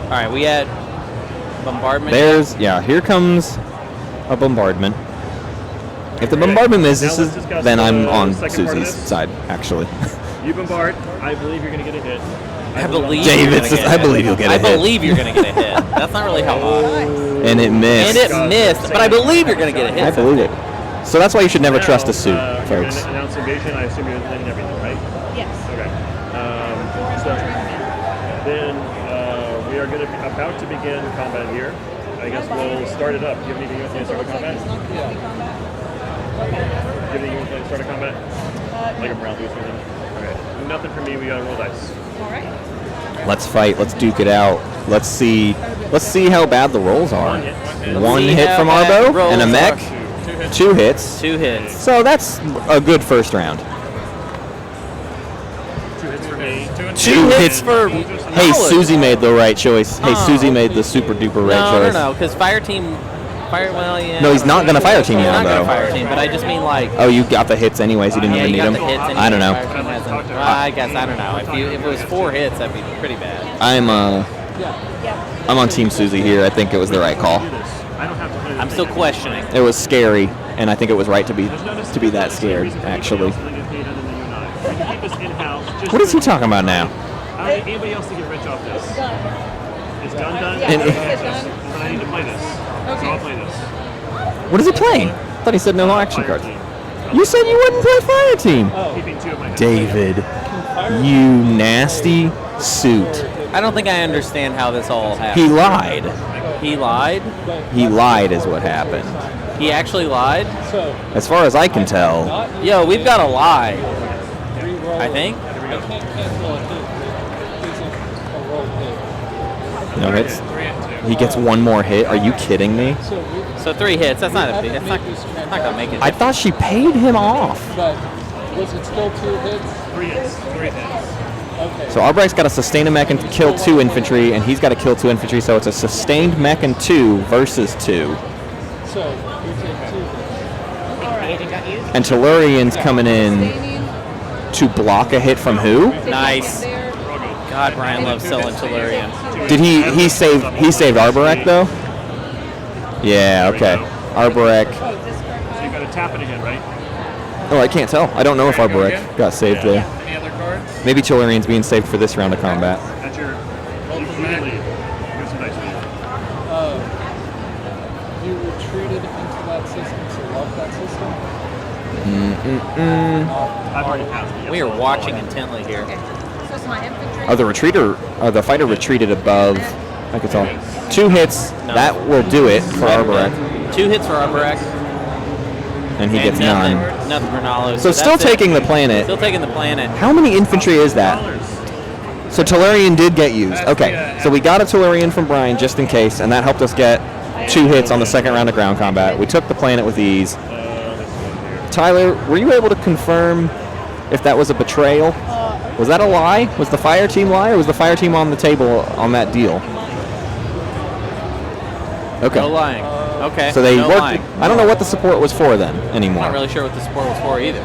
All right, we had bombardment. Here comes a bombardment. If the bombardment misses, then I'm on Suzy's side, actually. You bombard. I believe you're going to get a hit. I believe. David says, I believe you'll get a hit. I believe you're going to get a hit. That's not really how odd. And it missed. And it missed, but I believe you're going to get a hit. I believe it. So that's why you should never trust a suit, We're folks. going to announce invasion. I assume you're letting everything, right? Yes. Okay. So then we are going to be about to begin combat here. I guess we'll start it up. Do you have anything you want to start a combat? Do you have anything you want to start a combat? Like a round or something? Okay. Nothing for me. We got to roll dice. All right. Let's fight. Let's duke it out. Let's see how bad the rolls are. One see hit how from bad Arbo the rolls and a mech. are. 2 hits. 2 hits. So that's a good first round. 2 hits for me. 2 hits for. Hey, Nalu. Suzy made the right choice. Hey, Suzy made the super duper right choice. No, because fire team. Well, yeah. No, he's not gonna fire team He's you not though. gonna fire team, but I just mean like. Oh, you got the hits anyways. You didn't Yeah, even you need got them. the hits I don't know. Fire team hasn't. I guess, I don't know. If it was 4 hits, that'd be pretty bad. I'm on Team Suzy here. I think it was the right call. I'm still questioning. It was scary, and I think it was right to be that scared, actually. What is he talking about now? Anybody else to get rich off this? It's done? Yeah, And- it's done. Then I need to play this. So I'll play this. What is he playing? I thought he said no action cards. You said you wouldn't play Fire Team. Keeping 2 of my David, you nasty suit. I don't think I understand how this all happened. He lied. He lied? He lied is what happened. He actually lied? As far as I can tell. Yo, we've got a lie. I think. I can't cancel a hit that isn't a roll hit. No hits. He gets 1 more hit. Are you kidding me? So 3 hits. That's not a big. That's not gonna make it. I thought she paid him off. But was it still 2 hits? 3 hits. 3 hits. Okay. So Albrecht's got to sustain a mech and kill 2 infantry, and he's got to kill 2 infantry. So it's a sustained mech and 2 versus 2. So you take 2 hits. And Tellurian's coming in to block a hit from who? Nice. God, Brian loves selling Tellurian. Did he save Arborek though? Yeah, okay. Arborek. So you got to tap it again, right? Oh, I can't tell. I don't know if Arborek got saved there. Any other cards? Maybe Tellurian's being saved for this round of combat. That's your. You can leave. Here's some dice for you. You retreated into that system, so love that system. I've already passed it. We are watching intently here. So it's my infantry. Oh, the fighter retreated above. I could tell. 2 hits. No. That will do it for Arborek, 2 hits for Arborek. and he gets nothing, 9. Nothing for Nalu. So still that's it. taking the planet. Still taking the planet. How many infantry is that? So Tellurian did get used. Okay, so we got a Tellurian from Brian just in case, and that helped us get 2 hits on the second round of ground combat. We took the planet with ease. Tyler, were you able to confirm if that was a betrayal? Was that a lie? Was the fire team lie, or was the fire team on the table on that deal? Okay. No lying. Okay. So they no worked. lying. I don't know what the support was for then anymore. I'm not really sure what the support was for either.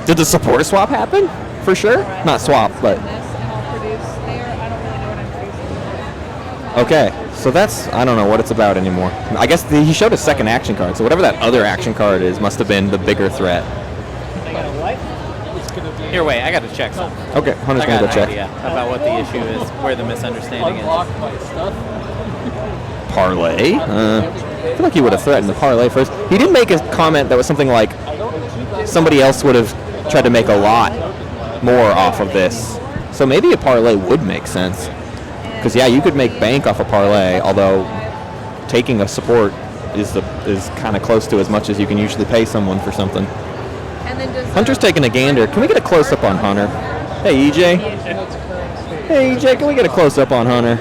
Did the support swap happen? For sure? Not swap, but. And I'll produce there. I don't really know what I'm producing. Okay, so that's, I don't know what it's about anymore. I guess he showed a second action card, so whatever that other action card is must have been the bigger threat. Here, wait. I got to check something. Okay, Hunter's I going got to go an check. idea about what the issue is, where the misunderstanding is. Unblock my stuff. Parlay? I feel like he would have threatened the parlay first. He did make a comment that was something like somebody else would have tried to make a lot more off of this. So maybe a parlay would make sense. Because yeah, you could make bank off a parlay, although taking a support is kind of close to as much as you can usually pay someone for something. And then does Hunter's taking a gander. Can we get a close-up on Hunter? Hey, EJ. Hey, EJ, can we get a close-up on Hunter?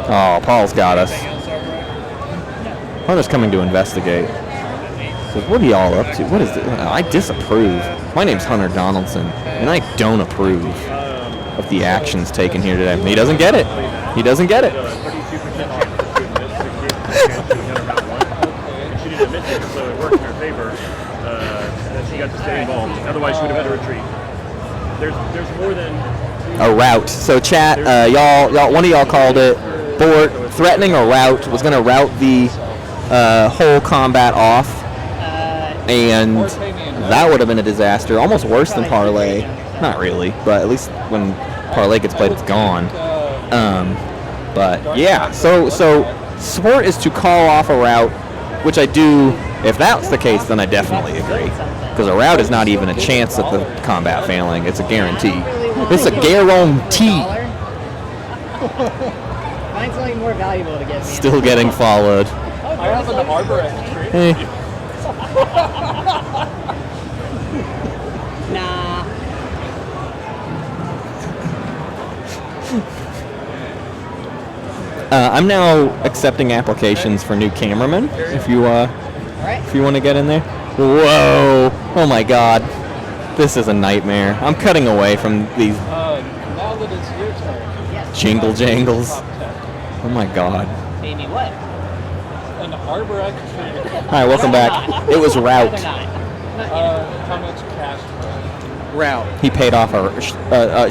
Oh, Paul's got us. Hunter's coming to investigate. So what are y'all up to? What is this? I disapprove. My name's Hunter Donaldson, and I don't approve of the actions taken here today. He doesn't get it. He doesn't get it. She didn't admit it, so it worked in her favor. That she got to stay involved. Otherwise, she would have had to retreat. There's more than A rout. So chat, y'all, one of y'all called it. Board threatening a rout, was going to route the whole combat off, and that would have been a disaster, almost worse than parlay. Not really, but at least when parlay gets played, it's gone. But yeah, so support is to call off a route, which I do. If that's the case, then I definitely agree, because a route is not even a chance at the combat failing; it's a guarantee. It's a guarantee. Find something more valuable to get me. Still getting followed. I have an Arborek tree. Hey. Nah. I'm now accepting applications for new cameramen. If you want to get in there. Whoa! Oh my God, this is a nightmare. I'm cutting away from these Now that it's your turn. jingle jangles. Oh my God. Maybe what? An Arborek tree. All right, welcome back. It was route. How much cash? Route. He paid off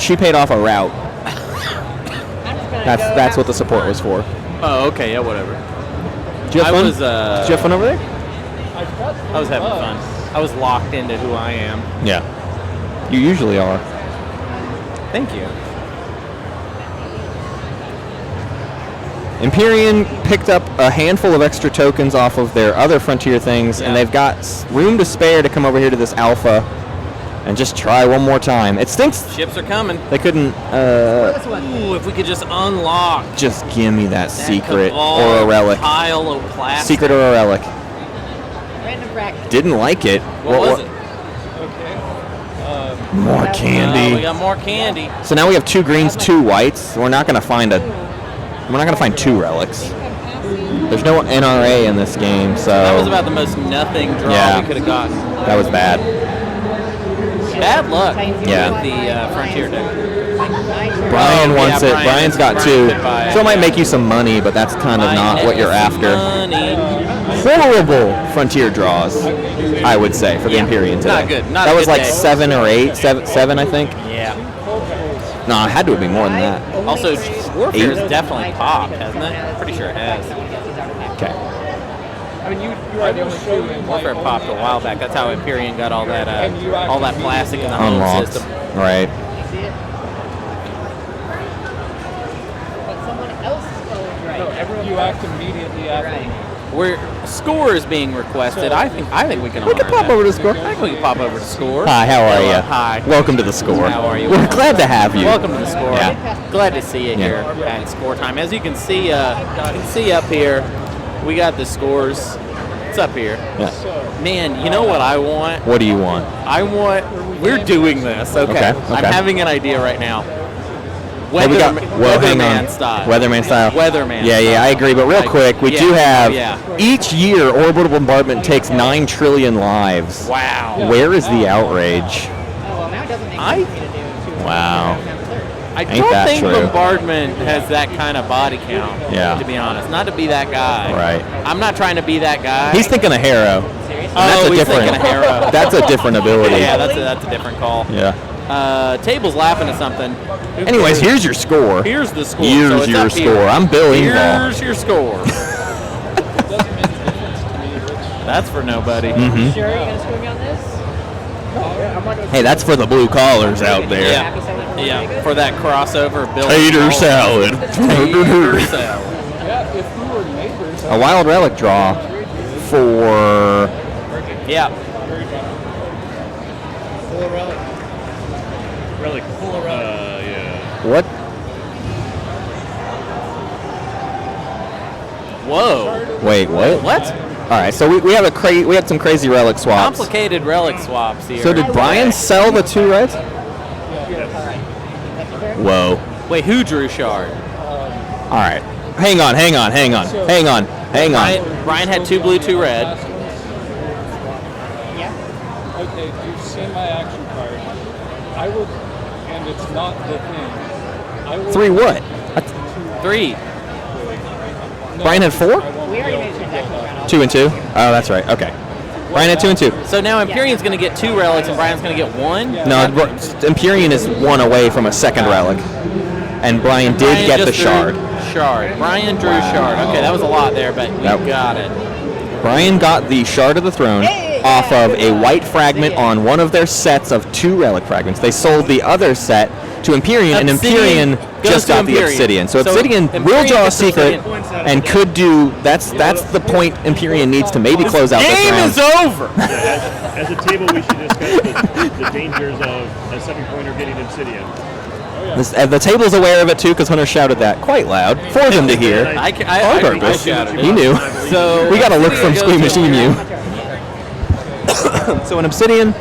she paid off a route. That's what the support was for. Oh, okay, yeah, whatever. Did you have fun? Did you have fun over there? I was having fun. I was locked into who I am. Yeah. You usually are. Thank you. Empyrean picked up a handful of extra tokens off of their other Frontier things, and they've got room to spare to come over here to this Alpha and just try one more time. It stinks. Ships are coming. They couldn't. Ooh, if we could just unlock. Just give me that secret Cabal or a relic. Pile of plastic. Secret or a relic. Random fracture. Didn't like it. What was it? More candy. We got more candy. So now we have 2 greens, 2 whites. We're not gonna find two relics. There's no NRA in this game, so That was about the most nothing draw we could have gotten. That was bad. Bad luck Yeah. with the Frontier deck. Brian wants it. Brian- Brian's got Brian 2. could buy it, So it might make you some money, but that's kind of not what you're after. Money. Horrible Frontier draws, I would say, for the Empyrean today. Not good. Not that a was good like day. 7 or 8. 7, I think. Yeah. No, it had to have been more than that. Also, Warfare's 8. definitely popped, hasn't it? Pretty sure it has. Okay. I mean, you are the only two in Warfare popped a while back. That's how Empyrean got all that plastic in the home Unlocked. system. Right. But someone else is right. No, everyone you act immediately after. Where score is being requested, I think we can. We can pop over to score. I think we can pop over to score. Hi, how are Hello, you? Hi. Welcome to the score. How are you? We're glad to have you. Welcome to the score. Yeah. Glad to see you here at score time. As you can see, up here, we got the scores. It's up here. Yeah. Man, you know what I want? What do you want? We're doing this. Okay. I'm having an idea right now. Hang on. Weatherman style. Weatherman style. Weatherman Yeah, style. I agree. But real quick, we do have yeah. each year orbital bombardment takes 9 trillion lives. Wow. Where is the outrage? Oh, well, now it doesn't make sense for me to do 2. Wow. I Ain't don't that think true? Bombardment has that kind of body count. Yeah. To be honest, not to be that guy. Right. I'm not trying to be that guy. He's thinking of Harrow. Oh, he's thinking of Harrow. That's a different ability. Yeah, that's a different call. Yeah. Table's laughing at something. Anyways, here's your score. Here's the score. Here's So it's your up score. here. I'm Bill Engvall. Here's your score. That's for nobody. Sure, you gonna score me on this? Hey, that's for the blue collars out there. Yeah, for that crossover. Bill Tater Engvall. salad. Tater salad. Yeah, if we were neighbors. A wild relic draw for Yeah. Full relic. Relic. Full relic. Yeah. what? Whoa. Wait, what? What? All right, so we have we had some crazy relic swaps. Complicated relic swaps here. So did Brian sell the 2 reds? Whoa. Wait, who drew shard? All right. Hang on. Brian had 2 blue, 2 red. Yeah. Okay, you've seen my action card. I will, and it's not the thing. I will 3 what? 3. Brian had 4? We already made a transaction around 2 and 2? Oh, that's right. Okay. Brian had 2 and 2. So now Empyrean's going to get 2 relics and Brian's going to get 1? No, Empyrean is 1 away from a second relic. And Brian did Brian get the just drew shard. Shard. Brian drew shard. Okay, that was a lot there, but we got it. Brian got the Shard of the Throne off of a white fragment on one of their sets of 2 relic fragments. They sold the other set to Empyrean, and Empyrean just got the Obsidian. So Obsidian will draw a secret and could do. That's the point Empyrean needs to maybe close out this round. Game is over. As a table, we should discuss the dangers of a 7-pointer getting Obsidian. The table's aware of it too, because Hunter shouted that quite loud for them to hear. I On purpose. shouted He it. knew. So We got a look from SqueamishEmu. So an Obsidian,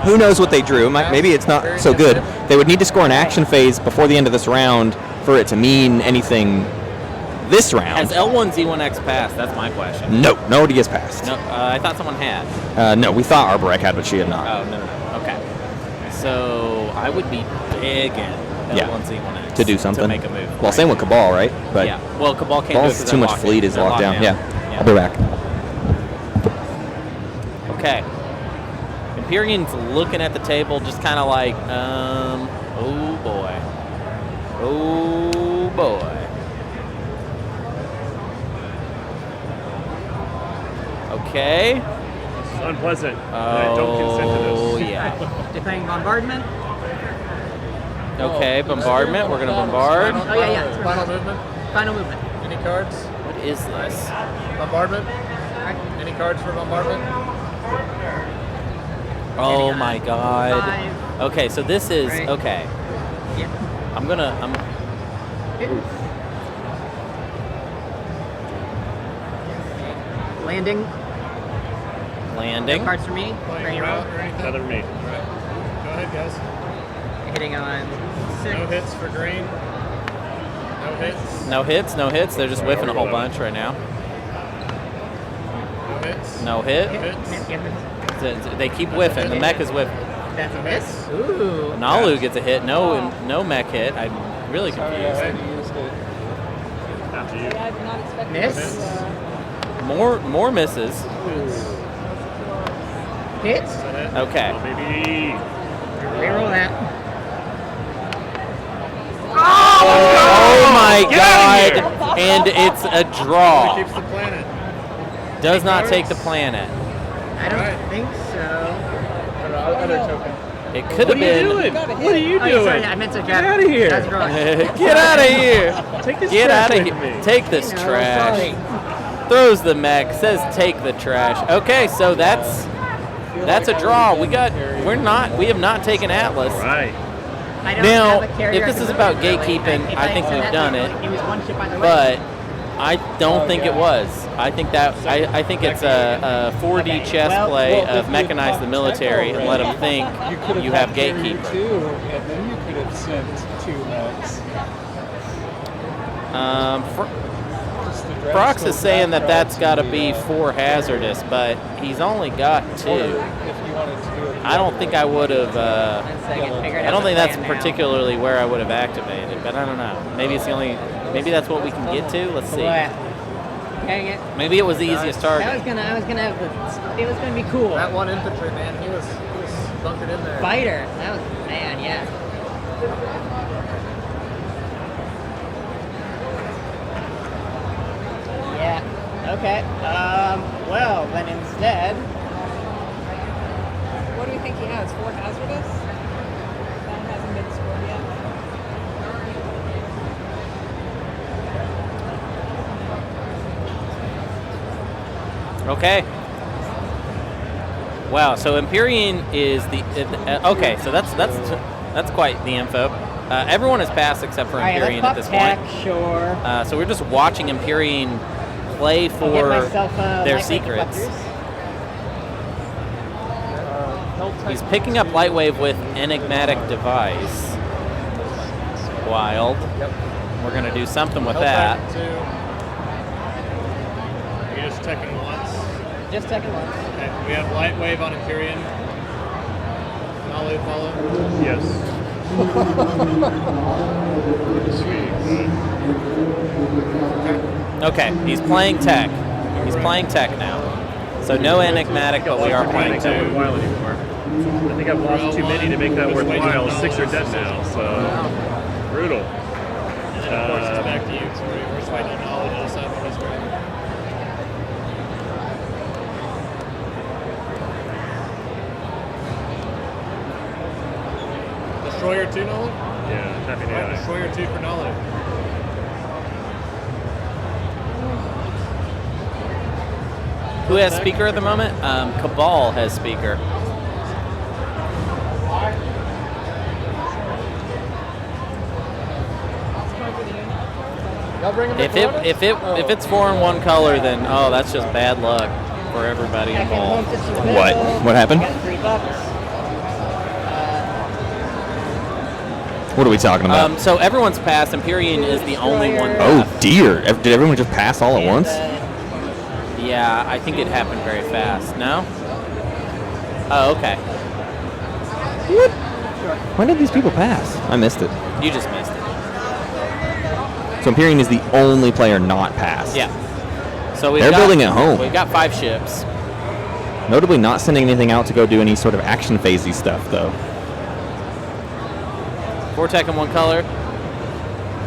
who knows what they drew? Maybe it's not so good. They would need to score an action phase before the end of this round for it to mean anything this round. Has L1Z1X passed? That's my question. No, nobody has passed. No, I thought someone had. No, we thought Arborek had, but she had not. Oh, no. Okay. So I would be begging L1Z1X to do something. To make a move. Well, same with Cabal, right? But yeah. Well, Cabal can't Cabal's do it 'cause too they're much locked fleet in. is They're locked down. Yeah. Yeah. I'll be back. Okay. Empyrean's looking at the table, just kind of like, oh boy. Oh boy. Okay. This is unpleasant. I don't consent to this. Oh, yeah. Declaring bombardment. Okay, bombardment. We're going to bombard. Oh, yeah. Final movement. Final movement. Any cards? What is this? Bombardment. Any cards for bombardment? Oh my god. 5. Okay, so this is, Right. okay. Yeah. I'm gonna, Landing. landing. No cards for me. Playing Ready to route roll. or anything? Another me. Right. Go ahead, guys. Hitting on 6. No hits for green. No hits. No hits, no hits. They're just whiffing a whole bunch right now. No hits. No hit. Hits. They keep whiffing. The mech is whiffing. That's a miss. Ooh. Nalu gets a hit. No mech hit. I'm really confused. After you. Yeah, I've not expected Miss. this. More misses. Hit. Okay. Oh, baby. Reroll that. Oh my god! And it's a draw. Keeps the planet. Does not take the planet. I don't think so. Other token. It could have been. What are you Oh, doing? sorry, I meant to grab. Get out of here. That's wrong. Get out of here! Take this Get trash out of away here! from me. Take this You know, trash. sorry. Throws the mech. Says take the trash. Okay, so that's a draw. We have not taken Atlas. All right. I don't Now, have a carrier if this I is can about move, really. gatekeeping, If I think send we've that done to you, it. It was one ship on the way. But I don't think it was. I think it's a 4D chess play of mechanize the military and let them think you have gatekeeper. Two, and then you could have sent 2 mechs. Just the drag Prox scope is saying that back that's to got to the, be 4 hazardous, but he's only got 2. or if you wanted to do it. I don't think I would have. I I don't think that's particularly where I would have activated, but I don't know. Maybe it's the only. Maybe that's what we can get to. Let's see. Dang it. Maybe it was the easiest target. I was gonna have the. It was gonna be cool. That one infantry man, he was bunkered in there. Fighter. That was man. Yeah. Yeah. Okay. Well, then instead. What do we think he has? 4 hazardous? That hasn't been scored yet. Okay. Wow. So Empyrean is the. Okay. So that's quite the info. Everyone has passed except for All right, Empyrean at let's this pop point. tech, sure. So we're just watching Empyrean play I'll get for myself, their lightweight secrets. deflectors. He's picking up Lightwave with Enigmatic Device. Wild. We're going to do something with that. You're just teching once. Just second once. Okay, we have light wave on Empyrean. Nalu follow. Yes. Sweet. Okay, he's playing tech. He's playing tech now. So no Enigmatic, but we are playing That tech. worthwhile anymore. I think I've lost too many to make that worthwhile. 6 are dead now, so brutal. And then of course it's back to you, Cory. We're just waiting on Nalu to decide what he's doing. Destroyer 2, Nalu? Yeah, happy to Right, die. Destroyer 2 for Nalu. Who has speaker at the moment? Cabal has speaker. Y'all bring him If it's 4 in one color, then that's just bad luck for everybody involved. What? What happened? $3. What are we talking about? So everyone's passed. Empyrean is the only one Oh left. dear! Did everyone just pass all at once? Yeah, I think it happened very fast. No? Oh, okay. What? When did these people pass? I missed it. You just missed it. So Empyrean is the only player not passed. Yeah. So They're building at home. We've got 5 ships. Notably not sending anything out to go do any sort of action phasey stuff, though. 4 tech in 1 color.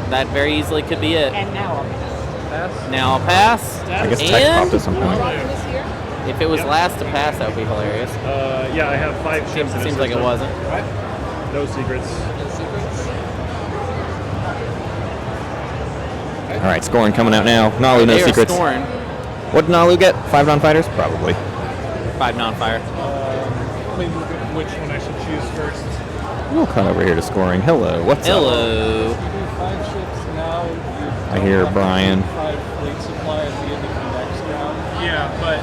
That very easily could be it. And now I'll pass. Now I'll pass. I guess tech popped at some point. If it was last to pass, that would be hilarious. Yeah, I have 5 ships. Seems like it wasn't. No secrets. All right, scoring coming out now. Nalu, no They are secrets. scoring. What did Nalu get? 5 non-fighters? Probably. 5 non-fire. Which one I should choose first? We'll come over here to scoring. Hello, what's up? Hello. 5 ships now. I hear Brian. 5 fleet supply at the end of the next round. Yeah, but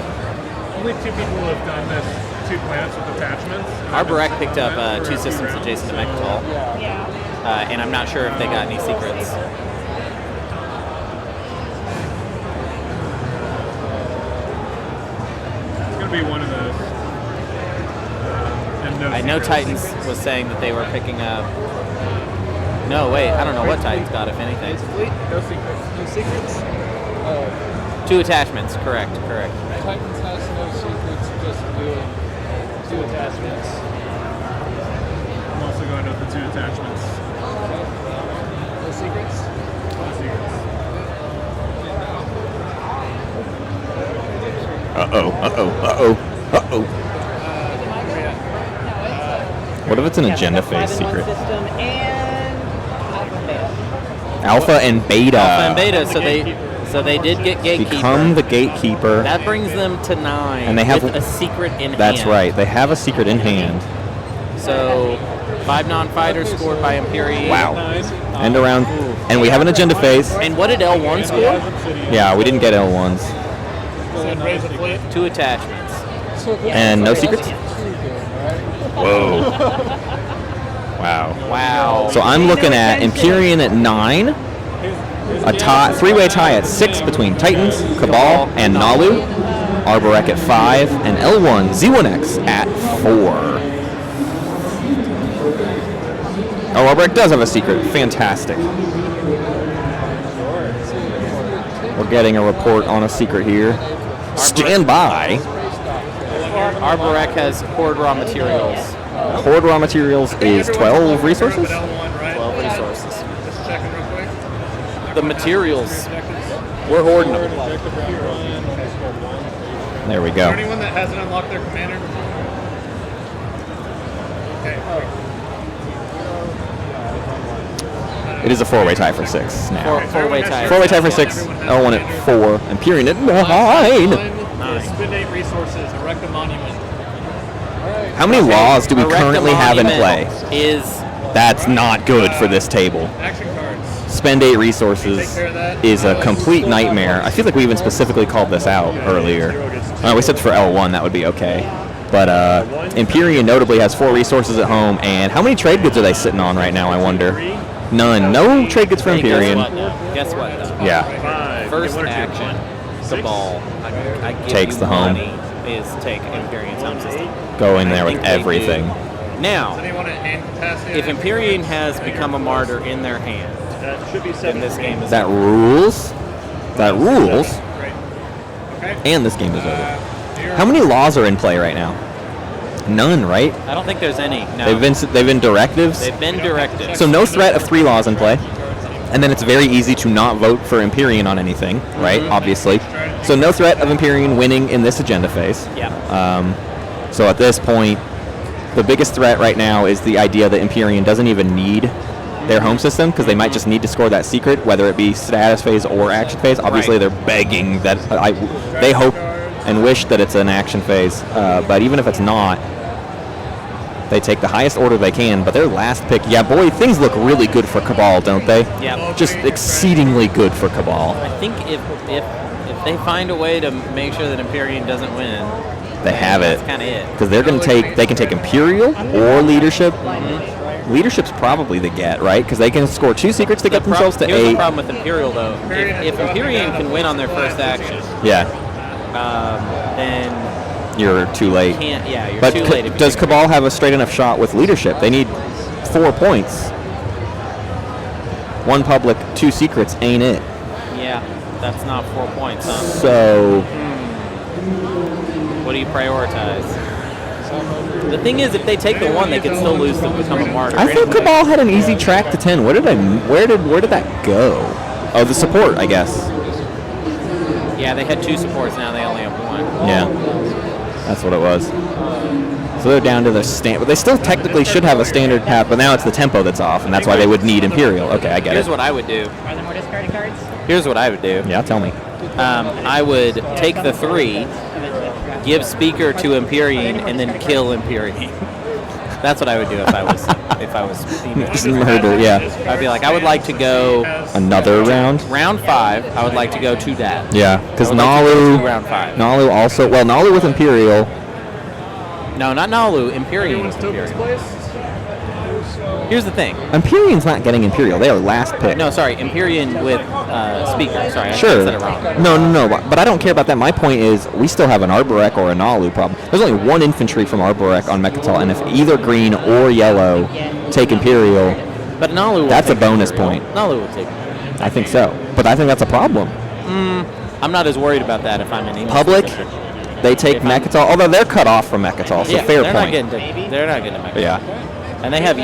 only 2 people have done this. 2 planets with attachments. Arborac picked up 2 systems adjacent to Mechatol. Yeah. And I'm not sure if they got any secrets. It's going to be one of those. And no I know secrets. Titans was saying that they were picking up. No, wait, I don't know what Titans got, if anything. No secrets. No secrets. 2 attachments, correct. Titans has no secrets, just doing 2 attachments. I'm also going with the 2 attachments. No secrets? No secrets. Uh-oh. What if it's an agenda phase secret? System and Alpha and Beta. Alpha and Beta, so they did get Gatekeeper. Become the Gatekeeper. That brings them to 9. And they have with a secret in hand. That's right. They have a secret in hand. So 5 non-fighters scored by Imperium. Wow. End around. And we have an agenda phase. And what did L1 score? Yeah, we didn't get L1s. 2 attachments. And no secrets? Whoa. Wow. So I'm looking at Empyrean at 9. A tie, 3-way tie at 6 between Titans, Cabal, and Nalu. Arborec at 5. And L1, Z1X at 4. Oh, Arborec does have a secret. Fantastic. We're getting a report on a secret here. Stand by. Arborec has hoard raw materials. Hoard raw materials is 12 resources? 12 resources. Just checking real quick. The materials. We're hoarding them. There we Is go. there anyone that hasn't unlocked their commander? Okay. It is a 4-way tie for 6 now. 4-way tie. 4-way tie for 6. L1 at 4. Empyrean at 9. Is spend 8 resources, erect a monument. How many laws do we Erect a currently have in play? monument Is That's not good for this table. Action cards. Spend 8 resources is a complete nightmare. I feel like we even specifically called this out earlier. We said for L1 that would be okay. But Empyrean notably has 4 resources at home. And how many trade goods are they sitting on right now, I wonder? None. No trade goods for Hey, Empyrean. Guess what? Though? Yeah. First action, Cabal. I give Takes you the home. money is take Empyrean's home system. Go in there I with think they everything. do. Now, Does anyone at hand capacity? if Empyrean has become a martyr in their hand, That should be then 7. this game is That rules. That rules. Great. Okay. And this game is over. How many laws are in play right now? None, right? I don't think there's any. No. They've been directives. They've been directed. So no threat of 3 laws in play. And then it's very easy to not vote for Empyrean on anything, right? Obviously. So no threat of Empyrean winning in this agenda phase. Yeah. So at this point, the biggest threat right now is the idea that Empyrean doesn't even need their home system because they might just need to score that secret, whether it be status phase or action phase. Obviously, they're begging that they hope and wish that it's an action phase, but even if it's not, they take the highest order they can. But their last pick, yeah, boy, things look really good for Cabal, don't they? Yeah. Just exceedingly good for Cabal. I think if they find a way to make sure that Empyrean doesn't win, They have it that's kind of it. because they're going to take. They can take Imperial or Leadership. Leadership's probably the get, right? Because they can score 2 secrets to get themselves to Here's 8. the problem with Imperial, though. If Empyrean can win on their first action, Yeah, then you're too late. can't. Yeah, you're But too late. if you does can- Cabal have a straight enough shot with Leadership? They need 4 points. 1 public, 2 secrets ain't it. Yeah, that's not 4 points, huh? So What do you prioritize? The thing is, if they take the 1, they can still lose to become a martyr. I thought Cabal had an easy track to 10. Where did that go? Oh, the support, I guess. Yeah, they had 2 supports. Now they only have 1. Yeah, that's what it was. So they're down to the stand, but they still technically should have a standard path. But now it's the tempo that's off, and that's why they would need Imperial. Okay, I get Here's it. what I would do. Are there more discarded cards? Here's what I would do. Yeah, tell me. I would take the 3, give Speaker to Empyrean, and then kill Empyrean. That's what I would do if I was Just murder, yeah. I'd be like, I would like to go Another round. round 5. I would like to go 2 dat. Yeah, because I would like to go Nalu. to round 5. Nalu also. Well, Nalu with Imperial. No, not Nalu. Empyrean. Here's the thing. Empyrean's not getting Imperial. They are last pick. No, sorry, Empyrean with Speaker. Sorry, I Sure. said it wrong. No. But I don't care about that. My point is, we still have an Arborek or a Nalu problem. There's only 1 infantry from Arborek on Mechatol, and if either green or yellow take Imperial, But Nalu will that's a take bonus Imperial. point. Nalu will take. I think so. But I think that's a problem. I'm not as worried about that if I'm in English. Public, literature. they take If I'm- Mechatol, although they're cut off from Mechatol, so Yeah, fair they're point. Not getting to, they're not getting to Mechatol. Yeah. And they have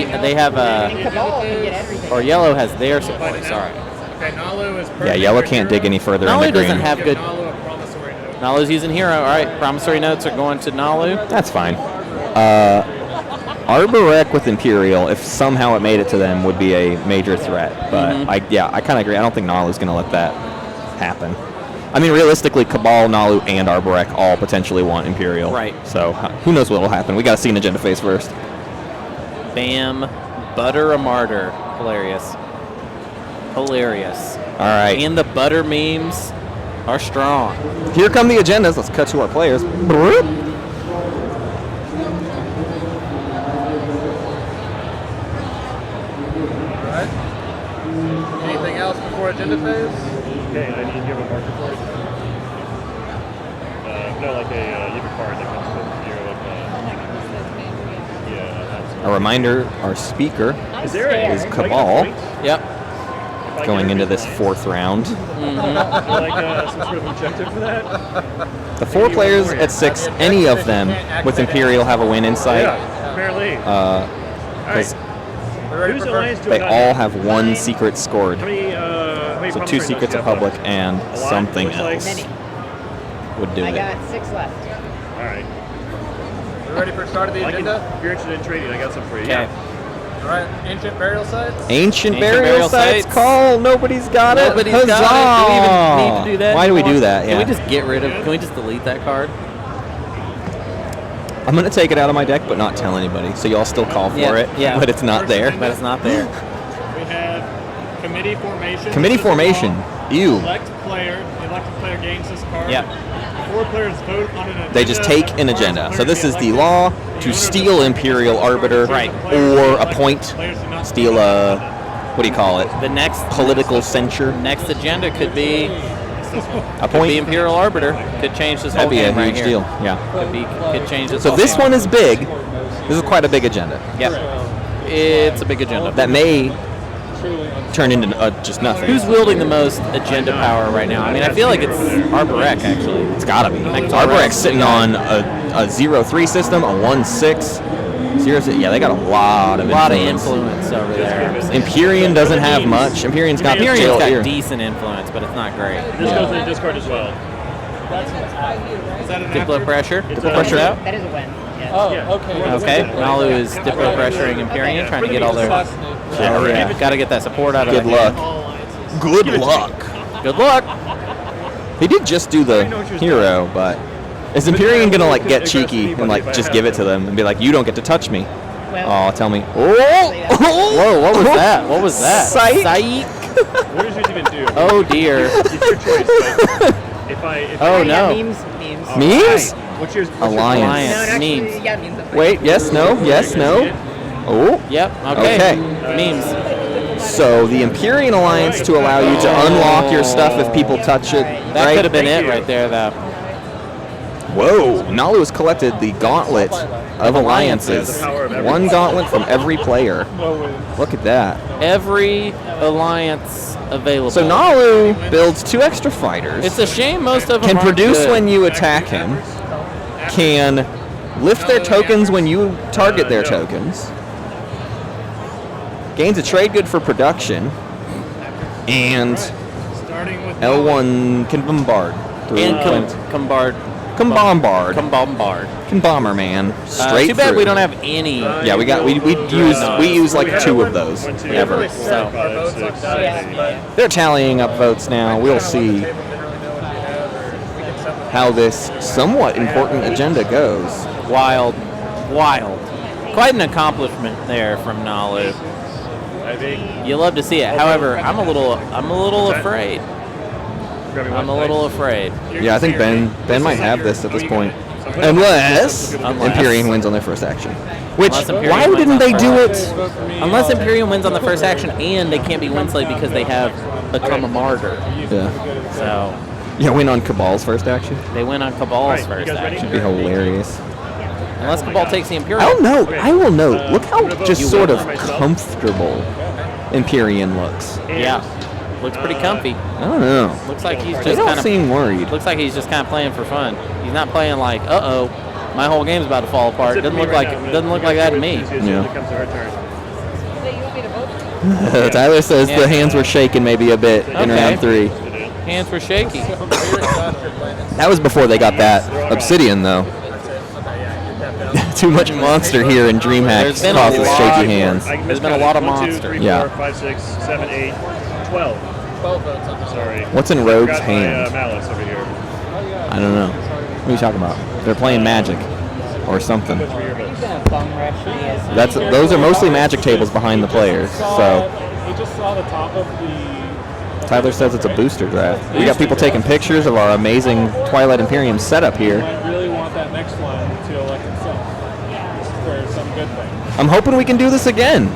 or yellow has their support. Sorry. Okay, Nalu is perfect. Yeah, yellow can't dig any further Nalu in the green. doesn't have good. Nalu a promissory note. Nalu's using hero. All right, promissory notes are going to Nalu. That's fine. Arborek with Imperial, if somehow it made it to them, would be a major threat. But I kind of agree. I don't think Nalu's going to let that happen. I mean, realistically, Cabal, Nalu, and Arborek all potentially want Imperial. Right. So who knows what will happen? We got to see an agenda phase first. Bam, butter a martyr. Hilarious. All right. And the butter memes are strong. Here come the agendas. Let's cut to our players. Alright. Anything else before agenda phase? Okay, I need to give a marker for it. No, like you have a card that comes with your yeah, that's A reminder, our speaker Is there a is Cabal Yep. going into this 4th round. like some sort of objective for that? The 4 players at 6, any of them with Imperial have a win in sight. Yeah, apparently. Because Who's alliance to they a all have 1 secret scored. How many So 2 promissory secrets notes of do you have public left? and A lot? something Looks like- else Many. would do I it. got 6 left. All right. We ready for start of the agenda? If you're interested in trading, I got some for you. Okay. Yeah. Alright, ancient burial sites? Ancient burial sites call. Nobody's got it. Nobody's Huzzah! got it. Do we even need to do that? Why do we do that? Can Yeah. we just get rid of? Can we just delete that card? I'm gonna take it out of my deck, but not tell anybody. So y'all still call for it. Yeah. But it's not there. But it's not there. We have committee formation. Committee This is formation. all. Ew. Elect player. The elected player gains this card. Yep. 4 players vote on an agenda. They just take an agenda. So this is the law to steal Imperial Arbiter, Right. or appoint, steal a, what do you call it? The next Political censure. next agenda could be Appoint. the Imperial Arbiter. Could change this whole That'd be a game right huge here. deal. Yeah. Could change this. So whole this game. one is big. This is quite a big agenda. Yep. It's a big agenda. That may turn into just nothing. Who's wielding the most agenda power right now? I mean, I feel like it's Arborek, actually. It's gotta be. Arborek's sitting on a 0-3 system, a 1-6. 0-6. Yeah, they got a lot of influence over there. Empyrean doesn't have much. Empyrean's got Empyrean's tail got ear. decent influence, but it's not great. This goes in the discard as well. Is that an Diplo pressure. Diplo pressure out. That is a win. Yeah. Oh, Yeah. okay. Okay, Nalu is Diplo pressuring Empyrean, trying to get all their. Oh, yeah. Got to get that support out of Good the luck. hand. Good luck. Good luck. He did just do the hero, but is Empyrean gonna like get cheeky and like just give it to them and be like, "You don't get to touch me"? Well, Oh, tell me. Oh! Whoa, what was that? What was that? Psych. Psych. What does yours even do? Oh dear. It's your choice. But if Oh, I, no. Yeah, memes. Memes? What's yours? Alliance. No, Alliance. actually, Memes. yeah, memes. Are Wait, yes, no, yes, no. Oh. Yep. Okay. Okay. Memes. So the Empyrean Alliance to allow you to unlock your stuff if people touch it. That right? could have been it right there, though. Whoa! Nalu has collected the gauntlet of alliances. One gauntlet from every player. Look at that. Every alliance available. So Nalu builds 2 extra fighters. It's a shame most of them Can aren't produce good. when you attack him. can lift their tokens when you target their tokens. Gains a trade good for production. And L1 can bombard. And bombard. Can bombard. Can bomber, man. Straight too bad through. we don't have any. Yeah, we use like 2 of those ever. So they're tallying up votes now. We'll see how this somewhat important agenda goes. Wild. Quite an accomplishment there from Nalu. You love to see it. However, I'm a little afraid. Yeah, I think Ben might have this at this point. Unless Imperium wins on their first action. Which, why didn't they do it? Unless Imperium wins on the first action and they can't be Winsley because they have become a martyr. Yeah. So. Yeah, win on Cabal's first action? They win on Cabal's first action. Should be hilarious. Unless Cabal takes the Imperium. I will note. Look how just sort of comfortable Imperium looks. Yeah. Looks pretty comfy. I don't know. Looks like he's just they don't seem worried. Looks like he's just kind of playing for fun. He's not playing like, my whole game's about to fall apart. Doesn't look like that to me. Yeah. Tyler says the hands were shaking maybe a bit in round 3. Hands were shaky. That was before they got that Obsidian, though. Too much monster here in Dreamhack causes shaky hands. There's been a lot of monster. 1, 2, 3, 4, 5, 6, 7, 8, 12. Sorry. What's in Rogue's hand? Malice over here. I don't know. What are you talking about? They're playing Magic or something. Those are mostly Magic tables behind the players. So We just saw the top of the. Tyler says it's a booster draft. We got people taking pictures of our amazing Twilight Imperium setup here. I really want that next one to elect itself for some good thing. I'm hoping we can do this again.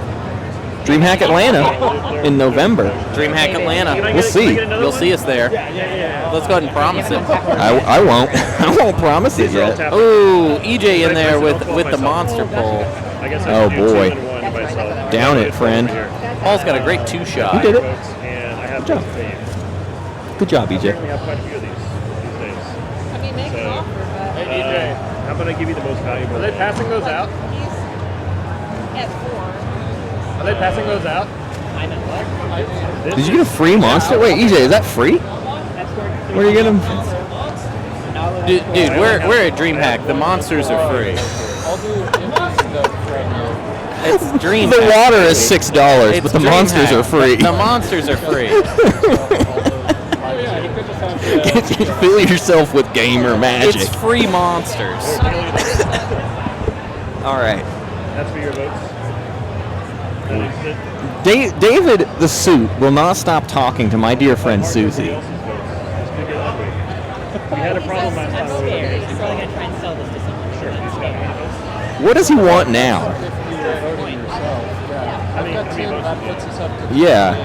Dreamhack Atlanta in November. Dreamhack Atlanta. We'll see. You'll see us there. Let's go ahead and promise it. I won't. I won't promise it yet. Ooh, EJ in there with the monster pull. Oh boy. Down it, friend. Paul's got a great 2-shot. You did it. Good job. Good job, EJ. I mean, make an offer, but Hey, EJ, how about I give you the most valuable? Are they passing those out? he's at 4. Are they passing those out? Did you get a free monster? Wait, EJ, is that free? Where are you getting them? Dude, we're at Dreamhack. The monsters are free. It's Dreamhack. The water is $6, but the monsters are free. The monsters are free. Fill yourself with gamer magic. It's free monsters. All right. That's for your votes. David the Suit will not stop talking to my dear friend Suzy. We had a problem last time. I'm scared. He's probably going to try and sell this to someone. What does he want now? Yeah.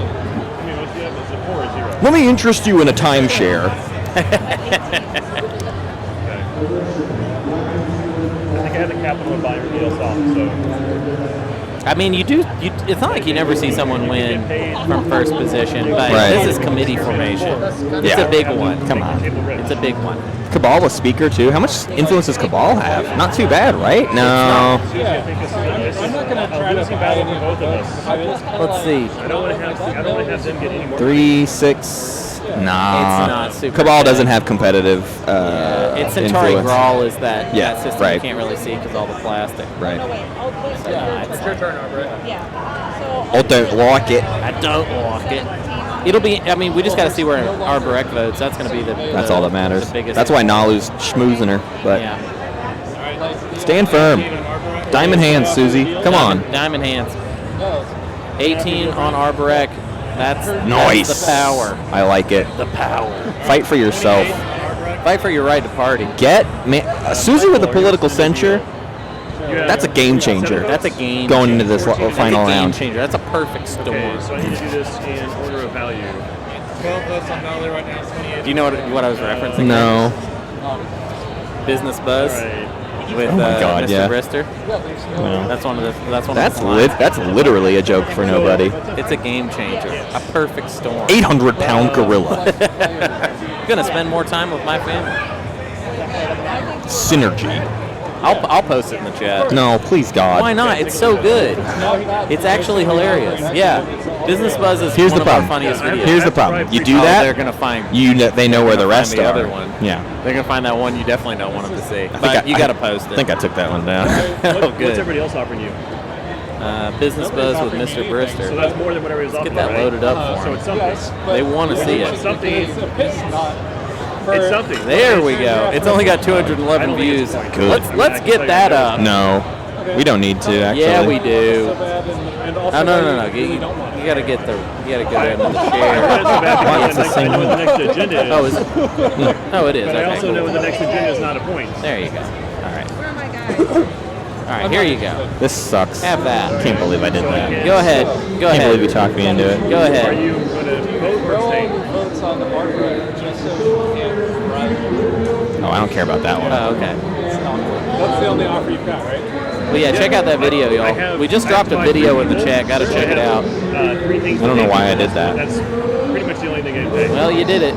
Let me interest you in a timeshare. I think I had the capital of buying everybody else off, so. I mean, it's not like you never see someone win from first position, but this is committee formation. It's a big one. Come on. It's a big one. Cabal a speaker too. How much influence does Cabal have? Not too bad, right? No. I'm not going to try to buy any of both of us. Let's see. I don't want to have them get any more. 3, 6. Nah. It's not super Cabal doesn't have competitive It's Centauri influence. Grawl is that system right. you can't really see because all the plastic. Right. It's your turn, Albert. Yeah. I don't like it. I don't like it. It'll be. I mean, we just got to see where Arborek votes. That's going to be the. That's all that matters. The biggest. That's why Nalu's schmoozing her. But Yeah. stand firm. Diamond hands, Suzy. Come on. Diamond hands. 18 on Arborek. That's Nice. That's the power. I like it. The power. Fight for yourself. Fight for your right to party. Suzy with the political censure. That's a game changer. That's a game going changer. into this final That's a game round. changer. That's a perfect storm. Okay, so I need to do this in order of value. 12 votes on Nolly right now. 28. Do you know what I was referencing? No. Business Buzz with Oh my God, Mr. yeah. Brister. No. That's one of the. That's literally a joke for nobody. It's a game changer. A perfect storm. 800-pound gorilla. Gonna spend more time with my family. Synergy. I'll post it in the chat. No, please God. Why not? It's so good. It's actually hilarious. Yeah. Business Buzz is Here's one the of our problem. funniest videos. Here's the problem. You do Oh, that, they're gonna find. they know where the rest the are. other one. Yeah. They're gonna find that one you definitely don't want them to see. I think But you got to post it. I think I took that one down. Oh, What's good. everybody else offering you? Business Buzz with Mr. Brister. So that's more than whatever he's Let's offering. get that right? loaded up for So him. it's something. They want to see it. It's something. It's not. It's something. There we go. It's only got 211 views. Good. Let's get that up. No, we don't need to actually. Yeah, we do. And Oh no! You gotta get the into the share. Why? I know what the next agenda is. Oh, is it? Oh, it is. But I Okay, also cool. know the next agenda is not a point. There you go. All right. Where are my guys? All right. Here you go. This sucks. Have that. Can't believe I did that. Go ahead. Go Can't ahead. believe you talked me into it. Go Are ahead. you going to vote or abstain? Votes on the hardware just so we can run. Oh, I don't care about that one. Oh, okay. That's the only offer you've got, right? Well, yeah. Check out that video, y'all. We just dropped a video in the chat. Gotta check it out. Three things I don't know why I did that. That's pretty much the only thing I pay. Well, you did it.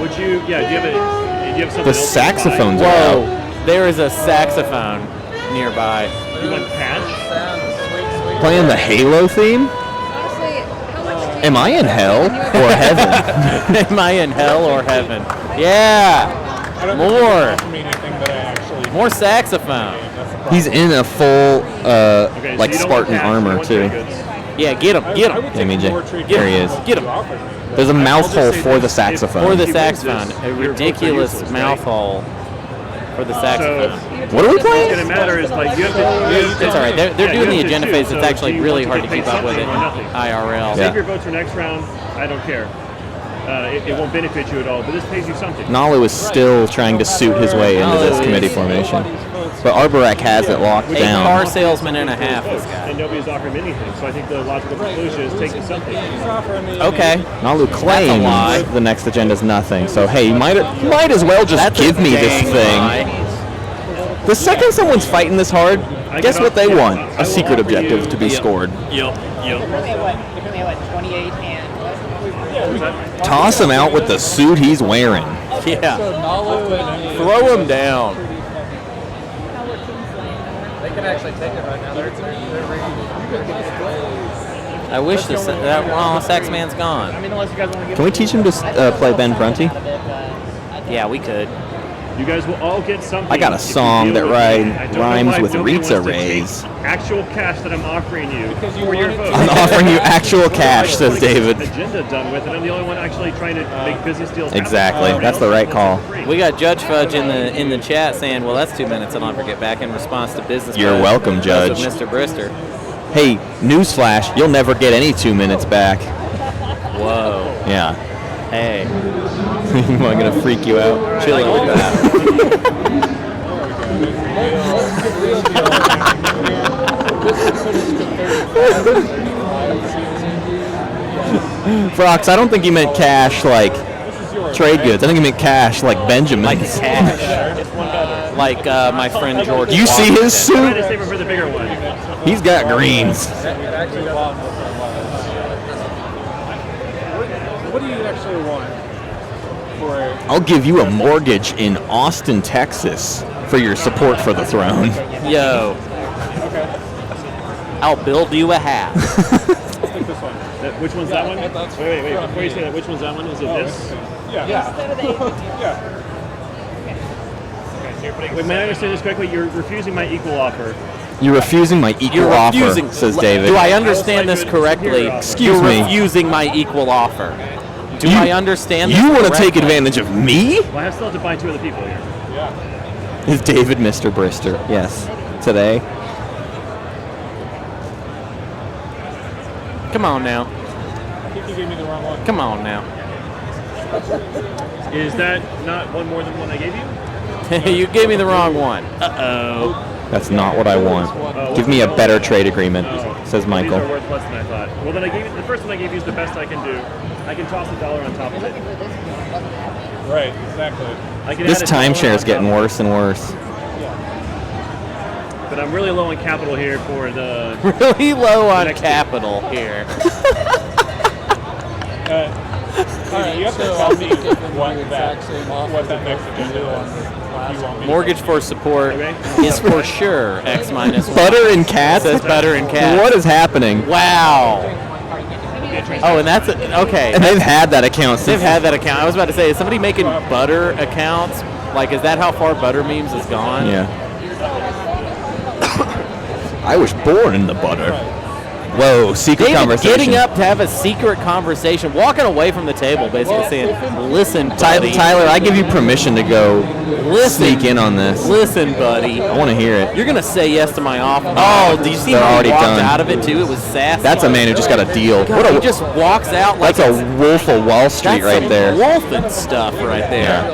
Would you? Yeah. Do you have something? The else you saxophones buy? are out. Whoa. There is a saxophone nearby. You want cash? Playing the Halo theme? Honestly, how much do you Am I in hell or heaven? Am I in hell or heaven? Yeah. I don't More. think mean anything that I actually. More saxophone. That's the problem. He's in a full, Okay, so like you don't Spartan want cash, you armor want too. trade goods. Yeah. Get him. Get I him. would Hey, take MJ. more trade There he goods is. than Get him. you offered me. There's a mouth just hole say for the this, saxophone. For the If he wins saxophone. this, A your votes are ridiculous useless, mouth right? hole for the saxophone. What are we What's playing? going to matter is like you have to. It's all right. They're Yeah, doing you the have to agenda choose. phase. So It's actually do you really want hard to pay keep up with something it or nothing? IRL. Save your votes for next round. I don't care. It won't benefit you at all, but this pays you something. Nalu is still trying to suit his way into this Nalu committee is- formation. But Arborek has it locked A car down. salesman and a half, this guy. And nobody's offering him anything, so I think the logical conclusion is take you something. Okay. Nalu claims lie. the next agenda is nothing. So hey, you might as well just That's a give me this dang thing. lie. The second someone's fighting this hard, guess what they want? I A will secret offer objective you- to be scored. Yep. Currently at what? 28 and Toss him out with the suit he's wearing. Yeah. So Nalu and Throw him down. They can actually take it right now. They're I wish the sax man's gone. I mean, unless you guys want to give. Can we teach him to play Ben Prunty? Yeah, we could. You guys will all get something. I got a if you song deal that with me. I don't know rhymes why with nobody Rita wants to take Rays. Actual cash that I'm offering you for your vote. I'm offering you actual cash, says David. Agenda done with, and I'm the only one actually trying to make business deals. happen. Exactly. That's the right call. We got Judge Fudge in the chat saying, "Well, that's 2 minutes. I'll never get back." In response to business. You're Buzz. welcome, That's Judge. with Mr. Brister. Hey, newsflash, you'll never get any 2 minutes back. Whoa. Yeah. Hey. Am I going to freak you out? Chill out with that. Frox, I don't think you meant cash like trade goods. I think you meant cash like Benjamin. Like cash. Like my friend George. You see his I'm trying to suit? save it for the bigger one. He's got greens. What do you actually want for a I'll give you a mortgage in Austin, Texas for your support for the throne. Yo. I'll build you a house. I'll take this one. Which one's that one? Wait. Before you say that, which one's that one? Is it this? Yeah. Yeah. Wait, may I understand this correctly? You're refusing my equal offer. You're refusing my equal You're offer, refusing, says David. Do I understand this correctly? Excuse You're me. refusing my equal offer. Do You- I understand this You want to take correctly? advantage of me? Well, I still have to find 2 other people here. Is David Mr. Brister? Yes. Today. Come on now. I think you gave me the wrong one. Come on now. Is that not one more than one I gave you? You gave me the wrong one. Uh-oh. That's not what I want. Give me a better trade agreement, says These Michael. are worth less than I thought. Well, then I gave you the first one I gave you is the best I can do. I can toss $1 on top of it. Right, exactly. I can This add $1 on timeshare is top getting of it. worse and worse. But I'm really low on capital here for the. Really low on Next capital here. Alright, you have to so tell I'll me just give them what the exact same offer what that that next we agenda did is. on the You want me to Mortgage for support is for sure X minus 1. Butter and cats? Says butter and cats. What is happening? Wow. Oh, and that's okay. And they've had that account since. They've had that account. I was about to say, is somebody making butter accounts? Like, is that how far butter memes has gone? Yeah. I was born in the butter. Whoa, secret David conversation. getting up to have a secret conversation, walking away from the table, basically saying, "Listen, buddy. Tyler, I give you permission to go sneak in on this. Listen, buddy. I want to hear it. You're gonna say yes to my offer." Oh, did you see They're how he already walked done. out of it too? It was sassy. That's a man who just got a deal. God, he just walks out like That's a Wolf of Wall Street that's right some there. Wolfing stuff right there.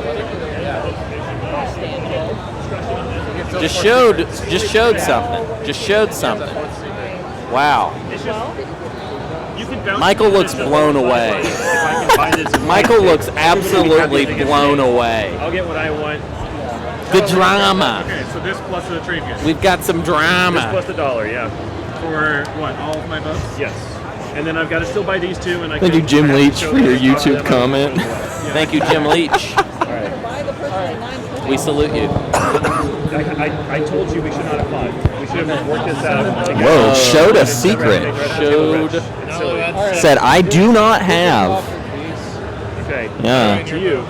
Just showed something. Wow. Michael looks blown away. Michael looks absolutely blown away. I'll get what I want. The drama. Okay, so this plus the trade gift. We've got some This drama. plus the $1, yeah. For what? All of my votes? Yes. And then I've got to still buy these two, and I Thank can you, Jim I have to Leach, show for your them off to YouTube them. comment. Thank you, Jim Leach. Buy the person line. We salute you. I told you we should not have fought. We should have worked this out together. Whoa, showed a secret. Showed. It's silly. Said, I do not have. Okay. Yeah. To you.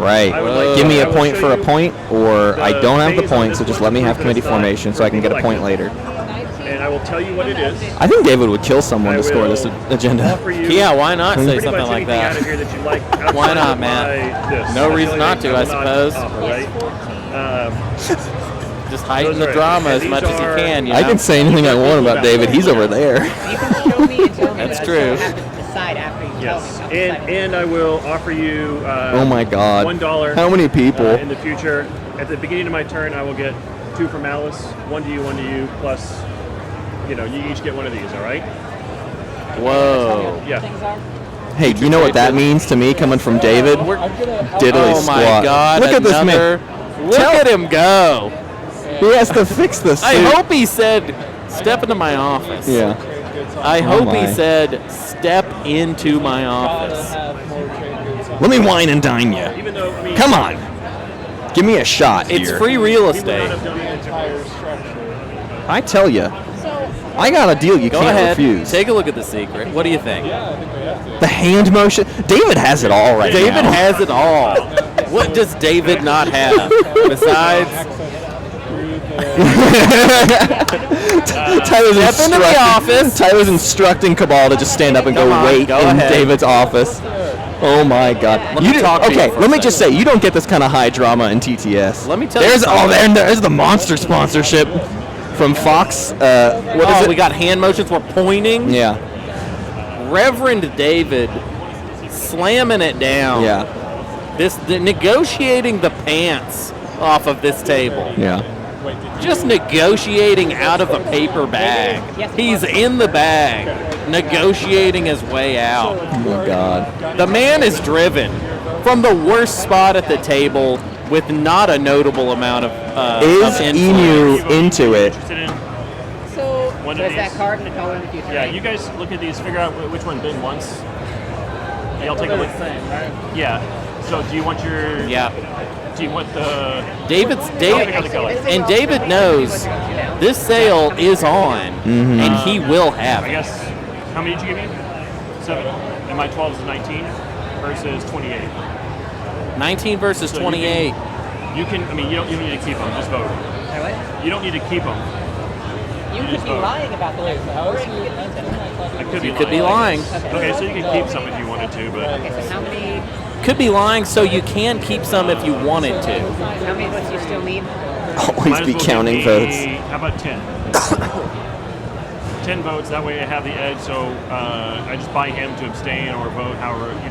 Right. I would like Give to- me I a will point show for a you point, or I don't have the phase on point, this so just one let me have for committee this side formation so I can get a point later. And I will tell you what it is. I think David would kill someone I to score this will agenda. offer you Yeah, why not say pretty something much like anything out that? of here that you like outside Why not, of Matt? this. No That's reason the only not to, thing I will not suppose. offer, right? Just heighten Those the are- drama as these much as you are- can. You know? I can say anything I want about David. He's over there. You can show me and tell me, That's but true. I still have to decide after you tell me. Yes. I'll decide. And I will offer you Oh my God. $1. How many people? In the future. At the beginning of my turn, I will get 2 from Alice, 1 to you, plus, you each get one of these, all right? Whoa. Yeah. Hey, do you know what that means to me coming from David? Diddly Oh my squat. God! Look at this another- man. Look at him go. He has to fix the suit. I hope he said, "Step into my office." Yeah. I Oh hope he my. said, "Step into my office." Let me wine and dine you. Even though, I mean, Come on. Give me a shot It's here. free real we would estate. not have done it Entire structure. I tell you, I got a deal you Go can't ahead. refuse. Take a look at the secret. What do you think? Yeah, I think we have to. The hand motion. David has it all right David now. has it all. What does David not have? Besides, Tyler's Step into the office. Tyler's instructing Cabal to just stand up and Come go on, wait go in ahead. David's office. Oh my God! Let me talk to you okay, for a let me second. just say, you don't get this kind of high drama in TTS. Let me tell you there's something. there's the monster sponsorship from Fox. What is it? we got hand motions. We're pointing. Yeah, Reverend David slamming it down. yeah, Negotiating the pants off of this table. yeah. Just negotiating out of a paper bag. He's in the bag, negotiating his way out. Oh my God. The man is driven from the worst spot at the table with not a notable amount of Is influence. Emu into it? Interested in So, one of There's these? that card and a color in the future. Yeah, right? you guys look at these, figure out which one bid once. Y'all take a look. Yeah. So do you want your? Yeah. Do you want the? David, Pick out the color. and David knows this sale is on, and he will have I it. guess. How many did you give me? 7. And my 12 is 19 versus 28. 19 versus So 28. You can. I mean, you don't need to keep them. Just vote. Sorry, what? You don't need to keep them. You could be lying about the list. How is he? I could You could be lying. Okay, so you can keep some if you wanted to, but Okay, so how many Could be lying, so you can keep some if you wanted to. votes do you still need? Always might as be well counting give me- votes. How about 10? 10 votes. That way I have the edge. So I just buy him to abstain or vote, however and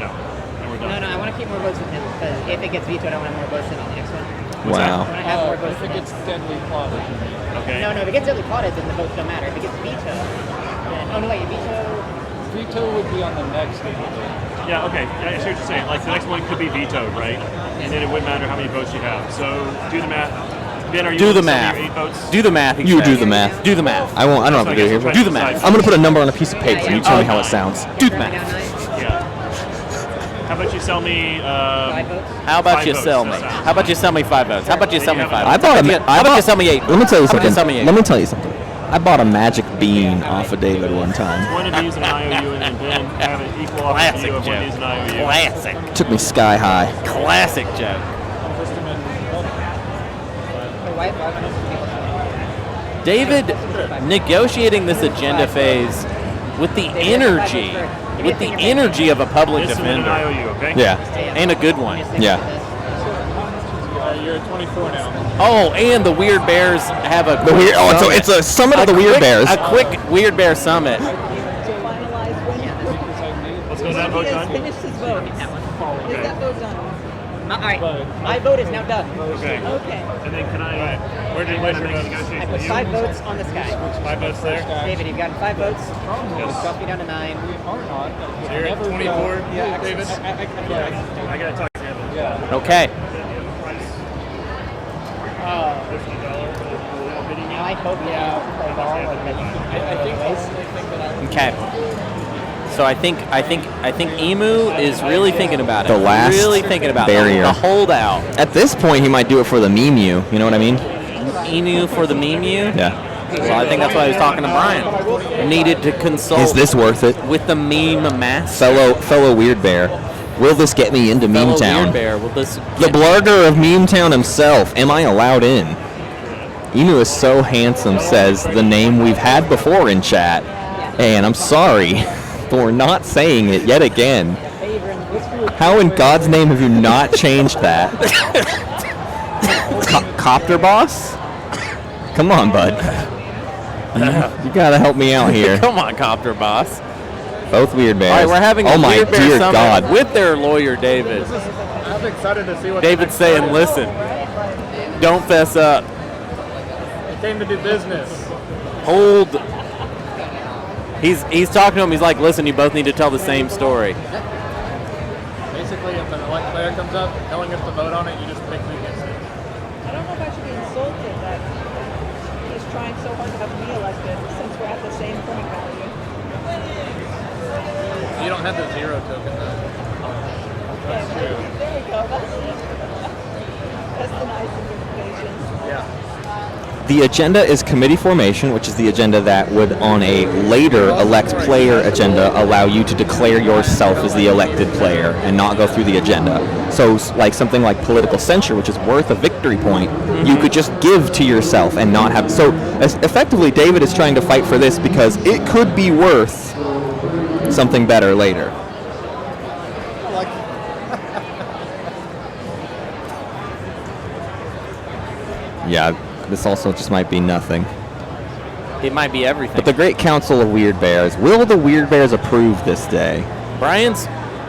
we're done. No, I want to keep more votes with him because if it gets vetoed, I want to have more votes than on the next one. What's Wow. I want to have more votes If than it him. gets deadly plotted. Okay. No, if it gets deadly plotted, then the votes don't matter. If it gets vetoed, then oh no, wait, Veto would be on the next debate. Yeah. Okay. Yeah, I see what you're saying. Like the next one could be vetoed, right? And then it wouldn't matter how many votes you have. So do the math. Ben, are you Do the willing to sell math. me your 8 votes? Do the math. he You says. do the math. Do the math. I won't. I don't have to do it here. Do the math. I'm gonna put a number on a piece of paper. You tell me how it sounds. Do the math. Yeah. How about you sell me? 5 votes? How about 5 you votes, sell me? that's not- How about you sell me 5 votes? How about you sell me 5 I votes? bought How about you sell me 8? Let me tell you How about something. sell me 8? Let me tell you something. I bought a magic bean off of David one time. One of these an IOU and then have an equal offer to you of one of these an IOU. Classic. Took me sky high. Classic joke. David negotiating this agenda phase with the energy of a public This one an defender. IOU, okay? Yeah. And a good one. Yeah. You're at 24 now. Oh, and the Weird Bears have a The weird. Oh, summit. it's a summit of the Weird Bears. A quick Weird Bear summit. To finalize when Let's go that vote he has done. finished his vote. Is that vote done? All right, my vote is now done. Okay. Okay. And then can I? Where did you place your votes? I put 5 votes on this guy. 5 votes there. David, you've gotten 5 votes. Drop me down to 9. So you're at 24, David. I gotta talk to him. Okay. Now I hope you play ball like Okay. So I think Emu is really thinking about it. The last really thinking about barrier. the holdout. At this point, he might do it for the meme. You know what I mean? Emu for the meme. Yeah. Well, I think that's why I was talking to Brian. Needed to consult. Is this worth it? With the meme master? Fellow Weird Bear, will this get me into Meme Fellow Town? Weird Bear, will this The blogger of Meme Town himself. Am I allowed in? Emu is so handsome, says the name we've had before in chat, and I'm sorry for not saying it yet again. How in God's name have you not changed that? Copter boss? Come on, bud. You gotta help me out here. Come on, Copter Boss. Both Weird Bears. All right, we're having oh a my Weird Bear dear summit God. with their lawyer, David. I'm excited to see what David's saying, listen, don't fess up. I came to do business. Hold. He's talking to him. He's like, listen, you both need to tell the same story. Basically, if an elect player comes up telling us to vote on it, you just pick who gets it. I don't know if I should be insulted that he's trying so hard to have me elected since we're at the same point value. You don't have the 0 token though. That's true. There we go. That's the nice information. Yeah. The agenda is committee formation, which is the agenda that would, on a later elect player agenda, allow you to declare yourself as the elected player and not go through the agenda. So, like something like political censure, which is worth a victory point, you could just give to yourself and not have. So, effectively, David is trying to fight for this because it could be worth something better later. Yeah. This also just might be nothing. It might be everything. But the Great Council of Weird Bears, will the Weird Bears approve this day? Brian's,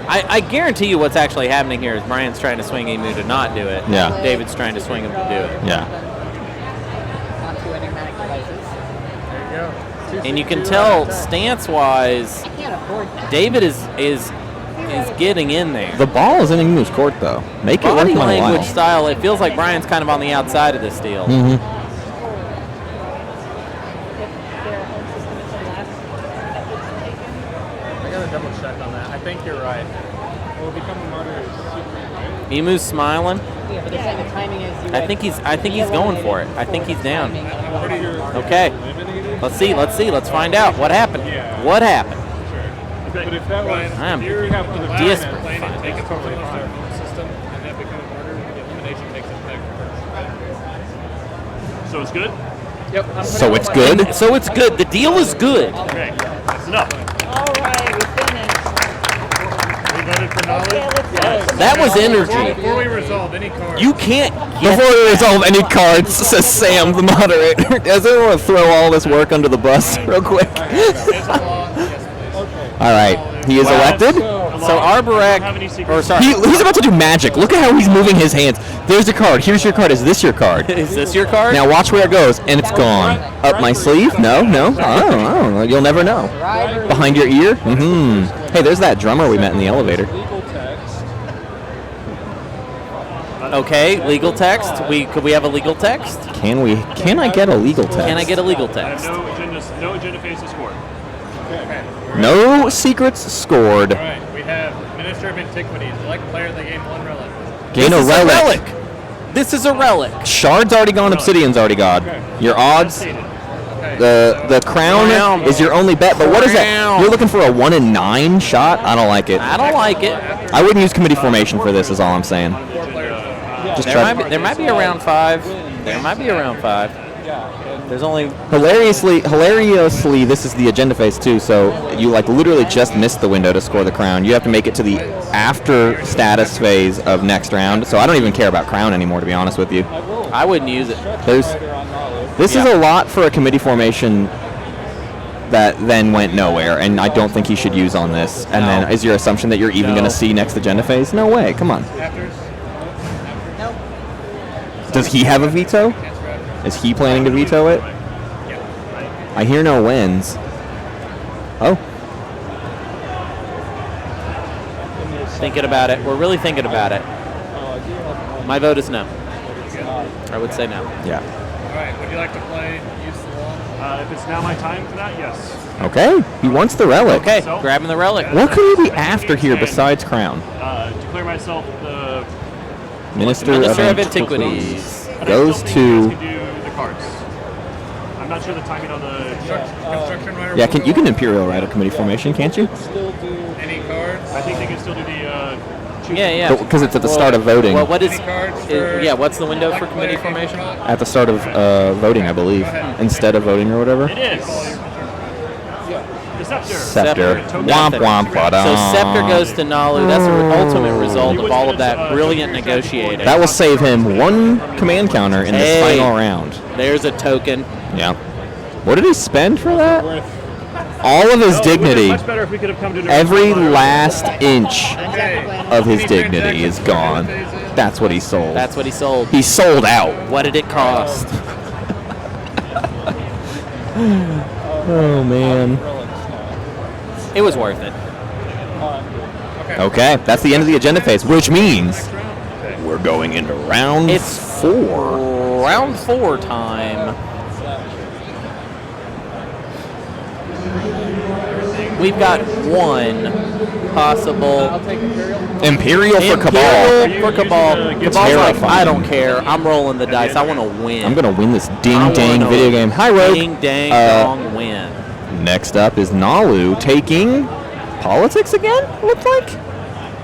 I guarantee you what's actually happening here is Brian's trying to swing Emu to not do it. Yeah. David's trying to swing him to do it. Yeah. On 2 enigmatic devices. There you go. And you can tell stance-wise, I can't afford that. David is getting in there. The ball is in Emu's court, though. Make it worth Body my language while. style, it feels like Brian's kind of on the outside of this deal. Mm-hmm. If their home system is the last efforts taken. I gotta double check on that. I think you're right. Well, become a moderator. Emu's smiling. Yeah, but they're saying the timing is. I think he's going for it. I think he's down. Okay. Let's see. Let's find out what happened. What happened? But if that was, I'm you have to desperate. take it totally off their phone system and then become a martyr, the elimination takes effect first. So it's good? Yep. So it's good? So it's good. The deal is good. Okay, that's enough. All right, we finished. We voted for knowledge? Okay, let's go. That was energy. Before we resolve any cards. You can't get Before we resolve any cards, says Sam, the moderator. Does anyone want to throw all this work under the bus real quick? All right, he is elected. So Arborek, or sorry, He's about to do magic. Look at how he's moving his hands. There's your card. Here's your card. Is this your card? is this your card? Now watch where it goes, and it's gone. Up my sleeve? No. I don't know. You'll never know. Behind your ear? Mm-hmm. Hey, there's that drummer we met in the elevator. Legal text. Okay, legal text. Could we have a legal text? Can we? Can I get a legal text? Can I get a legal I text? have no agenda phase to score. No secrets scored. All right, we have Minister of Antiquities. Select player that gained 1 relic. Gain a relic. This is a relic. Shard's already gone. Obsidian's already gone. Your odds. The crown is your only bet, but what is that? You're looking for a 1 in 9 shot? I don't like it. I don't like it. I wouldn't use committee formation for this. Is all I'm saying. Just There might be around 5. There might be around 5. There's only hilariously, this is the agenda phase too. So you like literally just missed the window to score the crown. You have to make it to the after status phase of next round. So I don't even care about crown anymore, to be honest with you. I wouldn't use it. This is a lot for a committee formation that then went nowhere, and I don't think he should use on this. And then is your assumption that you're even going to see next agenda phase? No way. Come on. Does he have a veto? Is he planning to veto it? I hear no wins. Oh. Thinking about it. We're really thinking about it. My vote is no. I would say no. Yeah. All right. Would you like to play Use the Wall? If it's now my time for that, yes. Okay. He wants the relic. Okay. Grabbing the relic. What could he be after here besides crown? Declare myself the Minister of Antiquities. Goes to. do the cards. I'm not sure the timing on the construction rider. Yeah, you can Imperial Rider committee formation, can't you? Any cards? I think they can still do the. Yeah. Because it's at the start of voting. Well, what's the window for committee formation? At the start of voting, I believe, instead of voting or whatever. It is. The Scepter. Womp womp. So Scepter goes to Nalu. That's the ultimate result of all of that brilliant negotiating. That will save him 1 command counter in this final round. There's a token. Yeah. What did he spend for that? All of his dignity. Every last inch of his dignity is gone. That's what he sold. That's what he sold. He sold out. What did it cost? Oh, man. It was worth it. Okay, that's the end of the agenda phase, which means we're going into round 4. Round 4 time. We've got 1 possible Imperial for Cabal. For Cabal. Cabal's like, I don't care. I'm rolling the dice. I want to win. I'm going to win this ding-dang video game. Hi, Rogue. Ding-dang-dong win. Next up is Nalu taking politics again, looks like?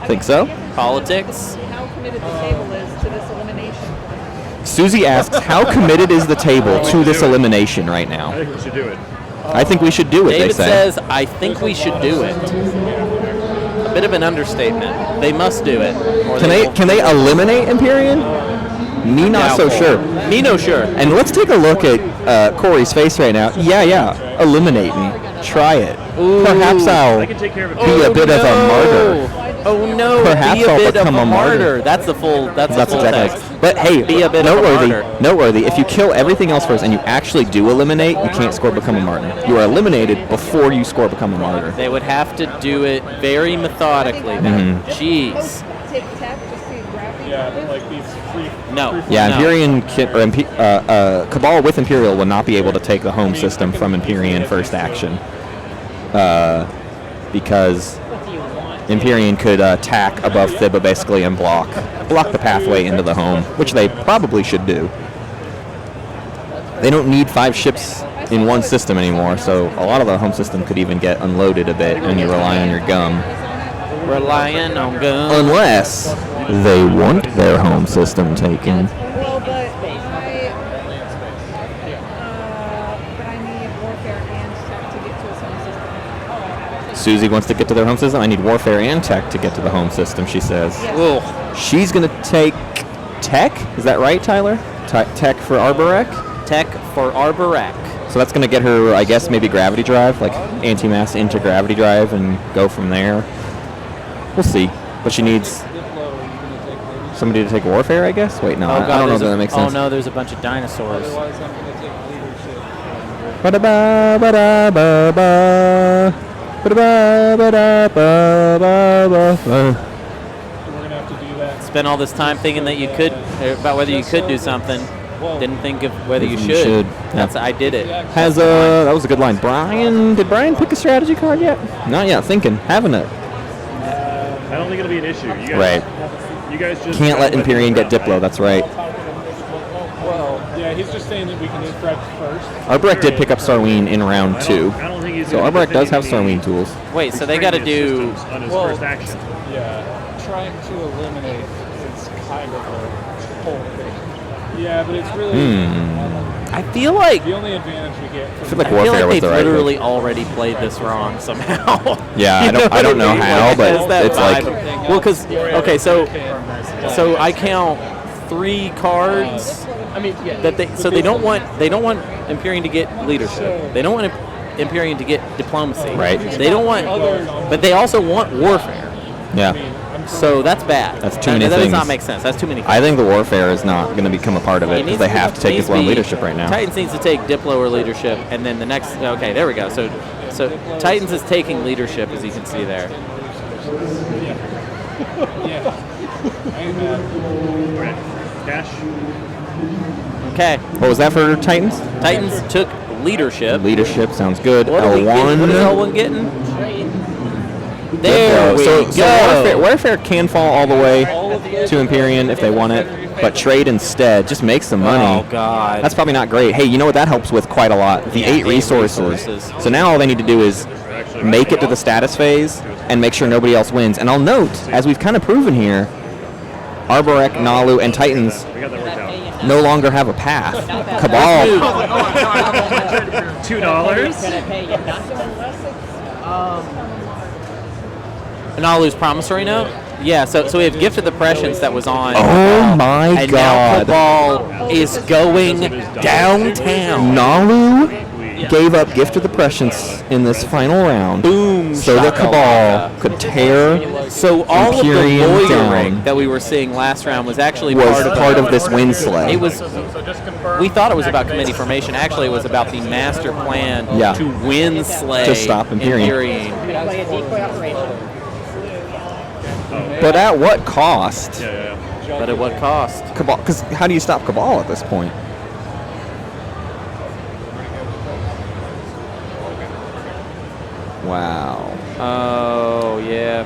Think so. Politics. How committed the table is to this elimination. Suzy asks, how committed is the table to this elimination right now? I think we should do it. I think we should do it, David they say. says, I think we should do it. A bit of an understatement. They must do it. Can they eliminate Imperium? Me not so sure. Me no sure. And let's take a look at Cory's face right now. Yeah. Eliminating. Try it. Ooh. Perhaps I'll be a bit of a martyr. Oh no! Perhaps be a I'll bit become of a martyr. That's the full. That's the full exactly. text. But hey, be a bit noteworthy. If you kill everything else first and you actually do eliminate, you can't score become a martyr. You are eliminated before you score become a martyr. They would have to do it very methodically. Jeez. Take tech to see gravity. Yeah, like these free. No. Yeah, no. Cabal with Imperial will not be able to take the home system from Empyrean first action. Because Empyrean could attack above Thibba basically and block the pathway into the home, which they probably should do. They don't need 5 ships in one system anymore, so a lot of the home system could even get unloaded a bit, and you rely on your gum. Relying on gum. Unless they want their home system taken. Well, but I need warfare and tech to get to his home system. Suzy wants to get to their home system. I need warfare and tech to get to the home system, she says. Yes. She's going to take tech. Is that right, Tyler? Tech for Arborek? Tech for Arborek. So that's going to get her, I guess, maybe gravity drive, like anti-mass into gravity drive and go from there. We'll see. But she needs somebody to take warfare, I guess? Wait, no, I don't know if that makes sense. Oh, no, there's a bunch of dinosaurs. Otherwise, I'm going to take leadership. We're gonna have to do that. Spent all this time thinking that you could, about whether you could do something. Didn't think of whether you should. That's I did it. That was a good line. Did Brian pick a strategy card yet? Not yet. Thinking, having it. I don't think it'll be an issue. You guys, Right. You guys just Can't let Empyrean get Diplo, that's right. Well, yeah, he's just saying that we can infract first. Arborek did pick up Starween in round 2. I don't think he's So gonna Arborek be does have defending Starween tools. Wait, so they got to do. on his Well, first action. Yeah, trying to eliminate is kind of a whole thing. Yeah, but it's really I feel like. the only advantage we get. I From feel like I feel Warfare like was they've the right literally pick. already played this wrong somehow. Yeah, You I don't know what mean? how, Like, but has that it's like- vibe. Well, because okay, so I count 3 cards. I mean, yeah. That they don't want Empyrean to get leadership. They don't want Empyrean to get diplomacy. Right. They don't want, but they also want warfare. Yeah. So that's bad. That's too many That things. does not make sense. That's too many. I think the Warfare is not going to become a part of it because they have to take needs Diplo and be- leadership right now. Titans needs to take Diplo or leadership, and then the next. Okay, there we go. So Titans is taking leadership, as you can see there. Yeah. Alright. Cash. Okay. What was that for Titans? Titans took leadership. Leadership sounds good. What are we getting? What is L1. L1 getting? There we so go. Warfare can fall all the way to Empyrean if they want it, but trade instead. Just make some money. Oh, God. That's probably not great. Hey, you know what that helps with quite a lot? The 8 resources. So now all they need to do is make it to the status phase and make sure nobody else wins. And I'll note, as we've kind of proven here, Arborek, Nalu, and Titans We got that worked out. no longer have a path. Cabal. $2. Nalu's promissory note? Yeah, so we have Gift of the Prescience that was on. Oh my and God. now Cabal is going downtown. Nalu gave up Gift of the Prescience in this final round. Boom. So that Cabal could tear So all Empyrean of the down. lawyering that we were seeing last round was actually was part of this win slay. It was. We thought it was about committee formation. Actually, it was about the master plan Yeah. to win slay To stop Empyrean. Play a decoy operation. But at what cost? Yeah. But at what cost? Cabal, because how do you stop Cabal at this point? Wow. Oh yeah.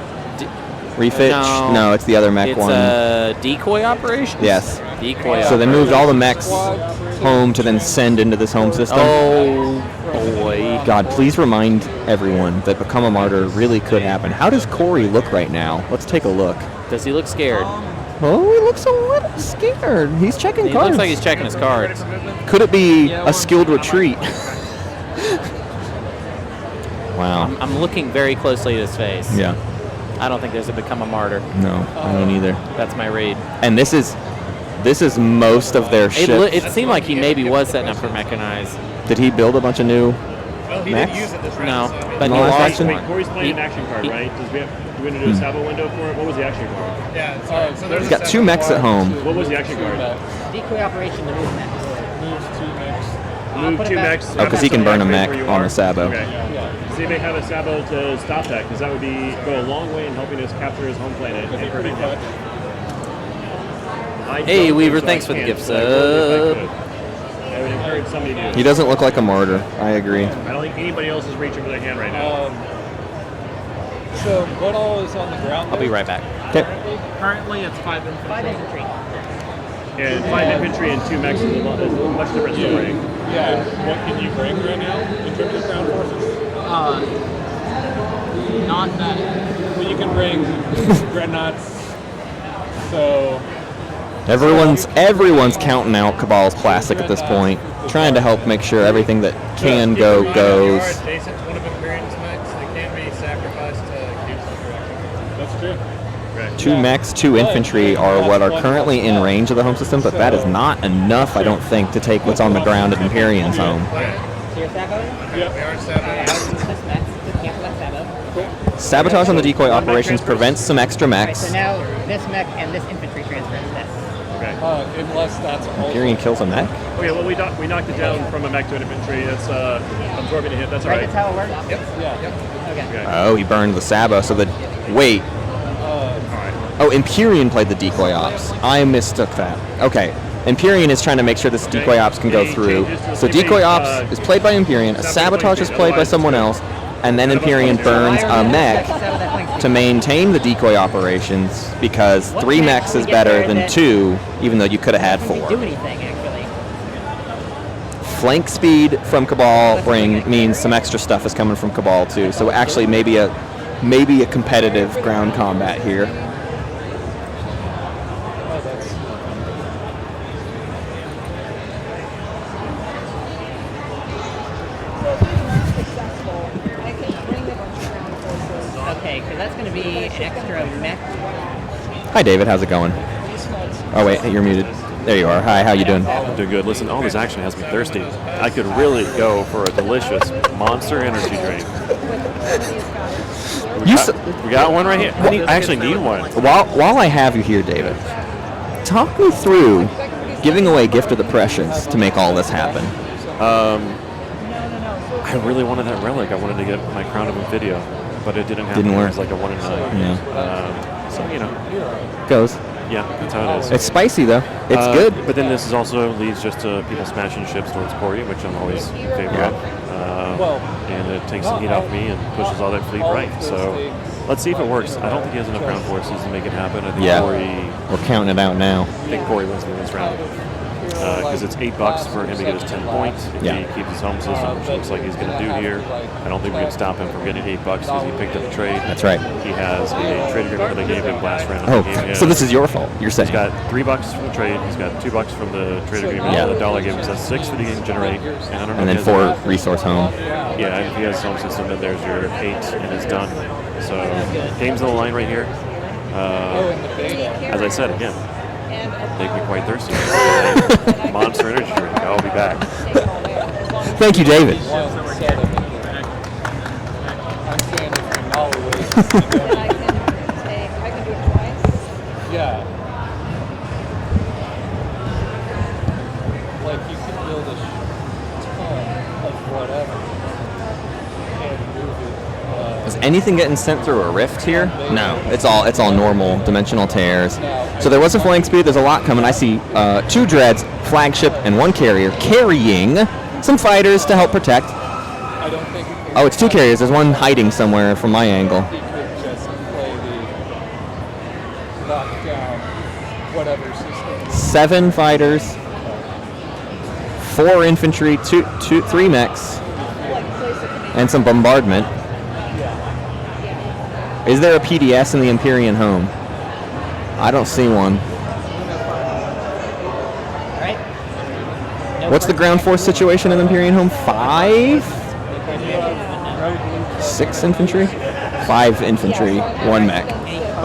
Refitch? No, it's the other mech it's one. a decoy operation. Yes. Decoy. So they moved all the mechs home to then send into this home system. Oh boy. God, please remind everyone that Become a Martyr really could happen. How does Cory look right now? Let's take a look. Does he look scared? Oh, he looks a little scared. He's checking He cards. looks like he's checking his cards. Could it be a skilled retreat? Wow. I'm looking very closely at his face. Yeah. I don't think there's a Become a Martyr. No, I don't either. That's my read. And this is most of their shit. It seemed like he maybe was setting up for mechanized. Did he build a bunch of new Well, he mechs? didn't use it this round. No, so- but No he last lost action? Wait, one. Cory's playing an action card, right? Do we want to do a Sabo window for it? What was the action card? Yeah, sorry. So there's He's got 2 mechs at home. What was the action card? Decoy operation to move next. Move put it 2 back. mechs. Oh, 'cause he can burn a mech Where you on are. the Sabo. Okay. Does anybody have a Sabo to stop that? Because that would go a long way in helping us capture his home planet. And hurting him. I Hey, don't Weaver, think so. thanks I for the can't, gift but I would if I sub. could. I would encourage somebody to do it. He doesn't look like a martyr. I agree. I don't think anybody else is reaching for their hand right now. So what all is on the ground? I'll be right back. Okay. Currently, it's 5 infantry. 5 infantry. And 5 infantry and 2 mechs is a much different story. Yeah. What can you bring right now in terms of ground forces? Not that. Well, you can bring dreadnoughts. So Everyone's counting out Cabal's plastic at this point, trying to help make sure everything that can go goes. If you are adjacent to one of Imperium's mechs, they can be sacrificed to keep some direction. that's true. Right. 2 mechs, 2 infantry are what are currently in range of the home system, but that is not enough, I don't think, to take what's on the ground at Empyrean's home. So you're saboing? Yep. We are set Okay, I'll use this mech to cancel that sabo. Sabotage on the decoy operations prevents some extra Alright, mechs. so now this mech and this infantry transfers this. Okay. Unless that's all. Empyrean kills a mech? Okay, well, we knocked it down from a mech to an infantry. That's absorbing a hit. That's all Right, right. that's how it works? Yeah. Okay. Okay. Oh, he burned the Sabo, so the... Wait. Oh, Empyrean played the decoy ops. I mistook that. Okay. Empyrean is trying to make sure this decoy ops can go through. So decoy ops is played by Empyrean, a sabotage is played by someone else, and then Empyrean burns a mech. Sabo that flanks to maintain the decoy operations because 3 mechs is better than 2, even though you could have had 4. Do anything actually. Flank speed from Cabal means some extra stuff is coming from Cabal too. So actually maybe a competitive ground combat here. Okay, because that's going to be an extra mech. Hi David, how's it going? Oh wait, you're muted. There you are. Hi, how you doing? I'm doing good. Listen, all this actually has me thirsty. I could really go for a delicious Monster energy drink. We got one right here. I actually need one. While I have you here, David, talk me through giving away Gift of the Precious to make all this happen. I really wanted that relic. I wanted to get my Crown of Infidia, but it didn't happen. Didn't work. It was like a 1 in 9. Yeah. So, you know. Goes. Yeah, that's how it is. It's spicy though. It's good. But then this is also leads just to people smashing ships towards Cory, which I'm always in favor of. And it takes some heat off me and pushes all that fleet right. So let's see if it works. I don't think he has enough ground forces to make it happen. I think Cory. We're counting it out now. I think Cory wins this round. Because it's $8 for him to get his 10 points. If he keeps his home system, which looks like he's going to do here, I don't think we can stop him from getting $8 because he picked up the trade. That's right. He has a trade agreement that I gave him last round. Oh, so this is your fault, you're saying? He's got $3 from the trade, he's got $2 from the trade agreement, the dollar gave him, so that's 6 for the game generate, and I don't know. And then 4 resource home. Yeah, and if he has his home system, then there's your 8, and it's done. So, game's on the line right here. As I said, again, make me quite thirsty. Monster energy drink. I'll be back. Thank you, David. I'm saying if we know I can do it twice. yeah. Like you could build a ton of whatever and move it. Is anything getting sent through a rift here? No, it's all normal dimensional tears. So there was a flank speed. There's a lot coming. I see 2 dreads, flagship, and 1 carrier carrying some fighters to help protect. I don't think Oh, it's 2 carriers. There's 1 hiding somewhere from my angle. you could just play the lockdown whatever system. 7 fighters, 4 infantry, 3 mechs, and some bombardment. Is there a PDS in the Empyrean home? I don't see one. What's the ground force situation in the Empyrean home? 5? 6 infantry? 5 infantry, 1 mech.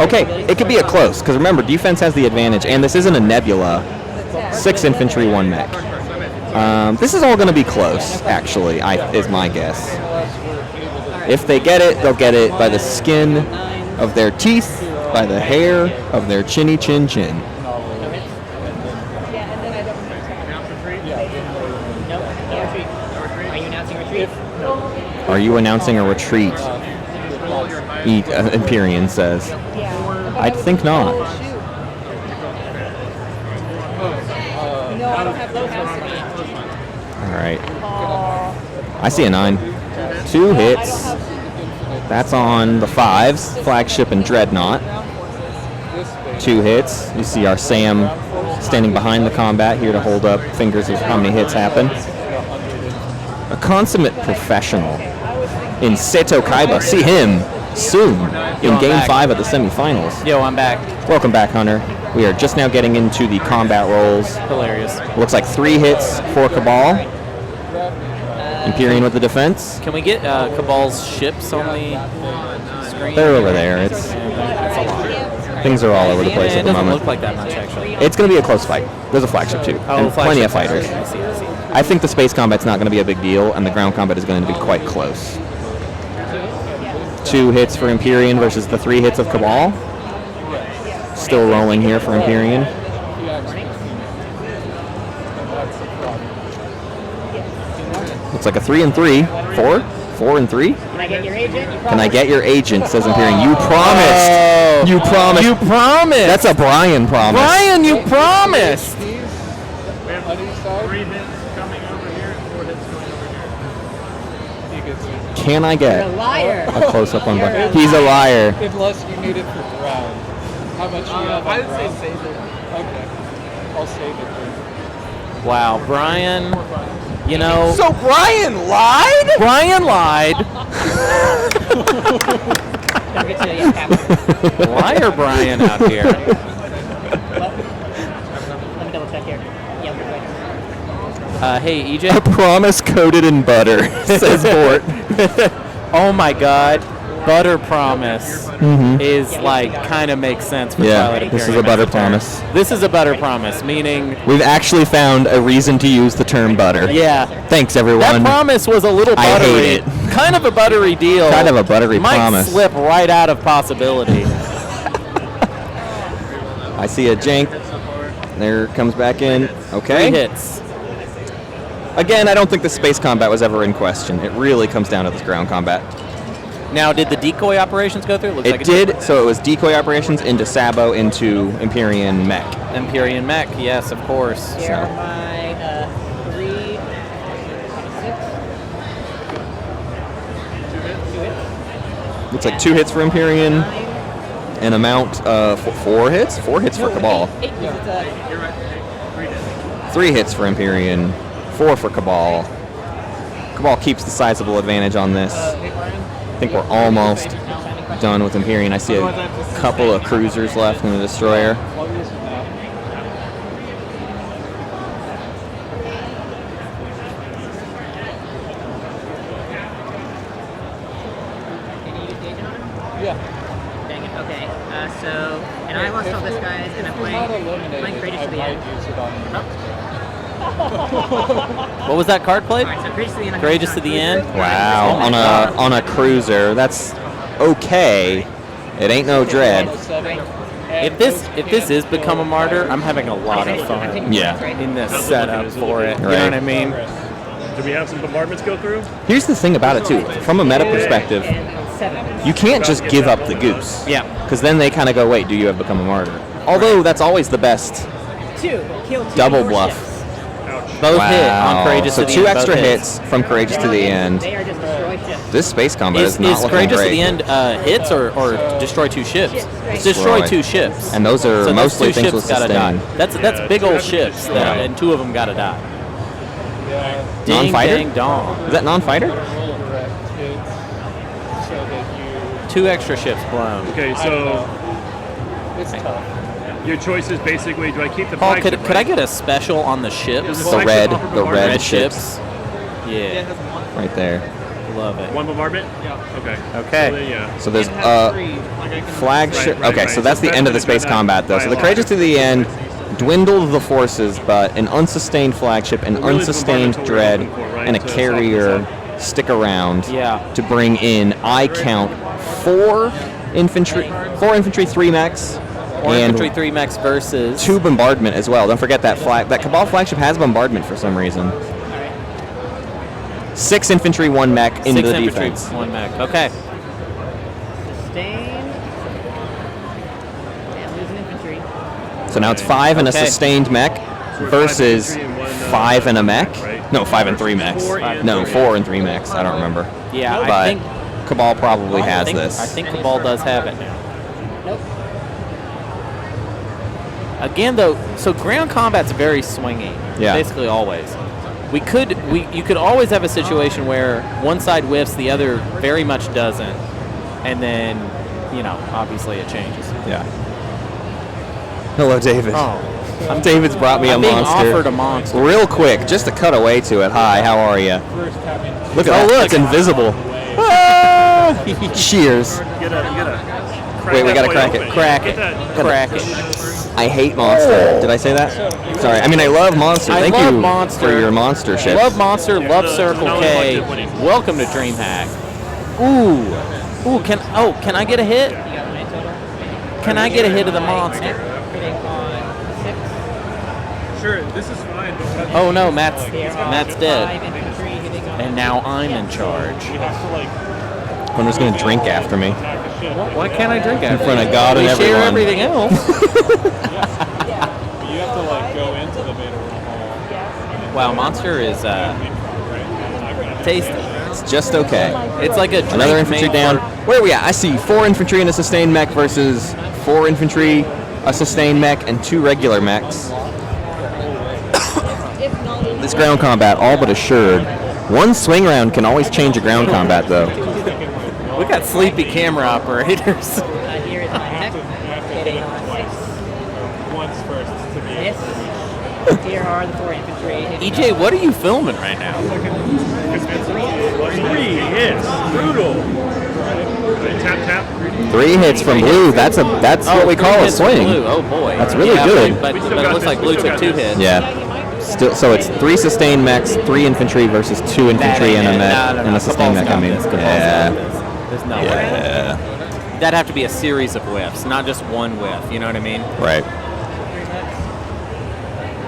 Okay, it could be a close, because remember, defense has the advantage, and this isn't a nebula. 6 infantry, 1 mech. This is all going to be close, actually, is my guess. If they get it, they'll get it by the skin of their teeth, by the hair of their chinny chin chin. Are you announcing a retreat? Empyrean says. I think not. No, I don't have capacity. All right. I see a 9. 2 hits. That's on the 5s, flagship and dreadnought. 2 hits. You see our Sam standing behind the combat here to hold up fingers of how many hits happen. A consummate professional in Seto Kaiba. See him soon in Game 5 of the semifinals. Yo, I'm back. Welcome back, Hunter. We are just now getting into the combat rolls. Hilarious. Looks like 3 hits for Cabal. Empyrean with the defense. Can we get Cabal's ships on the screen? They're over there. It's a lot. things are all over the place at the It doesn't moment. look like that much, actually. It's going to be a close fight. There's a flagship too, Oh, and plenty of flagship. fighters. I see. I think the space combat's not going to be a big deal, and the ground combat is going to be quite close. 2 hits for Empyrean versus the 3 hits of Cabal. Still rolling here for Empyrean. Looks like a 3 and 3. 4? 4 and 3? Can I get your agent? Can I get your agent? Says Empyrean. You promised. Oh. You promised. You promised. That's a Brian promise. Brian, you promised. We have 3 hits coming over here, 4 hits going over here. Can I get You're a liar. a close-up on You're Brian? a He's a liar. Unless you need it for ground. How much do you have on I would say ground? save it. Okay. I'll save it then. Wow, Brian. You know, So Brian lied? Brian lied. Don't get to you, Captain. Liar Brian out here. Let me double check here. Yeah, we're good. Hey, A EJ. promise coated in butter, says Bort. Oh my God, butter promise is like kind of makes sense for Twilight Yeah, Imperium. this is a butter promise. This is a butter promise, meaning We've actually found a reason to use the term butter. yeah. Thanks, That everyone. promise was a little I buttery. hate it. Kind of a buttery deal. Kind of a buttery Might promise. slip right out of possibility. I see a jank. There comes back in. 3 Okay. hits. Again, I don't think the space combat was ever in question. It really comes down to this ground combat. Now, did the decoy operations go through? Looks It like did, so it was decoy operations into Sabo into Empyrean mech. Empyrean mech, yes, of course. Here are my 3, 6. Looks like 2 hits for Empyrean, an amount of 4 hits? 4 hits for Cabal. 8 because it's a 3 hits for Empyrean, 4 for Cabal. Cabal keeps the sizable advantage on this. I think we're almost done with Empyrean. I see a couple of cruisers left in the destroyer. Yeah. Dang it. Okay. So, and I lost all this, guys, and I'm playing Courageous to the I end. might use it on What was that card played? Alright, so Courageous to the end. Wow, on a cruiser. That's okay. It ain't no dread. If this is Become a Martyr, I'm having a lot of fun. Yeah. In this setup for it. You know Right. what I mean? Do we have some bombardments go through? Here's the thing about it too. From a meta perspective, you can't just give up the goose. Yeah. Because then they kind of go, wait, do you have become a martyr? Although that's always the best 2. Kill 2 double more bluff. ships. Both hit on Courageous So to the 2 end. extra both hits from Courageous to the end. They are just destroy ships. This space combat is not Is looking Courageous great. to the end hits or destroy 2 ships? It's destroy 2 ships. And those are so mostly those 2 things ships with gotta die. sustain. That's big old ships, Yeah. and 2 of them gotta die. Ding, Non-fighter? ding, dong. Is that non-fighter? correct hit so that you. 2 extra ships blown. Okay, so It's tough. your choice is basically, do I keep the Paul, flagship, could I get a special on the ships? Does The flagship red, offer the bombardment? red ships. Yeah, Right there. love it. 1 bombardment? Yeah. Okay. Okay. So then, yeah. So there's flagship. Right, Okay, right. so that's the So end of the that's gonna space go combat, though. by So a the lot. Courageous to the end dwindled the forces, but an unsustained flagship, an Really, the unsustained bombardment's what we're dread, looking for, right? and a To carrier stick around Yeah. to bring in, I count, 4 infantry, 3 mechs, Or and infantry 3 mechs versus 2 bombardment as well. Don't forget that that Cabal flagship has bombardment for some reason. 6 infantry, 1 mech into 6 the infantry, defense. 1 mech. Okay. Sustained. And losing infantry. So now it's 5 and a Okay. sustained mech versus 5 and a mech. No, 5 and 3 mechs. No, 4 and 3 mechs. I don't remember. Yeah, but I think Cabal probably has I this. think Cabal does have it now. Nope. Again, though, so ground combat's very swingy. Yeah. Basically, always. You could always have a situation where one side whiffs, the other very much doesn't, and then, obviously it changes. Yeah. Hello, David. Oh, David's brought me I'm a being monster. offered a monster. Real quick, just to cut away to it. Hi, how are you? Look at that. Look, it's invisible. Ah! Cheers. Wait, we gotta crack it. Crack it. Crack it. I hate Monster. Did I say that? Sorry. I mean, I love Monster. Thank love you Monster. for your Monster ship. Love Monster, love Circle K. Welcome to Dreamhack. Ooh, can I get a hit? Can I get a hit of the monster? Sure, this is fine. But Oh no, Matt's dead. And now I'm in charge. I'm just gonna drink after me. Why can't I drink after In front of you? God and We share everyone. everything else. You have to go into the beta room hall. Wow, Monster is tasty. It's just okay. It's like a Another infantry down. Where are we at? I see 4 infantry and a sustained mech versus 4 infantry, a sustained mech, and 2 regular mechs. This ground combat all but assured. One swing round can always change a ground combat, though. We got sleepy camera operators. Here is my mech. Hitting on 6. Once first to be Miss. Here are the 4 infantry. EJ, what are you filming right now? 3 hits. Brutal. Tap. 3 hits from blue. That's what we call a swing. Blue. Oh boy. That's really Yeah, good. But it looks like blue took 2 hits. Yeah. Still, so it's 3 sustained mechs, 3 infantry versus 2 infantry and a mech and a sustained mech. I mean, yeah. There's no way. That'd have to be a series of whiffs, not just one whiff. You know what I mean? Right.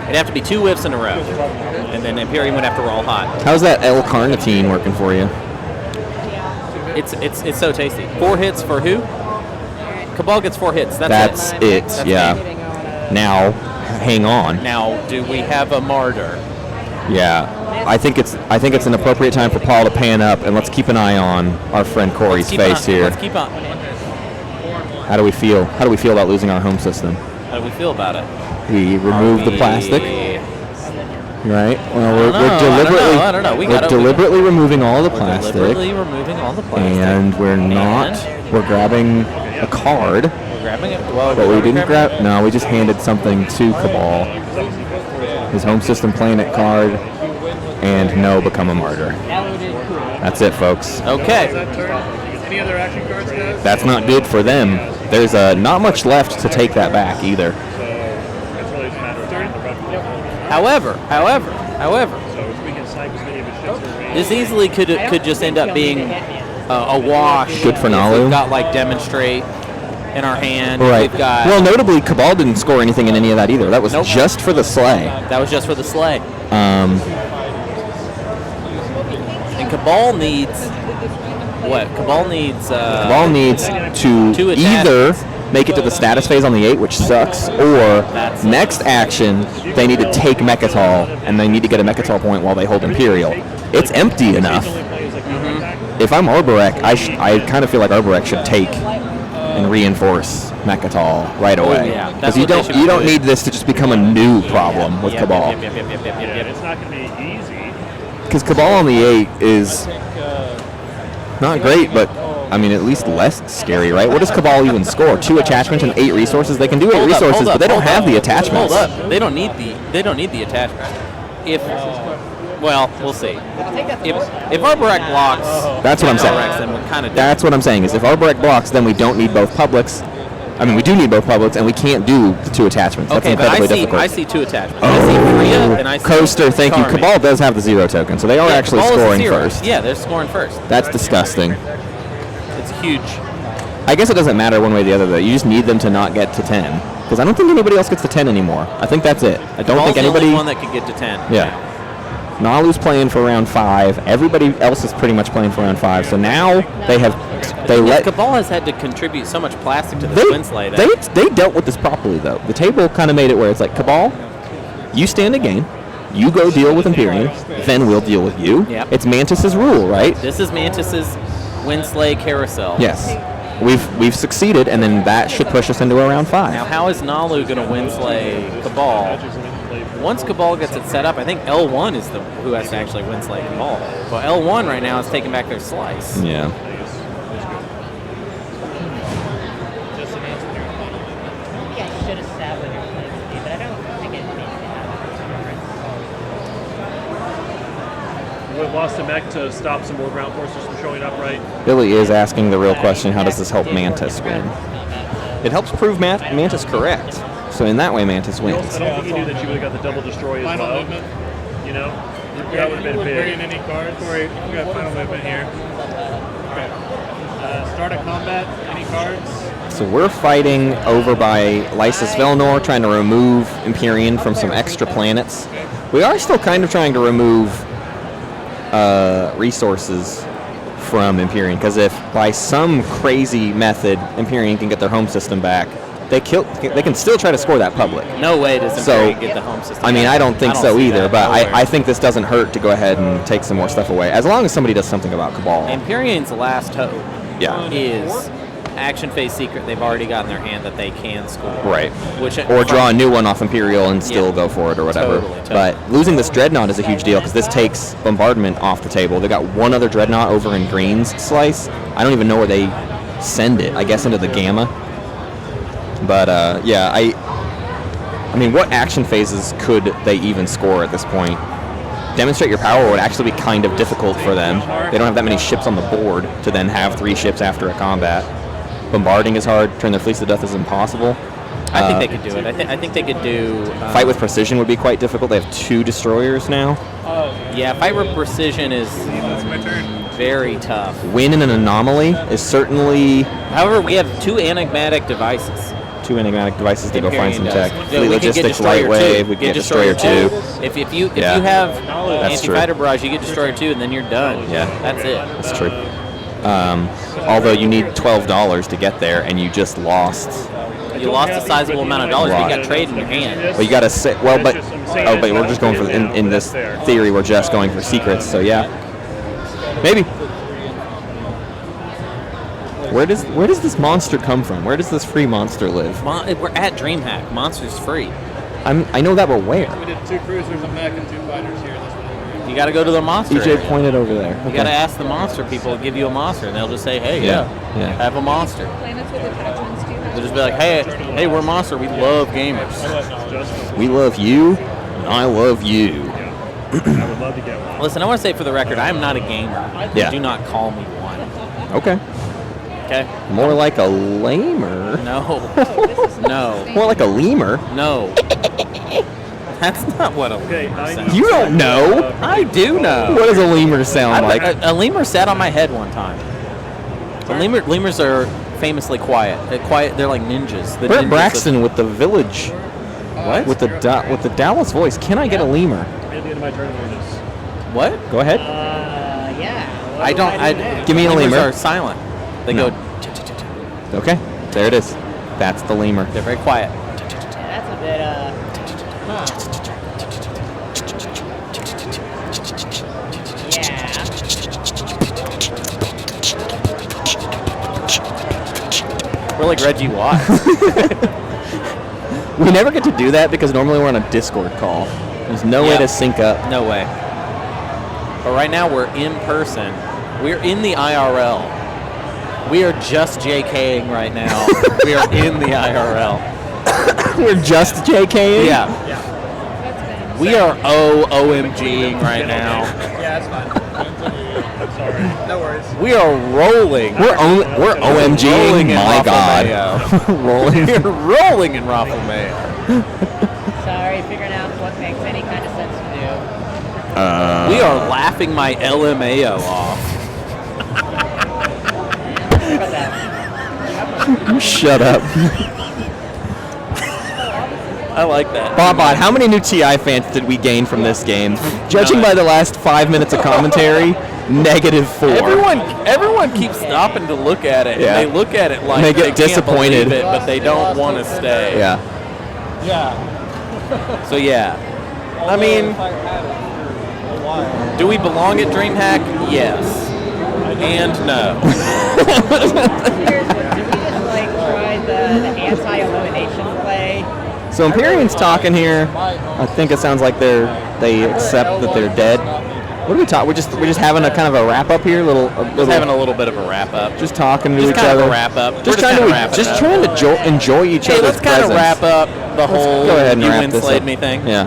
It'd have to be 2 whiffs in a row, and then Imperium would have to roll hot. How's that L-carnitine working for you? It's so tasty. 4 hits for who? Cabal gets 4 hits. That's it. Yeah. Now, hang on. Now, do we have a martyr? Yeah. I think it's an appropriate time for Paul to pan up, and let's keep an eye on our friend Cory's face here. Let's keep on. How do we feel? How do we feel about losing our home system? How do we feel about it? We removed the plastic. Right. Well, we're deliberately removing all the plastic. Deliberately removing all the plastic. And we're not. We're grabbing a card. We're grabbing it. Well, but we didn't grab. No, we just handed something to Cabal. His home system planet card, and no, become a martyr. That's it, folks. Okay. Any other action cards, guys? That's not good for them. There's not much left to take that back either. However, this easily could just end up being a wash. Good for Nalu. We've got like demonstrate in our hand. Right. We've got, well, notably, Cabal didn't score anything in any of that either. That was just for the sleigh. That was just for the sleigh. And Cabal needs what? Cabal needs to either make it to the status phase on the 8, which sucks, or next action, they need to take Mechatol, and they need to get a Mechatol point while they hold Imperial. It's empty enough. If I'm Arborek, I kind of feel like Arborek should take and reinforce Mechatol right away. Because you don't need this to just become a new problem with Cabal. It's not going to be easy. Because Cabal on the 8 is not great, but I mean, at least less scary, right? What does Cabal even score? 2 attachments and 8 resources? They can do 8 resources, but they don't have the attachments. Hold up. They don't need the attachments. Well, we'll see. If Arborek blocks, that's what I'm saying. Then we're kind of that's what I'm saying. Is if Arborek blocks, then we don't need both publics. I mean, we do need both publics, and we can't do the 2 attachments. That's incredibly difficult. I see 2 attachments. I see Freya, and I see Coaster, thank you. Cabal does have the 0 token, so they are actually scoring first. Yeah, they're scoring first. That's disgusting. It's huge. I guess it doesn't matter one way or the other, though. You just need them to not get to 10. Because I don't think anybody else gets to 10 anymore. I think that's it. I don't think anybody... the only one that could get to 10. Yeah. Nalu's playing for round 5. Everybody else is pretty much playing for round 5. So now Cabal has had to contribute so much plastic to the twin sleigh. They dealt with this properly, though. The table kind of made it where it's like, Cabal, you stand a game. You go deal with Imperium. Then we'll deal with you. Yep. It's Mantis's rule, right? This is Mantis's Winsley carousel. Yes. We've succeeded, and then that should push us into a round 5. Now, how is Nalu going to Winsley Cabal? Once Cabal gets it set up, I think L1 is who has to actually Winsley Cabal. Well, L1 right now is taking back their slice. Yeah. Maybe I should have sat with your place, but I don't think it makes a difference. We lost a mech to stop some more ground forces from showing up, right? Billy is asking the real question, how does this help Mantis win? It helps prove Mantis correct. So in that way, Mantis wins. I don't think you knew that you would have got the double destroy as well. Movement. You know? That would have been big. Bring in any cards. Cory, we got final movement here. Alright. Start a combat. Any cards? So we're fighting over by Lysis Velnor, trying to remove Imperium from some extra planets. We are still kind of trying to remove resources from Imperium, because if by some crazy method Imperium can get their home system back, they can still try to score that public. No way does So, Imperium get the home system. I mean, I don't think so see either, that but nowhere. I think this doesn't hurt to go ahead and take some more stuff away, as long as somebody does something about Cabal. Imperium's last hope Yeah. is action phase secret. They've already got in their hand that they can score. Right. Which Or draw a new one off Imperial and still go for it or whatever. Totally. But losing this Dreadnought is a huge deal because this takes Bombardment off the table. They got one other Dreadnought over in Green's slice. I don't even know where they send it. I guess into the Gamma. But yeah, I mean, what action phases could they even score at this point? Demonstrate your power would actually be kind of difficult for them. They don't have that many ships on the board to then have 3 ships after a combat. Bombarding is hard. Turn their fleets to death is impossible. I think they could do it. I think they could do... Fight with precision would be quite difficult. They have 2 destroyers now. Yeah, fight with precision is very tough. Win in an anomaly is certainly... However, we have 2 enigmatic devices. 2 enigmatic devices to go find some Imperium tech. does. Fleet We can get logistics, Destroyer light wave, 2. we can get Destroyer 2. If you Yeah, have that's true. anti-fighter barrage, you get Destroyer 2, and then you're done. Yeah. That's it. That's true. Although you need $12 to get there, and you just lost. You lost a sizable amount of dollars, but you got trade in your hand. Well, you got to say, well, but we're just going for in this theory, we're just going for secrets. So yeah, maybe. Where does this monster come from? Where does this free monster live? We're at DreamHack. Monster's free. I know that, but where? We did 2 cruisers, a mech, and 2 fighters here. You got to go to the monster. EJ area. pointed over there. You got to ask the monster people to give you a monster, and they'll just say, "Hey, Yeah. I have a monster." Planets with attachments do They'll just be like, "Hey, we're monster. We love gamers." We love you, and I love you. I would love to get one. Listen, I want to say for the record, I am not a gamer. Yeah. Do not call me one. Okay. Okay. More like a lamer. No. No. More like a lemur. No. That's not what a lemur sounds. You don't know. I do know. What does a lemur sound like? A lemur sat on my head one time. Lemurs are famously quiet. They're like ninjas. The Bert ninjas Braxton with the village. What? With the Dallas voice. Can I get a lemur? At the end of my turn, we'll just... What? Go ahead. Yeah. I don't. Give me a lemurs lemur. are silent. They No. go. Okay. There it is. That's the lemur. They're very quiet. That's a bit, We're like Reggie Watts. We never get to do that because normally we're on a Discord call. There's no way to sync up. No way. But right now we're in person. We're in the IRL. We are just JKing right now. We are in the IRL. We're just JKing? Yeah. We are OMGing right now. Yeah, that's fine. Sorry. No worries. We are rolling. We're OMGing. Rolling in My Raffle God. Mayo. Rolling. We're rolling in Raffle Mayo. sorry, figuring out what makes any kind of sense to do. We are laughing my LMAO off. Shut up. I like that. Bobbot, how many new TI fans did we gain from this game? Judging by the last 5 minutes of commentary, -4. Everyone keeps stopping to look at it. Yeah. And they look at it like They get disappointed. Can't believe it, but they don't want to stay. Yeah. Yeah. So yeah. I mean, do we belong at DreamHack? Yes. And no. Did we just like try the anti-elimination play? So Imperium's talking here. I think it sounds like they accept that they're dead. What are we talking? We're just having a kind of a wrap up here, Just having a little bit of a wrap up. just talking to Just each kind other. of a wrap up. Just We're trying kinda to wrap it just up. trying to enjoy each Hey, other's let's kind of presence. wrap up the whole Go ahead and you wrap win this slayed up. me thing. Yeah.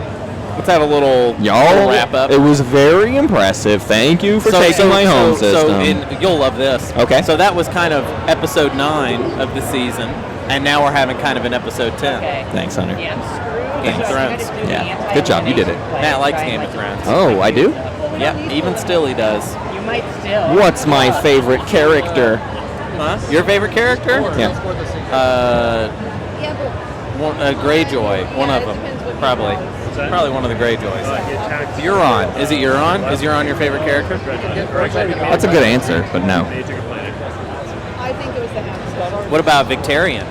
Let's have a little Y'all, wrap up. it was very impressive. Thank you for taking my home system. You'll love this. Okay. So that was kind of episode 9 of the season, and now we're having kind of an episode 10. Okay. Thanks, Hunter. Yeah, I'm screwed. Game of So I'm Thrones. gonna do the Yeah. Good job. You did it. anti-elimination play. Matt likes Try Game and, of like, Thrones. Oh, I do? Yep, even still he does. You might still. What's my favorite character? Huh? Your favorite character? Yeah. Yeah, but Greyjoy, one of them, depends what probably. that? Probably one of the Greyjoys. He attacked... Euron. Is it Euron? Is Euron your favorite character? That's a good answer, but no. I think it was the half. What about Victarion?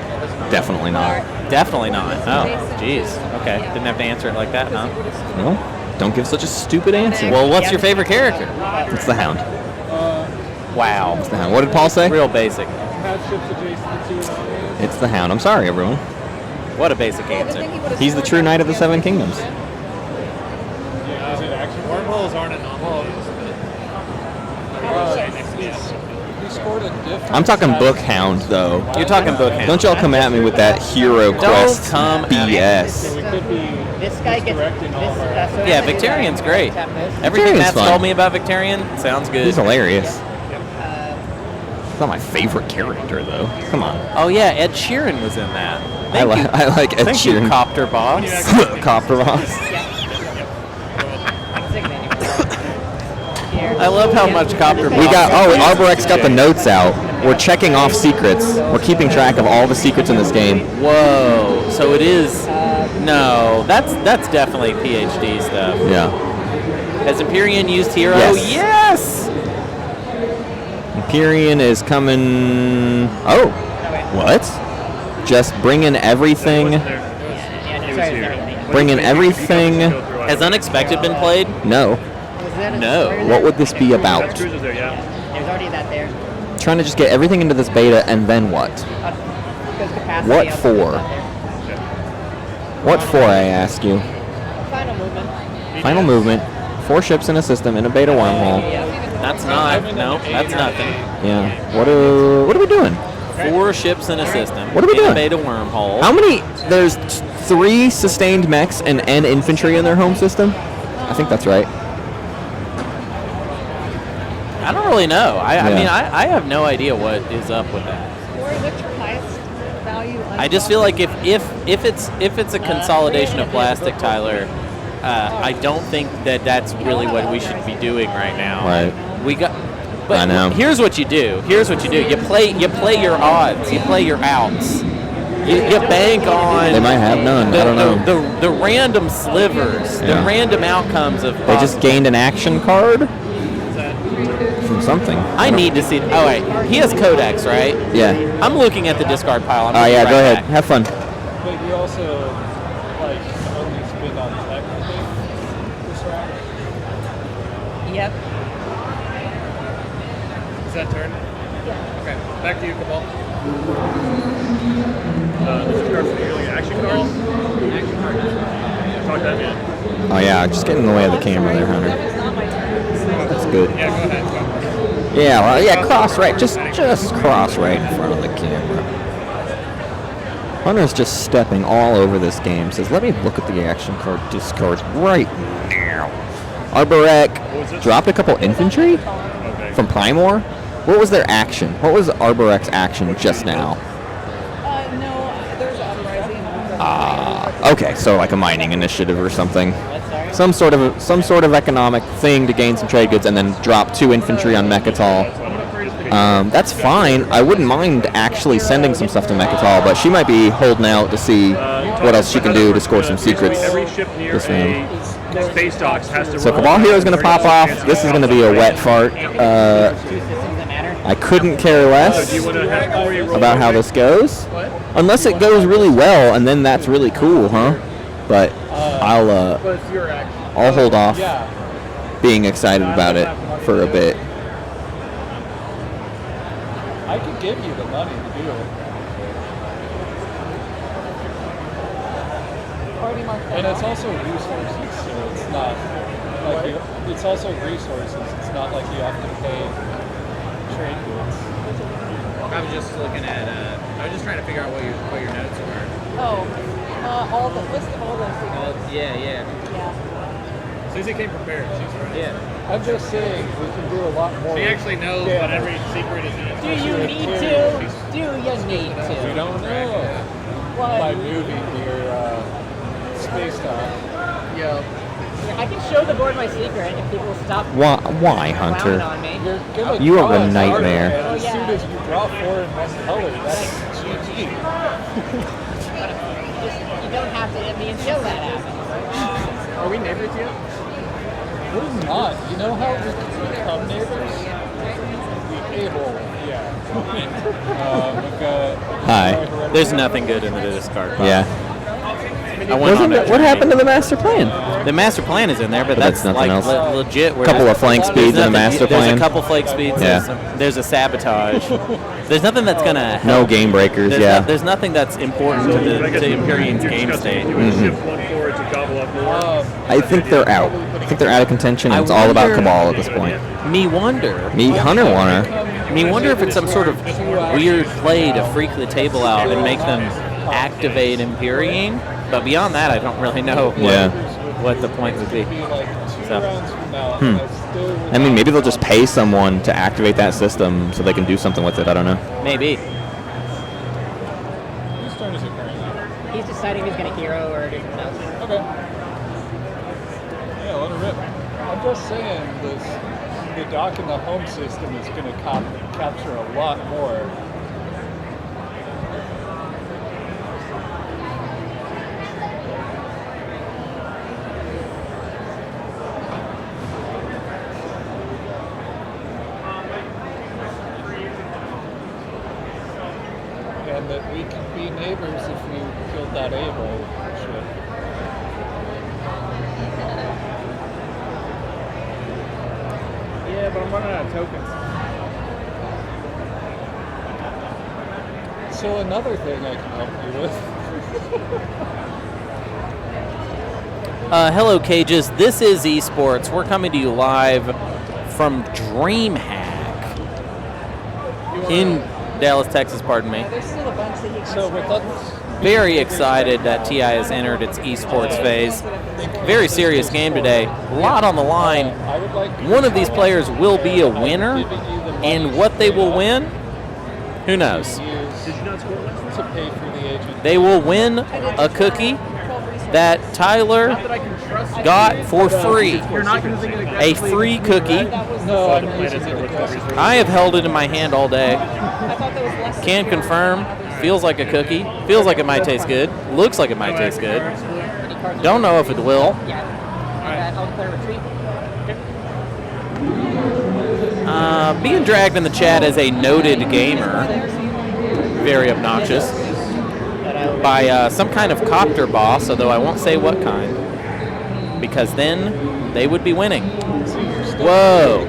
Definitely not. Definitely not. Oh, jeez. Okay, didn't have to answer it like that, huh? No, don't give such a stupid answer. Well, what's your favorite character? It's the Hound. Wow. It's the Hound. What did Paul say? Real basic. Have ships adjacent to It's the Hound. I'm sorry, everyone. What a basic answer. He's the true Knight of the Seven Kingdoms. Yeah, is it action? Wormholes aren't anomalous. He scored a different. I'm talking Book Hound, though. You're talking Book Hound. Don't y'all come at me with that Hero Quest come at me. BS. We could be This guy gets directing all of our. Yeah, Victorian's great. Everything Victorian's Matt's fun. told me about Victorian sounds good. He's hilarious. It's not my favorite character, though. Come on. Oh yeah, Ed Sheeran was in that. I like Ed Thank Sheeran. you, Copter Boss. Copter Boss. I love how much Copter Boss. We got, Arborex got the notes out. We're checking off secrets. We're keeping track of all the secrets in this game. Whoa. So it is. No, that's definitely PhD stuff. Yeah. Has Empyrean used Hero? Yes. Empyrean is coming. Oh. What? Just bringing everything. Bringing everything. Has Unexpected been played? No. No. What would this be about? There's already that there. Trying to just get everything into this beta, and then what? What for? What for, I ask you? Final movement. Final movement. 4 ships in a system in a beta wormhole. That's not. No, that's nothing. Yeah. What are we doing? 4 ships in a system. What are we in doing? A beta wormhole. How many? There's 3 sustained mechs and N infantry in their home system? I think that's right. I don't really know. I mean, I have no idea what is up with that. Cory, what's your highest value? I just feel like if it's a consolidation of plastic, Tyler, I don't think that's really what we should be doing right now. Right. We got. But I know. Here's what you do. You play your odds. You play your outs. You bank on. They might have none. I don't know. The random slivers, the random outcomes of. They just gained an action card from something. I need to see. Oh wait, he has Codex, right? Yeah. I'm looking at the discard pile. Oh yeah, go ahead. Have fun. But you also like only spend on tech, I think, this round. Yep. Is that turn? Yeah. Okay, back to you, Cabal. This is cards for the early action cards. Action card. Talk that in. Oh yeah, just get in the way of the camera there, Hunter. That's good. Yeah, go ahead. Yeah, well, yeah, cross right. Just cross right in front of the camera. Hunter's just stepping all over this game. Says, let me look at the action card discards right now. Arborek dropped a couple infantry from Primor. What was their action? What was Arborek's action just now? No, there's Uprising. Okay, so like a mining initiative or something. Some sort of economic thing to gain some trade goods, and then drop 2 infantry on Mechatol. That's fine. I wouldn't mind actually sending some stuff to Mechatol, but she might be holding out to see what else she can do to score some secrets Every ship near this round. a space docks has to So roll Cabal Hero's going to pop off. This is going to be a wet fart. I couldn't care less about how this goes, unless it goes really well, and then that's really cool, huh? But I'll hold off being excited about it for a bit. I could give you the money to do it. And it's also resources, so it's not like it's also resources. It's not like you have to pay trade goods. I was just looking at. I was just trying to figure out what your notes were. All the list of all those secrets. Yeah. Suzy came prepared. She's ready. Yeah. I'm just saying we can do a lot more. She actually knows what every secret is in. Do you need to? Do you need We to? don't know. My movie here, Space Dock. Yeah. I can show the board my secret if people stop. Why, Hunter? On me. You are a nightmare. As soon as you draw 4 in one color, that's GG. You don't have to. I mean, until that happens. Are we neighbors yet? We're not. You know how we become neighbors? We able. Yeah. We've got. Hi. There's nothing good in the discard pile. Yeah. What happened to the master plan? The master plan is in there, but that's that's nothing like else. legit. Where Couple there's- of flank speeds in the there's master nothing- plan. There's a couple flank speeds. Yeah. There's a sabotage. There's nothing that's gonna help. No game breakers, There's yeah. there's nothing that's important to the Empyrean's game state. You would shift one forward to gobble up more. I think they're out. I think they're out of contention. And I it's all about wonder- Cabal at this point. Me wonder. Hunter Warner. Me wonder if it's some sort of weird play to freak the table out and make them activate Empyrean. But beyond that, I don't really know what the point would be. So. I mean, maybe they'll just pay someone to activate that system so they can do something with it. I don't know. Maybe. Whose turn is it currently? He's deciding he's going to hero or do something else. Okay. Yeah, let it rip. I'm just saying, the dock in the home system is going to capture a lot more. And that we can be neighbors if we killed that Able ship. Yeah, but I'm running out of tokens. So another thing I can help you with. Hello, Cages. This is eSports. We're coming to you live from Dreamhack in Dallas, Texas. Pardon me. There's still a bunch that he can So with us, Very excited that TI has entered its esports phase. Very serious game today. A lot on the line. One of these players will be a winner, and what they will win, who knows? to pay for the agent. They will win a cookie that Tyler got for free. A free cookie. No, I'm using it aggressively. I have held it in my hand all day. Can confirm. Feels like a cookie. Feels like it might taste good. Looks like it might taste good. Don't know if it will. I'll declare retreat. Being dragged in the chat as a noted gamer, very obnoxious, by some kind of copter boss, although I won't say what kind, because then they would be winning. Whoa!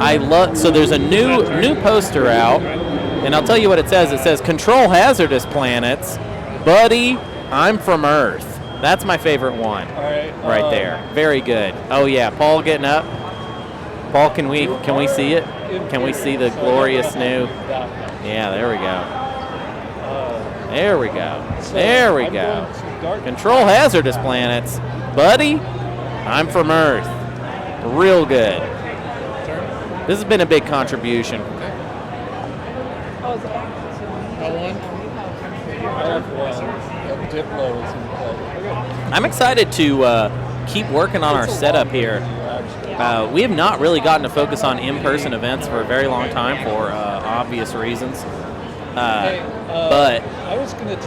I love. So there's a new poster out, and I'll tell you what it says. It says, "Control hazardous planets, buddy. I'm from Earth." That's my favorite one. Right there. Very good. Oh yeah, Paul getting up. Paul, can we see it? Can we see the glorious new? Yeah, there we go. There we go. There we go. Control hazardous planets, buddy. I'm from Earth. Real good. This has been a big contribution. I'm excited to keep working on our setup here. We have not really gotten to focus on in-person events for a very long time for obvious reasons. But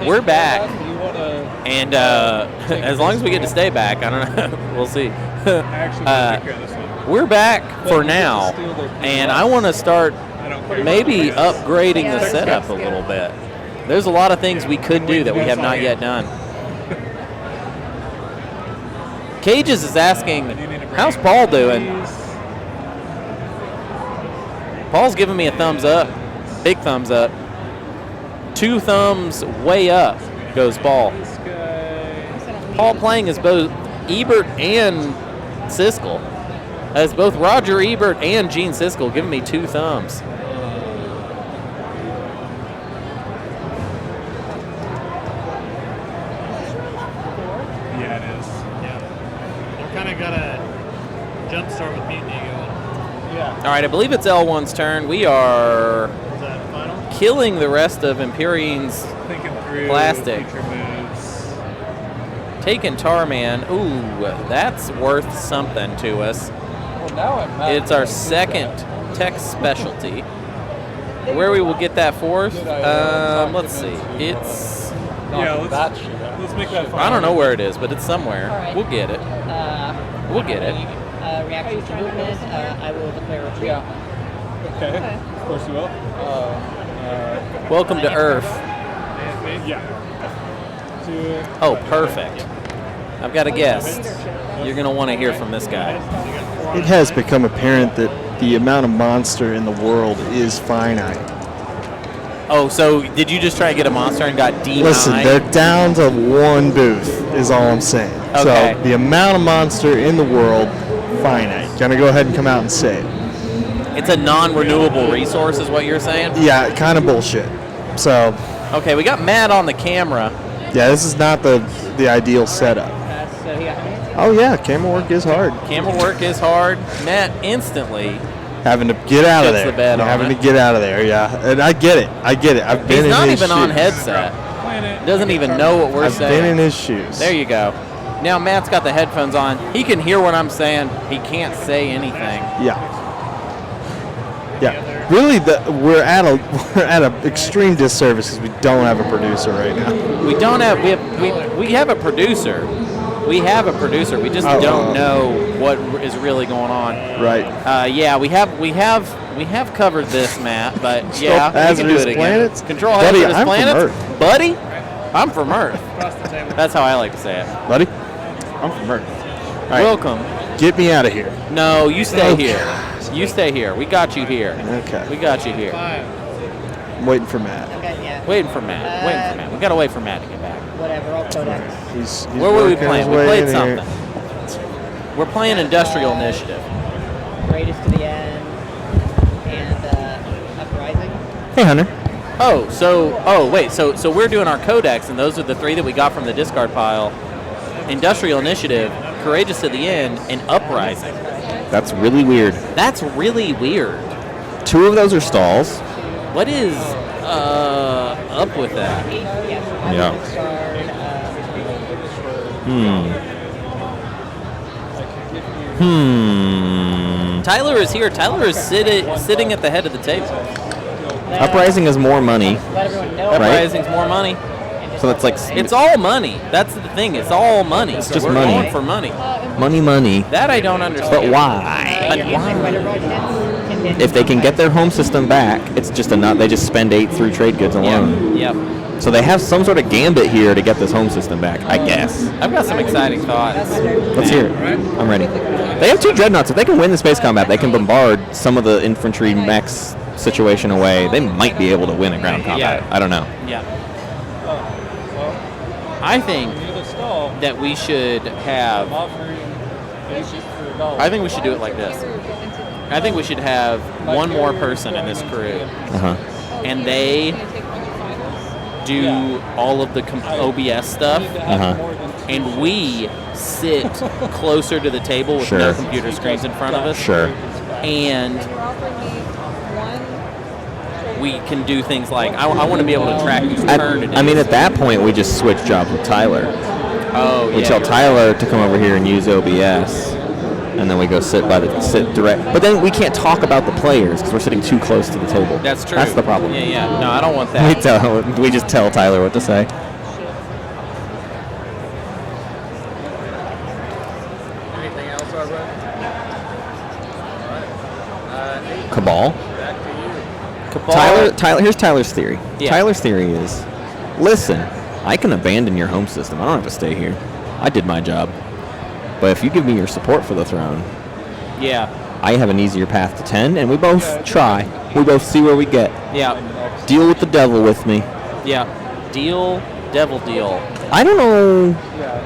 we're back, and as long as we get to stay back, I don't know, we'll see. We're back for now, and I want to start maybe upgrading the setup a little bit. There's a lot of things we could do that we have not yet done. Cages is asking, how's Paul doing? Paul's giving me a thumbs up, big thumbs up. 2 thumbs way up goes Paul. Paul playing as both Ebert and Siskel. As both Roger Ebert and Gene Siskel giving me 2 thumbs. Yeah, it is. Yeah. I've kind of got a jump start with Mutiny going. Yeah. All right, I believe it's L1's turn. We are killing the rest of Empyrean's plastic. Taking Tarman. Ooh, that's worth something to us. Well, now I'm mad. It's our second tech specialty. Where we will get that fourth? Let's see. It's... let's make that fun. I don't know where it is, but it's somewhere. Alright. We'll get it. We'll get it. Reaction to movement, I will declare retreat. Okay. Of course you will. Welcome to Earth. Yeah. Oh, perfect. I've got a guest. You're going to want to hear from this guy. It has become apparent that the amount of monster in the world is finite. Oh, so did you just try to get a monster and got denied? Listen, they're down to one booth, is all I'm saying. Okay. So the amount of monster in the world, finite. Gonna go ahead and come out and say it. It's a non-renewable resource, is what you're saying? Yeah, kind of bullshit. So. Okay, we got Matt on the camera. Yeah, this is not the ideal setup. Oh yeah, camera work is hard. Camera work is hard. Matt instantly having to get out of gets there. the bed on having it. to get out of there, yeah. And I get it. I've been He's in not his even on shoes. headset. Doesn't even know what we're saying. I've been in his shoes. There you go. Now Matt's got the headphones on. He can hear what I'm saying. He can't say anything. Yeah. Yeah. Really, we're at an extreme disservice because we don't have a producer right now. We don't have we have a producer. We have a producer. We just don't know what is really going on. Right. Yeah, we have covered this, Matt. But yeah, we can do it again. Planets? Control Buddy, hazardous I'm planets. from Earth. Buddy, I'm from Earth. That's how I like to say it. Buddy, I'm from Earth. All right. Welcome. Get me out of here. No, you stay Oh, here. God. You stay here. We got you here. Okay. We got you here. I'm waiting for Matt. Okay, yeah. Waiting for Matt. Waiting for Matt. We gotta wait for Matt to get back. Whatever, I'll codex. He's Where were we working playing? his We way played in something. here. We're playing Industrial Initiative. Greatest to the end. And Uprising. Hey, Hunter. So we're doing our codex, and those are the three that we got from the discard pile. Industrial Initiative, Courageous to the End, and Uprising. That's really weird. That's really weird. 2 of those are stalls. What is up with that? Yeah. Tyler is here. Tyler is sitting at the head of the table. Uprising is more money. Uprising's more money. So it's like It's all money. That's the thing. It's all money. It's just We're money. going for money. money. That I don't understand. But why? If they can get their home system back, it's just enough. They just spend 8 through trade goods alone. Yep. So they have some sort of gambit here to get this home system back, I guess. I've got some exciting thoughts. Let's hear it. I'm ready. They have 2 dreadnoughts. If they can win the space combat, they can bombard some of the infantry mechs situation away. They might be able to win a ground combat. I don't know. Yeah. I think that we should have. I think we should do it like this. I think we should have one more person in this crew, and they do all of the OBS stuff, and we sit closer to the table with no computer screens in front of us. And we can do things like, I want to be able to track whose turn it is. I mean, at that point, we just switch jobs with Tyler. Oh, yeah. We tell Tyler to come over here and use OBS, and then we go sit direct. But then we can't talk about the players because we're sitting too close to the table. That's true. That's the problem. Yeah. No, I don't want that. We just tell Tyler what to say. Anything else, our brother? Cabal. Back to you. Tyler. Here's Tyler's theory. Yeah. Tyler's theory is, listen, I can abandon your home system. I don't have to stay here. I did my job. But if you give me your support for the throne, I have an easier path to 10, and we both try. We both see where we get. Yeah. Deal with the devil with me. Yeah. Devil deal. I don't know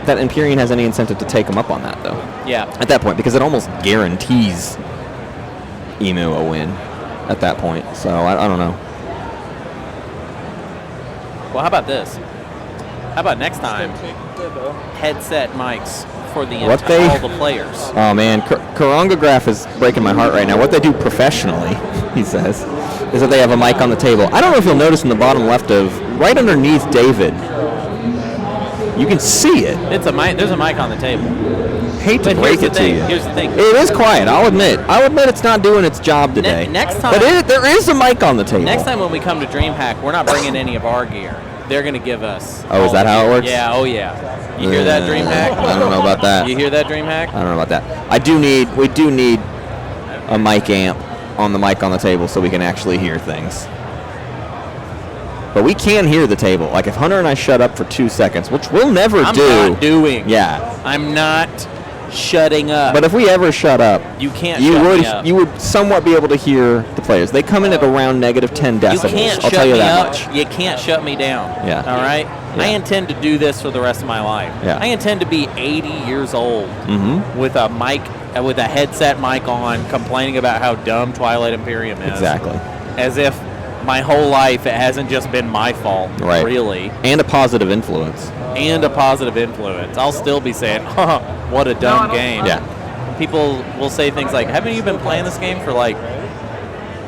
that Imperium has any incentive to take him up on that, though. Yeah. At that point, because it almost guarantees Emu a win at that point. So I don't know. Well, how about this? How about next time, headset mics for all the players? Oh, man. Karangograph is breaking my heart right now. What they do professionally, he says, is that they have a mic on the table. I don't know if you'll notice in the bottom left right underneath David, you can see it. There's a mic on the table. Hate to break it to you. Here's the thing. It is quiet, I'll admit. It's not doing its job today. Next time. But there is a mic on the table. Next time when we come to DreamHack, we're not bringing any of our gear. They're going to give us. Oh, is that how it works? Yeah, oh yeah. You hear that, DreamHack? I don't know about that. You hear that, DreamHack? I don't know about that. We do need a mic amp on the mic on the table so we can actually hear things. but we can hear the table. Like if Hunter and I shut up for 2 seconds, which we'll never I'm do. not doing. Yeah. I'm not shutting up. But if we ever shut up, you can't shut me up. You would somewhat be able to hear the players. They come in at around negative 10 decibels. You can't I'll shut tell you me that up. much. You can't shut me down. Yeah. All right? Yeah. I intend to do this for the rest of my life. Yeah. I intend to be 80 years old Mm-hmm. with a mic, with a headset mic on, complaining about how dumb Twilight Imperium is. Exactly. As if my whole life it hasn't just been my fault, Right. really. And a positive influence. And a positive influence. I'll still be saying, what a dumb game. Yeah. People will say things like, haven't you been playing this game for like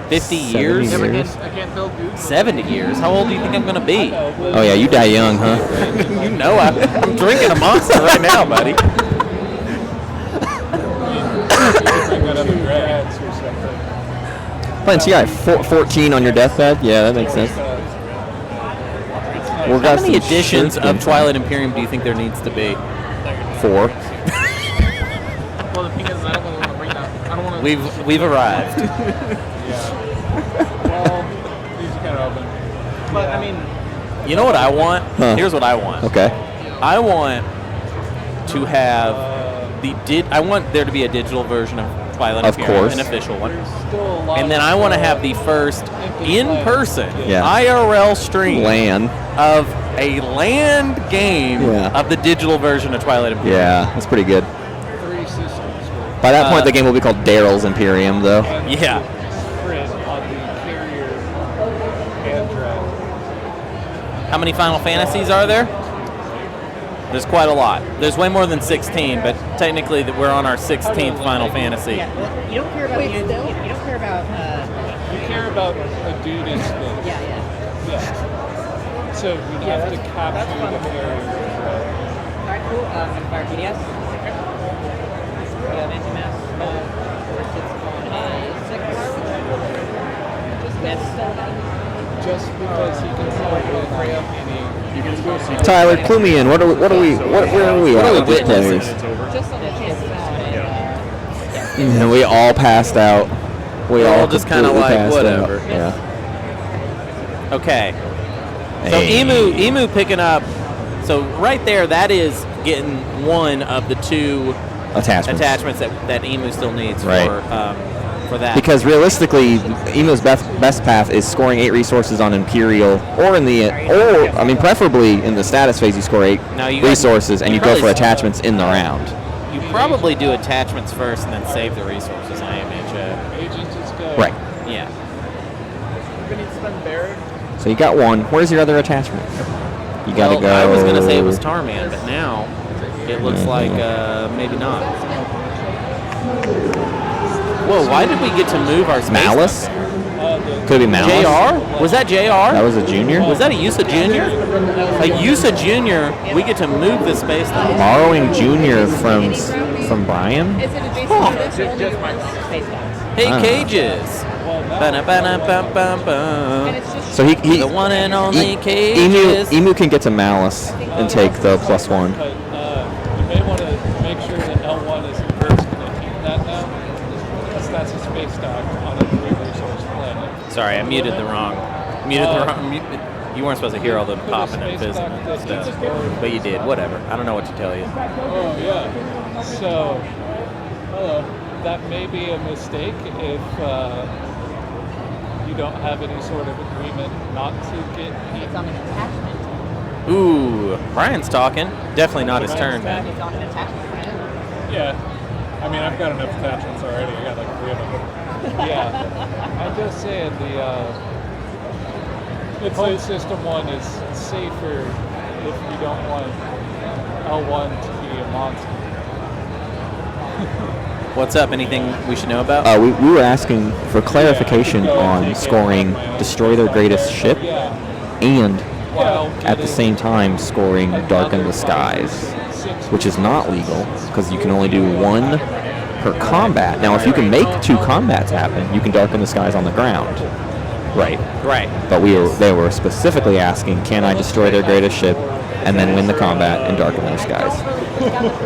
50 years? 70 years. I can't build dude. 70 years? How old do you think I'm going to be? Oh, yeah, you die young, huh? You know I'm drinking a Monster right now, buddy. Playing TI 14 on your deathbed? Yeah, that makes sense. How many editions of Twilight Imperium do you think there needs to be? 4. Well, the thing is, I don't want to bring that. I don't want to. We've arrived. Well, these are kind of open. But I mean, You know what I want? Huh. Here's what I want. Okay. I want to have I want there to be a digital version of Twilight Of Imperium, course. an official one. Still a lot And then of, I want to have the first in-person Yeah. IRL stream LAN. of a land game Yeah. of the digital version of Twilight Imperium. Yeah, that's pretty good. 3 systems. By that point, the game will be called Daryl's Imperium, though. Yeah. Print on the carrier and drive. How many Final Fantasies are there? There's quite a lot. There's way more than 16, but technically we're on our 16th Final Fantasy. Yeah, well, you don't care about Wait, the still? you don't care about You care about a dude in space. yeah. Yeah. So we have to capture the carrier. Alright, cool. Fire PDS. Anti-mass. Just because he can tell any. You can go see. Tyler, clue me in. Where are we at with these players? It's over. Just on the chance that. Yeah. And we all passed out. We We're all all just kinda completely like, passed whatever. out. Yeah. Okay. So Hey. Emu picking up. So right there, that is getting one of the 2 Attachments. that Emu still needs Right. for that. Because realistically, Emu's best path is scoring 8 resources on Imperial, or preferably in the status phase, you score 8 Now you resources, and you you go for probably- attachments in the round. you probably do attachments first and then save the resources. I imagine. Agent is go. Right. Yeah. we need to spend Barrett. So you got 1. Where's your other attachment? You gotta Well, go. I was gonna say it was Tarman, but now it looks like maybe not. Whoa! Why did we get to move our space? Malice? Could be Malice. JR? Was that JR? That was a junior? Was that a Yusa Junior? A Yusa Junior. We get to move the space now. Borrowing junior from Brian? Is it adjacent to this? Just my space box. Hey, Ah. Cages. Ba-na-ba-na-bum-bum-bum. And it's just So he The one and only Emu Cages. can get to Malice and take the +1. But you may want to make sure that L1 is first going to keep that now, because that's a space dock on a 3-resource planet. Sorry, I muted the wrong. You weren't supposed to hear all the popping and fizzing and stuff, but you did. Whatever. I don't know what to tell you. Oh, yeah. So, that may be a mistake if you don't have any sort of agreement not to get It's on an attachment. Ooh, Brian's talking. Definitely not his turn, man. It's on an attachment, right? Yeah. I mean, I've got enough attachments already. I got like 3 of them. Yeah, I'm just saying the home system one is safer if you don't want L1 to be a monster. What's up? Anything we should know about? We were asking for clarification on scoring Destroy Their Greatest Ship and at the same time scoring Darken the Skies, which is not legal because you can only do 1 per combat. Now, if you can make 2 combats happen, you can Darken the Skies on the ground. Right. Right. But they were specifically asking, can I destroy their greatest ship and then win the combat and darken their skies?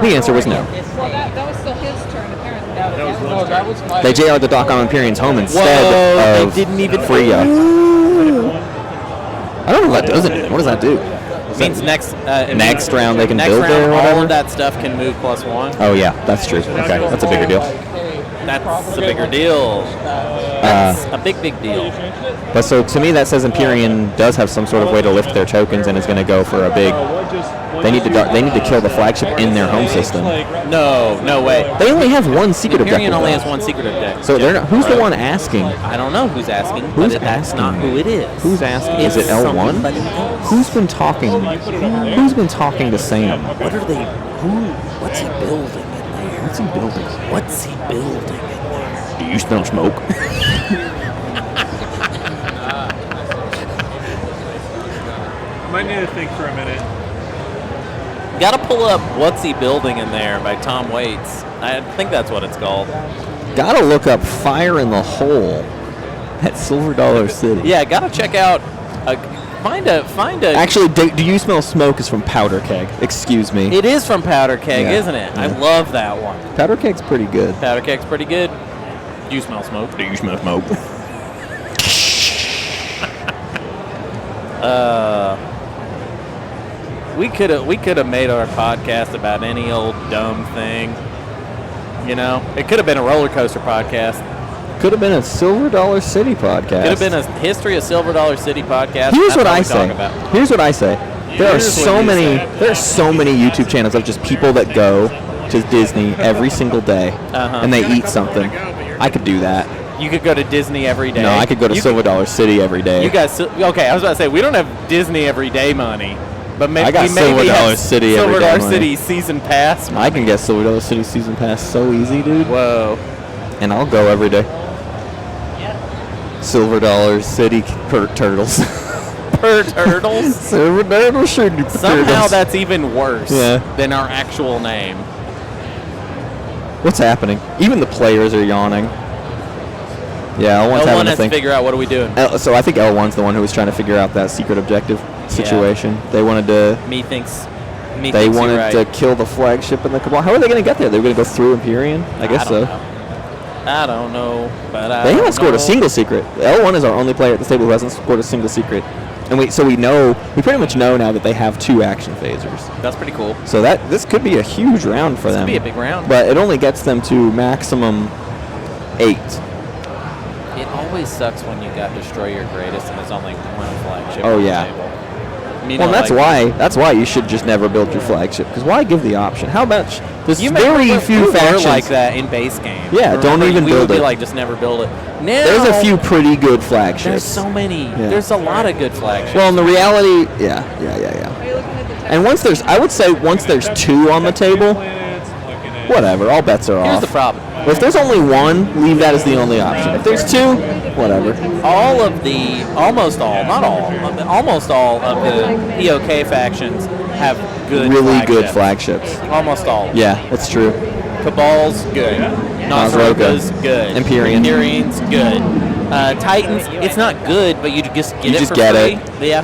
The answer was no. Well, that was still his turn, apparently. No, that was my. They JR'd the dock on Imperium's home instead Whoa, of they didn't even Freya. I don't know if that does anything. What does that do? It means next round they can next build round, there or all whatever? of that stuff can move +1. Oh, yeah, that's true. Okay, that's a bigger deal. That's a bigger deal. That's a big deal. But so to me, that says Empyrean does have some sort of way to lift their tokens and is going to go for a big. They need to kill the flagship in their home system. No way. They only have one secret Empyrean objective. only though. has one secret objective. So they're not, who's the one asking? I don't know who's asking. Who's but that's asking? not who it is. Who's asking? Is it It's L1? somebody else. Who's been talking? Who's been talking to Sam? What are they? What's he building in there? What's he building? What's he building in there? Do you smell smoke? Might need to think for a minute. Gotta pull up What's He Building in There by Tom Waits. I think that's what it's called. Gotta look up Fire in the Hole at Silver Dollar City. Yeah, gotta check out. Find a. Actually, do you smell smoke is from Powder Keg. Excuse me. It is from Powder Keg, Yeah. isn't it? I Yeah. love that one. Powder Keg's pretty good. Powder Keg's pretty good. Do you smell smoke? Do you smell smoke? We could have made our podcast about any old dumb thing. You know, it could have been a roller coaster podcast. Could have been a Silver Dollar City podcast. Could have been a history of Silver Dollar City podcast. Here's That's what I we say. talk about. Here's what I say. There are Here's so what you many. say. There are so many YouTube channels of just people that go to Disney every single day and they eat something. I could do that. You could go to Disney every day. No, I could go to Silver Dollar City every day. You guys, okay? I was about to say we don't have Disney everyday money, but maybe I got we Silver maybe Dollar have City Silver everyday Dollar money. City season pass. I can get Silver Dollar City season pass so easy, dude. Whoa! And I'll go every day. Silver Dollar City turtles. Per turtles. Silver Dollar City turtles. Somehow that's even worse Yeah. than our actual name. What's happening? Even the players are yawning. Yeah, L1's L1 having has a thing. to figure out what are we doing. So I think L1's the one who was trying to figure out that secret objective situation. They wanted to. They wanted to kill the flagship in the Cabal. How are they going to get there? They're going to go through Empyrean? I guess so. I don't know, but I They don't haven't scored a know. single secret. L1 is our only player at this table who hasn't scored a single secret. And we pretty much know now that they have 2 action phasers. That's pretty cool. So this could be a huge round for them. This could be a big round. But it only gets them to maximum 8. It always sucks when you got Destroy Your Greatest and there's only one flagship. Oh, on the yeah. table. You Well, know, that's why you should just never build your flagship. Because why give the option? How much? There's very few we factions were like that in base game. Yeah, don't even we build would it. be like, just never build it. Now There's a few pretty good flagships. There's so many. Yeah. There's a lot of good flagships. Well, in the reality, yeah. And once there's 2 on the table, whatever, all bets are Here's off. the problem. But if there's only 1, leave that as the only option. If there's 2, whatever. Almost all of the POK factions have good Really flagships. good flagships. Almost all. Yeah, that's true. Cabal's good. Nosroga's good. Empyrean's good. Titans, it's not good, but you just get You it just for get free. it. Yeah.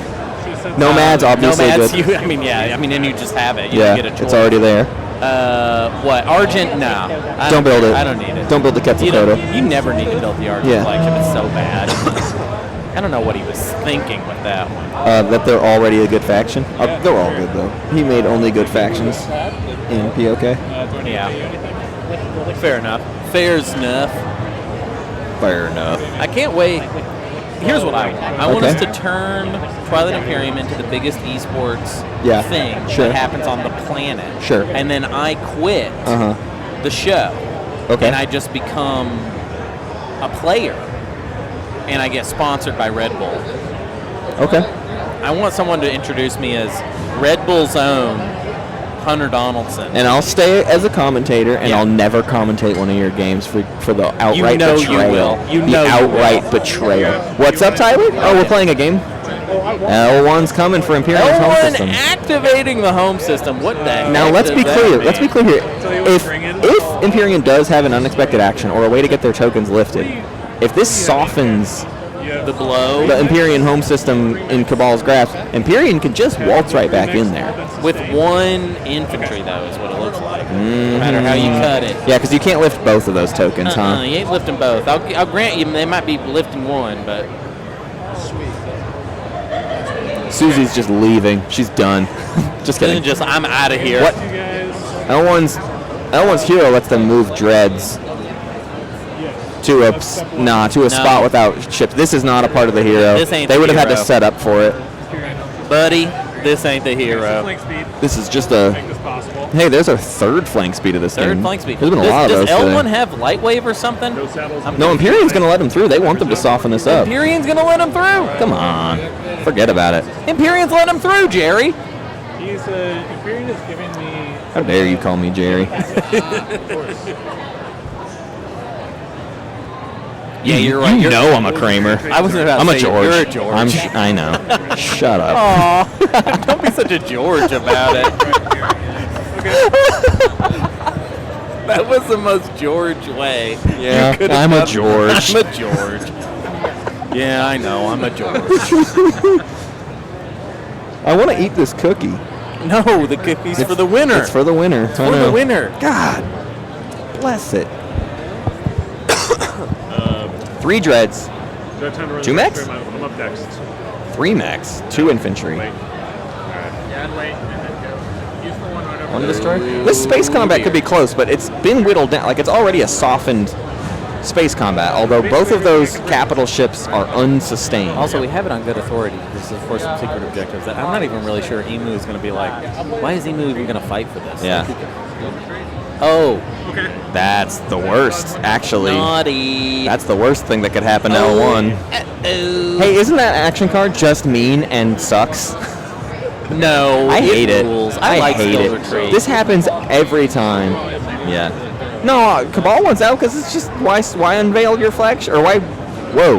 Nomad's obviously Nomads, good. and you just have it. You Yeah, don't get a choice. it's already there. What? Argent? No. Don't build it. I don't need it. Don't build the Quetzalcoatl. You never need to build the Argent Yeah. flagship. It's so bad. I don't know what he was thinking with that one. That they're already a good faction. They're all good, though. He made only good factions in POK. Yeah. Fair enough. Fair's enough. Fair enough. I can't wait. Here's what I want. I want us Okay. to turn Twilight Imperium into the biggest esports Yeah, thing sure. that happens on the planet. Sure. And then I quit Uh-huh. the show. Okay. And I just become a player. And I get sponsored by Red Bull. Okay. I want someone to introduce me as Red Bull's own Hunter Donaldson. And I'll stay as a commentator, and I'll never commentate one of your games for the outright know you betrayal. will. You the know you outright will. betrayal. What's up, Tyler? Oh, we're playing a game? L1's coming for Imperial's home L1 system. activating the home system. What the heck? Now let's does be that clear. mean? Let's be clear here. If Imperium does have an unexpected action or a way to get their tokens lifted, if this softens the blow, the Empyrean home system in Cabal's grasp, Empyrean can just waltz right back in there. with one infantry, though, is what it looks like. No matter how you cut it. Yeah, because you can't lift both of those tokens, huh? You ain't lifting both. I'll grant you they might be lifting one, but Suzy's just leaving. She's done. Just kidding. I'm out of here. What? L1's hero lets them move dreads to a spot without ships. This is not a part of the hero. This ain't they the would have had to hero. set up for it. Buddy, this ain't the hero. This is just a. Hey, there's our third flank speed of this game. Third flank speed. There's been a lot of those Does L1 today. have light wave or something? No, Imperium's going to let them through. They want them to soften this up. Imperium's gonna let him through. Come on. Forget about it. Imperium's let him through, Jerry. He's Imperium is giving me. How dare you call me Jerry? Yeah, you're right. You know I'm a Kramer. I wasn't about to I'm a say George. you're a George. I know. Shut up. Aw, don't be such a George about it. That was the most George way. Yeah, you could I'm have a George. I'm a George. Yeah, I know. I'm a George. I want to eat this cookie. No, the cookie's for the winner. It's for the winner. It's for the winner. God bless it. 3 dreads. 2 mechs? I'm up next. 3 mechs. 2 infantry. Yeah, and wait, and then go. Use the one right over 1 destroyer. This space combat could be close, but it's been whittled down. Like, it's already a softened space combat, although both of those capital ships are unsustained. Also, we have it on good authority. This is for some secret objectives that I'm not even really sure Emu is going to be like, why is Emu even going to fight for this? Yeah. Oh. That's the worst, actually. Naughty. That's the worst thing that could happen to L1. Hey, isn't that action card just mean and sucks? No. I hate it. I like hate skill it. retreat. This happens every time. Yeah. No, Cabal wants out because it's just why unveil your flagship or why? Whoa!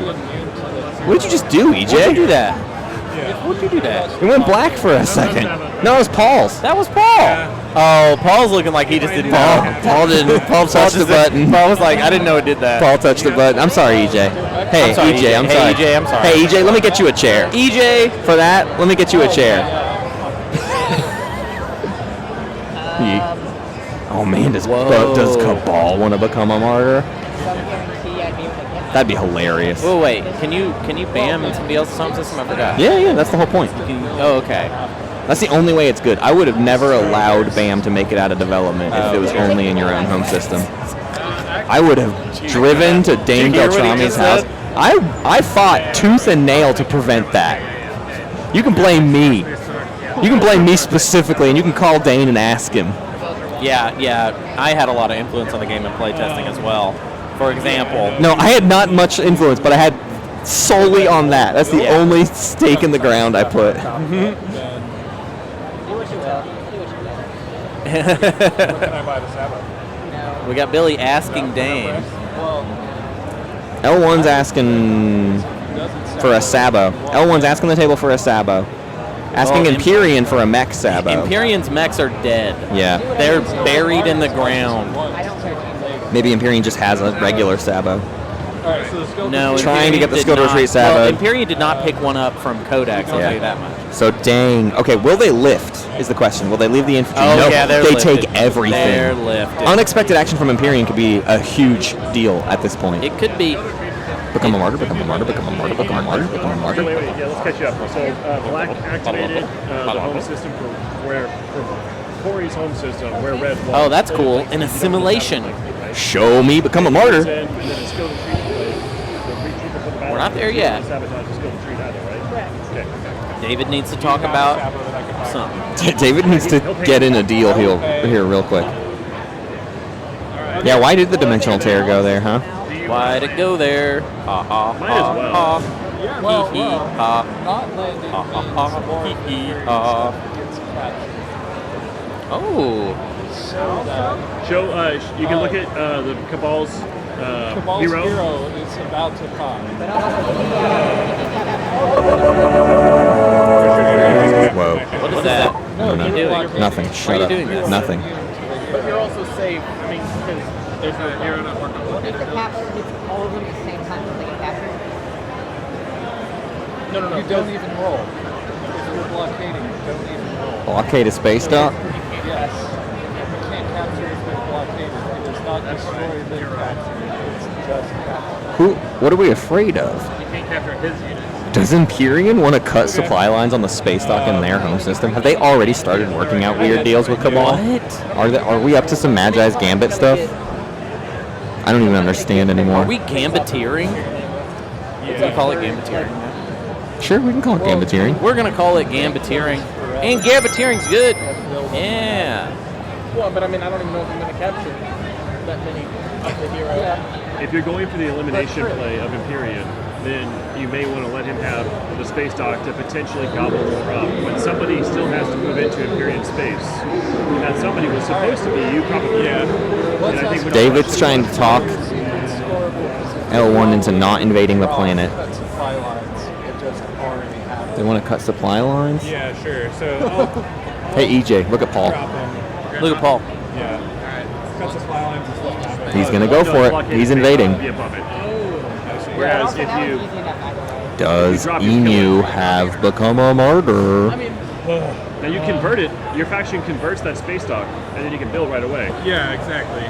What did you just do, EJ? Why'd you do that? What'd you do that? It went black for a second. No, it was Paul's. That was Paul. Oh, Paul's looking like he just didn't know. Paul didn't. Paul touched the button. Paul was like, I didn't know it did that. Paul touched the button. I'm sorry, EJ. Hey, I'm sorry, EJ. I'm Hey, sorry. EJ, I'm sorry. Hey, EJ. Let me get you a chair. EJ. For that, let me get you a chair. Oh man, does Cabal want to become a martyr? That'd be hilarious. Whoa, wait. Can you bam in somebody else's home system? I forgot. Yeah, that's the whole point. Okay. That's the only way it's good. I would have never allowed BAM to make it out of development if it was only in your own home system. I would have driven to Dane Beltrami's house. I fought tooth and nail to prevent that. You can blame me. You can blame me specifically, and you can call Dane and ask him. Yeah. I had a lot of influence on the game and playtesting as well. For example. No, I had not much influence, but I had solely on that. That's the only stake in the ground I put. We got Billy asking Dane. L1's asking for a Sabo. L1's asking the table for a Sabo. Asking Empyrean for a mech Sabo. Empyrean's mechs are dead. Yeah. They're buried in the ground. Maybe Empyrean just has a regular Sabo. No, trying to get the skill to retreat Sabo. Sabo. Well, Empyrean did not pick one up from Codex, I'll tell you that much. So dang. Okay, will they lift is the question. Will they leave the infantry? Oh, no, yeah, they're they lifted. take everything. They're lifted. Unexpected action from Empyrean could be a huge deal at this point. It could be. Become a martyr, become a martyr, become a martyr, become a martyr, become a martyr. Wait, yeah, let's catch you up. So Black activated the home system for Cory's home system, where Red was. Oh, that's cool. An assimilation. Show me become a martyr. We're not there yet. David needs to talk about something. David needs to get in a deal here real quick. Yeah, why did the Dimensional Tear go there, huh? Why'd it go there? Ha ha Might as well. ha. Well, Hee hee ha. not landing. Ha ha ha. Hee hee ha. Oh. Show. You can look at the Cabal's Cabal's hero. is about to pop. Whoa. What is that? No, What are you doing? Nothing. Why Shut are you up. doing this? Nothing. But you're also safe. I mean, because there's no hero not working. If the capture hits all of them at the same time, will they get captured? No. You don't even roll. If you're blockading, you don't even roll. Blockade is spaced up. Yes. You can't capture if they're blockaded. It does not destroy the capture. It's just capture. What are we afraid of? You can't capture his units. Does Imperium want to cut supply lines on the space dock in their home system? Have they already started working out weird deals with Cabal? What? Are we up to some Magi's Gambit stuff? I don't even understand anymore. Are we gambeteering? Can we call it gambeteering? Sure, we can call it gambeteering. We're going to call it gambeteering. And gambeteering's good. Yeah. Well, but I mean, I don't even know if I'm going to capture that many of the hero. If you're going for the elimination play of Imperium, then you may want to let him have the space dock to potentially gobble more up. When somebody still has to move into Imperium space, and that somebody was supposed to be you probably. Yeah. And I think David's trying to talk L1 into not invading the planet. They want to cut supply lines? Yeah, sure. So. Hey, EJ, look at Paul. Look at Paul. Yeah. All right. Cut supply lines and stuff. He's going to go for it. He's invading. Whereas if you... Does Emu have become a martyr? Now you convert it, your faction converts that space dock, and then you can build right away. Yeah, exactly.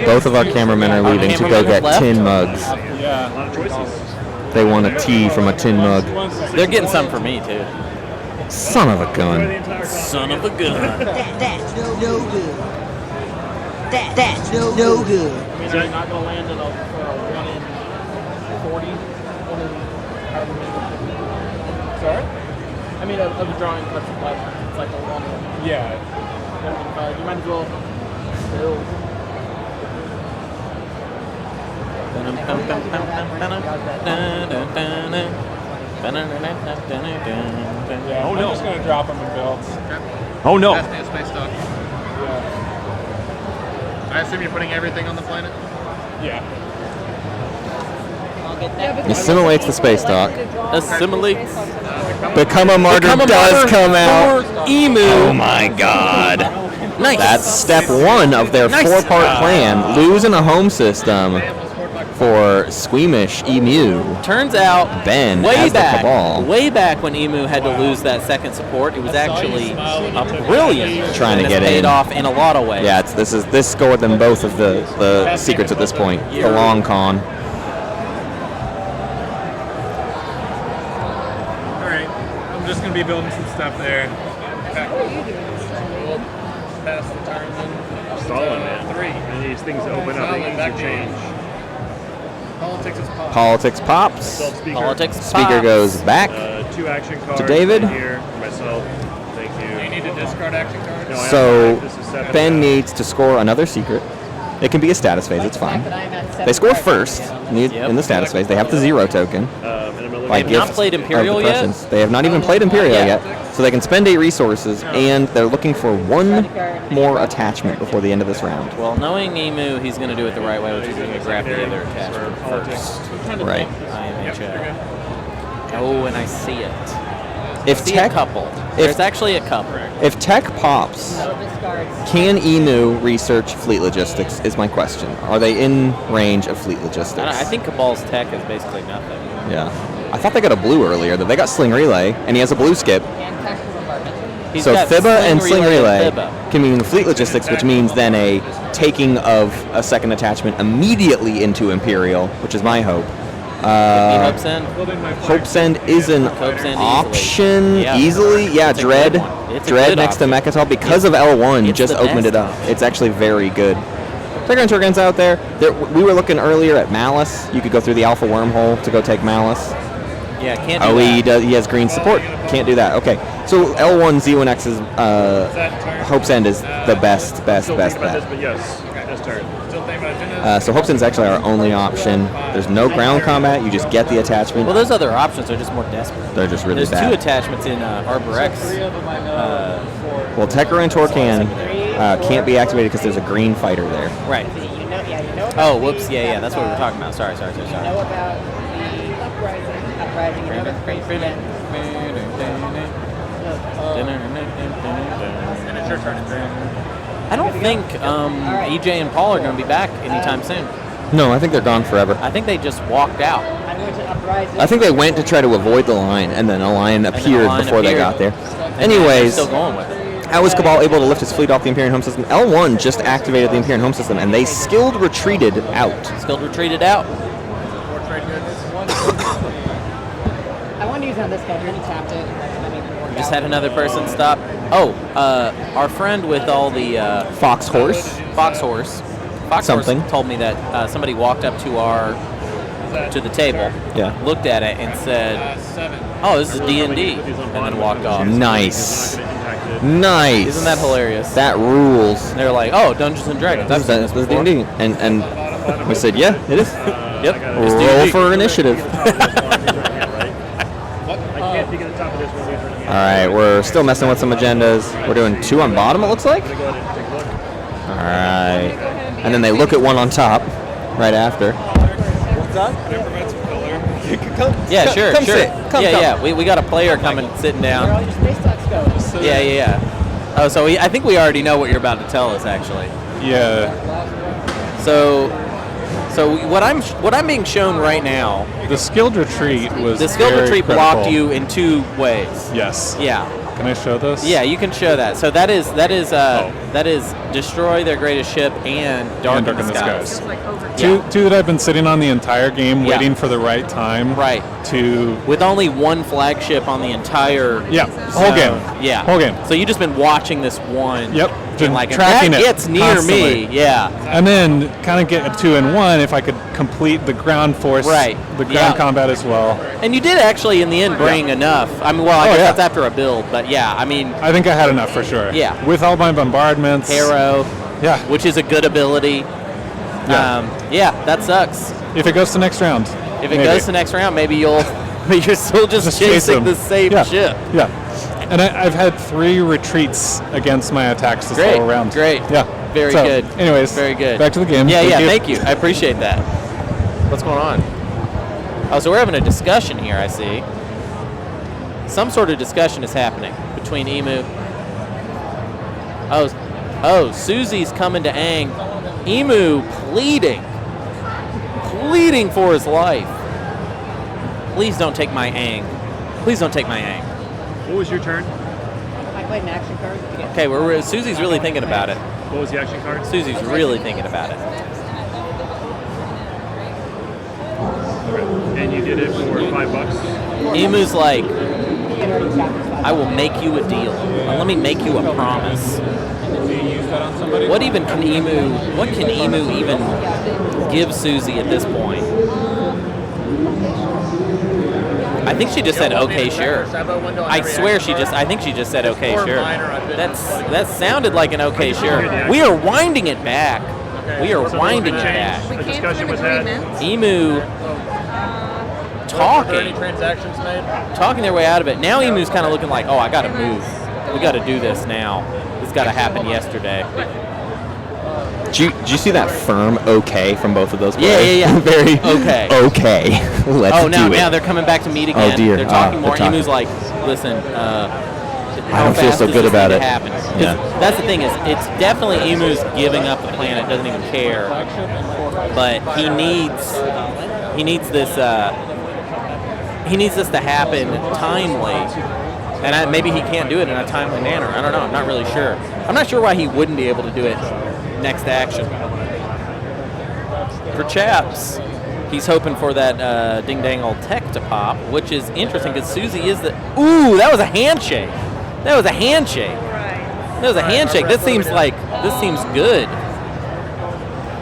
Both of our cameramen are leaving to go get tin mugs. Yeah. A lot of choices. They want a tea from a tin mug. They're getting some for me, too. Son of a gun. Son of a gun. That's no good. That's no good. I mean, are you not going to land in for a 1 in 40? 1 in however many. Sorry? I mean, of the drawing cuts of life. It's like a 1 in. Yeah. You might as well build. Yeah, oh, I'm no. just going to drop them in builds. Oh no! That's me a space dock. Yeah. I assume you're putting everything on the planet? Yeah. Assimilates the space dock. Assimilates. Become a martyr does come out. Emu. Oh my god. Nice. That's step 1 of their 4-part plan. Losing a home system for SqueamishEmu. Turns out, Ben way as the back when Emu had to lose that second support, it was actually a brilliant Trying to and get it's paid in. off in a lot of ways. Yeah, this scored them both of the secrets at this point. The long con. Alright. I'm just going to be building some stuff there. Pass the turn then. Stalin, man. 3. And these things open up, they can change. Politics is pop. Politics pops. Politics Speaker pops. goes back 2 action cards to David. right here for myself. Thank you. Do you need to discard action cards? No, I have So 5. This is 7. Ben needs to score another secret. It can be a status phase, it's fine. They score first in the status phase. They have the 0 token. They have not played Imperial yet? They have not even played Imperial yet. So they can spend 8 resources, and they're looking for 1 more attachment before the end of this round. Well, knowing Emu, he's going to do it the right way, which is going to grab the other attachment first. Right. IMHO. Oh, and I see it. If see tech, a couple. There's actually a couple. If tech pops, can Emu research fleet logistics is my question. Are they in range of fleet logistics? I think Cabal's tech is basically nothing. Yeah. I thought they got a blue earlier. They got Sling Relay, and he has a blue skip. He's So got Fibba and Sling Relay Fibba. can mean fleet logistics, which means then a taking of a second attachment immediately into Imperial, which is my hope. Hope's End? Hope's End is an option easily. Yeah, It's a Dread. good one. It's a Dread good next to option. Mechatol because of L1 It's just the opened it best up. It's actually very good. Tiger and Turgan's out there. We were looking earlier at Malice. You could go through the Alpha Wormhole to go take Malice. Yeah, can't do Oh, that. he has green support. Can't do that. Okay. So L1 Z1X's Hope's End is the best Still bet. thinking about this, but yes, this turn. So Hope's End is actually our only option. There's no ground combat. You just get the attachment. Well, those other options are just more desperate. They're just really There's bad. 2 attachments in Arbor X. Well, Tekra and Torcan can't be activated because there's a green fighter there. Right. Oh, whoops. Yeah. That's what we were talking about. Sorry. know about the uprising. You know that's crazy. And it's your turn. I don't think EJ and Paul are going to be back anytime soon. No, I think they're gone forever. I think they just walked out. I think they went to try to avoid the line, and then a line appeared before they got there. Anyways, Still going with it. How was Cabal able to lift his fleet off the Imperium home system? L1 just activated the Imperium home system, and they skilled retreated out. Skilled retreated out. I wanted to use it on this guy, but he tapped it. We just had another person stop. Oh, our friend with all the Foxhorse something told me that somebody walked up to the table, looked at it, and said, "Oh, this is D&D," and then walked off. Nice. Nice. Isn't that hilarious? That rules. They're like, "Oh, Dungeons and Dragons." That's D&D, and we said, "Yeah, it is." Yep. Roll for initiative. All right, we're still messing with some agendas. We're doing 2 on bottom, it looks like. All right, and then they look at 1 on top right after. What's up? Can I provide some color? Yeah, sure. Come sit. Come. We got a player coming, sitting down. Yeah. Oh, so I think we already know what you're about to tell us, actually. Yeah. So what I'm being shown right now. The skilled retreat was The skilled very retreat critical. blocked you in 2 ways. Yes. Yeah. Can I show this? Yeah, you can show that. So that is destroy their greatest ship and darken the skies. Two that I've been sitting on the entire game, waiting for the right time. Right. With only 1 flagship on the entire. Whole game. Yeah. Whole game. So you just been watching this one. Yep. And like tracking that it gets near constantly. me. Yeah. And then kind of get a 2-in-1 if I could complete the ground force, the ground combat as well. And you did actually in the end bring enough. I mean, well, I guess that's after a build, but yeah, I mean. I think I had enough for sure. Yeah. With all my bombardments. Hero. Yeah. Which is a good ability. Yeah. That sucks. If it goes to next round. If it goes to next round, maybe you're still just chasing the same ship. Yeah. And I've had 3 retreats against my attacks this whole round. Great. Yeah. Very So, good. Anyways. Very good. Back to the game. Thank you. I appreciate that. What's going on? Oh, so we're having a discussion here, I see. Some sort of discussion is happening between Emu. Oh, Suzy's coming to Aang. Emu pleading for his life. Please don't take my Aang. Please don't take my Aang. What was your turn? I played an action card. Okay, Suzy's really thinking about it. What was the action card? Suzy's really thinking about it. Okay. And you did it for $5? Emu's like, I will make you a deal. Let me make you a promise. What can Emu even give Suzy at this point? I think she just said, okay, sure. I swear I think she just said, okay, sure. That sounded like an okay, sure. We are winding it back. We are winding it back. The discussion was had. Emu talking their way out of it. Now Emu's kind of looking like, oh, I got to move. We got to do this now. This got to happen yesterday. Did you see that firm okay from both of those players? Yeah. Very okay. Okay. Let's do it. Now they're coming back to meet again. Oh dear. They're talking more. They're talking. Emu's like, listen, I don't feel so good about it. Yeah. That's the thing, is it's definitely Emu's giving up the planet, doesn't even care. But he needs this to happen timely. And maybe he can't do it in a timely manner. I don't know. I'm not really sure. I'm not sure why he wouldn't be able to do it next action. For Chaps, he's hoping for that ding-dang old tech to pop, which is interesting because Suzy is the... Ooh, that was a handshake. That was a handshake. This seems good.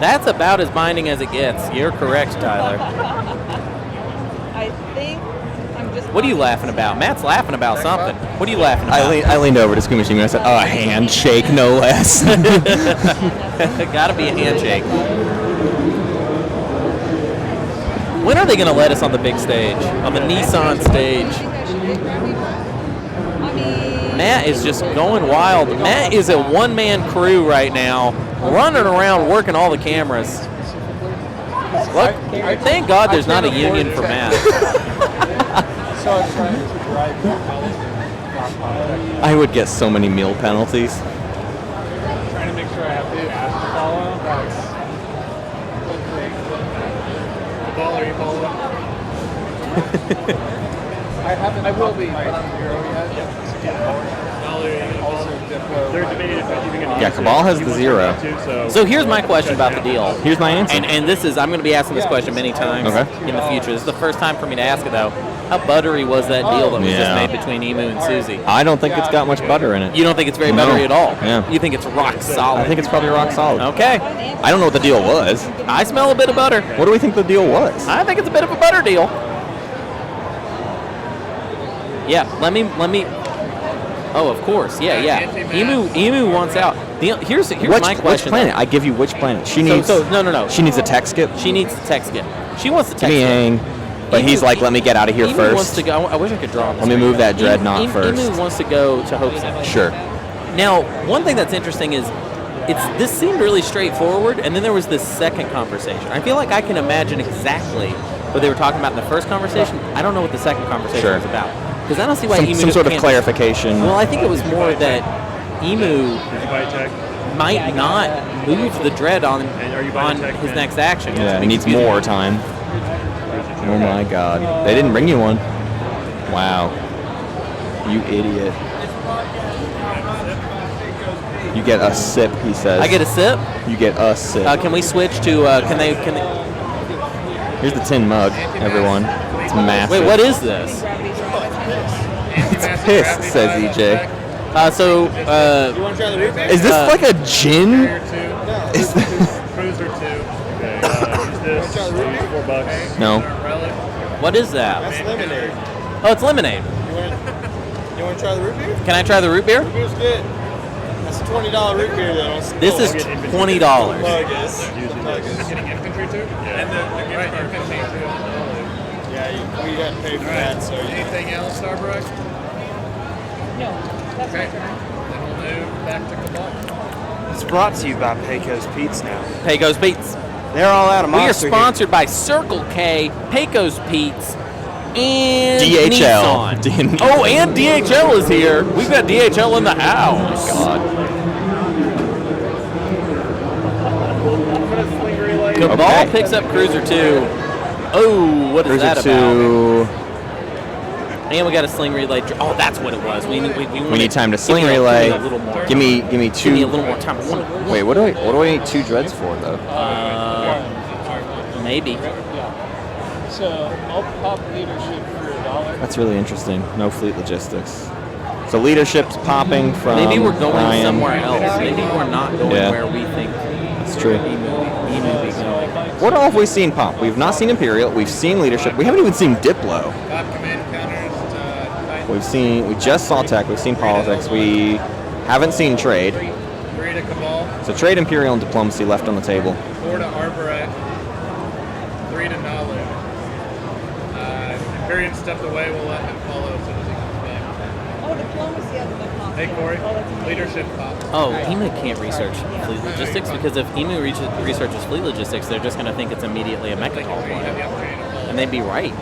That's about as binding as it gets. You're correct, Tyler. I think I'm just... What are you laughing about? Matt's laughing about something. What are you laughing about? I leaned over to SqueamishEmu and I said, a handshake, no less. Gotta be a handshake. When are they going to let us on the big stage? On the Nissan stage? Matt is just going wild. Matt is a one-man crew right now, running around working all the cameras. Look, thank God there's not a union for Matt. I would get so many meal penalties. Trying to make sure I have the ass to follow. The ball, are you following? I will be. Yet. Also, Diplo. They're debating if even going to Yeah, Cabal has the 0. So here's my question about the deal. Here's my answer. And this is, I'm going to be asking this question many times in the future. This is the first time for me to ask it, though. How buttery was that deal that was just made between Emu and Suzy? I don't think it's got much butter in it. You don't think it's very buttery at all? Yeah. You think it's rock solid? I think it's probably rock solid. Okay. I don't know what the deal was. I smell a bit of butter. What do we think the deal was? I think it's a bit of a butter deal. Yeah, let me. Oh, of course. Yeah. Emu wants out. Here's my question. Which planet? I give you which planet. She needs. No. She needs a tech skip. She needs the tech skip. She wants the tech Give me skip. Aang. But he's like, let me get out of here Emu first. Wants to go. I wish I could draw. Let me move that dreadnought first. Emu wants to go to Hope's End. Sure. Now, one thing that's interesting is, this seemed really straightforward, and then there was this second conversation. I feel like I can imagine exactly what they were talking about in the first conversation. I don't know what the second conversation was about, because I don't see why Emu some sort of can't- clarification. Well, I think it was more that Emu might not move the dread on his next action. Yeah, he needs more time. Oh my God. They didn't bring you one. Wow. You idiot. You get a sip, he says. I get a sip? You get a sip. Can we switch to, can they... Here's the tin mug, everyone. It's massive. Wait, what is this? It's piss, says EJ. Is this like a gin? Is Cruiser 2. Okay, use this. $4. No. What is that? That's lemonade. Oh, it's lemonade. You want to try the root beer? Can I try the root beer? Root beer's good. That's a $20 root beer though. This is $20. Getting infantry too? And the gift card infantry too. Yeah, we got to pay for that. So Anything else, Starbuck? No, that's Okay. Then we'll move back to Cabal. It's brought to you by Pecos Pete's now. Pecos Pete's. They're all out of We are Monster sponsored by Circle K, Pecos Pete's, and DHL. Nissan. Oh, and DHL is here. We've got DHL in the house. God. Cabal picks up Cruiser 2. Oh, what is Cruiser that 2. about? And we got a sling relay. Oh, that's what it was. We need time to sling relay. Give me two. Give me a little more time. Wait, what do I need 2 dreads for though? Maybe. So I'll pop leadership for $1. That's really interesting. No fleet logistics. So leadership's popping from. Maybe we're going Ryan. somewhere else. Maybe we're not going where we think. That's true. Emu be going. What all have we seen pop? We've not seen Imperial. We've seen leadership. We haven't even seen Diplo. 5 command counters. We just saw tech. We've seen politics. We haven't seen trade. 3 to Cabal. So trade, Imperial, and diplomacy left on the table. 4 to Arboret. 3 to Nalu. Imperium stepped away. We'll let him follow as soon as he comes back. Oh, diplomacy hasn't been possible. Hey, Cory. Leadership pop. Oh, Emu can't research fleet logistics because if Emu researches fleet logistics, they're just going to think it's immediately a Mechatol play. And they'd be right.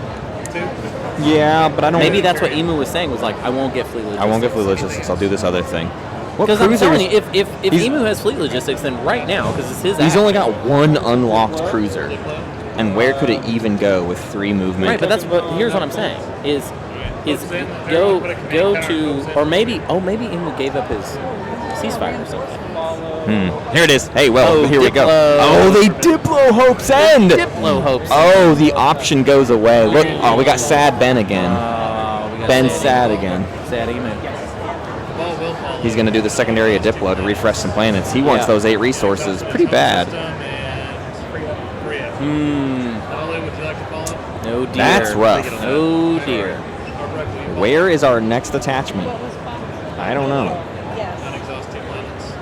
Yeah, but I don't. Maybe that's what Emu was saying, was like, I won't get fleet logistics. I won't get fleet logistics. I'll do this other thing. Because I'm telling you, if Emu has fleet logistics, then right now, because it's his He's app, only got 1 unlocked cruiser. And where could it even go with 3 movement? Right, but here's what I'm saying, is go to, or maybe Emu gave up his ceasefire or something. Here it is. Hey, well, here we go. Diplo. Oh, they Diplo Hope's End. Diplo Hope's Oh, the option goes away. Look, oh, we got Sad Ben again. Ben's sad again. Sad Emu. He's going to do the secondary of Diplo to refresh some planets. He wants those 8 resources pretty bad. No dear. That's rough. Oh dear. Where is our next attachment? I don't know.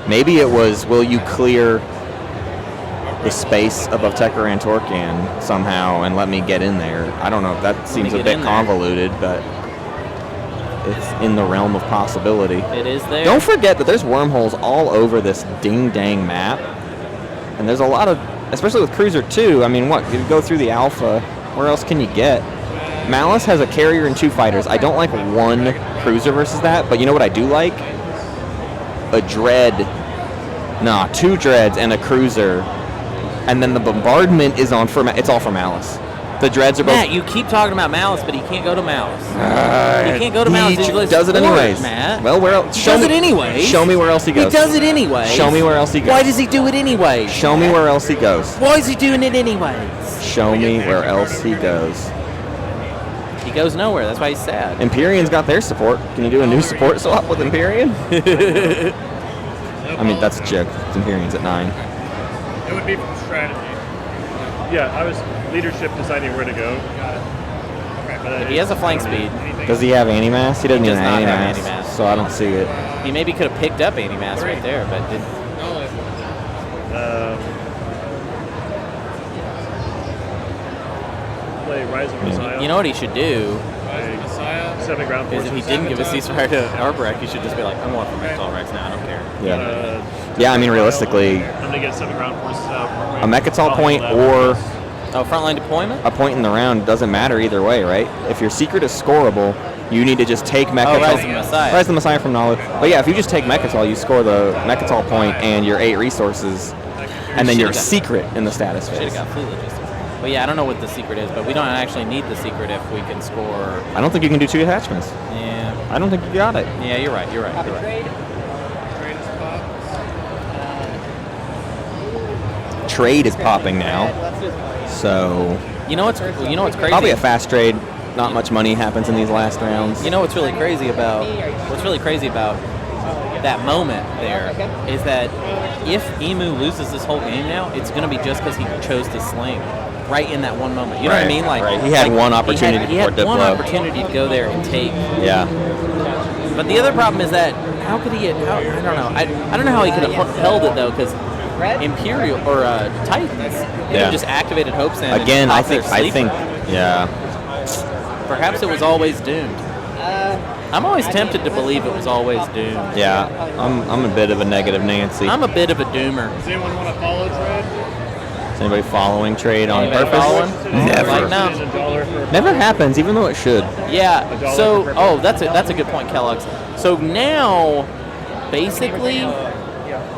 Maybe it was, will you clear the space above Tekaran Torcan somehow and let me get in there? I don't know. That seems a bit convoluted, but it's in the realm of possibility. It is there. Don't forget that there's wormholes all over this ding-dang map. And there's a lot of, especially with Cruiser 2, I mean, what? You go through the alpha, where else can you get? Malice has a carrier and 2 fighters. I don't like 1 cruiser versus that, but you know what I do like? A dread. Nah, 2 dreads and a cruiser. And then the bombardment is on for, it's all for Malice. The dreads are both. Matt, you keep talking about Malice, but he can't go to Malice. He can't go to He Malice. He does it anyways. Matt. Well, where else? He does it anyways. Show me where else he goes. He does it anyway. Show me where else he goes. Why does he do it anyway? Show me where else he goes. Why is he doing it anyways? Show me where else he goes. He goes nowhere. That's why he's sad. Empyrean's got their support. Can you do a new support swap with Empyrean? I mean, that's a joke. Empyrean's at 9. It would be from strategy. Yeah, I was leadership deciding where to go. Got it. Okay. But He has a flank speed. Does he have anti-mass? He doesn't He even does have not have anti-mass, anti-mass. so I don't see it. He maybe could have picked up anti-mass right there, but didn't. Play Rise of Messiah. You know what he should do? Rise of Messiah. 7 ground Is forces. if he didn't give a ceasefire to Arbrecht, he should just be like, I'm going for Mental Rex now. I don't care. Yeah. Yeah, I mean, realistically, I'm gonna get 7 ground forces out. a Mechatol point or frontline deployment? a point in the round doesn't matter either way, right? If your secret is scoreable, you need to just take Mechatol. Rise of Messiah. Rise of the Messiah from Nalu. But yeah, if you just take Mechatol, you score the Mechatol point and your 8 resources, and then your secret in the status Should phase. have got fleet logistics. But yeah, I don't know what the secret is, but we don't actually need the secret if we can score. I don't think you can do 2 attachments. Yeah. I don't think you got it. Yeah, you're right. You're right. You're right. Trade is popping now. So You know what's crazy? probably a fast trade. Not much money happens in these last rounds. You know what's really crazy about that moment there is that if Emu loses this whole game now, it's going to be just because he chose to sling right in that one moment. You know what I mean? Like he had one opportunity He had to one blow. opportunity to go there and take. Yeah. But the other problem is that how could he? I don't know. I don't know how he could have held it though, because Imperial or Titans they Yeah. just activated Hope Sand. Again, and I popped their think, sleeper. yeah. Perhaps it was always doomed. I'm always tempted to believe it was always doomed. Yeah, I'm a bit of a negative Nancy. I'm a bit of a doomer. Does anyone want to follow trade? Is anybody following trade on Anybody purpose? following? Never. Like, no. Never happens, even though it should. Yeah. So, that's a good point, Kellogg's. So now, basically,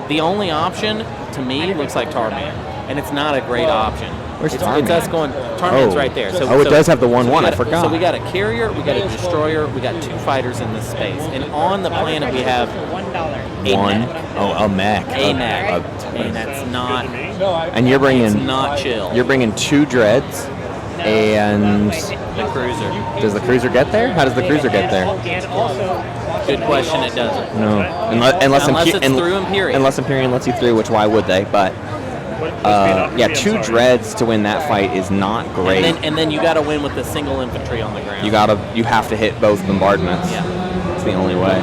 the only option to me looks like Tarman, and it's not a great option. Where's it's Tarman? us going. Tarman's right there. So, it does have the 1/1. I forgot. So we got a carrier, we got a destroyer, we got 2 fighters in this space, and on the planet we have a mech. And that's not. And you're bringing. It's not chill. You're bringing 2 dreads, and the cruiser. Does the cruiser get there? How does the cruiser get there? Good question. It doesn't. No, unless it's through Imperium. Unless Imperium lets you through, which why would they? But yeah, 2 dreads to win that fight is not great. And then you got to win with the single infantry on the ground. You have to hit both bombardments. Yeah, it's the only way.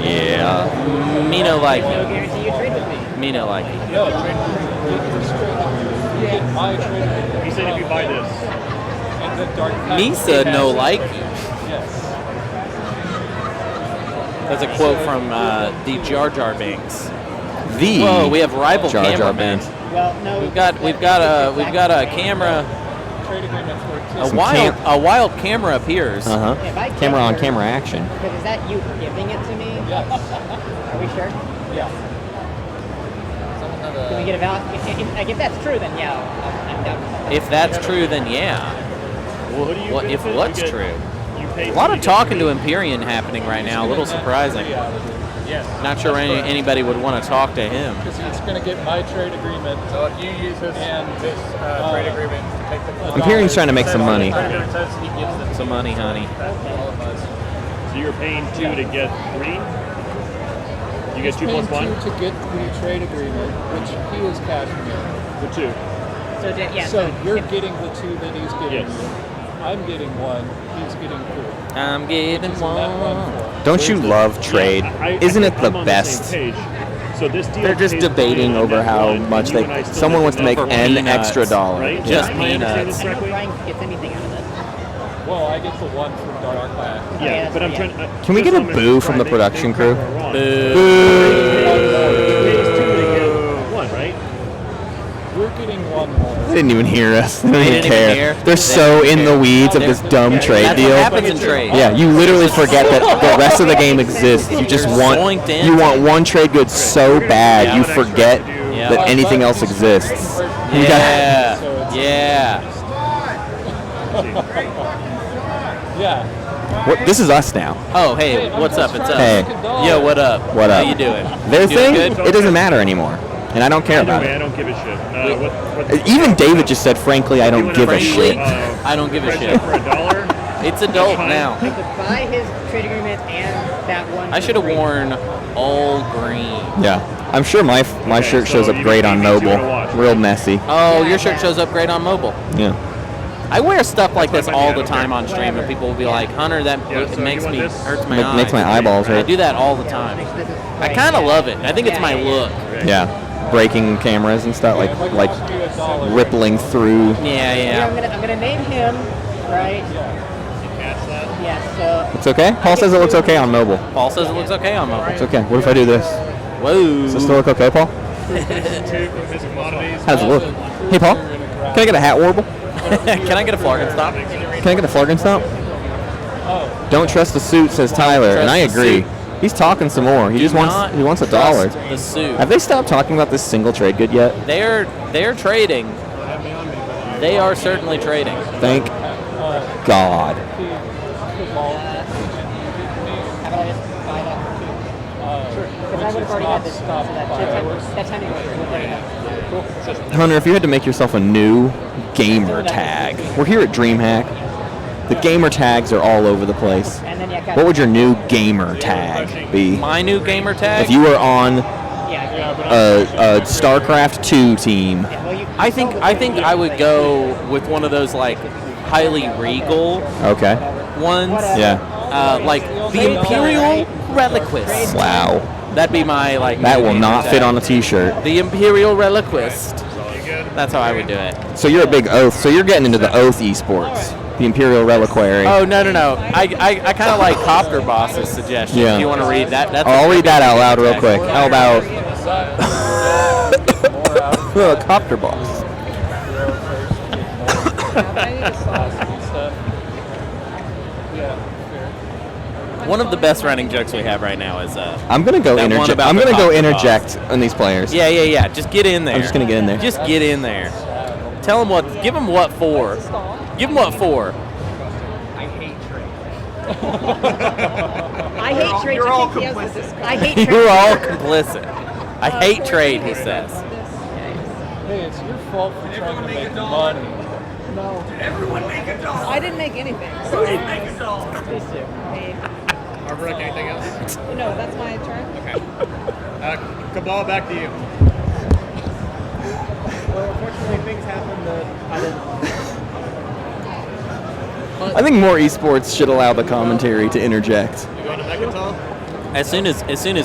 Yeah. Me no like you. Me no like you. He said if you buy this. Misa no like you. That's a quote from the Jar Jar Binks. Whoa, we have rival Jar Jar cameramen. Binks. We've got a camera. A wild camera appears. Camera on camera action. But is that you giving it to me? Yes. Are we sure? Yes. Can we get a valid? If that's true, then yeah, I'm down. If that's true, then yeah. Well, who do you What if benefit? what's You get- true? you pay A lot to of get talking to free. Empyrean happening right now. A little surprising. Yes. Not sure anybody would want to talk to him. Because he's going to get my trade agreement. So if you use this trade agreement to take the Empyrean's trying to make some money. Trade agreement says he gives them Some money, honey. all of us. So you're paying 2 to get 3? You get 2 plus 1? 2 to get the trade agreement, which he is cashing in. For 2. So you're getting the 2 that he's getting Yes. you. I'm getting 1. He's getting 3. I'm getting one. Don't you love trade? Isn't it the I'm on the same best? page. So this deal They're just pays debating money on over net how one, much and you and I they. still Someone make wants to make enough an peanuts, extra dollar. Right? Yeah. Just Am I understanding this peanuts. correctly? Brian gets anything out of this. Well, I get the 1 from Dark Black. Yeah, but I'm trying. Can we get a boo from the production crew? One, right? We're getting 1 more. They didn't even hear us. They don't They even didn't even care. hear. They're so in the weeds of this dumb trade That's deal. what happens in trade. Yeah, you literally forget that the rest of the game exists. You just want zoinked in. you want one trade good so bad you forget Yeah. that anything else exists. Yeah. So it's- Yeah. Yeah. What, this is us now. Oh, hey, what's up? It's us. Hey. Yo, what up? What up? How you doing? Their You doing thing, good? it doesn't matter anymore, and I don't care Either about way, I it. don't give a shit. What Even David just said, frankly, I don't give a shit. I don't give a Friendship shit. for $1. It's adult fine. now. I could buy his trade agreement and that one. I should have worn all green. Yeah, I'm sure my shirt shows up great on mobile. Real messy. Oh, your shirt shows up great on mobile. Yeah. I wear stuff like this all the time on stream, and people will be like, "Hunter, that it so makes you want me this? hurts my eyes." Makes my eyeballs I hurt. do that all the time. I kind of love it. I think it's my look. Yeah. Breaking cameras and stuff, like rippling through. Yeah, yeah. I'm gonna name him, right? Yes. It's okay? Paul says it looks okay on mobile. Paul says it looks okay on mobile. It's okay. What if I do this? Whoa. Does it still look okay, Paul? How does it look? Hey, Paul, can I get a hat warble? Can I get a Flarkin stop? Can I get a Flarkin stomp? Don't trust the suit, says Tyler, and I trust the agree. suit. He's talking some more. He Do just wants not $1. trust the suit. Have they stopped talking about this single trade good yet? They're trading. They are certainly trading. Thank God. Hunter, if you had to make yourself a new gamer tag, we're here at Dreamhack. The gamer tags are all over the place. What would your new gamer tag be? My new gamer tag? If you were on a StarCraft 2 team. I think I would go with one of those like highly regal Okay. ones. Yeah. Like the Imperial Reliquist. Wow. That'd be my like. That new will gamer not tag. fit on a t-shirt. The Imperial Reliquist. That's how I would do it. So you're a big Oath. So you're getting into the Oath esports. The Imperial Reliquary. Oh no. I kind of like Copter Boss's suggestion. Yeah. If you want to read that, that's. I'll read that out loud real quick. How about Copter Boss? One of the best running jokes we have right now is I'm gonna go that one interject. about I'm the gonna go Copter interject on these players. Yeah. Just get in there. I'm just gonna get in there. Just get in there. Tell them what. Give them what for. Give them what for. I hate trade. You're all complicit. I hate trade. You're all complicit. I hate trade, he says. Hey, it's your fault for trying to make money. No. Did everyone make a dollar? I didn't make anything. Who did make a dollar? Me. Arbrook, anything else? No, that's my turn. Okay. Cabal, back to you. Well, unfortunately, things happened that I didn't. I think more esports should allow the commentary to interject. You going to Mechatol? As soon as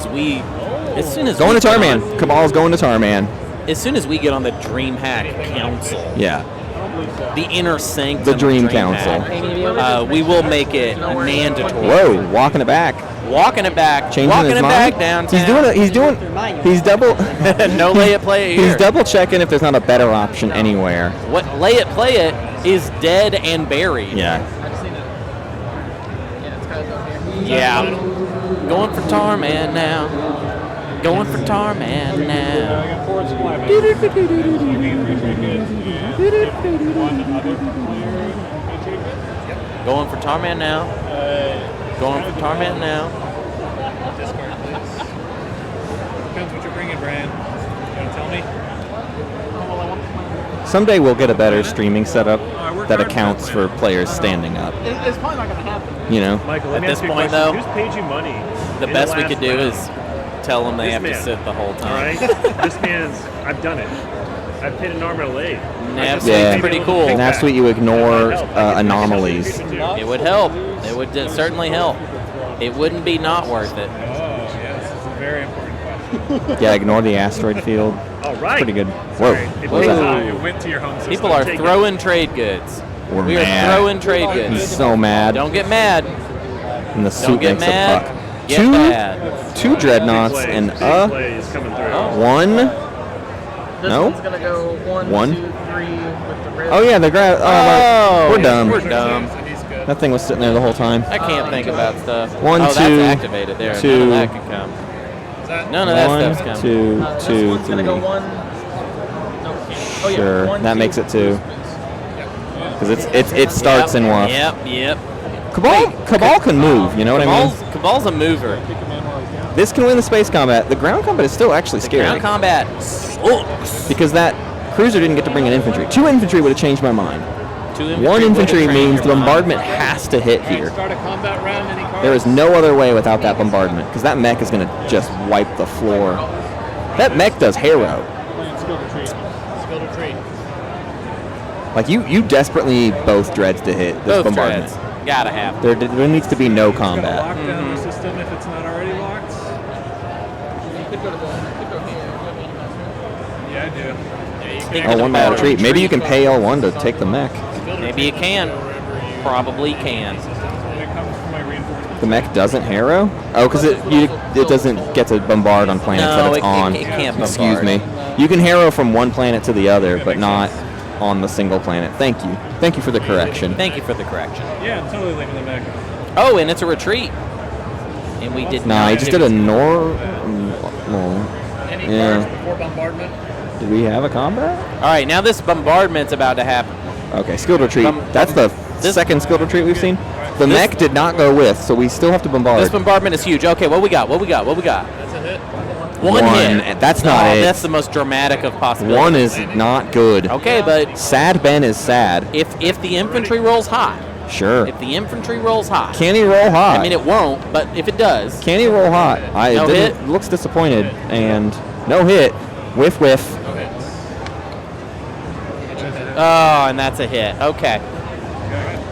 we Going to get on- Tarman. Cabal's going to Tarman. As soon as we get on the Dreamhack Council, Yeah. the inner sanctum, The of Dream Dreamhack, we will make it mandatory. Whoa, walking it back. Walking it back, Changing walking his it mind? back downtown. He's double. No lay it, play it here. He's double checking if there's not a better option anywhere. What lay it, play it is dead and buried. Yeah. Yeah. Going for Tarman now. Going for Tarman now. Going for Tarman now. Going for Tarman now. Discord, please. Depends what you're bringing, Brian. You want to tell me? Someday we'll get a better streaming setup that accounts for players standing up. It's probably not going to happen. You know? Michael, At let me this ask you a point, question. though, Who's paid you money? The in best we last could do round? is tell them they This have to man. sit the whole All time. right? This man's, I've done it. I've paid an arm and a leg. Napsuite's pretty cool. Napsuite, you ignore anomalies. It would help. It would certainly help. It wouldn't be not worth it. Oh, yes. It's a very important question. Yeah, ignore the asteroid field. All right. Pretty good. Sorry. Whoa. It What was went- that? It went to your home system. People are Take it. throwing trade goods. We're We mad. are throwing trade goods. He's so mad. Don't get mad. And the Don't suit get makes mad. a puck. Get bad. Two dreadnoughts Big and play is coming through. one. This No? one's going to go 1, One? 2, 3 with the red. Oh yeah, the we're dumb. We're dumb. That thing was sitting there the whole time. I can't think about stuff. One, oh, two, that's activated there. two. None of that can come. None of that One, stuff's coming. two, This two, one's going to go three. 1. No, Oh, yeah, Sure, 1, that 2, makes it 2. Because it starts in WAF. Yep. Cabal can move, you know what I mean? Cabal's a mover. This can win the space combat. The ground combat is still actually scary. Ground combat sucks. Because that cruiser didn't get to bring in infantry. 2 infantry would have changed my mind. 1 infantry means the bombardment has to hit here. Start a combat round. Any cards? There is no other way without that bombardment, because that mech is going to just wipe the floor. That mech does hero. Skill retreat. Like, you desperately need both dreads to hit this Both bombardment. dreads. Gotta have. There needs to be no Lock combat. down the system if it's not already locked. You could go here. Yeah, I do. Oh, 1 by retreat. Maybe you can pay L1 to take the mech. Maybe you can. Probably can. The mech doesn't hero? Oh, because it doesn't get to bombard on planets that it's on. It can't Excuse bombard. me. You can hero from one planet to the other, but not on the single planet. Thank you. Thank you for the correction. Thank you for the correction. Yeah, I'm totally leaving the mech. Oh, and it's a retreat. And we did Nah, not. he just did a Nor. Any Yeah. cards before bombardment? Did we have a combat? All right, now this bombardment's about to happen. Okay, skilled retreat. That's the second skilled retreat we've seen. The mech did not go with, so we still have to bombard. This bombardment is huge. Okay, what we got? What we got? That's a hit. One hit. That's not it. That's the most dramatic of possibilities. 1 is not good. Okay, but Sad Ben is sad. if the infantry rolls hot, Sure. if the infantry rolls hot, Can he roll hot? I mean it won't, but if it does, Can he roll hot? No hit? Looks disappointed. And no hit. Whiff. oh, and that's a hit. Okay.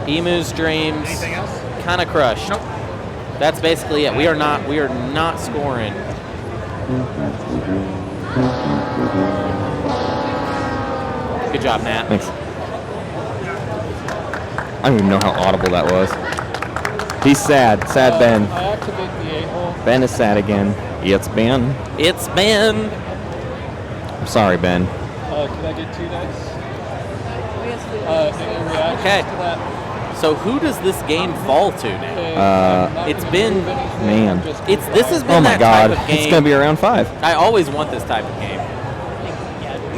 Emu's dreams Anything else? kind of crushed. Nope. That's basically it. We are not scoring. Good job, Nat. Thanks. I don't even know how audible that was. He's sad. Sad Ben. I activate the A-hole. Ben is sad again. It's Ben. It's Ben. I'm sorry, Ben. Can I get 2 dice? In reaction Okay. to that, So who does this game fall to now? It's been Man. this has been Oh my that God. type of game. It's going to be around 5. I always want this type of game.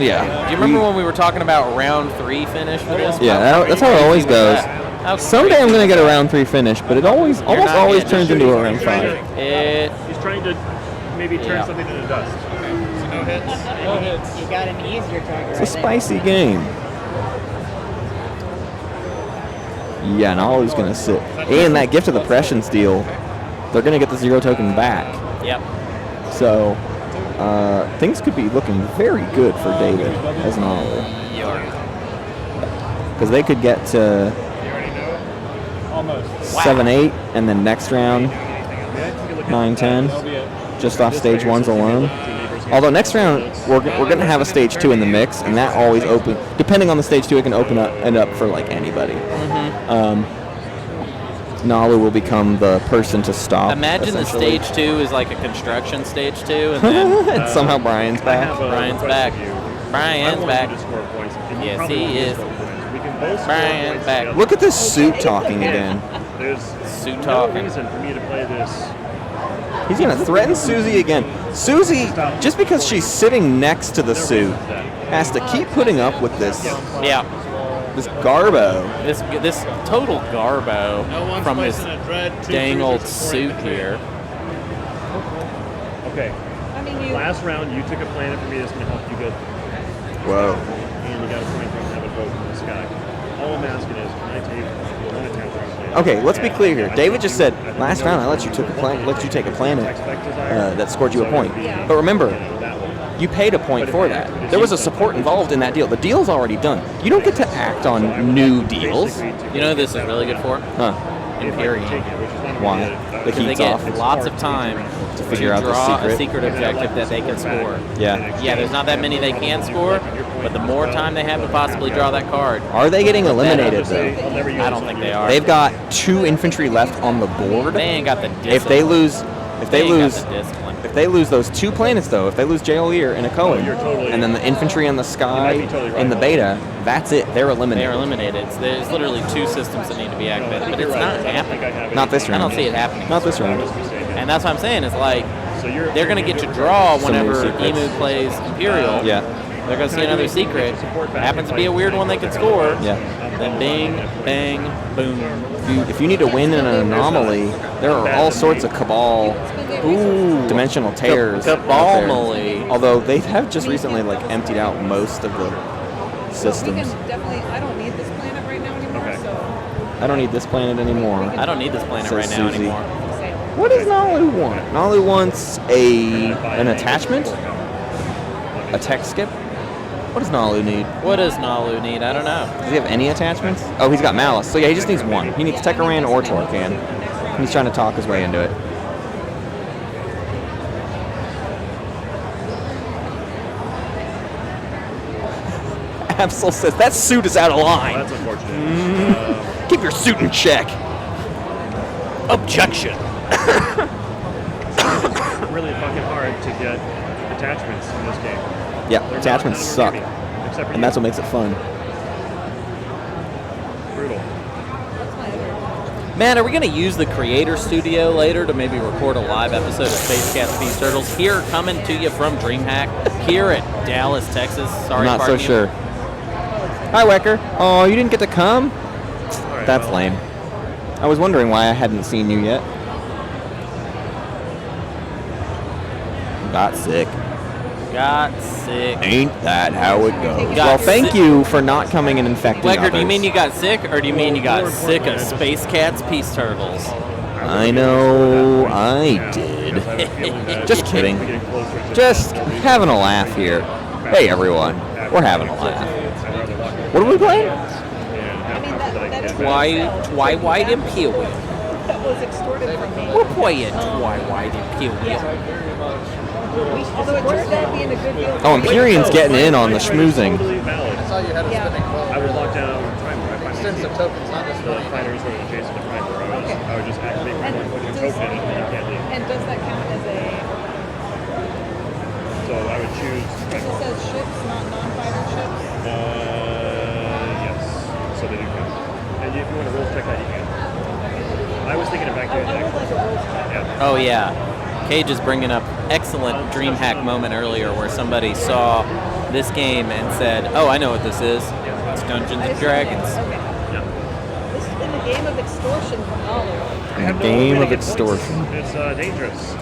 Yeah. Do you remember when we were talking about round 3 finish for this? Yeah, that's how it always goes. How Someday I'm going to get a round 3 finish, but it almost not always getting turns it. into a round 5. He's trying to maybe turn something into dust. No hits. You got an easier target It's a spicy game. Yeah, Nalu's going to sit. And that Gift of the Prescience deal, they're going to get the 0 token back. Yep. So, things could be looking very good for David as Nalu. Because they could get to 7-8, and then next round 9-10, just off stage 1s alone. Although next round we're going to have a stage 2 in the mix, and that always depending on the stage 2, it can end up for like anybody. Nalu will become the person to stop. Imagine the stage 2 is like a construction stage 2, and then and somehow Brian's back. Brian's back. Brian's back. Yes, he is. Brian's back. Look at this suit talking again. There's Suit no talking. reason for me to play this. He's going to threaten Suzy again. Suzy, just because she's sitting next to the suit, has to keep putting up with this. Yeah. This garbo. This total garbo No one's from this placing a dread. 2 dang old cruisers before suit infantry. here. Okay. I mean, you. Last round, you took a planet for me that's going to help you get. Whoa. And you got a point from have a boat in the sky. All I'm asking is, can I take one attack from planet? Okay, let's be clear here. David just said last round I let you take a planet that scored you a point. But remember, you paid a point for that. There was a support involved in that deal. The deal's already done. You don't get to act on new deals. You know who this is really good for? Huh? Imperium. Why? The Because they heat's get off. lots of time To figure out the draw secret. a secret objective that they can score. Yeah. Yeah, there's not that many they can score, but the more time they have to possibly draw that card. Are they getting eliminated though? I don't think they are. They've got 2 infantry left on the board. They ain't got the discipline. If they lose, ain't got the discipline. if they lose those 2 planets though, if they lose Jaolier and a Cohen, and then the infantry in the sky in the beta, that's it. They're eliminated. They're eliminated. There's literally 2 systems that need to be activated, but it's not happening. Not this round. I don't see it happening. Not this round. And that's what I'm saying. Is like they're going to get to draw whenever new secrets. Emu plays Imperial. Yeah. they're going to see another secret. Happens to be a weird one they can score. Yeah. Then bing, bang, boom. If you need to win in an anomaly, there are all sorts of Cabal dimensional tears. Cabal-mally. Although they have just recently like emptied out most of the We can systems. definitely, I don't need this planet right now anymore, so I don't need this planet anymore. I don't need this planet Says right now Suzy. anymore. What does Nalu want? Nalu wants an attachment? A tech skip? What does Nalu need? What does Nalu need? I don't know. Does he have any attachments? Oh, he's got Malice. So yeah, he just needs one. He needs Tecaran or Torcan. He's trying to talk his way into it. Absol says, that suit is out of line. That's unfortunate. Keep your suit in check. Objection. Really fucking hard to get attachments in this game. Yeah, They're attachments not suck. giving, except for And that's what makes it fun. brutal. Man, are we going to use the Creator Studio later to maybe record a live episode of Space Cats Peace Turtles? Here, coming to you from Dreamhack, here at Dallas, Texas. Sorry, I'm not so pardon you. sure. Hi, Wecker. Oh, you didn't get to come? Alright, That's well, lame. I was wondering why I hadn't seen you yet. Got sick. Got sick. Ain't that how it goes? Got Well, thank sick. you for not coming and infecting Wecker, others. do you mean you got sick, or do you mean you got sick of Space Cats Peace Turtles? I know I did. Just kidding. Just having a laugh here. Hey, everyone. We're having a laugh. What are we playing? Twilight Imperium. that was extorted from me. We're playing Twilight Imperium. Although it turns out being a good deal. Oh, Empyrean's getting in on the schmoozing. I saw you had a spinning bowl. I would lock down Primer. I find Send some tokens, not just the fighters that are adjacent to Primer. I would just activate Primer, put your token in, and you can't leave. And does that count as a... So I would choose Because it says ships, not non-fighter ships. yes. So they do count. And if you want to rules check that, you can. I was thinking of back to yeah. Oh yeah, Cage is bringing up excellent DreamHack moment earlier where somebody saw this game and said, "Oh, I know what this is. It's Dungeons and Dragons." This has been a game of extortion from Oliver. A game of extortion. It's dangerous.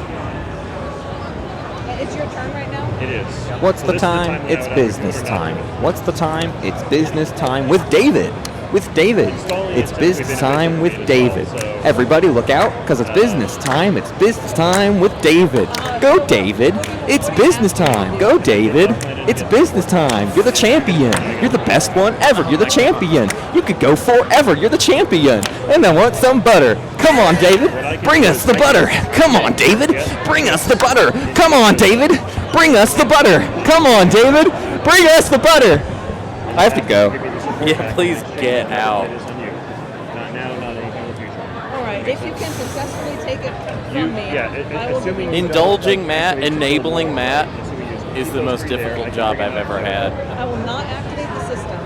It's your turn right now? It is. What's So the this is time? when I It's would business actually time. What's the time? It's business time with David. With David. It's business time with David. Everybody look out, because it's business time. It's business time with David. Go, David. It's business time. Go, David. It's business time. You're the champion. You're the best one ever. You're the champion. You could go forever. You're the champion. And I want some butter. Come on, David. Bring us the butter. Come on, David. Bring us the butter. Come on, David. Bring us the butter. Come on, David. Bring us the butter. I have to go. Yeah, please get out. Not now, not anytime in the future. All right. If you can successfully take it from me, I will give you... Indulging Matt, enabling Matt is the most difficult job I've ever had. I will not activate the system.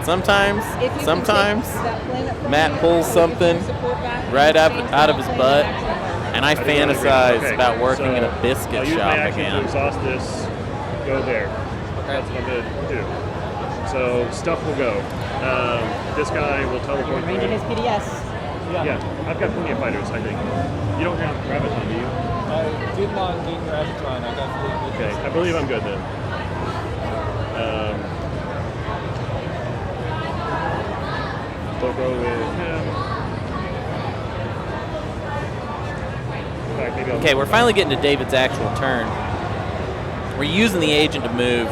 Sometimes If you can take that planet from Matt me, pulls something right out of his butt, and I fantasize Okay, about working so in a biscuit I'll use shop my action to again. exhaust this. Go there. That's what I'm going to do. So stuff will go. This guy will teleport. Ranging his PDS. Yeah, I've got plenty of fighters, I think. You don't have Graviton, do you? I did not gain Graviton. I got the Okay, I believe I'm good then. We'll go with him. In fact, maybe I'll Okay, we're finally getting to David's actual turn. We're using the agent to move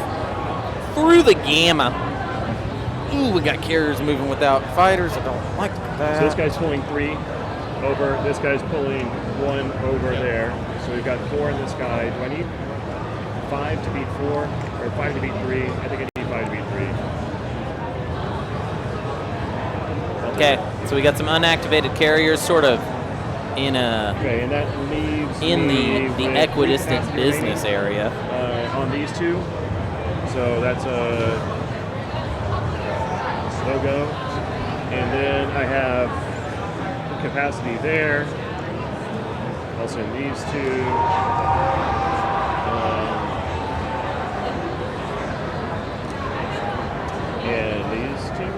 through the gamma. Ooh, we got carriers moving without fighters. I don't like that. So this guy's pulling 3 over. This guy's pulling 1 over there. So we've got 4 in this guy. Do I need 5 to beat 4 or 5 to beat 3? I think I need 5 to beat 3. Okay, so we got some unactivated carriers, sort of in a Okay, and that leaves in me the with equidistant 3 business area. on these 2. So that's a slow go. And then I have capacity there. Also in these 2. And these two.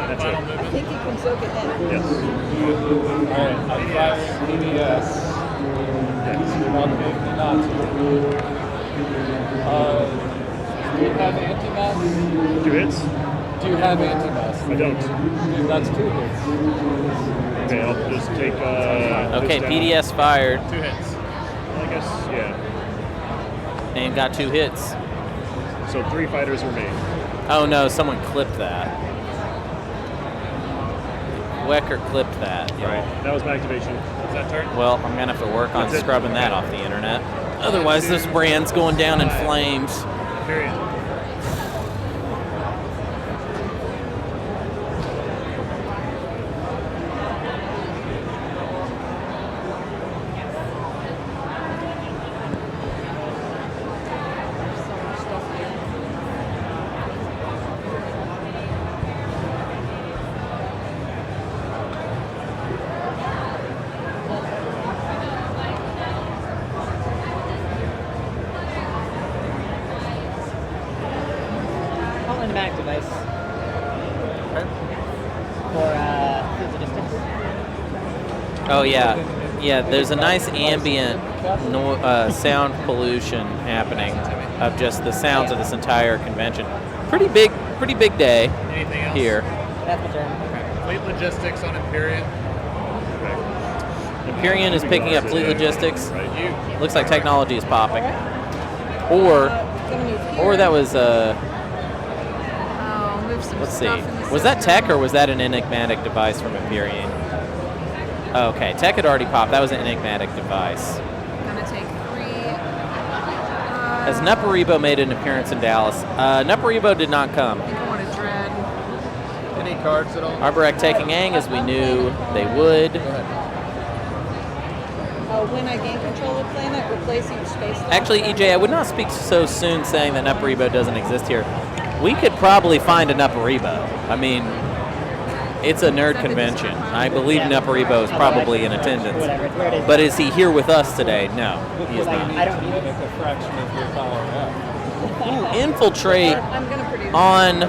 That's it. I think you can soak it in. Yes. Alright, I'm firing PBS. Yes. You're not paying me not to. Do you have anti-mass? 2 hits? Do you have anti-mass? I don't. Then that's 2 hits. Okay, I'll just take. Okay, this down. PDS fired. 2 hits. I guess, yeah. And got 2 hits. So 3 fighters remain. Oh no, someone clipped that. Wecker clipped that. y'all. Right. That was my activation. Is that turn? Well, I'm gonna have to work on That's it. scrubbing that off the internet. Otherwise, this brand's going down in flames. Period. Call in back device. For logistics. Oh yeah, yeah. There's a nice ambient sound pollution happening of just the sounds of this entire convention. Pretty big day Anything else? here. That's the turn. Okay. Fleet logistics on Imperium. Imperium is picking up fleet logistics. You. Looks like technology is popping. Or that was Oh, move some let's see. stuff in the Was that system. tech or was that an enigmatic device from Imperium? Oh, okay, tech had already popped. That was an enigmatic device. Gonna take 3. Has Nuparibo made an appearance in Dallas? Nuparibo did not come. I think I want to dread. Any cards at all? Arborek taking Aang as we knew they would. When I gain control of planet, replace each space. lock. Actually, EJ, I would not speak so soon saying that Nuparibo doesn't exist here. We could probably find a Nuparibo. I mean, it's a nerd convention. I believe Nuparibo is probably in attendance. But is he here with us today? No, he is not. I don't need Make a fraction of your power up. Ooh, infiltrate I'm gonna produce. on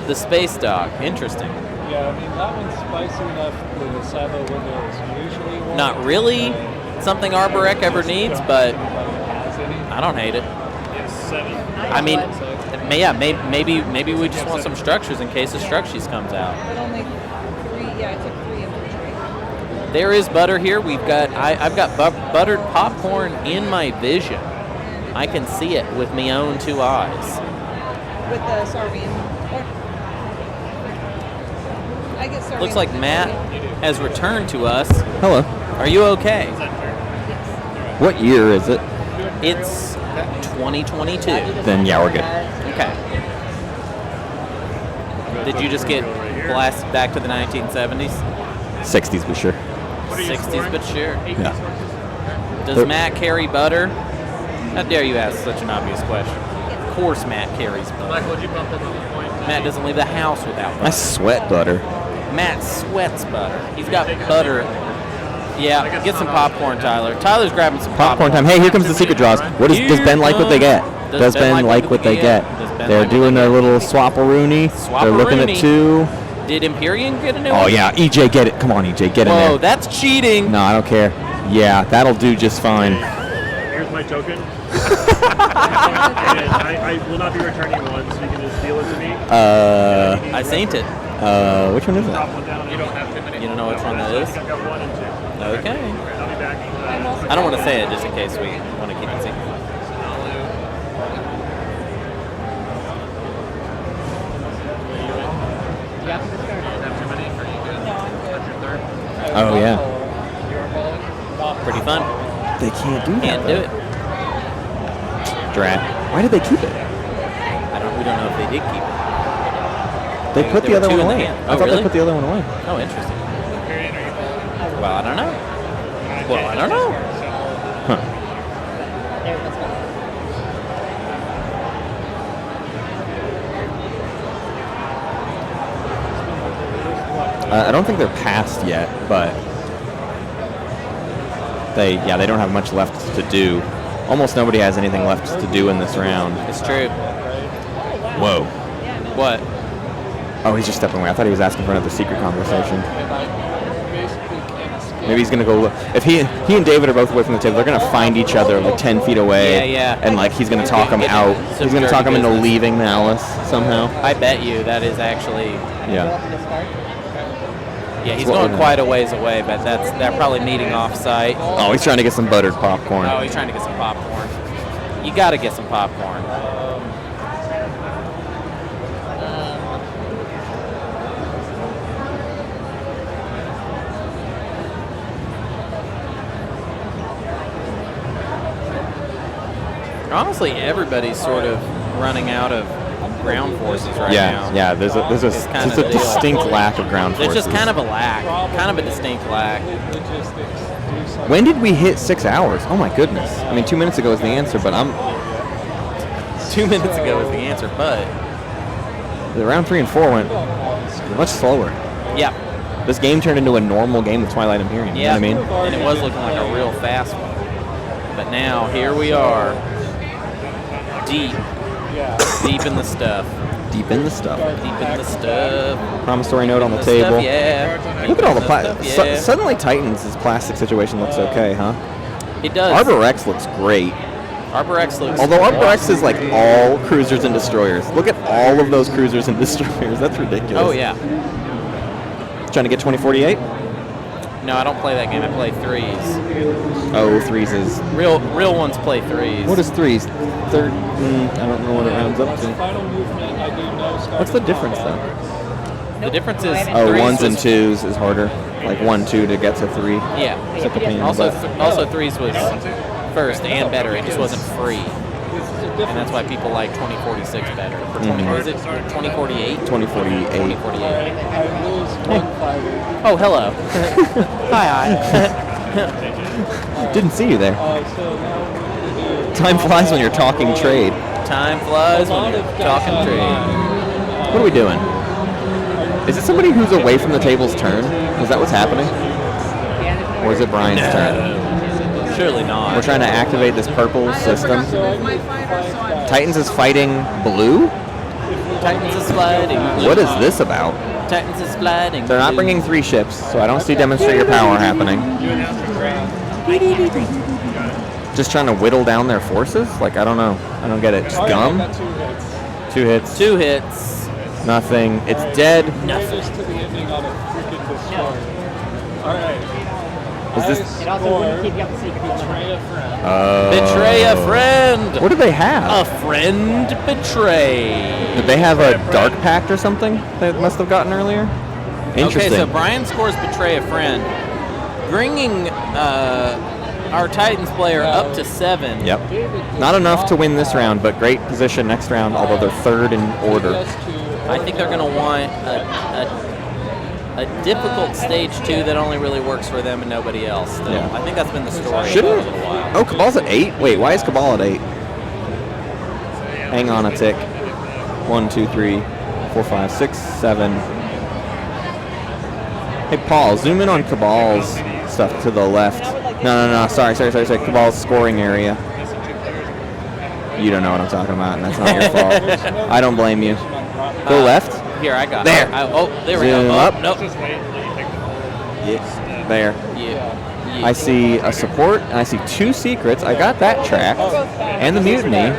the space dock. Interesting. Yeah, I mean, that one's spicy enough for the Sabo windows usually. Not really something Arborek ever needs, but I don't hate it. Yes, 7. I mean, yeah, maybe we just want some structures in case the structures comes out. But only 3. Yeah, I took 3 infantry. There is butter here. I've got buttered popcorn in my vision. I can see it with my own 2 eyes. With the Sarvian. I get Sarvian. Looks like Matt has returned to us. Hello. Are you okay? What year is it? It's 2022. Then yeah, we're good. Okay. Did you just get blasted back to the 1970s? 60s, be sure. 60s, but sure. Yeah. Does Matt carry butter? How dare you ask such an obvious question? Of course Matt carries butter. Michael, would you bump up on the point? Matt doesn't leave the house without butter. I sweat butter. Matt sweats butter. He's got butter. Yeah, get some popcorn, Tyler. Tyler's grabbing some Popcorn time. Hey, here comes the secret draws. What does Ben like what they get? Does Ben like what they get? They're doing their little swap-a-rooney. They're looking at 2. Did Imperium get a new Oh one? yeah, EJ, get it. Come on, EJ, get in there. Whoa, that's cheating. No, I don't care. Yeah, that'll do just fine. Here's my token. And I will not be returning one, so you can just deal it to me. I seen it. Which one is it? Drop one down. You don't have too many. You don't know which one that is? I think I've got 1 and 2. Okay. I'll be back. I don't want to say it just in case we want to keep it secret. Oh yeah. Pretty fun. They can't do that. Can't do it. Drat. Why did they keep it? We don't know if they did keep it. They put There the were other 2 one in the away. hand. I Oh, thought really? they put the other one away. Oh, interesting. Well, I don't know. Well, I don't know. Huh. There, let's go. I don't think they're passed yet, but they don't have much left to do. Almost nobody has anything left to do in this round. It's true. Whoa. What? Oh, he's just stepping away. I thought he was asking for another secret conversation. Maybe he's gonna go look. If he and David are both away from the table, they're gonna find each other like 10 feet away. Yeah. And like he's gonna talk him out. He's gonna talk him into leaving Dallas somehow. I bet you that is actually. Yeah. Yeah, he's going quite a ways away, but they're probably meeting off-site. Oh, he's trying to get some buttered popcorn. Oh, he's trying to get some popcorn. You got to get some popcorn. Honestly, everybody's sort of running out of ground forces right now. Yeah, there's a distinct lack of ground forces. There's just kind of a distinct lack. When did we hit 6 hours? Oh my goodness. I mean, 2 minutes ago is the answer, but 2 minutes ago is the answer, but the round 3 and 4 went much slower. Yeah. This game turned into a normal game with Twilight Imperium. Yeah, You know what I mean? And it was looking like a real fast one. But now, here we are. Deep in the stuff. Deep in the stuff. Deep in the stuff. Promissory note on the table. Stuff, yeah. Look at all the plastic. Yeah. Suddenly Titans' plastic situation looks okay, huh? It does. Arbor X looks great. Arbor X looks Although Arbor X is like all cruisers and destroyers. Look at all of those cruisers and destroyers. That's ridiculous. Oh, yeah. Trying to get 2048? No, I don't play that game. I play threes. Oh, threes is... Real ones play threes. What is threes? Third... I don't know what it rounds up to. What's the difference, though? The difference is... Oh, ones and twos is harder. Like 1, 2 to get to 3. Yeah. Suck a pain in the Also, butt. also threes was first and better. It just wasn't free. And that's why people like 2046 better. For 20, what is it? 2048? 2048. 2048. Oh, hello. Hi. Didn't see you there. Time flies when you're talking trade. Time flies when you're talking trade. What are we doing? Is it somebody who's away from the table's turn? Is that what's happening? Or is it Brian's turn? Surely not. We're trying to activate this purple system. Titans is fighting blue? Titans is sliding. What is this about? Titans is sliding. They're not bringing 3 ships, so I don't see demonstrate your power happening. Just trying to whittle down their forces? Like, I don't know. I don't get it. Just gum? 2 hits. 2 hits. Nothing. It's dead. Nothing. Is this... It also wouldn't keep you up the secret. Betray a friend. What do they have? A friend betrayed. Did they have a dark pact or something they must have gotten earlier? Interesting. Okay, so Brian scores betray a friend, bringing our Titans player up to 7. Yep. Not enough to win this round, but great position next round, although they're 3rd in order. I think they're going to want a difficult stage 2 that only really works for them and nobody else. Still. Yeah. I think that's been the story Shouldn't... for a little while. Oh, Cabal's at 8? Wait, why is Cabal at 8? Hang on a tick. 1, 2, 3, 4, 5, 6, 7. Hey, Paul, zoom in on Cabal's stuff to the left. No. Sorry. Cabal's scoring area. You don't know what I'm talking about, and that's not your fault. I don't blame you. Go left. Here, I got there. There we go. Zoom Oh, up. Nope. Yeah, there. Yeah. I see a support, and I see 2 secrets. I got that tracked. And the mutiny.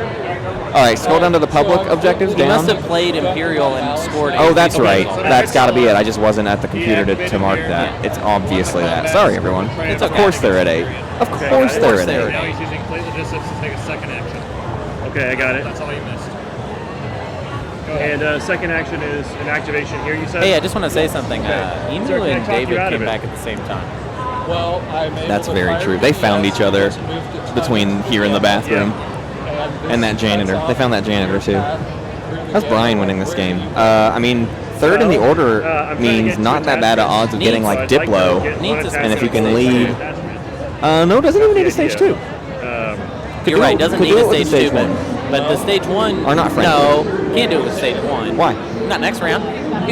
All right, scroll down to the public objectives He down. must have played Imperial and scored. Oh, that's right. That's got to be it. I just wasn't at the computer to mark that. It's obviously that. Sorry, everyone. It's Of okay. course they're at 8. Of course they're at 8. Now he's using play the distance to take a second action. Okay, I got it. That's all you missed. And second action is an activation here, you said? Hey, I just want to say something. Okay. Emu Sir, can I and talk you David out of came it? back at the same time. Well, I'm able That's to very fire true. They found each other between here and the bathroom and that janitor. They found that janitor too. How's Brian winning this game? I mean, 3rd in the order means not that bad of odds of getting like Diplo. And if you can lead... no, doesn't even need a stage 2. You're right, doesn't could need do a it with stage 2, 1. but the stage 1... Are not friendly. No, can't do it with stage 1. Why? Not next round.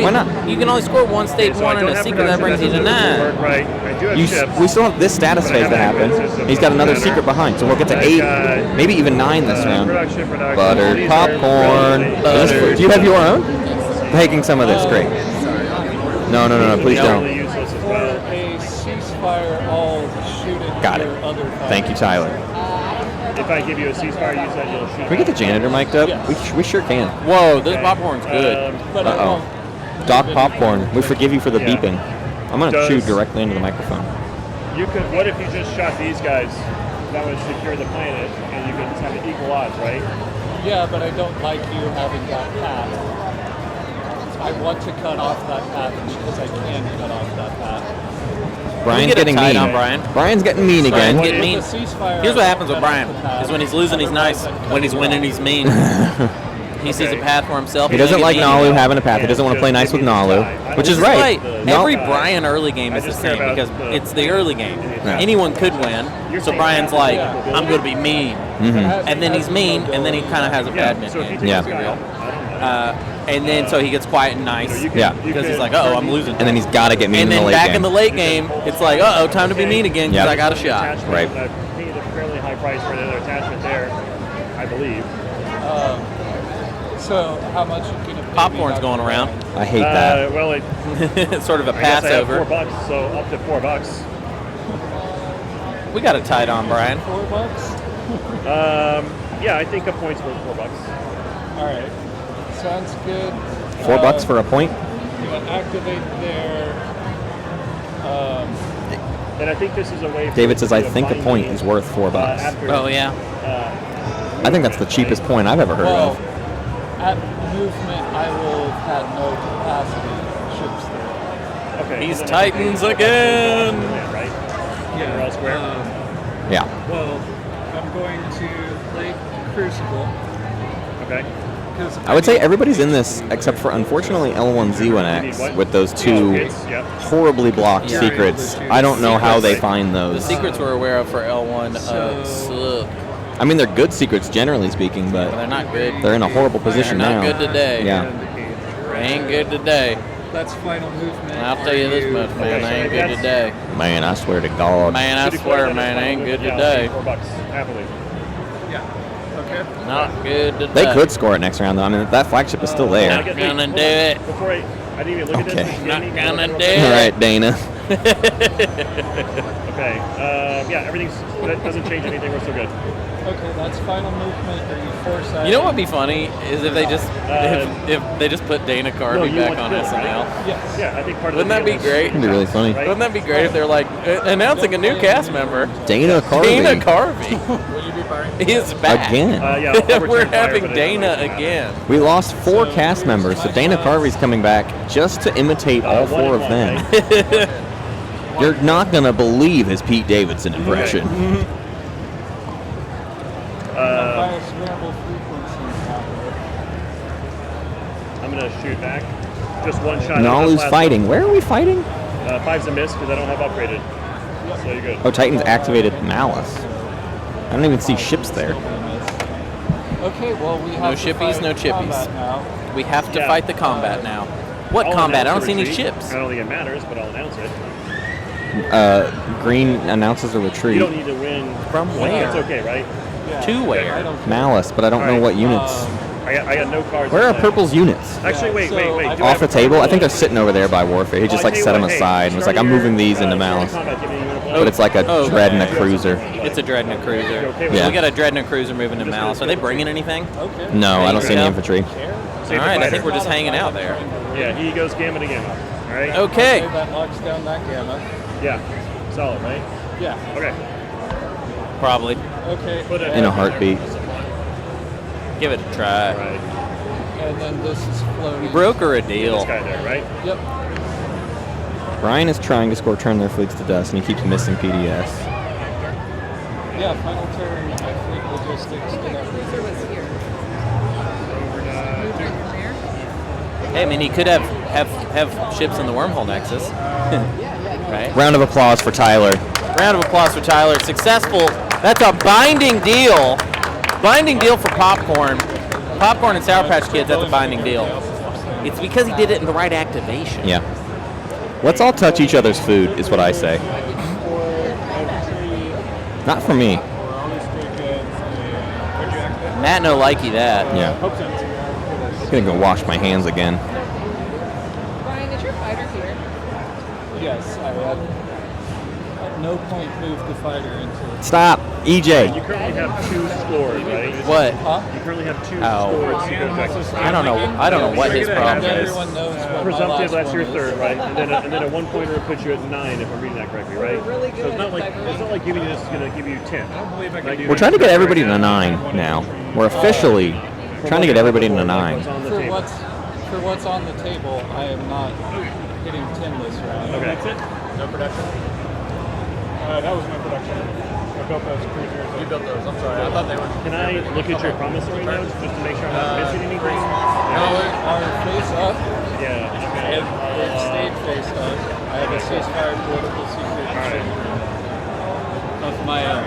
Why not? You can only score one stage So I one don't and a have secret that brings you to production, 9. Right. I do have chips. We still have this status but I phase have to that happen. grid system, He's got so another it doesn't secret matter. behind, so we'll get to I've 8, got, maybe even 9 this round. Production. Buttered These are popcorn. relatively- Do you have your own? Taking some of this, great. No, please don't. Really useless as For well. a ceasefire, I'll shoot at Got your it. other Thank you, Tyler. If I give you a ceasefire, you said you'll shoot. Can we get the janitor mic'd up? We sure can. Whoa, this popcorn's good. But I Uh-oh. won't. Doc Popcorn, we forgive you for the Yeah. beeping. I'm going to Does- chew directly into the microphone. You could. What if you just shot these guys? That would secure the planet, and you could have equal odds, right? Yeah, but I don't like you having that path. I want to cut off that path because I can cut off that path. Brian's get a getting tight mean. on Brian? Brian's getting mean again. Brian's getting mean. With a ceasefire, Here's what happens with cut off Brian: the path. is when he's losing, he's nice. When he's winning, he's mean. He sees a path for himself. He he's doesn't gonna like get mean. Nalu having a path. He doesn't want to play nice with Nalu, which is right. Every No, Brian early game is the just care same about because the- it's the early game. Yeah. Anyone could win, so Brian's like, I'm going to be mean. And then he's mean, and then he kind of has a bad So if you mid take Yeah. this guy out, I don't know. and then so he gets quiet and nice Yeah. because he's like, uh-oh, I'm losing. and then he's got to get mean And in the then late back game. in the late game, it's like, uh-oh, time to be mean again because Yep. I got a shot. Attachment, Right. I've paid a fairly high price for another attachment there, I believe. So how much you going to pay Popcorn's me going back? around. I hate that. Well, it, It's sort of a I guess I have Passover. $4, so up to $4. We got a tight on, Brian. $4? Yeah, I think a point's worth $4. All right. Sounds good. $4 for a point? Gonna activate there. And I think this is a way. David says, I to think a bind point me, is worth $4. after, Oh, yeah. I think that's the cheapest point I've ever heard Well, of. at movement, I will have had no capacity ships there. Okay. These and then I think Titans it's again. Right. We're all square. Yeah. Well, I'm going to play Crucible. Okay. I would say everybody's in this except for, unfortunately, L1Z1X with those two horribly blocked secrets. I don't know how they find The those. secrets we're aware of for L1 suck. I mean, they're good secrets, generally speaking, but They're not good. they're in a horrible position They're now. not good today. Yeah. They ain't good today. That's final movement. And I'll tell you this much, man. They ain't good today. Man, I swear to God. Man, I swear, man, they ain't good today. $4 happily. Yeah. Okay. Not good today. They could score it next round, though. I mean, that flagship is still there. Not gonna do it. Before I didn't even look at Okay. this. Not gonna do All it. right, Dana. Okay. Yeah, everything's. That doesn't change anything. We're still good. Okay, that's final movement. Are you foresight? You know what'd be funny is if they just if they just put Dana Carvey you back want on to kill, SNL. right? Yes. Yeah, I think part of Wouldn't that be great? That'd be really funny. Wouldn't that be great if they're like announcing a new cast member? Dana Carvey. Dana Carvey. Will you be firing? He's back. Again. Yeah, I'll We're return fire, having but it Dana doesn't matter. again. We lost 4 cast members, so Dana Carvey's coming back just to imitate all 4 of them. You're not going to believe his Pete Davidson impression. Fire scramble frequencies happening. I'm gonna shoot back. Just one shot. Nalu's fighting. Where are we fighting? 5's a miss because I don't have upgraded. So you're good. Oh, Titans activated Malice. I don't even see ships there. Okay, well we have No to shippies, fight no chippies. combat now. We have to Yeah. fight the combat now. What I'll combat? I don't announce see the any retreat. ships. I don't think it matters, but I'll announce it. Green announces a retreat. You don't need to win. From where? That's okay, right? To where? Malice, but I don't know what units. I got no cards. Where in are play. Purple's units? Actually, wait. Do I Off have the table? I think they're cards? sitting over there by Warfare. He just like set them aside and was like, I'm moving these into Malice. But it's like a dread and a cruiser. It's a dread and a cruiser. Yeah. We got a dread and a cruiser moving to Malice. Are they bringing anything? No, I don't see any infantry. All right, I think we're just hanging out there. Yeah, he goes gamma to gamma. All right. Okay. That locks down that gamma. Yeah. Solid, right? Yeah. Okay. Probably. Okay. In a heartbeat. Give it a try. Right. And then this is floating. Broker a deal. This guy there, right? Yep. Brian is trying to score turn their fleets to dust, and he keeps missing PDS. Yeah, final turn. I fleet logistics. Hey, I mean, he could have ships in the wormhole nexus. Right? Round of applause for Tyler. Round of applause for Tyler. Successful. That's a binding deal. Binding deal for Popcorn. Popcorn and Sour Patch Kids, that's a binding deal. It's because he did it in the right activation. Yeah. Let's all touch each other's food, is what I say. Not for me. Matt no likey that. Yeah. I'm gonna go wash my hands again. Brian, is your fighter here? Yes, I had at no point moved the fighter into it. Stop, EJ. You currently have 2 scores, right? What? You currently have 2 Oh. scores secret objectives. I don't know what his problem is. Everyone knows what my Presumptive, last that's your one third, is. right? And then a 1-pointer would put you at 9 if I'm reading that correctly, right? So it's not like giving you this is going to give you 10. We're trying to get everybody to 9 now. We're officially trying to get everybody to 9. For what's on the table, I am not hitting 10 this round. Okay. That's it? No production? That was my production. I built those cruisers. You built those, I'm sorry. I thought they were... Can I look at your promissory notes just to make sure I'm not missing anything? No, our face up. Yeah. It stayed face up. I have a ceasefire political secret of my own.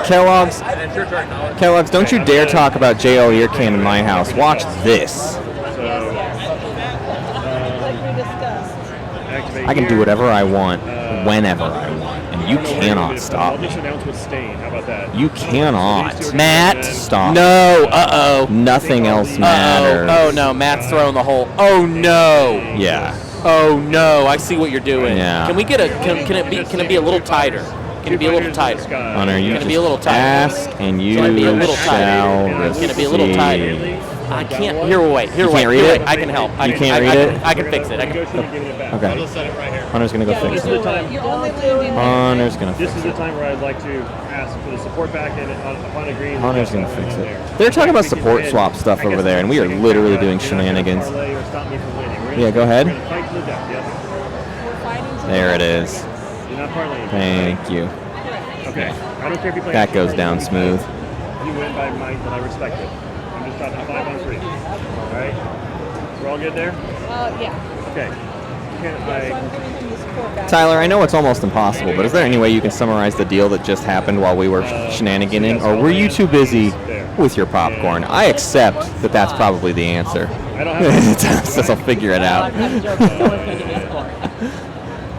Kellogg's, And it's your turn now. Kellogg's, don't you dare talk about JL Earcan in my house. Watch this. Like we discussed. I can do whatever I want, whenever I want, and you cannot stop I'll me. just announce what's staying. How about that? You cannot. Matt, Stop. No. Uh-oh. Nothing else matters. Oh no, Matt's throwing the whole. Oh no. Yeah. Oh no, I see what you're doing. Yeah. Can we get a? Can it be a little tighter? Can it be a little tighter? Hunter, you Can it just be a little tighter? ask and you Can it be a little shall tighter? Can it be a little receive. tighter? I can't. Here, wait. Here, You wait. can't read here, it? wait. I can help. You can't read it? I can fix it. I can. Okay. I'll just set it right here. Hunter's gonna go fix This is the it. time. You're only landing Hunter's gonna This fix is the it. time where I'd like to ask for the support back and upon agreeing. Hunter's gonna fix it. They're talking about support swap stuff over there, and we are literally doing shenanigans. Yeah, go ahead. There it is. You're not parlaying. Thank you. Okay. I don't care if you play. That goes down smooth. You win by might, but I respect it. I'm just talking 5 on 3. All right. We're all good there. yeah. Okay. Can So I? I'm giving him the support back. Tyler, I know it's almost impossible, but is there any way you can summarize the deal that just happened while we were shenaniganing, or were you too busy with your popcorn? I accept that that's probably the answer. I don't have. Since I'll figure it out.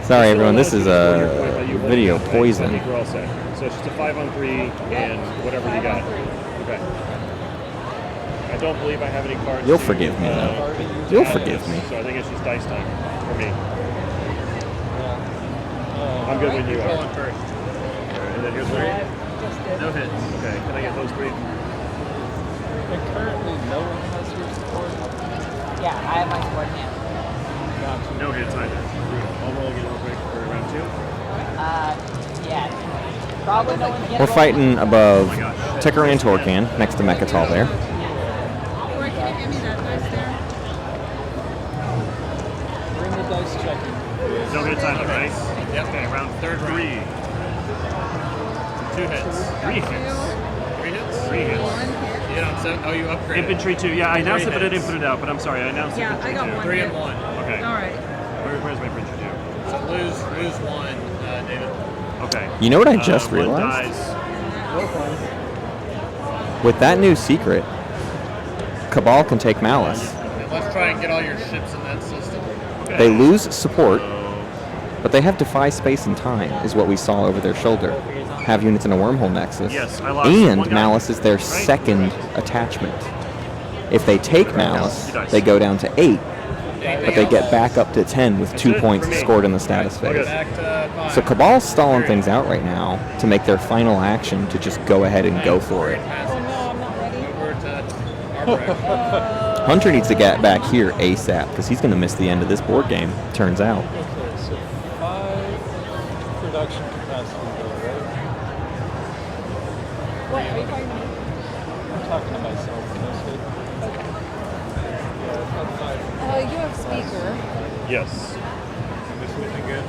Sorry, everyone. This is a video I think poison. we're all set. So it's just a 5 on 3 and whatever you got. Okay. I don't believe I have any cards. You'll forgive me, though. You'll forgive me. So I think it's just dice time for me. I'm good when you are. Rolling first. And then here's 3. No hits. Okay. Can I get those 3? And currently, no one has your support. Yeah, I have my support in hand. Gotcha. No hits either. I'll roll again real quick for round 2. Yeah. Probably no one gets We're fighting above Ticker and Torcan, next to Mechatol there. Cory, can you give me that dice there? Bring the dice checking. No hits either, right? Yep. Okay, round 3rd 3. round. 2 hits. 3 hits. 3 hits? 3 hits. You hit on 7. Oh, you upgraded. Infantry 2. Yeah, I announced it, but I didn't hits. put it out. But I'm sorry, I announced Yeah, infantry I got 2. 1 3 hit. and 1. Okay. All right. Where's my infantry 2? So lose 1, David. Okay. You know what I just One realized? dies. With that new secret, Cabal can take Malice. And let's try and get all your ships in that system. They lose support, but they have defy space and time, is what we saw over their shoulder. Have units in a wormhole nexus. Yes, I lost and one guy. Malice is their second attachment. If they take Malice, they go down to 8, but they get back up to 10 with 2 points scored in the status phase. Back to 5. So Cabal's stalling things out right now to make their final action to just go ahead and go for it. Over to Arbor. Hunter needs to get back here ASAP because he's going to miss the end of this board game, turns out. Okay, so 5 production capacity though, right? What are you talking about? I'm talking to myself mostly. Okay. Yeah, I've got 5. You have speaker. Yes. This looking good.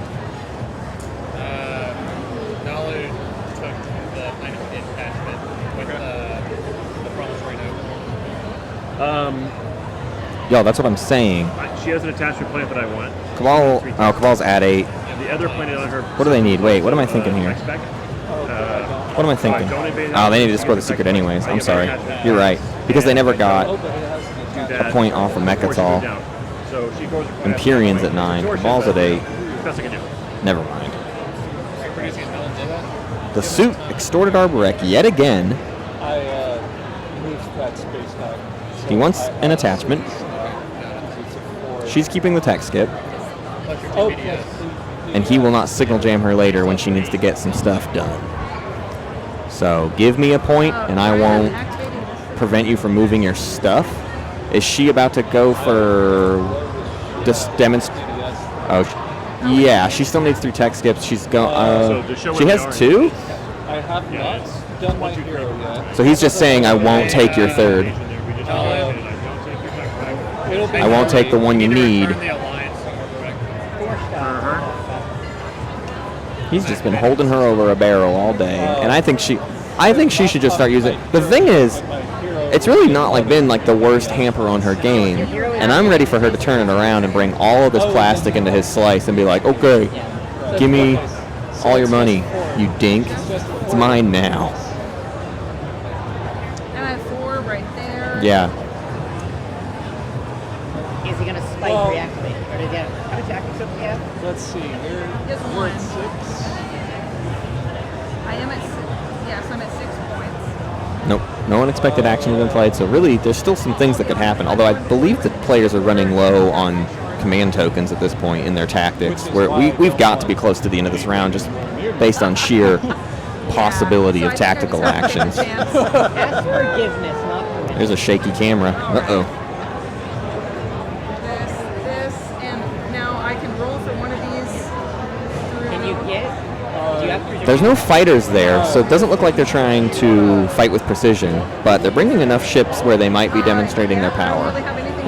Nalu took the kind of attachment with the promissory note. Yo, that's what I'm saying. She has an attachment planet that I want. Cabal's at 8. The other planet on her. What do they need? Wait, what am I thinking here? Spec. What am I thinking? Oh, they need to score the secret anyways. I'm sorry. You're right. Because they never got... a point off of Mechatol. So she goes Empyrean's at 9. Cabal's at 8. Best I can do. Never mind. The suit extorted Arborek yet again. I moved that space back. He wants an attachment. She's keeping the tech skip. Okay. And he will not signal jam her later when she needs to get some stuff done. So give me a point and I won't prevent you from moving your stuff. Is she about to go for this demonstrate? Oh, yeah, she still needs 3 tech skips. She's going. She has 2? I have not done my hero yet. So he's just saying, I won't take your 3rd. I won't take the one you need. He's just been holding her over a barrel all day, and I think she should just start using. The thing is, it's really not like been like the worst hamper on her game, and I'm ready for her to turn it around and bring all of this plastic into his slice and be like, okay, give me all your money, you dink. It's mine now. And I have 4 right there. Yeah. Is he going to spike reactivate? Or does he have, how much active stuff do you have? Let's see. He has We're 1. at 6. I am at 6. Yes, I'm at 6 points. Nope. No unexpected action has been played, so really there's still some things that could happen. Although I believe that players are running low on command tokens at this point in their tactics, where we've got to be close to the end of this round just based on sheer possibility of tactical actions. That's forgiveness, not permission. There's a shaky camera. Uh-oh. This, and now I can roll for one of these. Can you get? Do you have There's no fighters there, so it doesn't look like they're trying to fight with precision, but they're bringing enough ships where they might be demonstrating their power,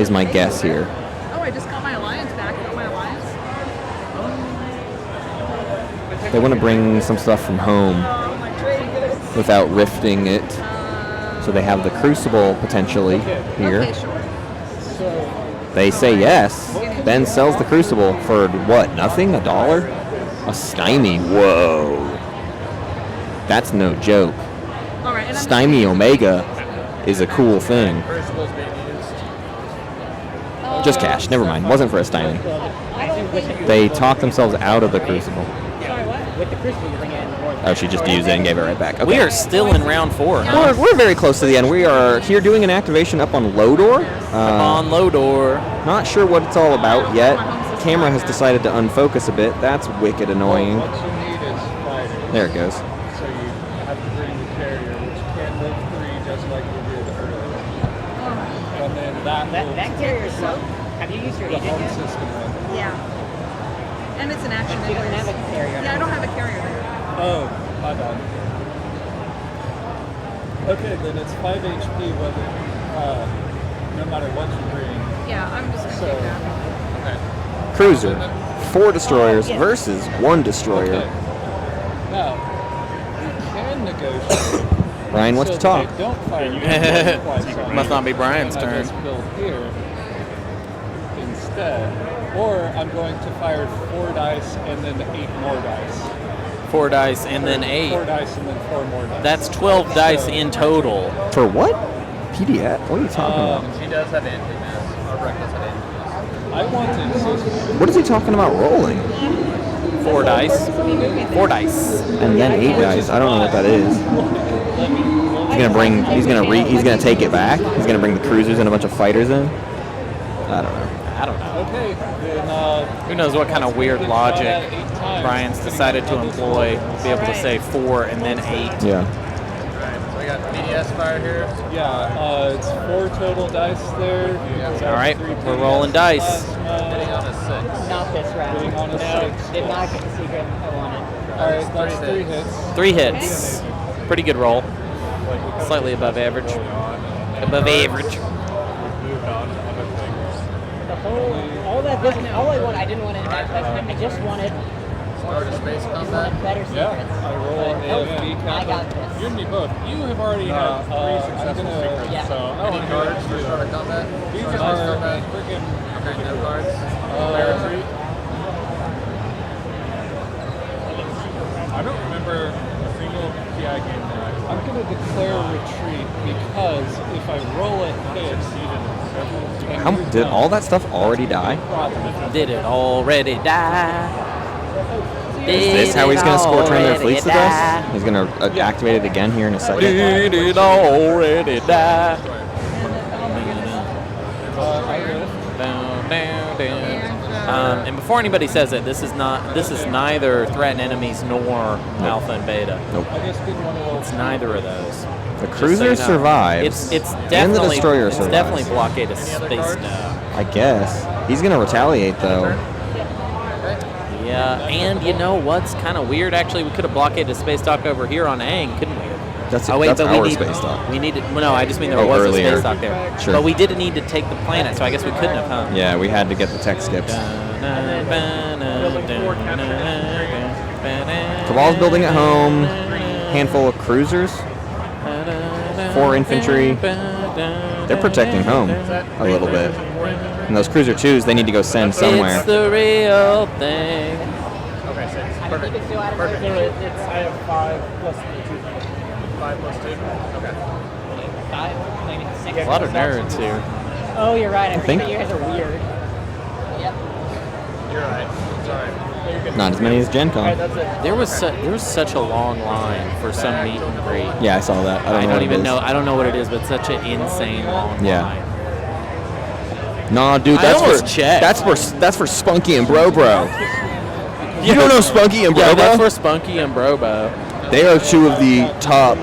is my guess here. Oh, I just got my alliance back. I got my alliance. They want to bring some stuff from home without rifting it, so they have the Crucible potentially here. Okay, sure. They say yes. Ben sells the Crucible for what? Nothing? $1? A stymie. Whoa. That's no joke. All right, and I'm Stymie Omega is a cool thing. Just cash. Never mind. Wasn't for a stymie. They talked themselves out of the Crucible. With the Crucible, you bring in more. Oh, she just used it and gave it right back. Okay. We are still in round 4. Huh? We're very close to the end. We are here doing an activation up on Lodor. On Lodor. Not sure what it's all about yet. Camera has decided to unfocus a bit. That's wicked annoying. What you need is fighters. There it goes. So you have to bring the carrier, which can live 3 just like you did earlier. And then that carrier is so. Have you used your the agent home yet? system one. Yeah. And it's an action. You don't anyways. have a carrier. Yeah, I don't have a carrier. Oh, my bad. Okay, then it's 5 HP whether, no matter what you bring. Yeah, I'm just going to take that. Okay. Cruiser. 4 destroyers versus 1 destroyer. Okay. Now, you can negotiate. Brian wants to talk. They don't fire Must not be Brian's I turn. just build here instead. Or I'm going to fire 4 dice and then 8 more dice. 4 dice and then 8. 4 dice and then 4 more dice. That's 12 dice in total. For what? PDF? What are you talking about? She does have anti-mass. Arborek does have anti-mass. I want to What is he talking about rolling? 4 dice. 4 dice. And then 8 dice. I don't know what that is. He's gonna take it back. He's gonna bring the cruisers and a bunch of fighters in. I don't know. Okay, then Who knows what kind of weird logic Brian's decided to employ to be able to say 4 and then 8. Yeah. So we got BDS fire here. yeah, it's 4 total dice there. All right, we're rolling dice. Hitting on a 6. Not this round. Hitting on a No, 6. did not get the secret I wanted. Alright, that's 3 hits. 3 hits. Pretty good roll. Slightly above average. Above average. All that business, all I wanted, I didn't want an advertisement. I just wanted Start a space combat. better secrets. I roll a B I got this. You and me both. You have already had 3 successful secrets, yeah. so Any cards for start a combat? these Start are combat. freaking Okay, no cards. declare retreat. I don't remember a single PI game that I'm going to declare retreat because if I roll a hit, How did all that stuff already die? Did it already die? Is this how he's going to score turn their fleets with us? He's going to activate it again here in a second. Did it already die? And before anybody says it, this is neither threatened enemies nor alpha and beta. Nope. It's neither of those. The cruiser survives. It's definitely, and the destroyer it's survives. definitely blockade of space now. I guess. He's going to retaliate, though. Yeah, and you know what's kind of weird? Actually, we could have blockaded a space dock over here on Aang, couldn't we? That's our space dock. We needed. Well, no, I just mean there was earlier. a space dock there. Sure. But we didn't need to take the planet, so I guess we couldn't have, huh? Yeah, we had to get the tech skips. Cabal's building at home. Handful of cruisers. 4 infantry. They're protecting home a little bit. And those cruiser 2s, they need to go send somewhere. It's the real thing. Okay, 6. Perfect. Perfect. No, I have 5 plus 2. 5 plus 2. Okay. 5, 6. A lot of nerds here. Oh, you're right. I think. forget you guys are weird. Yep. You're right. Sorry. Not as many as Gen Con. There was such a long line for some meet and greet. Yeah, I saw that. I don't know what it is, but such an insane long line. Nah, dude, that's for Spunky and Bro. You don't know Spunky and Bro? Yeah, that's for Spunky and Bro. They are 2 of the top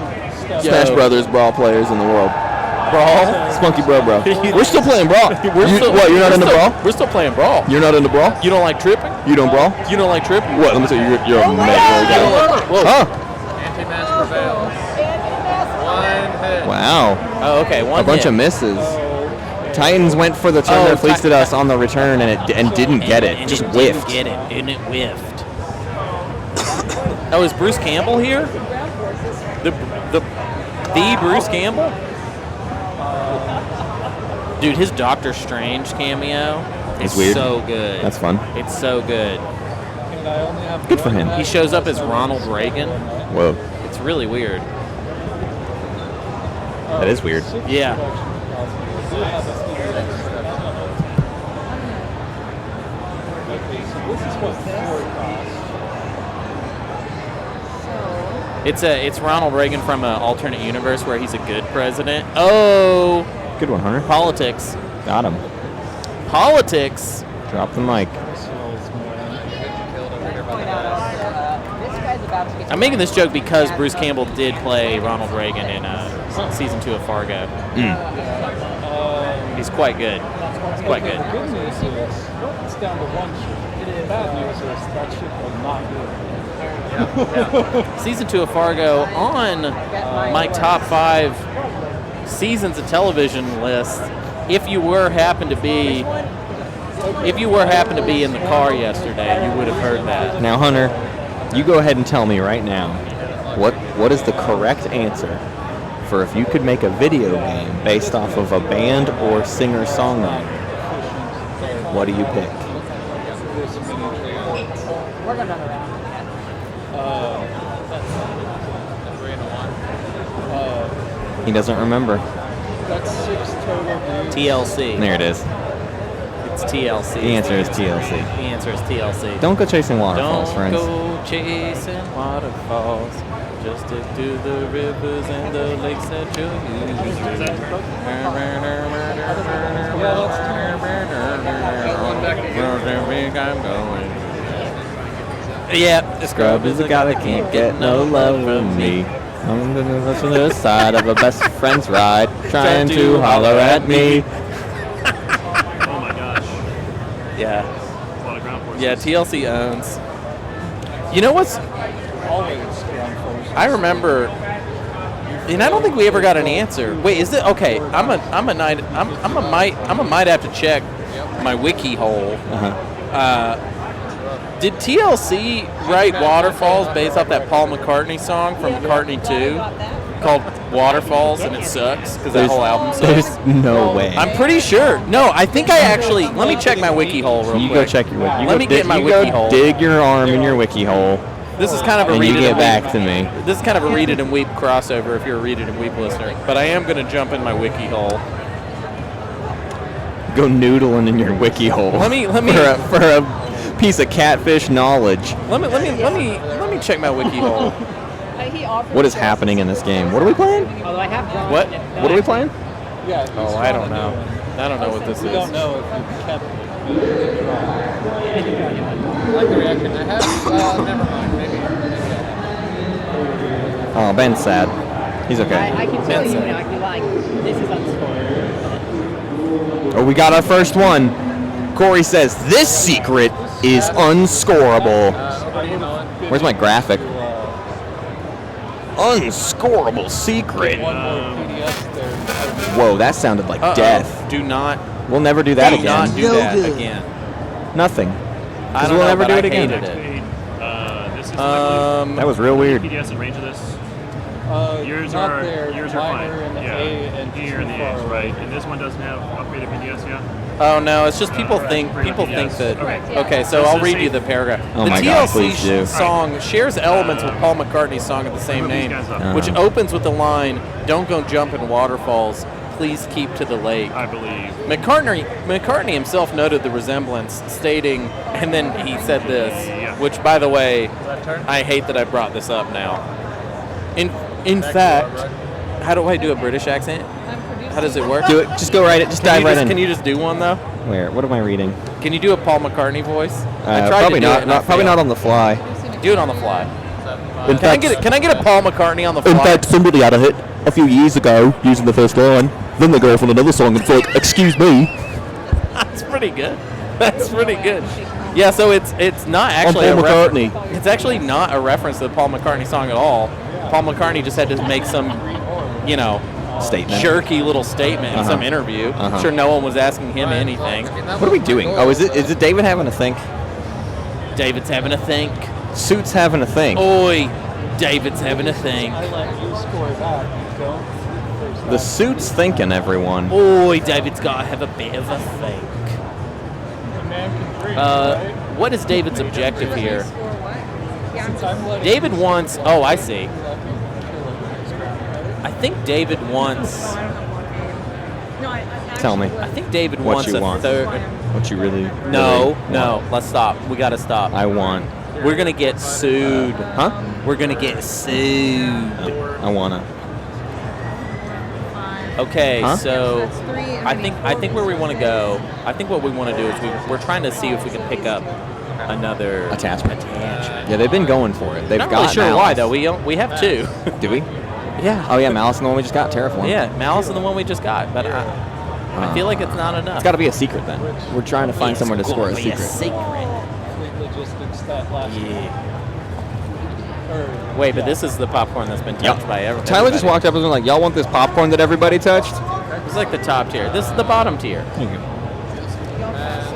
Smash Brothers Brawl players in the world. Brawl? Spunky Bro. We're still playing Brawl. You're not into Brawl? We're still playing Brawl. You're not into Brawl? You don't like tripping? You don't Brawl? You don't like tripping? What? Let me tell you, you're a mega. Whoa. Huh? Anti-match prevails. 1 hit. Wow. Oh, okay. A bunch of misses. Titans went for the turn their fleets at us on the return and didn't get it. Just whiffed. Didn't get it, and it whiffed. Oh, is Bruce Campbell here? The Bruce Campbell? Dude, his Doctor Strange cameo is It's weird. so good. That's fun. It's so good. Good for him. He shows up as Ronald Reagan. Whoa. It's really weird. That is weird. Yeah. It's Ronald Reagan from an alternate universe where he's a good president. Oh, good one, Hunter. Politics. Got him. Politics. Drop the mic. I'm making this joke because Bruce Campbell did play Ronald Reagan in season 2 of Fargo. He's quite good. He's quite good. The good news is it's down to 1 ship. The bad news is that ship will not do it. Season 2 of Fargo on my top 5 seasons of television list. If you were happened to be in the car yesterday, you would have heard that. Now, Hunter, you go ahead and tell me right now what is the correct answer for if you could make a video game based off of a band or singer-songwriter. What do you pick? We're going another round. He doesn't remember. That's 6 total. TLC. There it is. It's TLC. The answer is TLC. The answer is TLC. Don't go chasing waterfalls, Don't friends. go chasing waterfalls. Just stick to the rivers and the lakes that you use. I'm going. Yeah, the Scrub is a guy that can't get no love from me. I'm the other side of a best friend's ride, trying to holler at me. Oh my gosh. Yeah. A lot of ground forces. Yeah, TLC owns. You know what's? I remember, and I don't think we ever got an answer. Wait, is it okay? I might have to check my wiki hole. Did TLC write Waterfalls based off that Paul McCartney song from McCartney 2 called Waterfalls, and it sucks because that whole album sucks? There's no way. I'm pretty sure. No, I think I actually. Let me check my wiki hole real quick. You go check your wiki. Let me get my wiki hole. Dig your arm in your wiki hole. This is kind of a and read you it get and back weep. to me. This is kind of a read it and weep crossover if you're a read it and weep listener. But I am going to jump in my wiki hole. Go noodling in your wiki hole. Let me for a piece of catfish knowledge. Let me check my wiki hole. What is happening in this game? What are we playing? Although I have drawn. What? What are we playing? Yeah. Oh, I don't know. I don't know what this We is. don't know if you kept I like the reaction. I have. Never mind. Maybe I Oh, Ben's sad. He's okay. I can tell you, I'd be like, this is unscored. Oh, we got our first one. Cory says this secret is unscorable. Where's my graphic? Unscorable secret. Whoa, that sounded like death. Do not. We'll never do that again. Do not do that again. Nothing. I Because don't we'll know, never but do I it again. hated it. This is That was real weird. PDS and range of this. Yours not are there, yours are fine. minor and Yeah, A and here and the too A's, far right? And this one doesn't have upgraded PDS yet. Oh no, it's just people Right, think PDS. that. Okay. Okay, so This I'll is read safe. you the paragraph. Oh The my God, please TLC do. song shares elements with Paul McCartney's song of the same Move these name, guys up. which opens with the line, "Don't go jumping waterfalls. Please keep to the lake." I believe. McCartney himself noted the resemblance, stating, and then he said this, which, by the way, I hate that I brought this up now. In fact, how do I do a British accent? How does it work? Do it. Just go right in. Just dive right in. Can you just do one though? Where? What am I reading? Can you do a Paul McCartney voice? I tried Probably to do not. it and I Probably failed. not on the fly. Do it on the fly. In Can I get a Paul McCartney on the fly? In fact, somebody had a hit a few years ago using the first line. Then they go off on another song and it's like, excuse me. That's pretty good. That's pretty good. Yeah, so it's not actually Paul McCartney. It's actually not a reference to the Paul McCartney song at all. Paul McCartney just had to make some, Statement. jerky little statement in some interview. I'm sure no one was asking him anything. What are we doing? Oh, is it David having a think? David's having a think. Suit's having a think. Oi, David's having a think. I let you score back. You don't. The Suit's thinking, everyone. Oi, David's got to have a bit of a think. What is David's objective here? David wants. Oh, I see. I think David wants. Tell me. I think David What wants you a want. third. What you really? No. want. Let's stop. We gotta stop. I want. We're gonna get sued. Huh? We're gonna get sued. I wanna. Okay, Huh? so I think where we want to go. I think what we want to do is we're trying to see if we can pick up another Attachment. Yeah, they've been going for it. They've Not got really sure Malice. why though. We have two. Do we? Yeah. Oh yeah, Malice and the one we just got. Terraform. Yeah, Malice and the one we just got, but I feel like it's not enough. It's got to be a secret then. We're trying to find It's somewhere to score a gonna be secret. Fleet logistics that last. Yeah. Wait, but this is the popcorn that's been touched by everyone. Tyler just walked up and was like, "Y'all want this popcorn that everybody touched?" It's like the top tier. This is the bottom tier.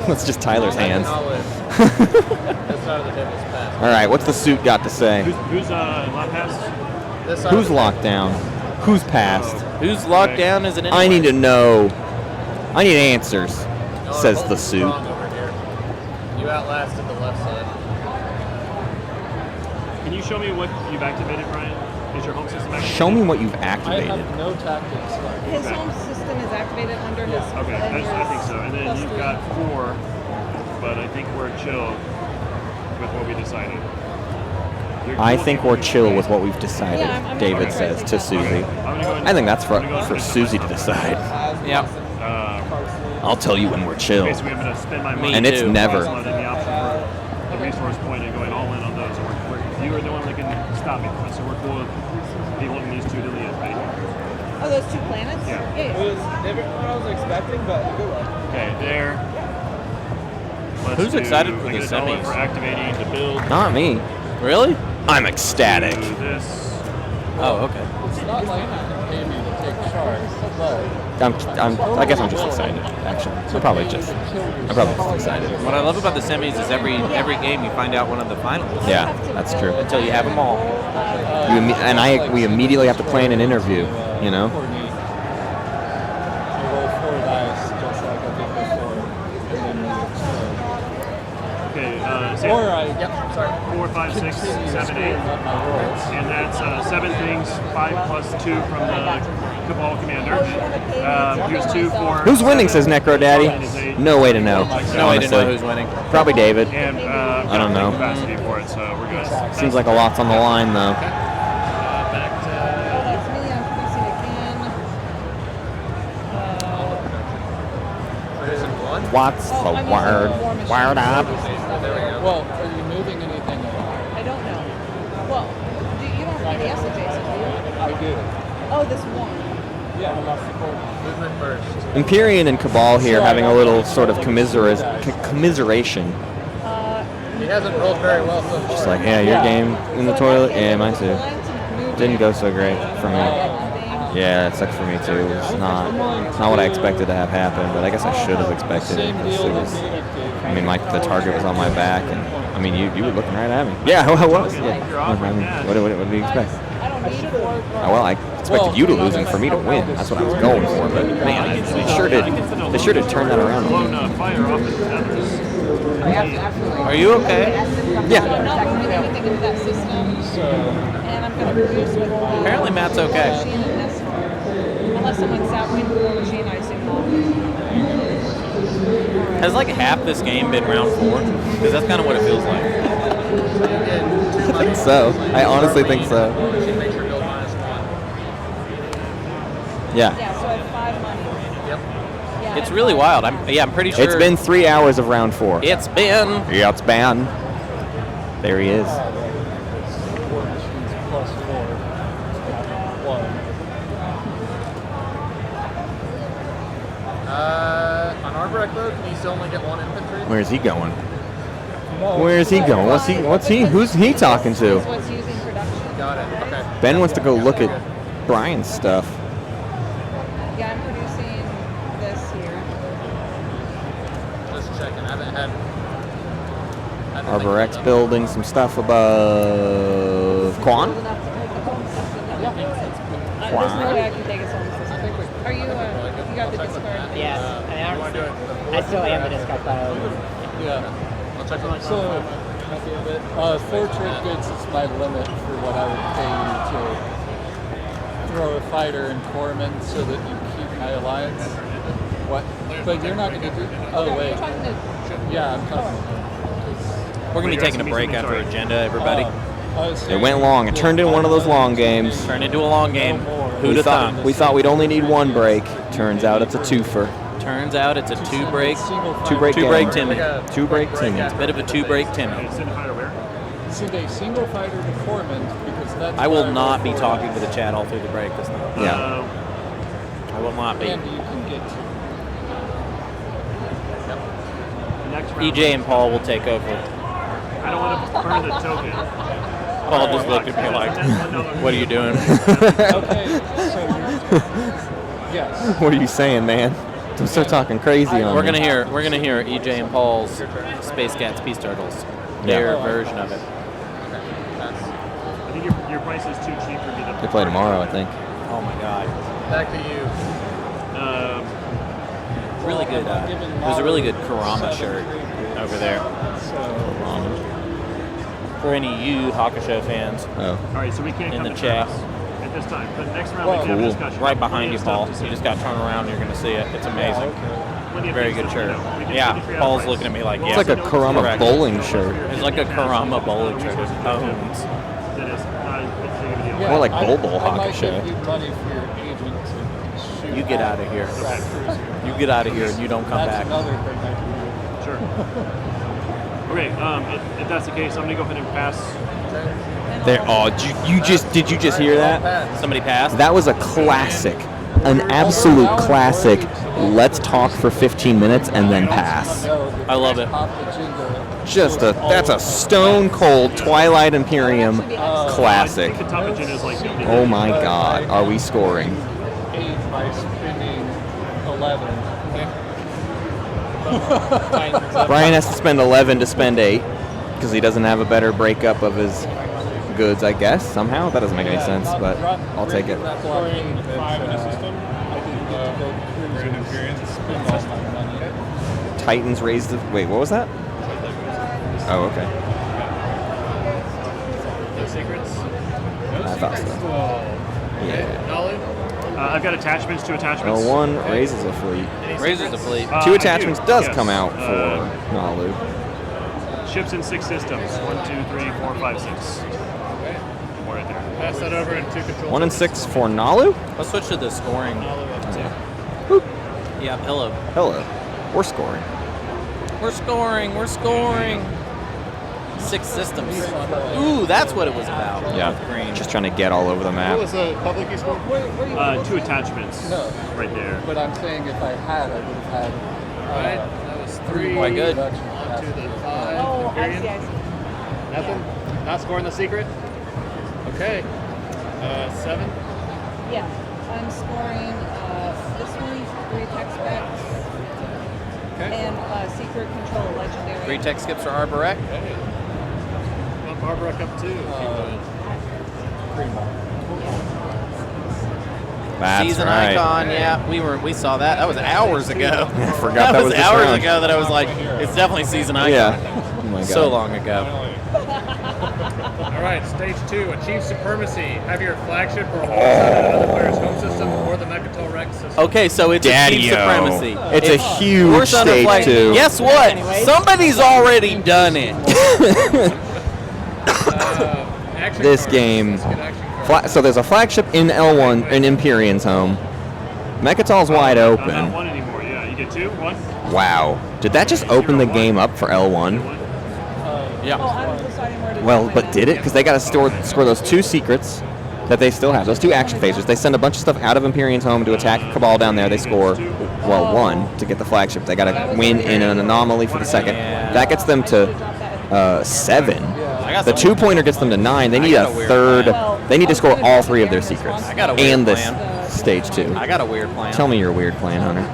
That's just Tyler's hands. That's out of the devil's pass. All right, what's the Suit got to say? Who's lock pass? This side Who's of the- locked down? Who's passed? Who's locked down as an I need to know. I need answers, says the Suit. Wrong over here. You outlasted the left side. Can you show me what you've activated, Brian? Is your home system activated? Show me what you've I activated. have no tactics. His home system is activated under his. Okay, I think so. And then you've got 4, but I think we're chill with what we decided. I think we're chill with what we've decided, Yeah, I'm David not says to Suzy. I'm gonna go ahead I think that's I'm gonna go ahead for and Suzy to finish decide. Yep. I'll tell you when we're chill. Basically, I'm going to spend my money. And it's never. And the option for the resource point and going all in on those. And you are the one that can stop me from it. So we're cool with people in these 2 to lead, right? Oh, those 2 planets? Yeah. It was different than what I was expecting, but good luck. Okay, there. Who's excited for I the get $1 semis? for activating the build. Not me. Really? I'm ecstatic. Do this. Oh, okay. It's not like you can pay me to take shards, but I guess I'm just excited, actually. I'm probably just excited. What I love about the semis is every game you find out one of the finalists. Yeah, that's true. Until you have them all. We immediately have to plan an interview, you know? coordinate. I roll 4 dice just like I did before, and then we explode. Okay, Or I 4, 5, 6, 7, 8. up my rolls. And that's 7 things, 5 plus 2 from the Cabal Commander. Here's 2 for. Who's winning, says Necro Daddy? And his No way to know. No way to know who's winning. Probably David. And I don't know. capacity for it, so we're good. Seems like a lot's on the line, though. That's me. I'm producing again. What's the word? Wired up. Well, are you moving anything along? I don't know. Well, you don't have EDS adjacent, do you? I do. Oh, this one. Yeah. Movement first. Empyrean and Cabal here having a little sort of commiseration. He hasn't rolled very well so far. Just like, yeah, your game in the toilet? Yeah, mine too. Didn't go so great for me. Yeah, it sucked for me too. It's not what I expected to have happen, but I guess I should have expected it. I mean, like, the target was on my back, and I mean, you were looking right at me. Yeah, I was. Yeah. I mean, what do you expect? Oh, well, I expected you to lose and for me to win. That's what I was going for. But man, they sure did turn that around. Are you okay? Yeah. I'm not moving anything into that system, and I'm going to produce with Apparently Matt's okay. machine and SRAM. Unless someone's sapping the machine, I assume not. Has like half this game been round 4? Because that's kind of what it feels like. I think so. I honestly think so. Yeah. Yeah, so I have 5 money. Yep. Yeah, It's really wild. I'm pretty sure. It's been 3 hours of round 4. It's been. Yeah, it's been. There he is. On Arborec Road, can you still only get 1 infantry? Where's he going? Where's he going? Who's he talking to? What's using production? Got it. Okay. Ben wants to go look at Brian's stuff. Yeah, I'm producing this here. Just checking. I haven't had. Arbor X building some stuff above Quan. There's no way I can take us on the system. Are you, you got the discard? Yes, I still am the discard pile. Yeah. I'll check on So, 4 trade goods is my limit for what I would pay you to throw a fighter in Torment so that you keep my alliance. What? But you're not going to do. Oh wait. Yeah, I'm talking. We're going to be taking a break after agenda, everybody. It went long. It turned into one of those long games. Turned into a long game. Who'd have thought? We thought we'd only need 1 break. Turns out it's a twofer. Turns out it's a 2-break. 2-break Timmy. 2-break Timmy. It's a bit of a 2-break Timmy. See, they single fighter to Torment because that's. I will not be talking to the chat all through the break this time. Yeah. I will not be. And you can get to. EJ and Paul will take over. I don't want to burn the token. Paul just looked at me like, what are you doing? Okay, so yes. What are you saying, man? Don't start talking crazy on We're me. gonna hear EJ and Paul's Space Cats Peace Turtles. Their version of it. I think your price is too cheap for me to. They play tomorrow, I think. Oh my god. Back to you. Really good. There's a really good Kurama shirt over there. For any you Hakusho fans. Oh. All right, so we can't in come the to chat. terms at this time. But next round we can have a discussion. Right behind you, Paul. You just got to turn around and you're going to see it. It's amazing. Very good shirt. Yeah, Paul's looking at me like, yeah. It's like a Kurama correct. bowling shirt. It's like a Kurama bowling shirt. Owns. More like Bobo I might Hakusho. give you money for your agent to shoot. You get out of here. You get out of here and you don't come That's back. another thing I can do. Sure. Okay, if that's the case, I'm gonna go ahead and pass. There. Oh, did you just hear that? Somebody passed? That was a classic, an absolute classic. Let's talk for 15 minutes and then pass. I love it. That's a stone cold Twilight Imperium classic. Oh my God, are we scoring? 8 by spending 11. Brian has to spend 11 to spend 8 because he doesn't have a better breakup of his goods, I guess, somehow. That doesn't make any sense, but I'll take it. Scoring 5 in a system. Titans raised the... Wait, what was that? Oh, okay. No secrets? I thought so. Yeah. I've got attachments, 2 attachments. L1 raises a fleet. Raises a fleet. 2 attachments does yes. come out for Nalu. Ships in 6 systems. 1, 2, 3, 4, 5, 6. More right there. Pass that over into control. 1 and 6 for Nalu. Let's switch to the scoring. Yeah, hello. Hello. We're scoring. We're scoring. We're scoring. 6 systems. Ooh, that's what it was about. Yeah. Green. Just trying to get all over the map. What was the public you scored? 2 attachments. No. Right there. But I'm saying if I had, I would have had. Right, that was 3. Quite good. On to the 5. Oh, I Imperium. see, I see. Nothing? Not scoring the secret? Okay. 7. Yeah, I'm scoring this one, 3 tech specs, and secret control legendary. 3 tech skips for Arborek. Okay. Bump Arborek up 2. That's Season right. icon, yeah, we saw that. That was hours ago. I forgot that was this hours round. ago that I was like, it's definitely season icon. Yeah. Oh my God. So long ago. All right, stage 2, achieve supremacy. Have your flagship or alongside another player's home system or the Mechatol Rex system. Okay, so it's achieve supremacy. It's a huge Force under stage flag. 2. Guess what? Somebody's already done it. Action This cards. game. Let's get action cards. So there's a flagship in L1 in Empyrean's home. Mechatol's wide Not open. 1 anymore. Yeah, you get 2, 1. Wow. Did that just open the game up for L1? Yeah. Oh, I'm deciding where to Well, go but with did it? Because they got to score those 2 secrets that they still have. Those 2 action phasers. They send a bunch of stuff out of Empyrean's home to attack Cabal down there. They score, well, 1 to get the flagship. They got to win in an anomaly for the second. That gets them to 7. The 2-pointer gets them to 9. They need a third. They need to score all 3 of their secrets. I got a weird and this plan. stage 2. I got a weird plan. Tell me your weird plan, Hunter.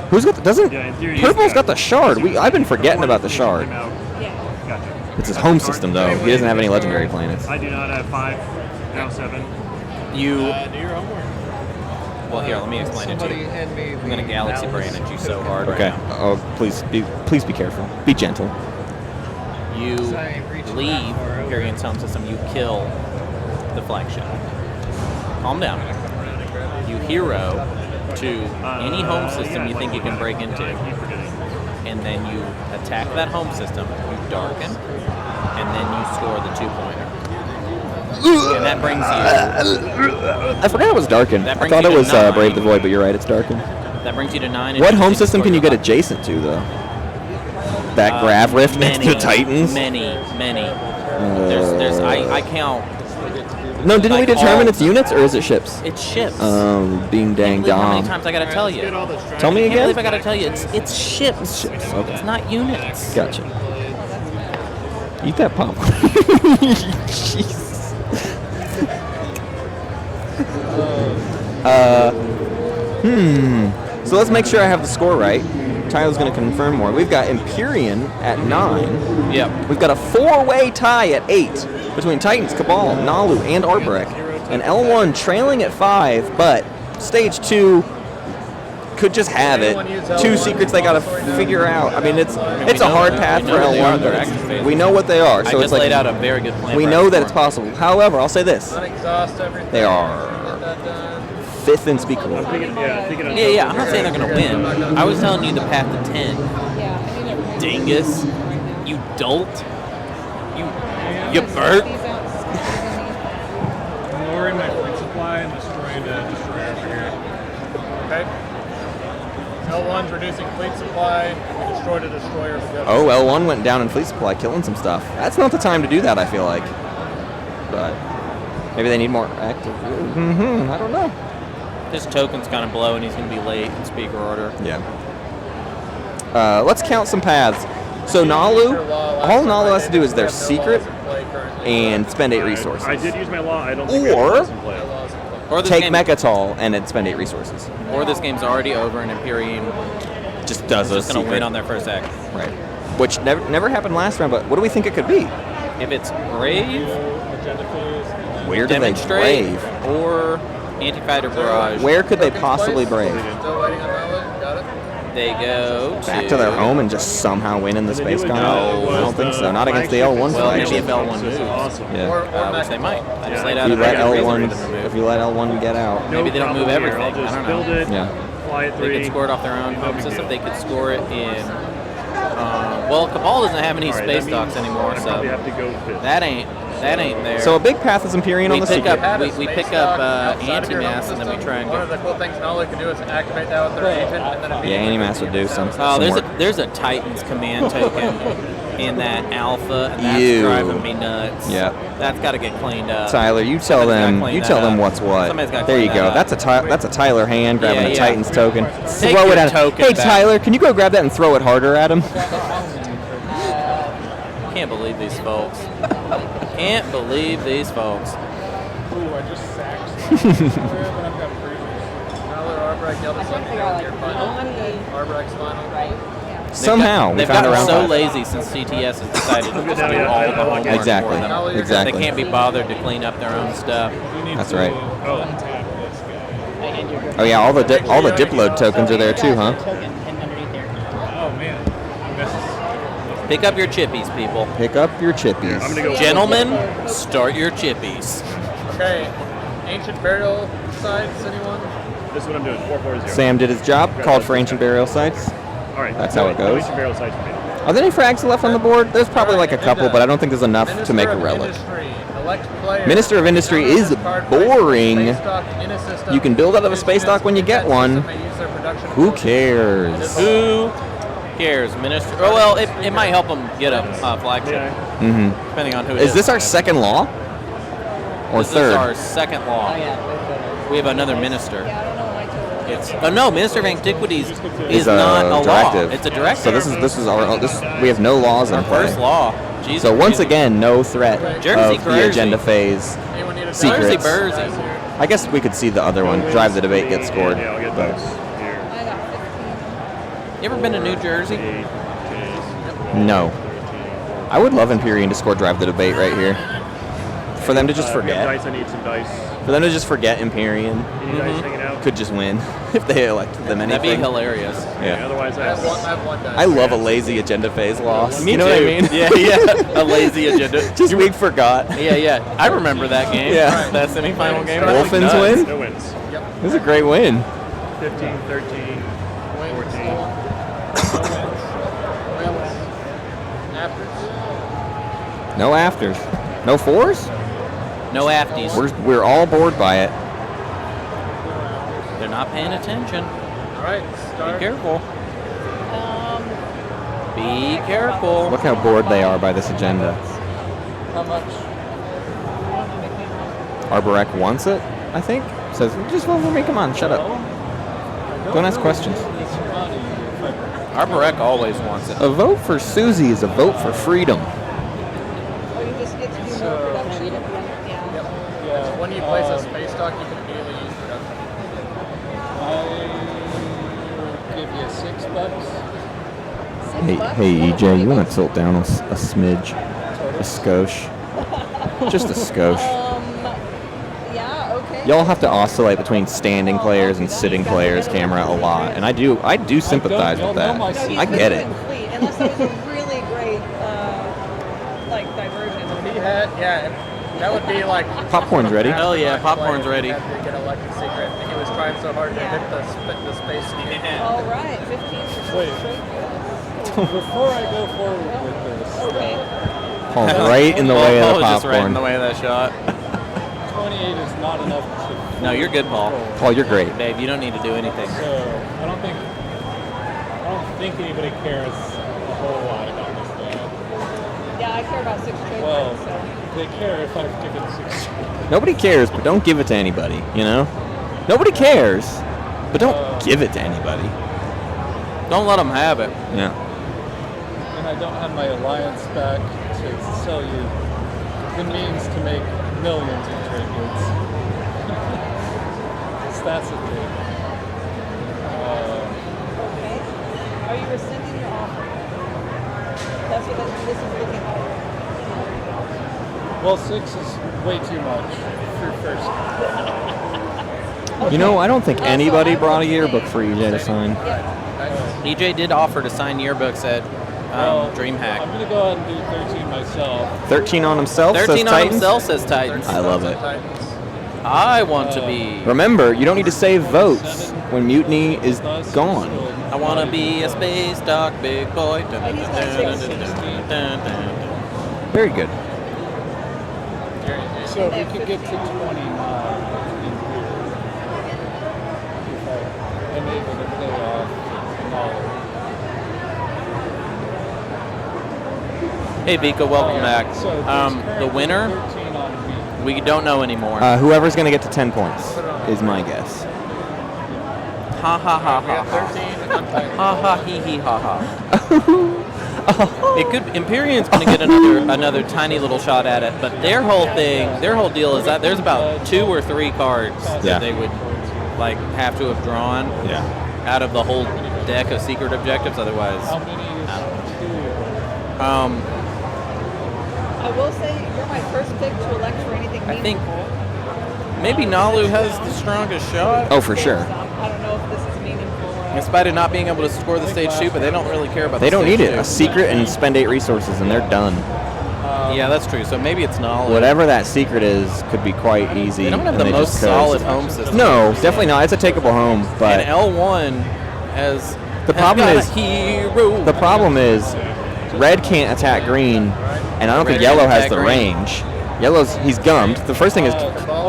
Who's got? Doesn't Yeah, in theory, Purple's got the shard? I've been forgetting about the shard. Gotcha. It's his home system though. He doesn't have any legendary planets. I do not have 5, now 7. You. Do your homework. Well, here, let me explain it to you. I'm gonna galaxy brain at you so hard. Okay. Right now. Oh, please be careful. Be gentle. You leave Imperium's home system. You kill the flagship. Calm down. You hero to any home system you think you can break into, and then you attack that home system. You darken, and then you score the 2-pointer. And that brings you. I forgot it was Darken. That I brings thought you it to was 9. Brave the Void, but you're right, it's Darken. That brings you to 9. What home system can you get adjacent to though? That Grav Rift next to Titans? Many. There's I count. No, didn't we like determine all- it's units or is it ships? It's ships. Being dang How many dom. times I gotta tell you? Tell me I can't again? believe I gotta tell you. It's ships. Okay. It's not units. Gotcha. Eat that popcorn. Jesus. So let's make sure I have the score right. Tyler's going to confirm more. We've got Empyrean at 9. Yep. We've got a 4-way tie at 8 between Titans, Cabal, Nalu, and Arborek. And L1 trailing at 5, but stage 2 could just have it. 2 secrets they got to figure out. I mean, it's a hard path for L1. They're action phases. We know what they are. So I it's just like laid out a very good plan. we for know that X4. it's possible. However, I'll say this: Unexhaust everything. they are Get that done. 5th in speaker order. Yeah. I'm not saying they're gonna win. I was telling you the path to 10. You dingus. You dolt. You burp. I'm lowering my fleet supply and destroying the destroyer over here. Okay. L1's reducing fleet supply. We destroyed a destroyer. Oh, L1 went down in fleet supply, killing some stuff. That's not the time to do that, I feel like. But maybe they need more active. I don't know. This token's kind of blow, and he's going to be late in speaker order. Yeah. Let's count some paths. So Nalu, all Nalu has to do is their secret and spend 8 resources. I did use my law. I don't think Or I have in play. Or this take game, Mechatol and then spend 8 resources. Or this game's already over, and Imperium Just does a is going to secret. win on their first act. Right. Which never happened last round, but what do we think it could be? If it's Brave, Where do they Demonstrate, brave? or Anti-Fighter Barrage. Where could they possibly brave? Still waiting on that one. Got it. They go back to their home and just somehow win in the space con? No, I don't think so. Not against the L1 Well, maybe faction. if L1 moves. Yeah. Which they might. I just laid If out you a let very good L1, reason for them to move. if you let L1 get out, Maybe they don't move problem here. everything. I'll just I don't know. build it, Yeah. fly it They 3. could score it off their own No home big system. deal. They could score it in. Well, Cabal doesn't have any All right, space that docks means anymore, I so probably have to go fifth. that ain't there. So a big path is Empyrean on we the pick secret. up we pick up anti-mass and then we try and One of the cool things Nala can do is activate that with their agent, and then Yeah, anti-mass would do some. Oh, some work. there's a Titans command token in that alpha, and that's Ew. driving me nuts. Yep. That's got to get cleaned up. Tyler, you tell Somebody's gotta them. clean You that tell them up. what's what. Somebody's gotta There you clean go. that That's a Tyler hand grabbing Yeah, a yeah. Titans token. Take Throw it your at him. token Hey back. Tyler, can you go grab that and throw it harder at him? Can't believe these folks. Can't believe these folks. Ooh, I just sacked. Nala Arbrecht Delta Sun here, your final. Arbrecht's final. Somehow we They've found a gotten round so five. lazy since CTS has decided to just do all the homework Exactly. for them. Exactly. They can't be bothered to clean up their own stuff. That's right. Untap this guy. Oh yeah, all the Dipload tokens are there too, huh? Oh man. Pick up your chippies, people. Pick up your chippies. I'm gonna go. Gentlemen, start your chippies. Okay, ancient burial sites, anyone? This is what I'm doing. 440. Sam did his job. Called for ancient burial sites. All right. That's how it goes. Ancient burial sites for me. Are there any frags left on the board? There's probably like a couple, but I don't think there's enough to make a relic. Minister of Industry is boring. You can build out of a space dock when you get one. Who cares? Who cares, Minister? Oh well, it might help them get a flagship, Mm-hmm. depending on who it Is this our second law? Or This third? is our second law. We have another minister. It's no, Minister of Antiquities is not a directive. law. It's a directive. So this is our we have no laws in play. First law. Jesus, So once Jesus. again, no threat Jersey of the Jersey. agenda phase secrets. Bursey. I guess we could see the other one. Drive the debate, get scored. Yeah, I'll get But- those here. You ever been to New Jersey? No. I would love Empyrean to score Drive the Debate right here. For them to just We have forget. dice. I need some dice. For them to just forget Empyrean. Any dice hanging out? Could just win if they elected them anything. That'd be hilarious. Yeah. Otherwise, I have one dice. I love a lazy agenda phase loss. Me you know too. what I mean? Yeah, yeah. A lazy agenda. Just we forgot. Yeah, yeah. I remember that game. Yeah. That semifinal game. Dolphins Nuts. win? No wins. Yep. It was a great win. 15, 13, 14. No afters. No fours? No afties. We're all bored by it. They're not paying attention. All right, start. Be careful. Be careful. Look how bored they are by this agenda. How much? Arborek wants it, I think. Says, just vote for me, come on, shut up. Don't ask questions. Arborek always wants it. A vote for Suzy is a vote for freedom. Or you just get to do more production. So when you place a space dock, you can immediately use production. I give you $6. Hey, EJ, you want to tilt down a smidge? A skosh? Just a skosh. Yeah, okay. Y'all have to oscillate between standing players and sitting players camera a lot, and I do sympathize with that. I get it. Unless that was a really great, like, diversion. He had, yeah, that would be like. Popcorn's ready. Hell yeah, popcorn's ready. Had to get elected secret, and he was trying so hard to hit the space. All right, 15 for Wait. Before I go forward with this, Okay. Paul's right in the way of Paul the was just right in popcorn. the way of that shot. 28 is not enough to. No, you're good, Paul. Paul, you're great. Babe, you don't need to do anything. So I don't think anybody cares a whole lot about this though. Yeah, I care about 6 trade Well, points, so. they care if I've given 6. Nobody cares, but don't give it to anybody, you know? Nobody cares, but don't give it to anybody. Don't let them have it. Yeah. And I don't have my alliance back to sell you the means to make millions in trade goods. So that's a thing. Okay. Are you rescinding your offer? That's what this is looking like. Well, 6 is way too much for first. You know, I don't think anybody brought a yearbook for EJ to sign. EJ did offer to sign yearbooks at DreamHack. I'm going to go ahead and do 13 myself. 13 on himself. 13 says on Titans. himself says Titans. I love it. I want to be. Remember, you don't need to save votes when Mutiny is gone. I want to be a space dog, big boy. Very good. So we could get to 29 in here if I am able to play off Collar. Hey, Vika, welcome back. So The winner, 13 on me. we don't know anymore. Whoever's going to get to 10 points is my guess. Ha ha ha ha ha. 13 Ha ha hee hee ha ha. It could Imperium's going to get another tiny little shot at it, but their whole deal is that there's about 2 or 3 cards that they would like have to have drawn out of the whole deck of secret objectives. Otherwise, How many is I will say you're my first pick to elect for anything I think meaningful. maybe Nalu has the strongest shot. Oh, for sure. I don't know if this is meaningful. In spite of not being able to score the stage shoot, but they don't really care about They the don't stage need it. shoot. A secret and spend 8 resources, and they're done. Yeah, that's true. So maybe it's Nalu. Whatever that secret is could be quite easy. They don't have and the most just solid home system. No, definitely not. It's a takeable home, but And L1 has the problem got is a hero. the problem is red can't attack green, and I don't think Red yellow can't has attack the green. range. He's gummed. The first thing is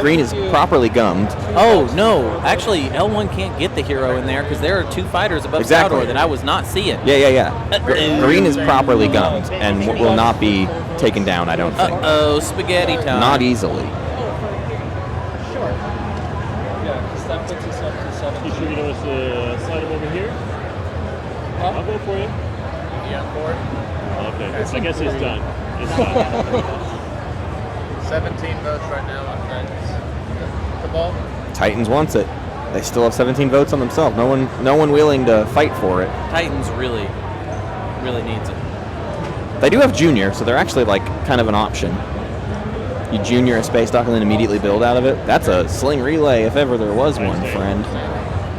green is properly gummed. Oh no! Actually, L1 can't get the hero in there because there are 2 fighters above Exactly. Saldor that I was not seeing. Yeah. Green is properly gummed and will not be taken down, I don't think. Oh, spaghetti time! Not easily. Yeah, because that puts us up to 17. You sure you don't want us to slide him over here? I'll go for you. Yeah, 4. Okay, I guess it's done. It's done. 17 votes right now on Titans. Cabal? Titans wants it. They still have 17 votes on themselves. No one willing to fight for it. Titans really needs it. They do have Junior, so they're actually like kind of an option. You Junior a Space Dock and then immediately build out of it. That's a sling relay if ever there was one, friend.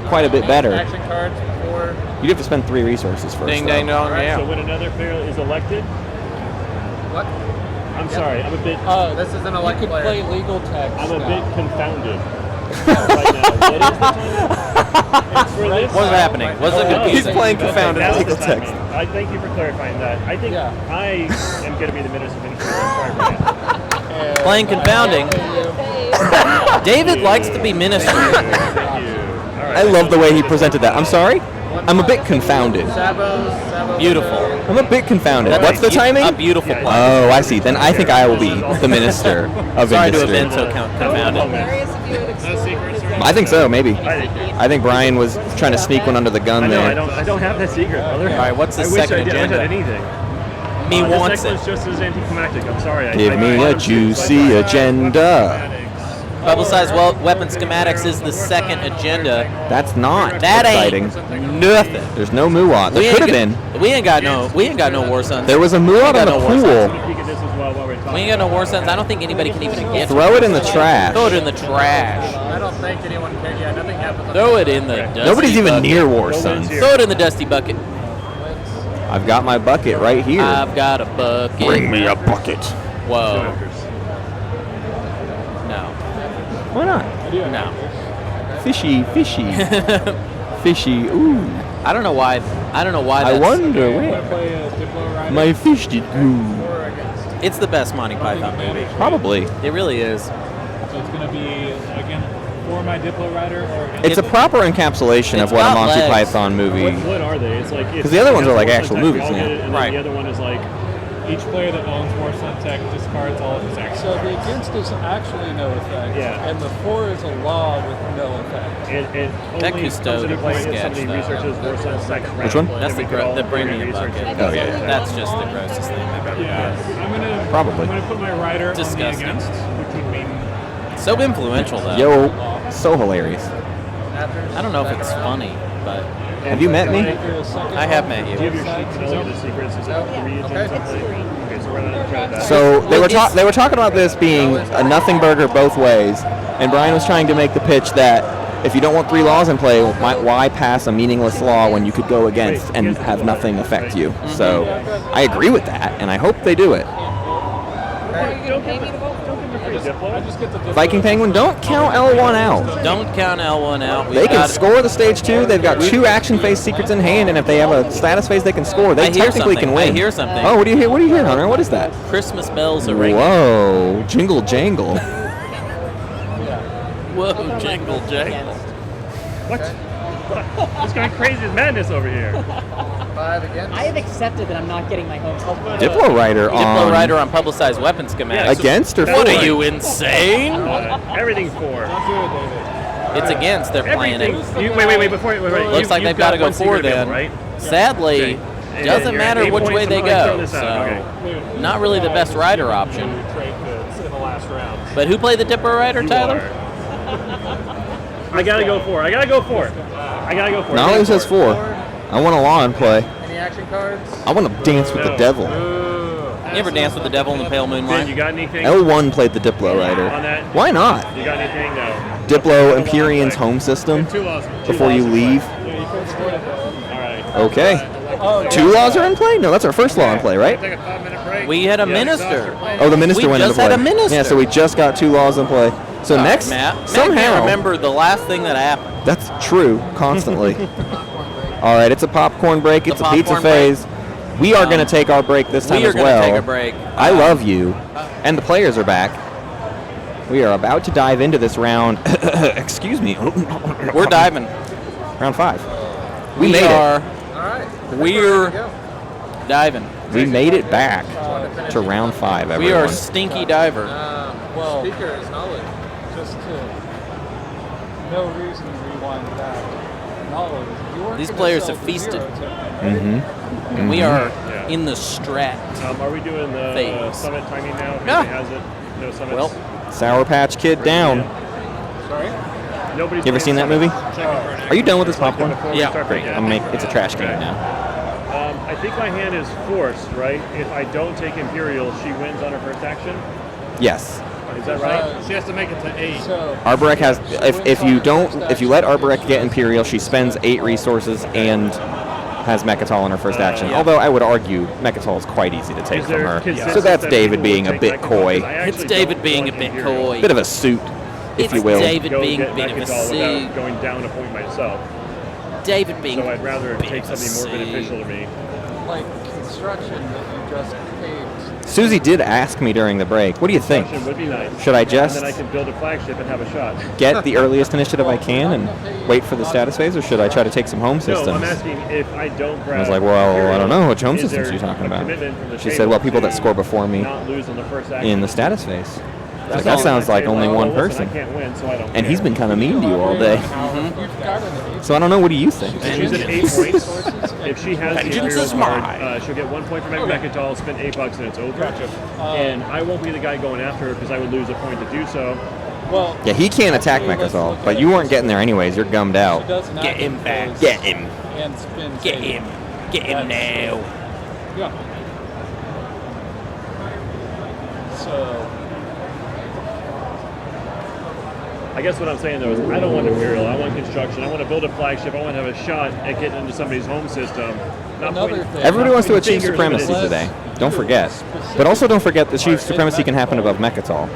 Quite a bit better. Action cards before. You'd have to spend 3 resources first. Ding though. dang dong, Alright, yeah. so when another player is elected, What? I'm sorry, I'm a bit. This is an You elect could player. play legal text. I'm a now. bit confounded right now. What is the time? It's for this. What's happening? What's the He's confusing? playing confounded Now's the legal timing. text. I thank you for clarifying that. I think I am going to be the minister of administration. Sorry for that. Playing confounding. David likes to be minister. Thank you. All right. I love the way he presented that. I'm sorry? I'm a bit confounded. Sabo. Beautiful. I'm a bit confounded. What's the timing? A beautiful play. Oh, I see. Then I think I will be the minister of Sorry to have industry. been so confounded. Hilarious if you had explored I think so, maybe. I think Brian was trying to sneak one under the gun I know, there. I don't have that secret, brother. All right, what's the I wish second I did. agenda? I wish I had anything. Me This wants next it. one's just as anticlimactic. I'm sorry. Give me a juicy agenda. Publicized weapon schematics is the second agenda. That's not That exciting. ain't nothing. There's no Muat. There could have been. We ain't got no War Suns. There was a Muat on the pool. We ain't got no War Suns. I don't think anybody can even get. Throw it in the trash. Throw it in the trash. I don't think anyone can. Yeah, nothing happens. Throw it in the dusty Nobody's even bucket. near War Suns. Throw it in the dusty bucket. I've got my bucket right here. I've got a bucket. Bring me a bucket. Whoa. No. Why not? No. Fishy. Fishy. Ooh. I don't know why. I That's, wonder Want to where play a Diplo Rider? my fish did go. It's the best Monty Python movie. Probably. It really is. So it's going to be, again, for my Diplo Rider or against It's a proper encapsulation It's of what a got Monty legs. Python movie. What are they? It's like 'Cause the other ones are like actual movies, And yeah. then Right. the other one is like each player that owns War Sun Tech discards all of his actions. So the against is actually no effect, Yeah. and the for is a law with no effect. it That only Cousteau comes into play if sketch, somebody though. researches War Sun Tech. Which one? That's the premium bucket. Oh, yeah. That's just the grossest thing I've ever Yeah, heard. Probably. I'm gonna put my rider Disgusting. on the against, which would mean So influential though. Yo, so hilarious. I don't know if it's funny, but Have you met me? I have met Do you have you. your sheet to know the secrets? Is it 3 agents? Okay, so we're not going to that. So they were talking about this being a nothing burger both ways, and Brian was trying to make the pitch that if you don't want 3 laws in play, why pass a meaningless law when you could go against and have nothing affect you? So I agree with that, and I hope they do it. Are you going to pay me to vote? I just get the Viking Penguin, don't count L1 out. Don't count L1 out. They can score the stage 2. They've got 2 action phase secrets in hand, and if they have a status phase they can score, they technically can win. I hear something. Oh, what do you hear? What do you hear, Hunter? What is that? Christmas bells are ringing. Whoa, jingle jangle. Whoa, jingle jangle. What? It's going crazy as madness over here. 5 again. I have accepted that I'm not getting my home. Diplo Rider on publicized weapons schematics. Against or What for? are you, insane? Everything's for. It's against. They're playing it. Wait. Before Looks like they've got to go for then. Right? Sadly, Okay. doesn't You're at matter 8 which points, way they somehow throw go. this So, out. Okay. not really the best rider option. trade goods in the last round. But who played the Diplo Rider, Tyler? I gotta go for it. Nolly says 4. I want a law in play. Any action cards? I want to dance with the devil. You ever dance with the devil in the pale moonlight? You got anything? L1 played the Diplo Rider. On that? Why not? You got anything? No. Diplo Empyrean's home system before you leave. Okay. 2 laws are in play? No, that's our first law in play, right? Take a 5-minute break. We had a minister. Oh, the minister We went into just play. had a minister. Yeah, so we just got 2 laws in play. So next, Matt somehow, can't remember the last thing that happened. that's true, constantly. All right, it's a popcorn break. It's a pizza popcorn phase. We are going to take our break this time We are as going well. to take a break. I love you. And the players are back. We are about to dive into this round. Excuse me. We're diving. Round 5. We made it. We're diving. We made it back to round 5, everyone. We are stinky diver. Well, Speaker is knowledge. just to no reason to rewind back. Knowledge. You weren't These gonna players sell have the feasted. zero token, right? Mm-hmm. And we are in the strat. Are we doing the phase. summit timing now? If Yeah. anybody has it? No summits? Well, Sour Patch Kid down. Sorry? Nobody's You ever seen that movie? Are you done with this popcorn? Yeah. Great. It's a trash can now. I think my hand is forced, right? If I don't take Imperial, she wins on her first action. Yes. Is that right? She has to make it to 8. Arborek has if you let Arborek get Imperial, she spends 8 resources and has Mechatol in her first action. Although I would argue Mechatol is quite easy to take from her. So that's David being a bit coy. It's David being a bit coy. Bit of a suit, if you will. David being a bit of a suit. Going down a point myself. David being So I'd rather a bit take of a something more beneficial to me. Like construction that you just paved. Suzy did ask me during the break, what do you think? Construction would be nice. Should I just And then I can build a flagship and have a shot. get the earliest initiative I can and wait for the status phase, or should I try to take some home systems? No, I'm asking if I don't grab I was like, well, I don't know. Which home is systems there are you talking a about? commitment from the She said, table well, people that to score before me not lose on the first action? in the status phase. I was like, That's that all sounds I like say, only well, one listen, person. I can't win, so I don't And he's care. been kind of mean to you all day. So I don't know, what do you think? She's at 8 points. If she has the Vengeance Imperial is card, mine. she'll get 1 point for Mechatol, spend $8 and it's over. And I won't be the guy going after her because I would lose a point to do so. Well, Yeah, he can't attack Mechatol, but you weren't getting there anyways. You're gummed out. Get him back. Get him. And spin Get save. him. Get him now. Yeah. So I guess what I'm saying though is I don't want Imperial, I want construction, I want to build a flagship, I want to have a shot at getting into somebody's home system. Not Another pointing- thing. Everybody wants to not achieve pointing fingers, supremacy but today. Don't forget. But also don't forget that achieve supremacy can happen above Mechatol.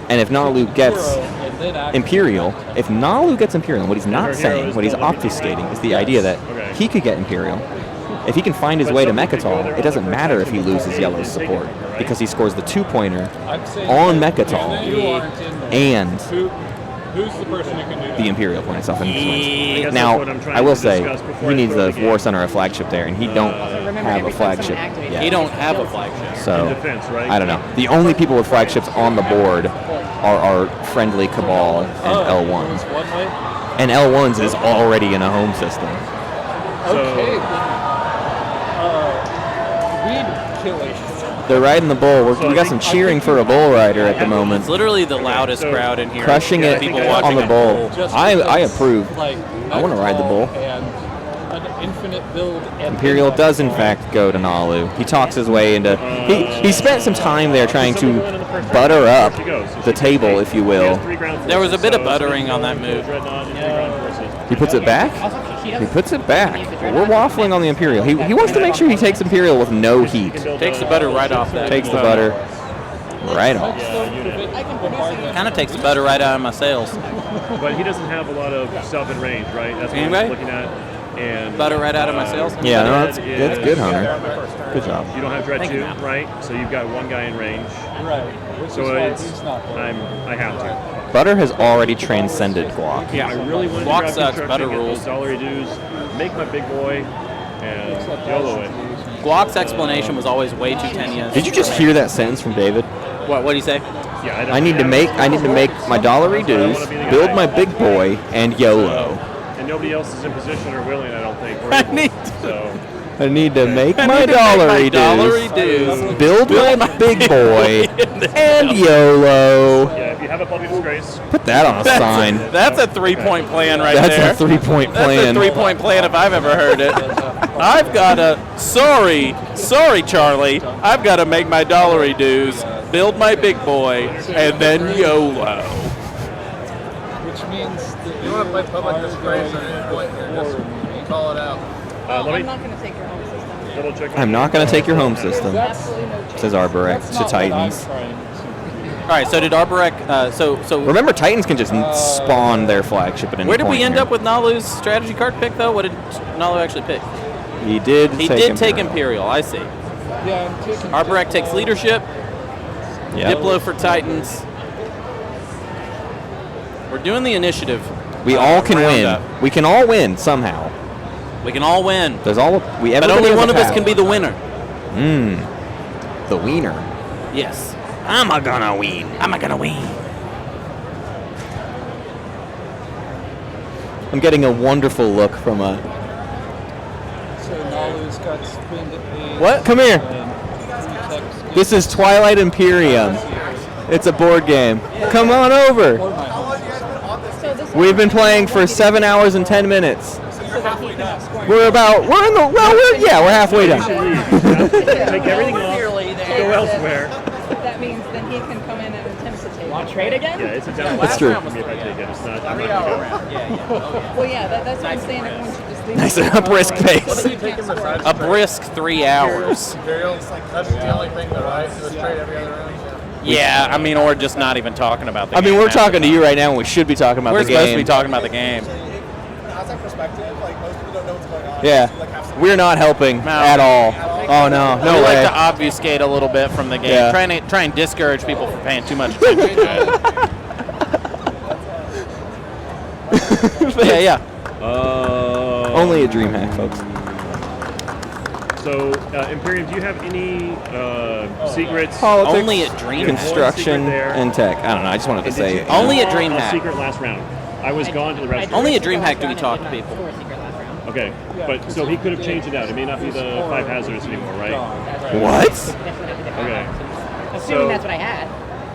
And if Nalu gets zero, and then act- Imperial, if Nalu gets Imperial, what he's her not hero saying, is what he's built with obfuscating, is the idea that Okay. he could get Imperial. If he can find his way to Mechatol, it doesn't matter if he loses Yellow's support, because he scores the 2-pointer I'm saying on that Mechatol you aren't in there. and Who's the person who can do that? the Imperial point itself. And I guess that's now, what I'm trying I will to say, discuss before he I needs throw the the War game. Center or flagship there, and he don't have a flagship yet. He don't have a flagship. So, In defense, right? I don't know. The only people with flagships on the board are our friendly Cabal and L1. It was one way. And L1's is already in a home system. Okay. Weed killing. They're riding the bull. We got some cheering for a bull rider at the moment. It's literally the loudest crowd in here. Crushing it People on watching the bull. Just I because, approve. Like, I wanna ride the bull. And infinite build. Imperial does in fact go to Nalu. He talks his way into. He spent some time there trying to butter up the table, if you will. There was a bit of buttering on that move. He puts it back. He puts it back. We're waffling on the Imperial. He wants to make sure he takes Imperial with no heat. Takes the butter right off that. Takes the butter right off. Kind of takes the butter right out of my sails. But he doesn't have a lot of stuff in range, right? That's what Anyway? I'm looking at. And butter right out of my sails. Yeah, no, that's good, Hunter. Good job. You don't have Dread 2, right? So you've got one guy in range. Right. So it's I have to. Butter has already transcended Guac. Yeah, I really want Guac to sucks. Butter rules. Salary dues, make my big boy, and YOLO it. Guac's explanation was always way too tenuous. Did you just hear that sentence from David? What did he say? Yeah, I need to make my dollar dues, build my big boy, and YOLO. And nobody else is in position or willing, I don't think. Or able, so. I need to make my dollar dues, build my big boy, and YOLO. Yeah, if you have a public disgrace. Put that on a sign. That's a 3-point plan right there. That's a 3-point plan. That's a 3-point plan if I've ever heard it. I've got to, sorry, Charlie, I've got to make my dollar dues, build my big boy, and then YOLO. Which means that You want to play public disgrace at any point here, just call it out. I'm not going to take your home system. Double check. I'm not going to take your home system, Absolutely no chance. says Arborek to Titans. All right, so did Arborek, so Remember, Titans can just spawn their flagship at any where did point we end here. up with Nalu's strategy card pick, though? What did Nalu actually pick? He did take Imperial, I see. Yeah, I'm taking Arborek takes leadership. Yep. Diplo for Titans. We're doing the initiative. We all can win. roundup. We can all win somehow. We can all win. There's all we. But only one of us can be the winner. The wiener. Yes. I'm gonna win. I'm gonna win. I'm getting a wonderful look from a. So Nalu's got spin to What? Come here. This is Twilight Imperium. It's a board game. Come on over. We've been playing for 7 hours and 10 minutes. We're halfway done. Take everything off, go elsewhere. That means then he can come in and attempt to take Want it. to trade again? Yeah, it's a down. That's true. If I take it, it's not. I'm not gonna Well, yeah, that's what I'm saying. Everyone should just leave Nice it and a brisk alone. pace. You can't score. A brisk 3 hours. Imperial, that's the only thing that I do is trade every other round. Yeah, I mean, or just not even talking about the I game. mean, we're talking to you right now, and we should be talking about We're the game. supposed to be talking about the game. Outside perspective, like most people don't know what's going on. Yeah, we're not helping at all. Oh no, We no like way. to obfuscate a little bit from the game, Yeah. try and discourage people from paying too much attention to it. Yeah. Only a Dreamhack, folks. So, Imperium, do you have any secrets? Politics, Only at Dreamhack. construction, and tech. I don't know. I just wanted to say. Only at A Dreamhack. secret last round. I was gone to the rest. Only at Dreamhack do we talk to people. Okay, but so he could have changed it out. It may not be the 5 hazardous anymore, right? What? Okay. Assuming that's what I had.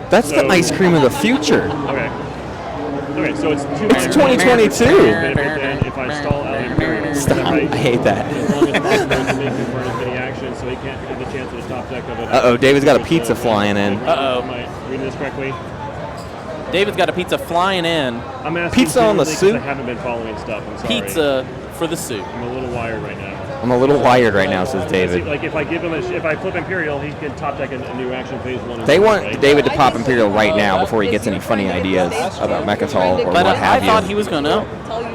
That's the ice cream of the future. Okay. Okay, so it's 2 It's 2022. Then if I stall out Imperium, Stop. I hate that. As long as it's going to make him burn as many actions, so he can't get the chance at the top deck of it. Uh-oh, David's got a pizza flying in. Uh-oh. Am I reading this correctly? David's got a pizza flying in. I'm asking Pizza on the genuinely 'cause soup? I haven't been following stuff. I'm sorry. Pizza for the soup. I'm a little wired right now. I'm a little wired right now, says David. Like if I give him if I flip Imperial, he can top deck a new action phase 1. They want right? David to pop Imperial right now before he gets any funny ideas about Mechatol or But what I have thought you. he was gonna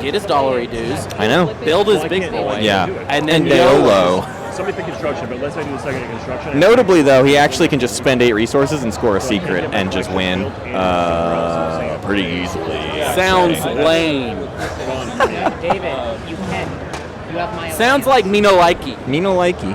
get his dollar dues, I know. build his big boy, Yeah. and then YOLO. Somebody pick construction, but let's say do the second construction. Notably, though, he actually can just spend 8 resources and score a secret and just win pretty easily. Sounds lame. David, you can. You have my Sounds like Mino Likey. Nino Likey.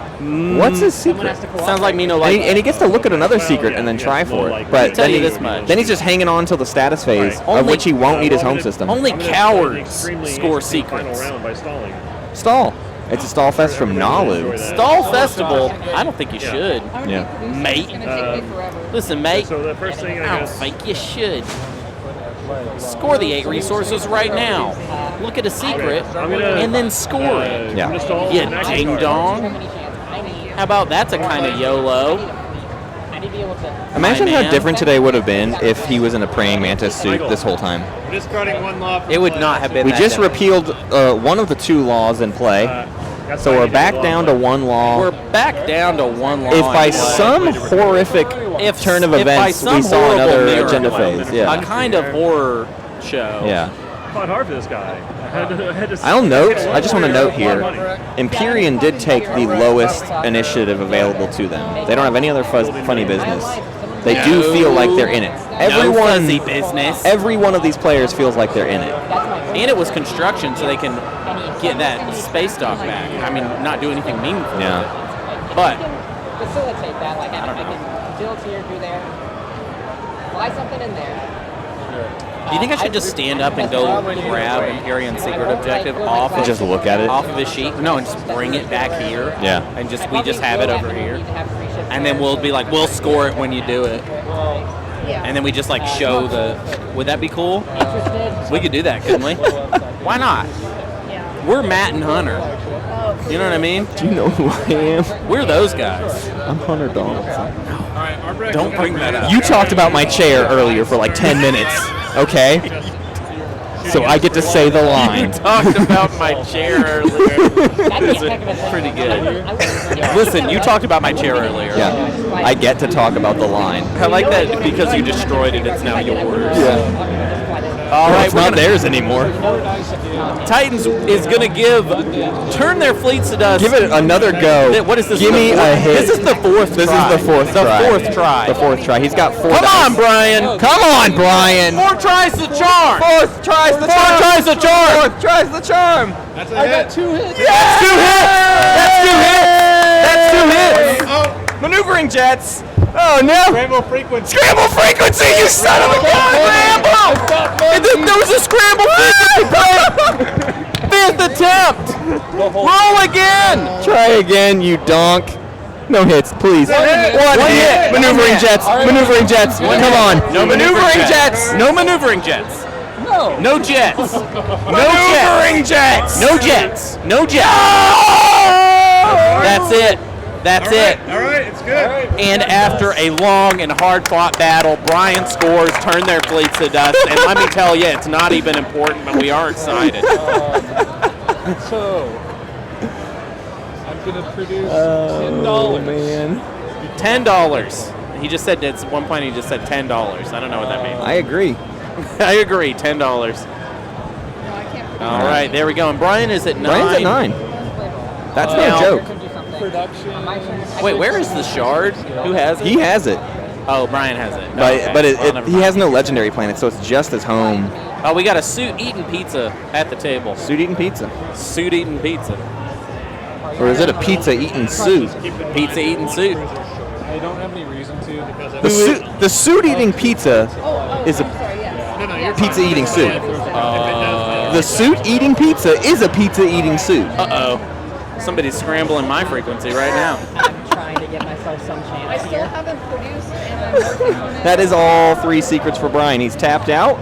What's his Someone secret? has to cooperate. Sounds like Mino And Likey. he gets to look at another secret and then try for it. But Tell then, you this much. then he's just hanging on till the status phase, Only- of which he won't need his home system. Only I'm gonna play the cowards extremely score interesting secrets. Final round by stalling. Stall. It's a stall fest from Nalu. Stall Festival? I don't think you should. Yeah. Mate. It's going to take me forever. Listen, mate. So the first thing I I don't guess. think you should. Score the 8 resources right now. Look at a secret, and then score it. Yeah. Yeah, ding dong. How about that's a kind of YOLO? Imagine how different today would have been if he was in a praying mantis suit this whole time. We're discarding 1 law. It would not have been. We that just different. repealed one of the 2 laws in play, so we're back down to 1 law. We're back down to 1 law. If by some horrific turn of events we saw another agenda phase, a kind of horror show. Yeah. Fought hard for this guy. I'll note, I just want to note here, Empyrean did take the lowest initiative available to them. They don't have any other funny business. They do feel like they're in it. Fuzzy business. Every one of these players feels like they're in it. And it was construction, so they can get that space dock back. I mean, not do anything meaningful. Yeah. With it. But facilitate that. Like I can build here, do there, fly something in there. do you think I should just stand up and go grab Empyrean's secret objective off And just look at it? off of his sheet? No, and just bring it back here. Yeah. And we just have it over here. And then we'll be like, we'll score it when you do it. And then we just like show the. Would that be cool? We could do that, couldn't we? Why not? We're Matt and Hunter. You know what I mean? Do you know who I am? We're those guys. I'm Hunter Dawes. Don't bring that up. You talked about my chair earlier for like 10 minutes, okay? So I get to say the line. You talked about my chair earlier. It's pretty good. Listen, you talked about my chair earlier. Yeah. I get to talk about the line. I like that because you destroyed it, it's now yours. Yeah. All right, it's not theirs anymore. Titans is going to turn their fleets to dust. Give it another go. What is this? Give me a hit. This is the 4th This try. is the 4th The try. 4th try. The 4th try. He's got 4 Come dice. on, Brian. Come on, Brian. 4 tries the charm. 4th tries the 4 charm. tries the charm. 4th tries the charm. That's a hit. got 2 hits. That's 2 hits. That's 2 hits. Oh, Maneuvering jets. Oh no! scramble frequency. Scramble frequency, you son of a gun! Scramble! And then there was a scramble frequency. 5th attempt. Roll again. Try again, you donk. No hits, please. One hit. Maneuvering jets. Maneuvering jets. Come on. No maneuvering jets. No maneuvering jets. No. No jets. Maneuvering jets. No jets. No jets. That's it. That's it. All right, it's good. And after a long and hard-fought battle, Brian scores, turn their fleets to dust. And let me tell you, it's not even important, but we are excited. So, I'm going to produce $10. Man. $10. He just said, at one point he just said $10. I don't know what that means. I agree. I agree, $10. All right, there we go. And Brian is at 9. Brian's at 9. That's no joke. Production. Wait, where is the shard? Who has it? He has it. Oh, Brian has it. But Okay. Never he mind. has no legendary planet, so it's just his home. Oh, we got a suit eating pizza at the table. Suit eating pizza. Suit eating pizza. Or is it a pizza eating suit? Pizza eating suit. I don't have any reason to. The suit eating pizza is a pizza eating suit. The suit eating pizza is a pizza eating suit. Uh-oh. Somebody's scrambling my frequency right now. I'm trying to get myself some chance. I still haven't produced, and I'm working on it. That is all 3 secrets for Brian. He's tapped out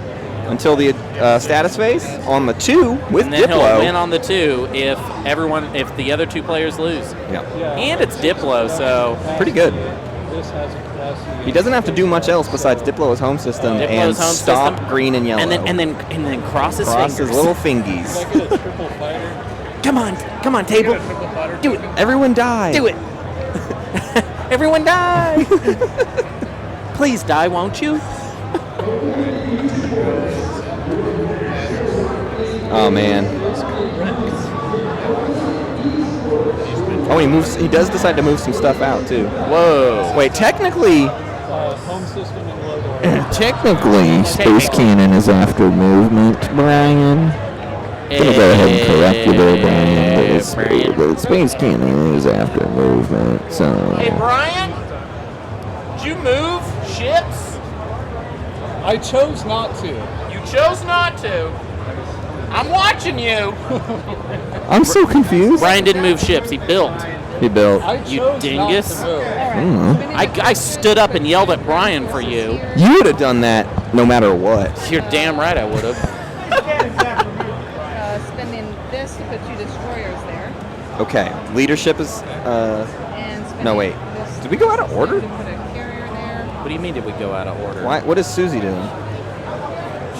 until the status phase on the 2 with And then he'll win Diplo. on the 2 if the other 2 players lose. Yeah, And it's Diplo, so pretty good. This has a capacity. He doesn't have to do much else besides Diplo his home system Diplo's and home stop system. green and yellow. and then cross his Cross fingers. his little fingies. Can I get a triple fighter? Come on, table. Do it. Everyone die. Do it. Everyone die. Please die, won't you? Oh man. Oh, he moves. He does decide to move some stuff out too. Whoa. Wait, technically, Home system and load. technically, Space Cannon is after movement, Brian. I'm gonna go ahead and correct you there, Brian. But Space Cannon is after movement, so. Hey, Brian, did you move ships? I chose not to. You chose not to. I'm watching you. I'm so confused. Brian didn't move ships. He built. He built. You dingus. Mm. I stood up and yelled at Brian for you. You would have done that no matter what. You're damn right I would have. Spending this to put 2 destroyers there. Okay. Leadership is. And No, wait. Did we go out of order? put a carrier there. What do you mean did we go out of order? Why? What is Suzy doing?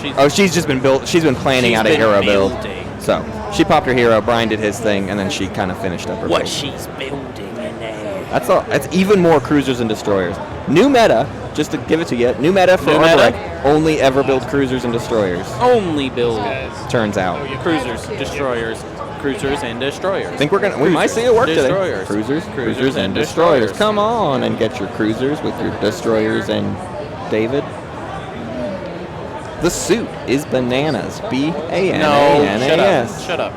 She's She's just been built. She's been planning She's out a been hero build. building. So she popped her hero. Brian did his thing, and then she kind of finished up her. what build. she's building in there. That's even more cruisers and destroyers. New meta, just to give it to you. New meta for New meta? Arborec. Only ever build cruisers and destroyers. Only build Turns out. cruisers, destroyers, cruisers and destroyers. I think we might see it work destroyers. today. Cruisers and destroyers. Come on and get your cruisers with your destroyers and David. The suit is bananas. B-A-N-A-N-A-S. Shut up.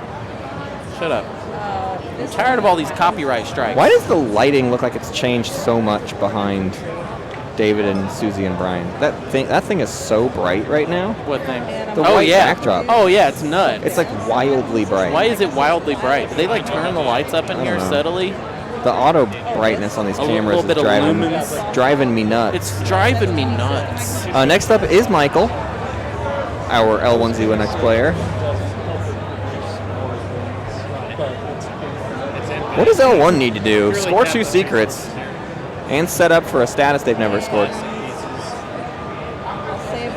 I'm tired of all these copyright strikes. Why does the lighting look like it's changed so much behind David and Suzy and Brian? That thing is so bright right now. What thing? The white backdrop. Oh yeah, it's nuts. It's like wildly bright. Why is it wildly bright? Do they like turn the lights up in I here don't know. subtly? The auto brightness on these cameras little bit is of lumens. driving me nuts. It's driving me nuts. Next up is Michael, our L1Z1X player. What does L1 need to do? Score 2 secrets and set up for a status they've never scored. Save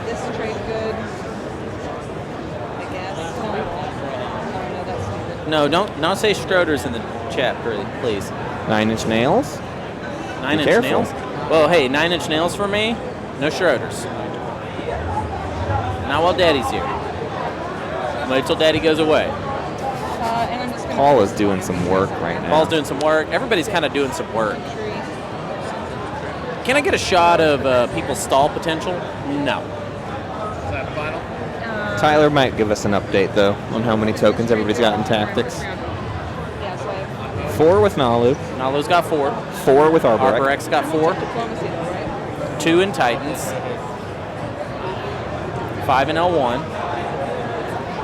this trade good. I guess. No, that's stupid. No, don't say Stroder's in the chat, please. 9-inch nails. 9-inch careful. nails? Well, hey, 9-inch nails for me. No Schroeder's. Not while Daddy's here. Wait till Daddy goes away. And I'm just gonna Paul is doing some work right now. Paul's doing some work. Everybody's kind of doing some work. Can I get a shot of people's stall potential? No. Is that final? Tyler might give us an update, though, on how many tokens everybody's got in tactics. 4 with Nalu. Nalu's got 4. 4 with Arborec. Arborec's got 4. 2 in Titans. 5 in L1.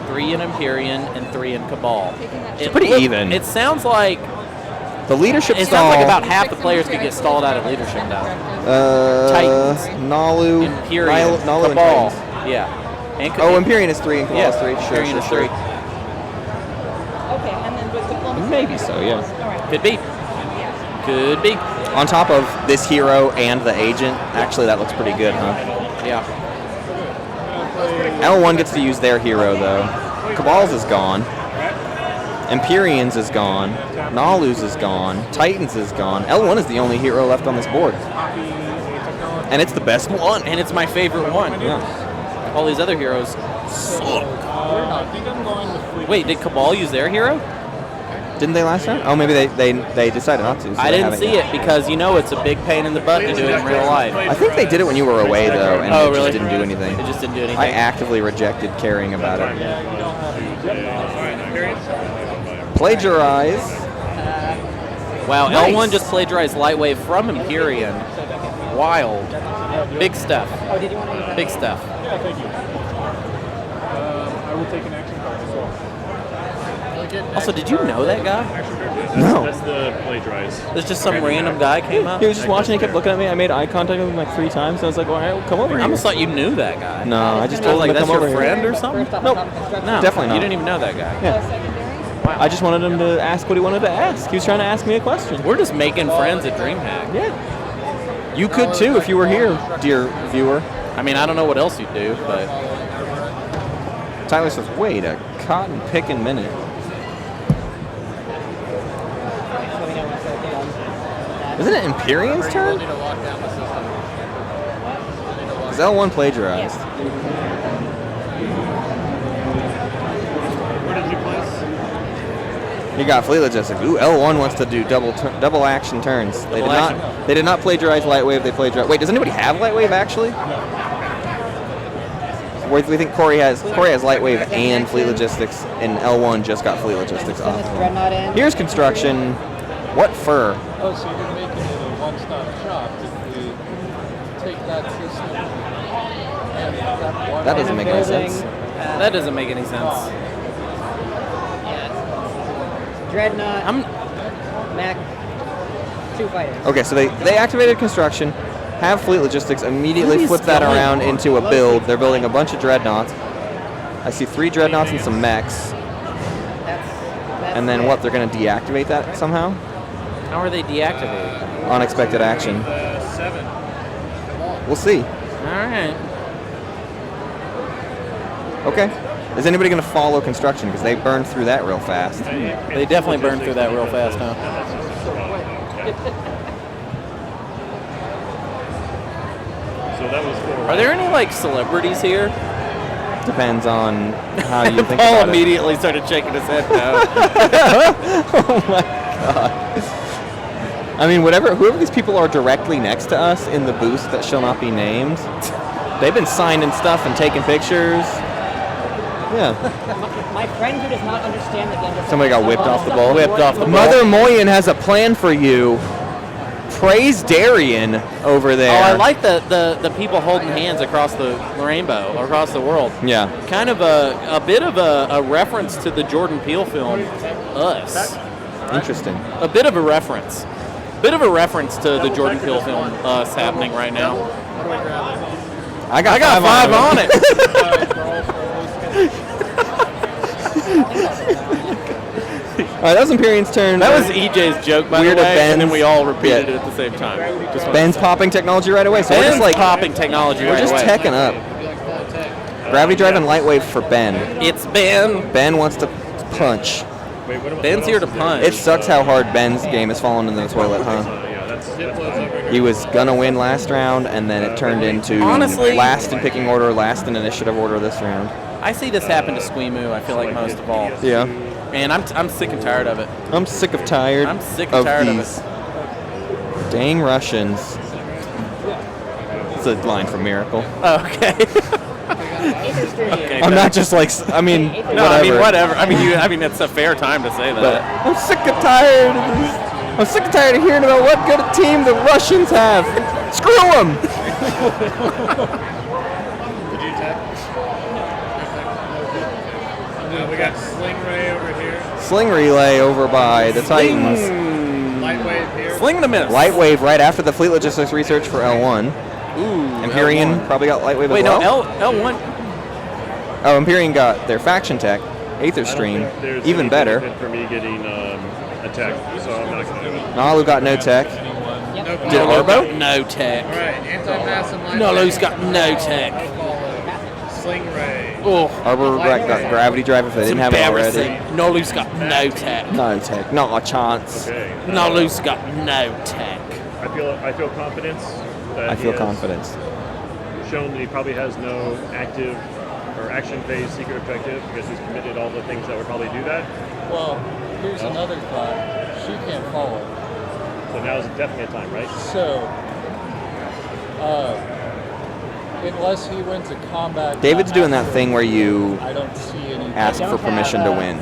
3 in Empyrean, and 3 in Cabal. It's pretty even. It sounds like the leadership It stall. sounds like about half the players could get stalled out of leadership now. Titans, Nalu, Empyrean, Nalu Cabal. and Titans. Yeah. And Empyrean is 3 and Cabal is 3. Sure, Empyrean is 3. Okay, and then with diplomacy. Maybe so, yeah. Could be. Could be. On top of this hero and the agent, actually that looks pretty good, huh? Yeah. L1 gets to use their hero, though. Cabal's is gone. Empyrean's is gone. Nalu's is gone. Titans is gone. L1 is the only hero left on this board. And it's the best one. And it's my favorite one. Yeah. All these other heroes suck. Wait, did Cabal use their hero? Didn't they last time? Oh, maybe they decided not to. So I they didn't haven't see yet. it because you know it's a big pain in the butt to do it in real life. I think they did it when you were away, though, and Oh, it really? just didn't do anything. It just didn't do anything. I actively rejected caring about it. Plagiarize. Wow, Nice. L1 just plagiarized Lightwave from Empyrean. Wild. Big stuff. Big stuff. Yeah, thank you. I will take an action card as well. Also, did you know that guy? No. That's the plagiarize. There's just some random guy came up. He was just watching. He kept looking at me. I made eye contact with him like 3 times. So I was like, "All right, come over I here." almost thought you knew that guy. No, I just I was told like, him to that's come your over friend here. or something? Nope. No, Definitely not. You didn't even know that guy. Yeah. I just wanted him to ask what he wanted to ask. He was trying to ask me a question. We're just making friends at Dreamhack. Yeah. You could too if you were here, dear viewer. I mean, I don't know what else you'd do, but Tyler says, "Wait a cotton picking minute." Isn't it Empyrean's turn? Is L1 plagiarized? Where did you place? You got Fleet Logistics. Ooh, L1 wants to do double action turns. They did not. They did not plagiarize Lightwave. They plagiarized. Wait, does anybody have Lightwave actually? We think Cory has Lightwave and Fleet Logistics, and L1 just got Fleet Logistics off. Here's construction. What fur? Oh, so you're making it a one-stop shop if we take that system and That doesn't make any sense. that doesn't make any sense. Dreadnought, Mac, 2 fighters. Okay, so they activated construction, have fleet logistics, immediately flip that around into a build. They're building a bunch of dreadnoughts. I see 3 dreadnoughts and some mechs. And then what? They're going to deactivate that somehow? How are they deactivated? Unexpected action. 7. We'll see. All right. Okay. Is anybody going to follow construction? Because they burned through that real fast. They definitely burned through that real fast, huh? So that was 4. Are there any like celebrities here? Depends on how you think Paul about immediately started shaking his head no. Oh my god. I mean, whoever these people are directly next to us in the booth that shall not be named, they've been signing stuff and taking pictures. Yeah. My friend who does not understand the game. Somebody got whipped off the ball. Whipped off the ball. Mother Moyen has a plan for you. Praise Darien over there. Oh, I like the people holding hands across the rainbow, across the world. Yeah. Kind of a bit of a reference to the Jordan Peele film, Us. Interesting. A bit of a reference. Bit of a reference to the Jordan Peele film, Us, happening right now. I got 5 on it. All right, that was Imperium's turn. That was EJ's joke, by the way, and then we all repeated it at the same time. Just Ben's popping technology right away. So Ben's we're just like popping technology right away. We're just teching up. Gravity drive and light wave for Ben. It's Ben. Ben wants to punch. Ben's here to punch. It sucks how hard Ben's game has fallen in the toilet, huh? He was gonna win last round, and then it turned into last in picking order, last in initiative order this round. I see this happen to SqueamishEmu, I feel like most of all. Yeah. And I'm sick and tired of it. I'm sick of tired. I'm sick and tired of these dang Russians. It's a line from Miracle. Oh, okay. I'm not just like, I mean, no, whatever. I mean, whatever. I mean, it's a fair time to say that. But I'm sick and tired of this. I'm sick and tired of hearing about what good a team the Russians have. Screw them! Did you attack? We got Sling Ray over here. Sling relay over by the Titans. Light Wave here. Sling the miss. Light wave right after the fleet logistics research for L1. Ooh. Empyrean L1. probably got light wave Wait, as well. no, L1. Oh, Empyrean got their faction tech, Aether Stream, even better. For me getting attacked, so I'm not going to do it. Nalu got no tech. Did Arbo? No tech. Alright, anti-mass and light Nolu's got no tech. Sling Ray. Oh, Arbor got gravity drive if they didn't have it already. Nolu's got no tech. No tech, not a chance. Okay. Nolu's got no tech. I feel confidence. That I feel he has confidence. Shown that he probably has no active or action phase secret objective because he's committed all the things that would probably do that. Well, here's another thought. She can't follow. So now is definitely a time, right? So, unless he wins a combat... David's doing that thing where you I don't see any... ask for permission to win.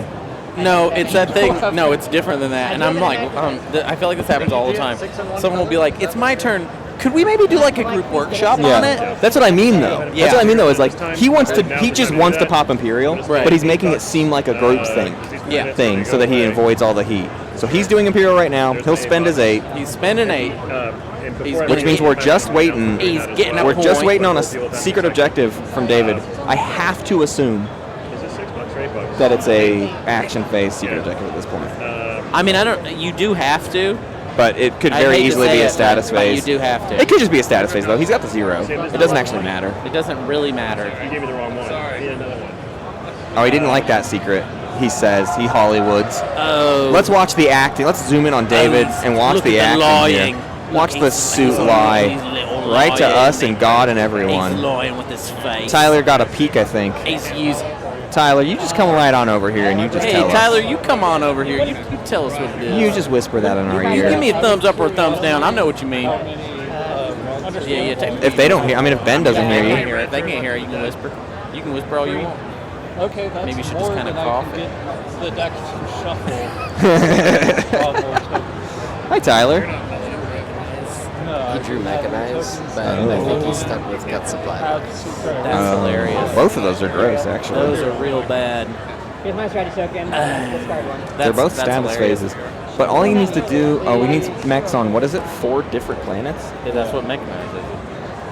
No, it's that thing. No, it's different than that. And I'm like, I feel like this happens all the time. Someone will be like, "It's my turn. Could we maybe do like a group workshop on it?" That's what I mean, though. Yeah. That's what I mean, though. Is like he just wants to pop Imperial, Right. but he's making it seem like a group thing, so that he avoids all the heat. So he's doing Imperial right now. He'll spend his 8. He's spending 8. Which means we're just waiting. He's getting a We're just point. waiting on a secret objective from David. I have to assume that it's a action phase secret objective at this point. I mean, you do have to. But it could I very hate to easily say be a it, status but phase. you do have to. It could just be a status phase, though. He's got the 0. It doesn't actually matter. It doesn't really matter. You gave me the wrong one. Sorry. Another one. Oh, he didn't like that secret. He says he Hollywoods. Oh. Let's watch the acting. Let's zoom in on David and watch look the at the acting lying. here. Watch the suit lie right to us and God and everyone. He's lying with his face. Tyler got a peek, I think. He's using. Tyler, you just come right on over here and you just Hey, tell Tyler, us. you come on over here. You tell us what it is. You just whisper that in our You ear. give me a thumbs up or a thumbs down. I know what you mean. If they don't hear, I mean, if Ben doesn't hear you. If they can't hear you, you can whisper. You can whisper all you want. Okay, that's Maybe you should more just kind of than I cough can it. get the deck to shuffle. Hi, Tyler. He drew Mechanize, but I think he's stuck with Gut Supply. That's hilarious. Both of those are gross, actually. Those are real bad. Here's my strategy token. Discard one. They're both status phases. But all he needs to do, we need mechs on, what is it, 4 different planets? Yeah, that's what mechanized is.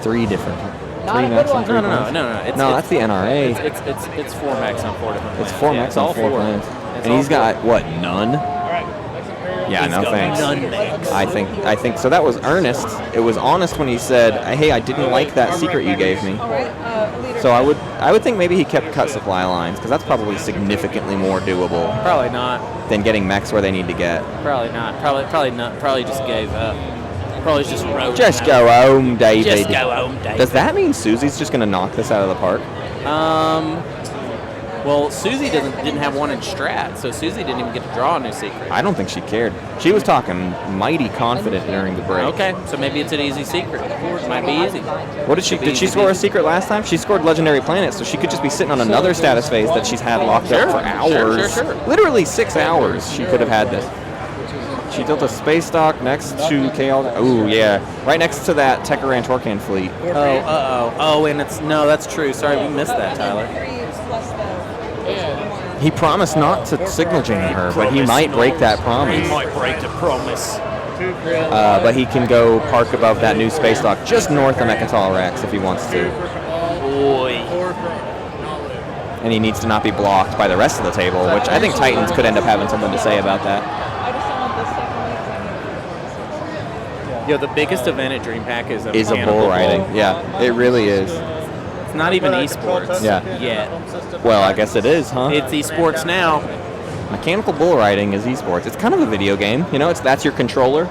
3 different. Not 3 a good mechs on one. 3 No, planets. no. That's the NRA. It's 4 mechs on 4 different planets. It's 4 Yeah, mechs on 4 planets. It's And all he's got, what, none? Yeah, He's no got thanks. none mechs. I think so. That was earnest. It was honest when he said, "Hey, I didn't like that secret you gave me." All right, leader. So I would think maybe he kept cut supply lines because that's probably significantly more doable Probably not. than getting mechs where they need to get. Probably not. Probably not. Probably just gave up. Probably just wrote. Just go home, David. Just go home, David. Does that mean Suzy's just gonna knock this out of the park? Well, Suzy didn't have one in strat, so Suzy didn't even get to draw a new secret. I don't think she cared. She was talking mighty confident during the break. Okay, so maybe it's an easy secret. It might be easy. What did she? Did she score a secret last time? She scored Legendary Planet, so she could just be sitting on another status phase that she's had locked up for hours. Sure. Literally 6 hours. She could have had this. She built a space dock next to KL. Oh yeah, right next to that Tekaran Torcan fleet. Oh, and that's true. Sorry, we missed that, Tyler. He promised not to signal jam her, but he might break that promise. He might break the promise. But he can go park above that new space dock just north of Mechatol Rex if he wants to. Boy. And he needs to not be blocked by the rest of the table, which I think Titans could end up having something to say about that. The biggest event at Dreamhack is a bull riding. Yeah, it really is. It's not even eSports yet. Well, I guess it is, huh? It's eSports now. Mechanical bull riding is eSports. It's kind of a video game. You know, that's your controller.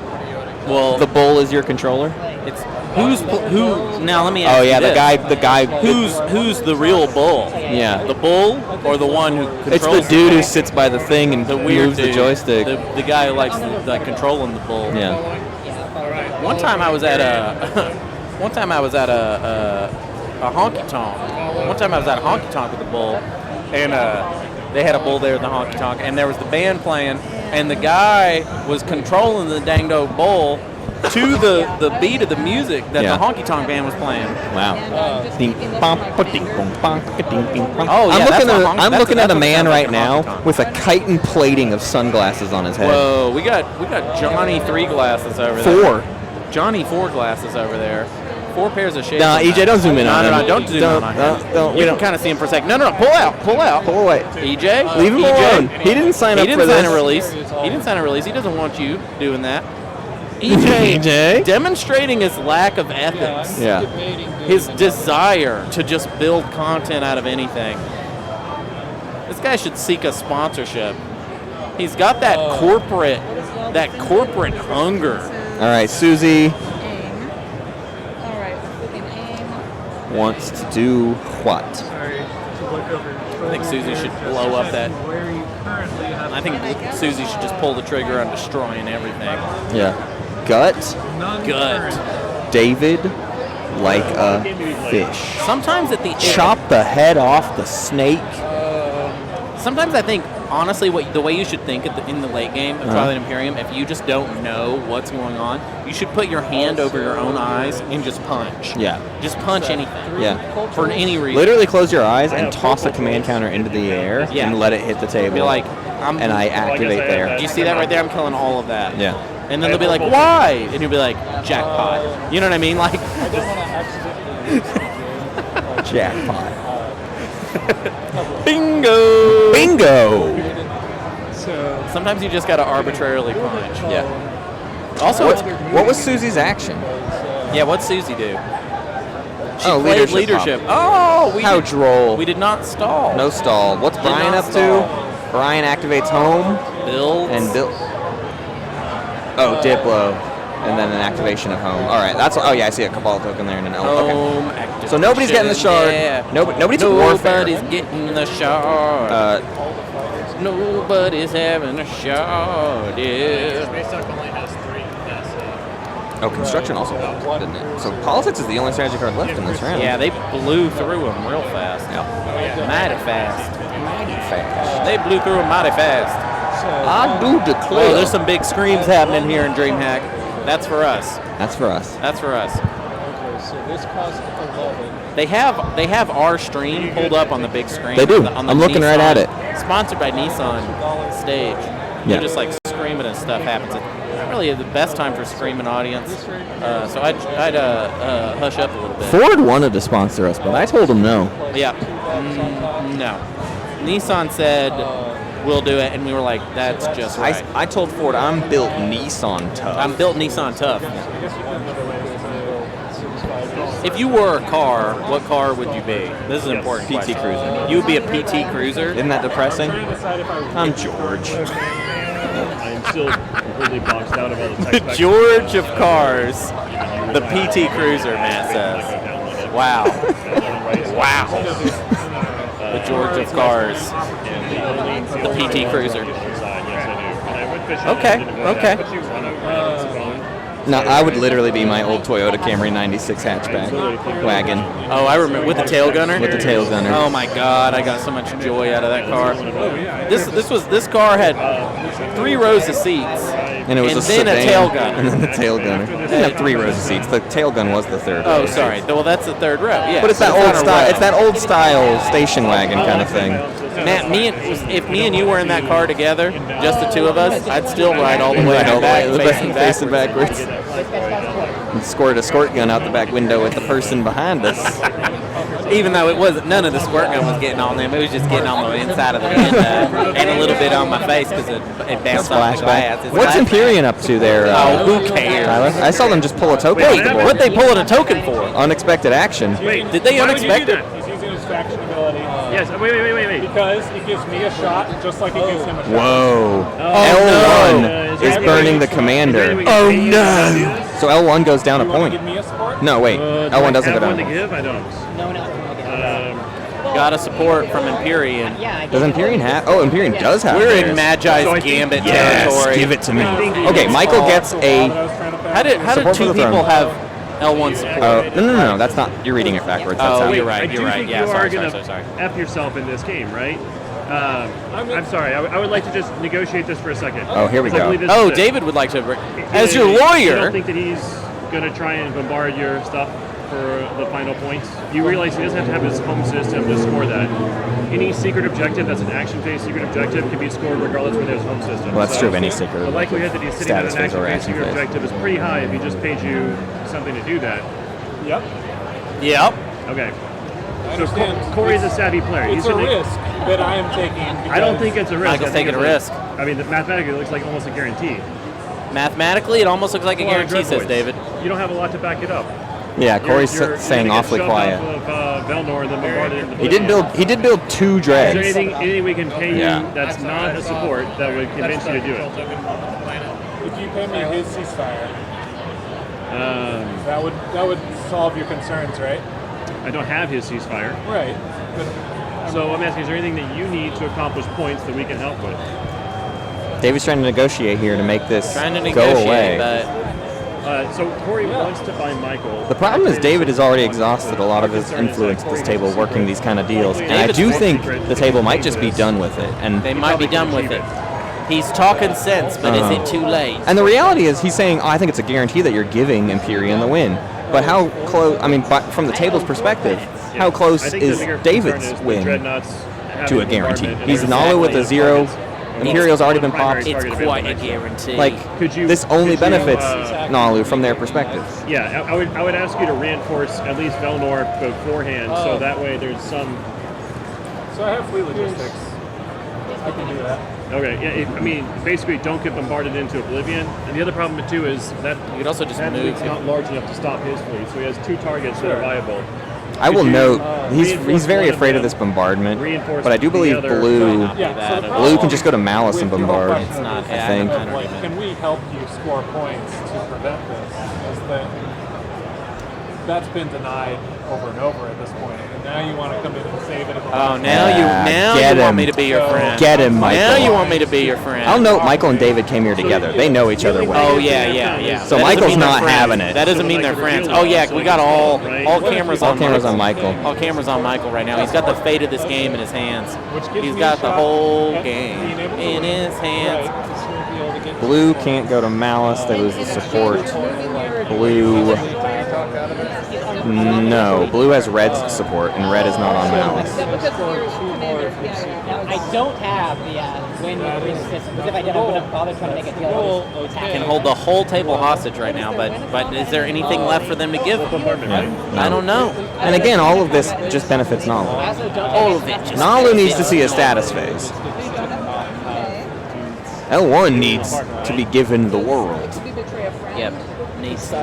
Well, the bull is your controller. It's who? Now let me ask you the guy. Who's the real bull? Yeah. The bull or the one who controls? It's the dude who sits by the thing and moves the joystick. The guy who likes controlling the bull. Yeah. One time I was at a honky tonk. One time I was at a honky tonk with a bull, and they had a bull there in the honky tonk, and there was the band playing, and the guy was controlling the dang old bull to the beat of the music that the honky tonk band was playing. Wow. Oh yeah, I'm looking at a man right now with a chitin plating of sunglasses on his head. Whoa, we got Johnny 3 glasses over there. 4. Johnny 4 glasses over there. 4 pairs of shades. Nah, EJ, don't zoom in on him. No, don't zoom in on him. We can kind of see him for a second. No, pull out. Pull away. EJ, leave him alone. He didn't sign up for this. He didn't sign a release. He doesn't want you doing that. EJ demonstrating his lack of ethics. Yeah. His desire to just build content out of anything. This guy should seek a sponsorship. He's got that corporate hunger. All right, Suzy wants to do what? I think Suzy should blow up that. I think Suzy should just pull the trigger on destroying everything. Yeah. Gut. David like a fish. Sometimes at the chop the head off the snake. Sometimes I think, honestly, the way you should think in the late game of Twilight Imperium, if you just don't know what's going on, you should put your hand over your own eyes and just punch. Yeah. Just punch anything. Yeah. For any reason. Literally close your eyes and toss a command counter into the air and let it hit the table. Be like, and I activate there. Do you see that right there? I'm killing all of that. Yeah. And then they'll be like, why? And you'll be like, jackpot. You know what I mean? Like, jackpot. Bingo! So sometimes you just gotta arbitrarily punch. Yeah. Also, what was Suzy's action? Yeah, what'd Suzy do? She played leadership. How droll. We did not stall. No stall. What's Brian up to? Brian activates home. Builds. Oh, Diplo. And then an activation of home. All right, that's. Oh yeah, I see a Cabal token there and an L. Okay. So nobody's getting the shard. Yeah. Nobody took warfare. Nobody's getting the shard. Nobody's having a shard. Yeah. Oh, construction also helped, didn't it? So politics is the only strategy card left in this round. Yeah, they blew through them real fast. Yeah. Mighty fast. They blew through them mighty fast. I do declare. Oh, there's some big screams happening here in Dreamhack. That's for us. That's for us. That's for us. Okay, so this costs 11. They have our stream pulled up on the big screen. They do. On the I'm looking right at it. Sponsored by Nissan stage. Yeah. They're just like screaming and stuff happens. It's not really the best time for screaming audience. So I'd hush up a little bit. Ford wanted to sponsor us, but I told him no. Yeah. No. Nissan said we'll do it, and we were like, that's just right. I told Ford I'm built Nissan tough. I'm built Nissan tough. If you were a car, what car would you be? This is an important PT question. Cruiser. You would be a PT Cruiser? Isn't that depressing? I'm George. I'm still completely boxed out of all the The tech specs. George of cars. The PT Cruiser, Matt says. Wow. Wow. The George of cars. The PT Cruiser. Okay. No, I would literally be my old Toyota Camry 96 hatchback wagon. Oh, I remember with the tail gunner. With the tail gunner. Oh my God, I got so much joy out of that car. This car had 3 rows of seats, And it was a then sedan, a tail gunner. And then the tail gunner. It didn't have 3 rows of seats. The tail gun was the third. Oh, row. sorry. Well, that's the third row. Yeah. But it's that old style. It's that old style station wagon kind of thing. Matt, if me and you were in that car together, just the two of us, I'd still ride all the way back, facing backwards. And squirt a squirt gun out the back window at the person behind us. Even though it wasn't, none of the squirt gun was getting on them. It was just getting on the inside of the window and a little bit on my face because it bounced off the glass. What's Imperium up to there? Oh, who cares? Tyler? I saw them just pull a token. Wait, what they pulling a token for? Unexpected action. Wait, did they unexpected? He's using his faction ability. Yes, wait. Because it gives me a shot just like it gives him a shot. Whoa. L1 is burning the commander. Oh no! So L1 goes down a point. Give me a support? No, wait. L1 doesn't go down. To give? I don't. No. Got a support from Imperium. Does Imperium have? Oh, Imperium does have. We're in theirs. Magi's Gambit Yes, territory. give it to me. Okay, Michael gets a. How did Support for two the throne. people have L1 support? No. That's not. You're reading it backwards. That's Oh, how you're right. I do think Yeah, you are sorry. going to F yourself in this game, right? I'm sorry. I would like to just negotiate this for a second. Oh, here we go. Oh, David would like to. As your You lawyer. don't think that he's going to try and bombard your stuff for the final points? You realize he doesn't have to have his home system to score that. Any secret objective that's an action phase secret objective can be scored regardless whether there's home system. Well, that's true of any secret. The likelihood that he's sitting on an Status phase or action phase action secret phase. objective is pretty high if he just paid you something to do that. Yep. Okay. I So understand. Corey's a savvy player. It's a risk that I am taking. I don't think it's a risk. Michael's I think taking a it's risk. I mean, mathematically, it looks like almost a guarantee. Mathematically, it almost looks like a guarantee, says David. You don't have a lot to back it up. Yeah, Corey's You're saying gonna get awfully shoved quiet. Off of, Velnor and then bombarded into He did build 2 Is dreads. there anything we can pay you Yeah. that's not a support that would convince you to do it? If you pay me his ceasefire, that would solve your concerns, right? I don't have his ceasefire. Right. So I'm asking, is there anything that you need to accomplish points that we can help with? David's trying to negotiate here to make this Trying to go negotiate, away. but So Cory wants to find Michael. The problem is David has already exhausted a lot of his influence at this table working these kind of deals, and I do think the table might just be done with it. And they might be done with it. He's talking sense, but is it too late? And the reality is, he's saying, I think it's a guarantee that you're giving Imperium the win. But how close? I mean, from the table's perspective, how close I think the is bigger David's concern is the win Dreadnoughts having to a guarantee? bombardment He's and Nalu with a 0. targets. Imperial's already been popped. It's quite a guarantee. Like, this only benefits Nalu from their perspective. Yeah, I would ask you to reinforce at least Velnor beforehand, so that way there's some. So I have fleet logistics. I can do that. Okay, yeah, I mean, basically, don't get bombarded into oblivion. And the other problem too is that you could also just that move. fleet's not large enough to stop his fleet, so he has 2 targets that are viable. I will Could you, note he's reinforce very one of afraid of them, this bombardment, reinforce but I do the believe other? Blue Yeah, so Blue can just go to Malice and with your bombard. question I is, think. like, can we help you score points to prevent this? That's been denied over and over at this point, and now you want to come in and save it. Oh, now you want me to be your friend. Get him, Michael. Now you want me to be your friend. I'll note Michael and David came here together. They know each other well. Oh yeah. So That doesn't Michael's mean they're not friends. having it. That doesn't mean they're friends. Oh yeah, we got all cameras on. All cameras on Michael. All cameras on Michael right now. He's got the fate of this game in his hands. He's got the whole game in his hands. Blue can't go to Malice. They lose the support. Blue walk out of it? No, blue has red's support, and red is not on Malice. I don't have the win system, because if I did, I wouldn't have bothered trying to make a deal. Can hold the whole table hostage right now, but is there anything left for them to give? I don't know. And again, all of this just benefits Nalu. All of it. Nalu needs to see a status phase. L1 needs to be given the world. Yep. Needs to I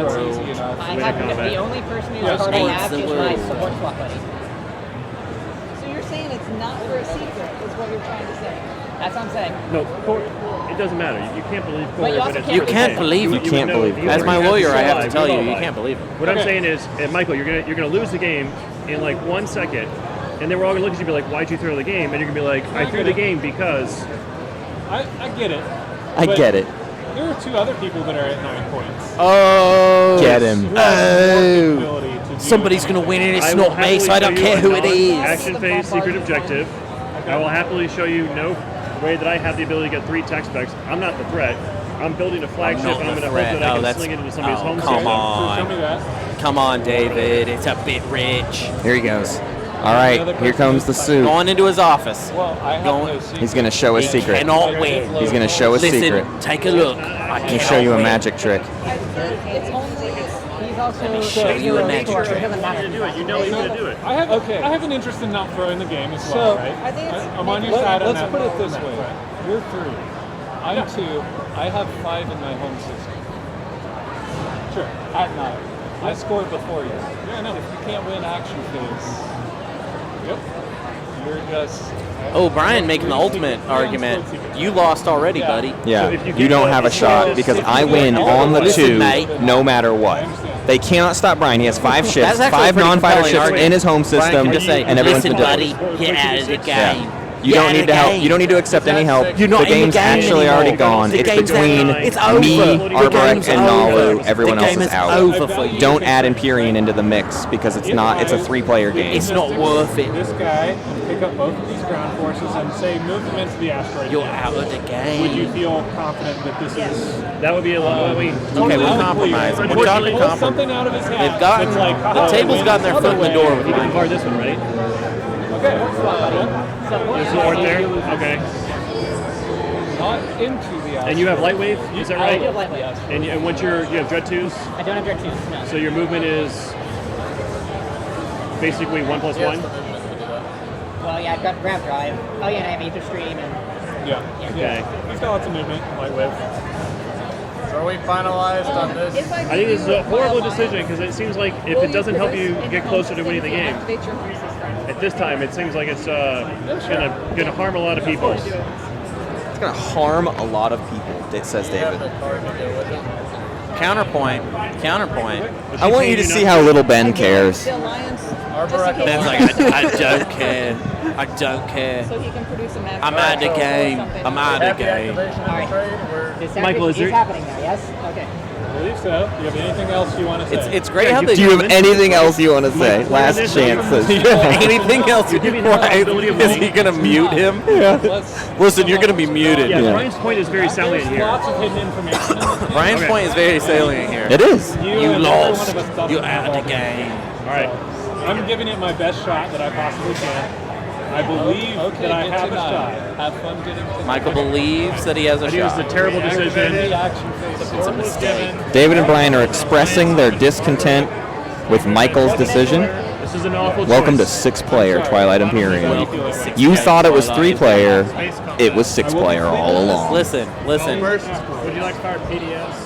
have the only person who's card I have is my support swap buddy. So you're saying it's not for a secret, is what you're trying to say? That's what I'm saying. No, it doesn't matter. You can't believe Cory. But you also You can't believe it. You can't believe Cory. As my lawyer, I have to tell you, you can't believe it. What I'm saying is, Michael, you're gonna lose the game in like 1 second, and then we're all gonna look at you and be like, "Why'd you throw the game?" And you're gonna be like, "I threw the game because." I get it. I get it. There are 2 other people that are at 9 points. Oh, get him. Oh, somebody's gonna win and it's not me, so I don't care who it is. Action phase, secret objective. I will happily show you no way that I have the ability to get 3 tech specs. I'm not the threat. I'm building a flagship, and I'm going to hope that I can sling it into somebody's home system. Come on. Come on, David. It's a bit rich. Here he goes. All right, here comes the suit. Going into his office. He's going to show his secret. Cannot win. He's going to show his secret. Take a look. I can show you a magic trick. Let me show you a magic trick. You know he's going to do it. I have an interest in not throwing the game as well, right? I'm on your side on that. Let's put it this way. You're 3. I'm 2. I have 5 in my home system. Sure, at 9. I scored before you. Yeah, no. If you can't win action phase, you're just... Oh, Brian making the ultimate argument. You lost already, buddy. Yeah, you don't have a shot because I win on the 2 no matter what. They cannot stop Brian. He has 5 ships, 5 non-fighter ships in his home system, and everyone's listen, been buddy, get out of the game. Yeah. You don't need to help. You don't need to accept any help. The game's actually already gone. It's between me, Arborek, and Nalu. Everyone else is out. Don't add Imperium into the mix because it's not. It's a 3-player game. It's not worth it. This guy can pick up both of these ground forces and say, move them into the asteroid. You're out of the game. Would you feel confident that this is... That would be a lot. Okay, we'll compromise. We're talking to compromise. Something out of his hat. They've gotten the table's gotten their foot in the door with You can card this one, right? Okay. There's the board there. Okay. Not into the And you have light wave, is that right? I do have light wave. And what's you have dread 2s? I don't have dread 2s, no. So your movement is basically 1+1? Well, yeah, I've got grab drive. Oh, yeah, and I have Aether Stream and... Yeah. Okay. He's got lots of movement, light wave. So are we finalized on this? I think this is a horrible decision because it seems like if it doesn't help you get closer to winning the game, at this time it seems like it's gonna harm a lot of people. It's going to harm a lot of people, says David. Counterpoint. I want you to see how little Ben cares. Ben's like, I don't care. I don't care. So he can produce a magic. I'm out of the game. I'm out of the game. Michael, is there... happening now, yes? Okay. I believe so. Do you have anything else you want to say? It's great how they do. You have anything else you want to say? Last chances. Do you have anything else? Is he going to mute him? Yeah. Listen, you're going to be muted. Yeah, Brian's point is very salient here. Lots of hidden information. Brian's point is very salient here. It is. You lost. You're out of the game. All right. I'm giving it my best shot that I possibly can. I believe that I have a shot. Have fun getting to Michael believes that he has a I think shot. it's a terrible decision. It's a mistake. David and Brian are expressing their discontent with Michael's decision. This is an awful Welcome to choice. 6-player Twilight Imperium. You thought it was 3-player. It was 6-player all along. Listen. First, would you like to fire PDS?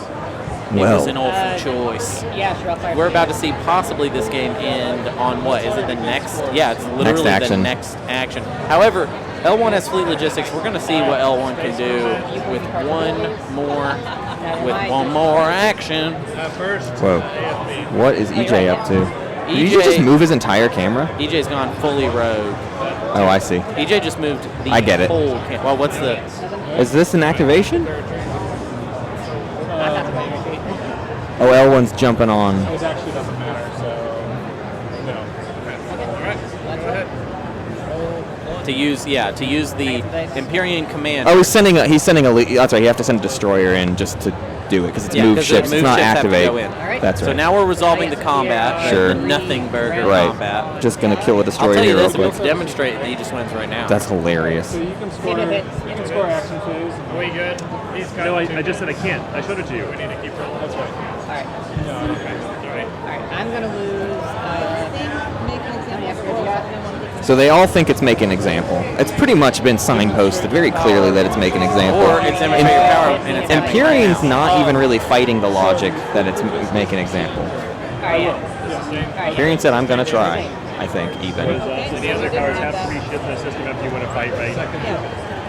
It was an awful choice. Yeah, sure, I'll fire We're about to see possibly this game end on what? Is it the next? Yeah, it's literally the next action. However, L1 has fleet logistics. We're going to see what L1 can do with one more action. Whoa. What is EJ up to? Did EJ just move his entire camera? EJ's gone fully rogue. Oh, I see. EJ just moved the I get it. whole well, what's the... Is this an activation? Oh, L1's jumping on. It actually doesn't matter, so no. To use the Imperium command. Oh, he's sending a. That's right. You have to send a destroyer in just to do it because it's Yeah, move 'cause ships. the It's move not ships have to activate. go in. That's right. So now we're resolving the combat, Sure. the nothing burger Right. combat. Just gonna kill a I'll destroyer tell you here real this, and quick. let's demonstrate that he just wins right now. That's hilarious. So you can score. You can score action phase. Are we good? He's got No, I just said I can't. I showed it to you. We need to keep rolling. That's right. All right. No, okay. All right. All right. I'm gonna lose. So they all think it's make an example. It's pretty much been signposted very clearly that it's make an example. Or it's demonstrate your power, and it's Empyrean's not even really fighting the logic that it's make an example. Empyrean said, I'm going to try, I think, even. Any other powers have free ships in the system if you want to fight, right?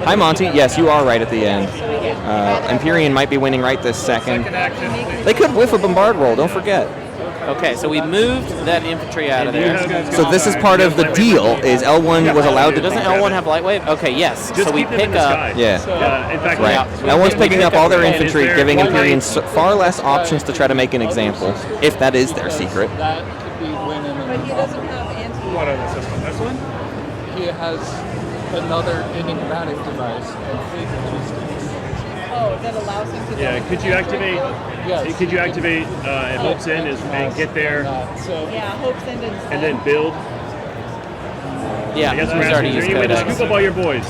Hi, Monty. Yes, you are right at the end. Empyrean might be winning right this second. They could whiff a bombard roll, don't forget. Okay, so we moved that infantry out of there. So this is part of the deal, is L1 was allowed to... Doesn't L1 have light wave? Okay, yes. Just so we keep them in pick the up... sky. Yeah. In fact, Right. L1's picking up all their infantry, giving Empyrean far less options to try to make an example, if that is their secret. That could be winning. But he doesn't have anti. What other system? This one? He has another enigmatic device and fleet logistics. Oh, that allows him to. Yeah, could you activate? Yes. Could you activate Hope's End and get there Yeah, Hope's End and then build? Yeah, I guess he's we're already asking, is used there any way to Codex. scoop up all your boys?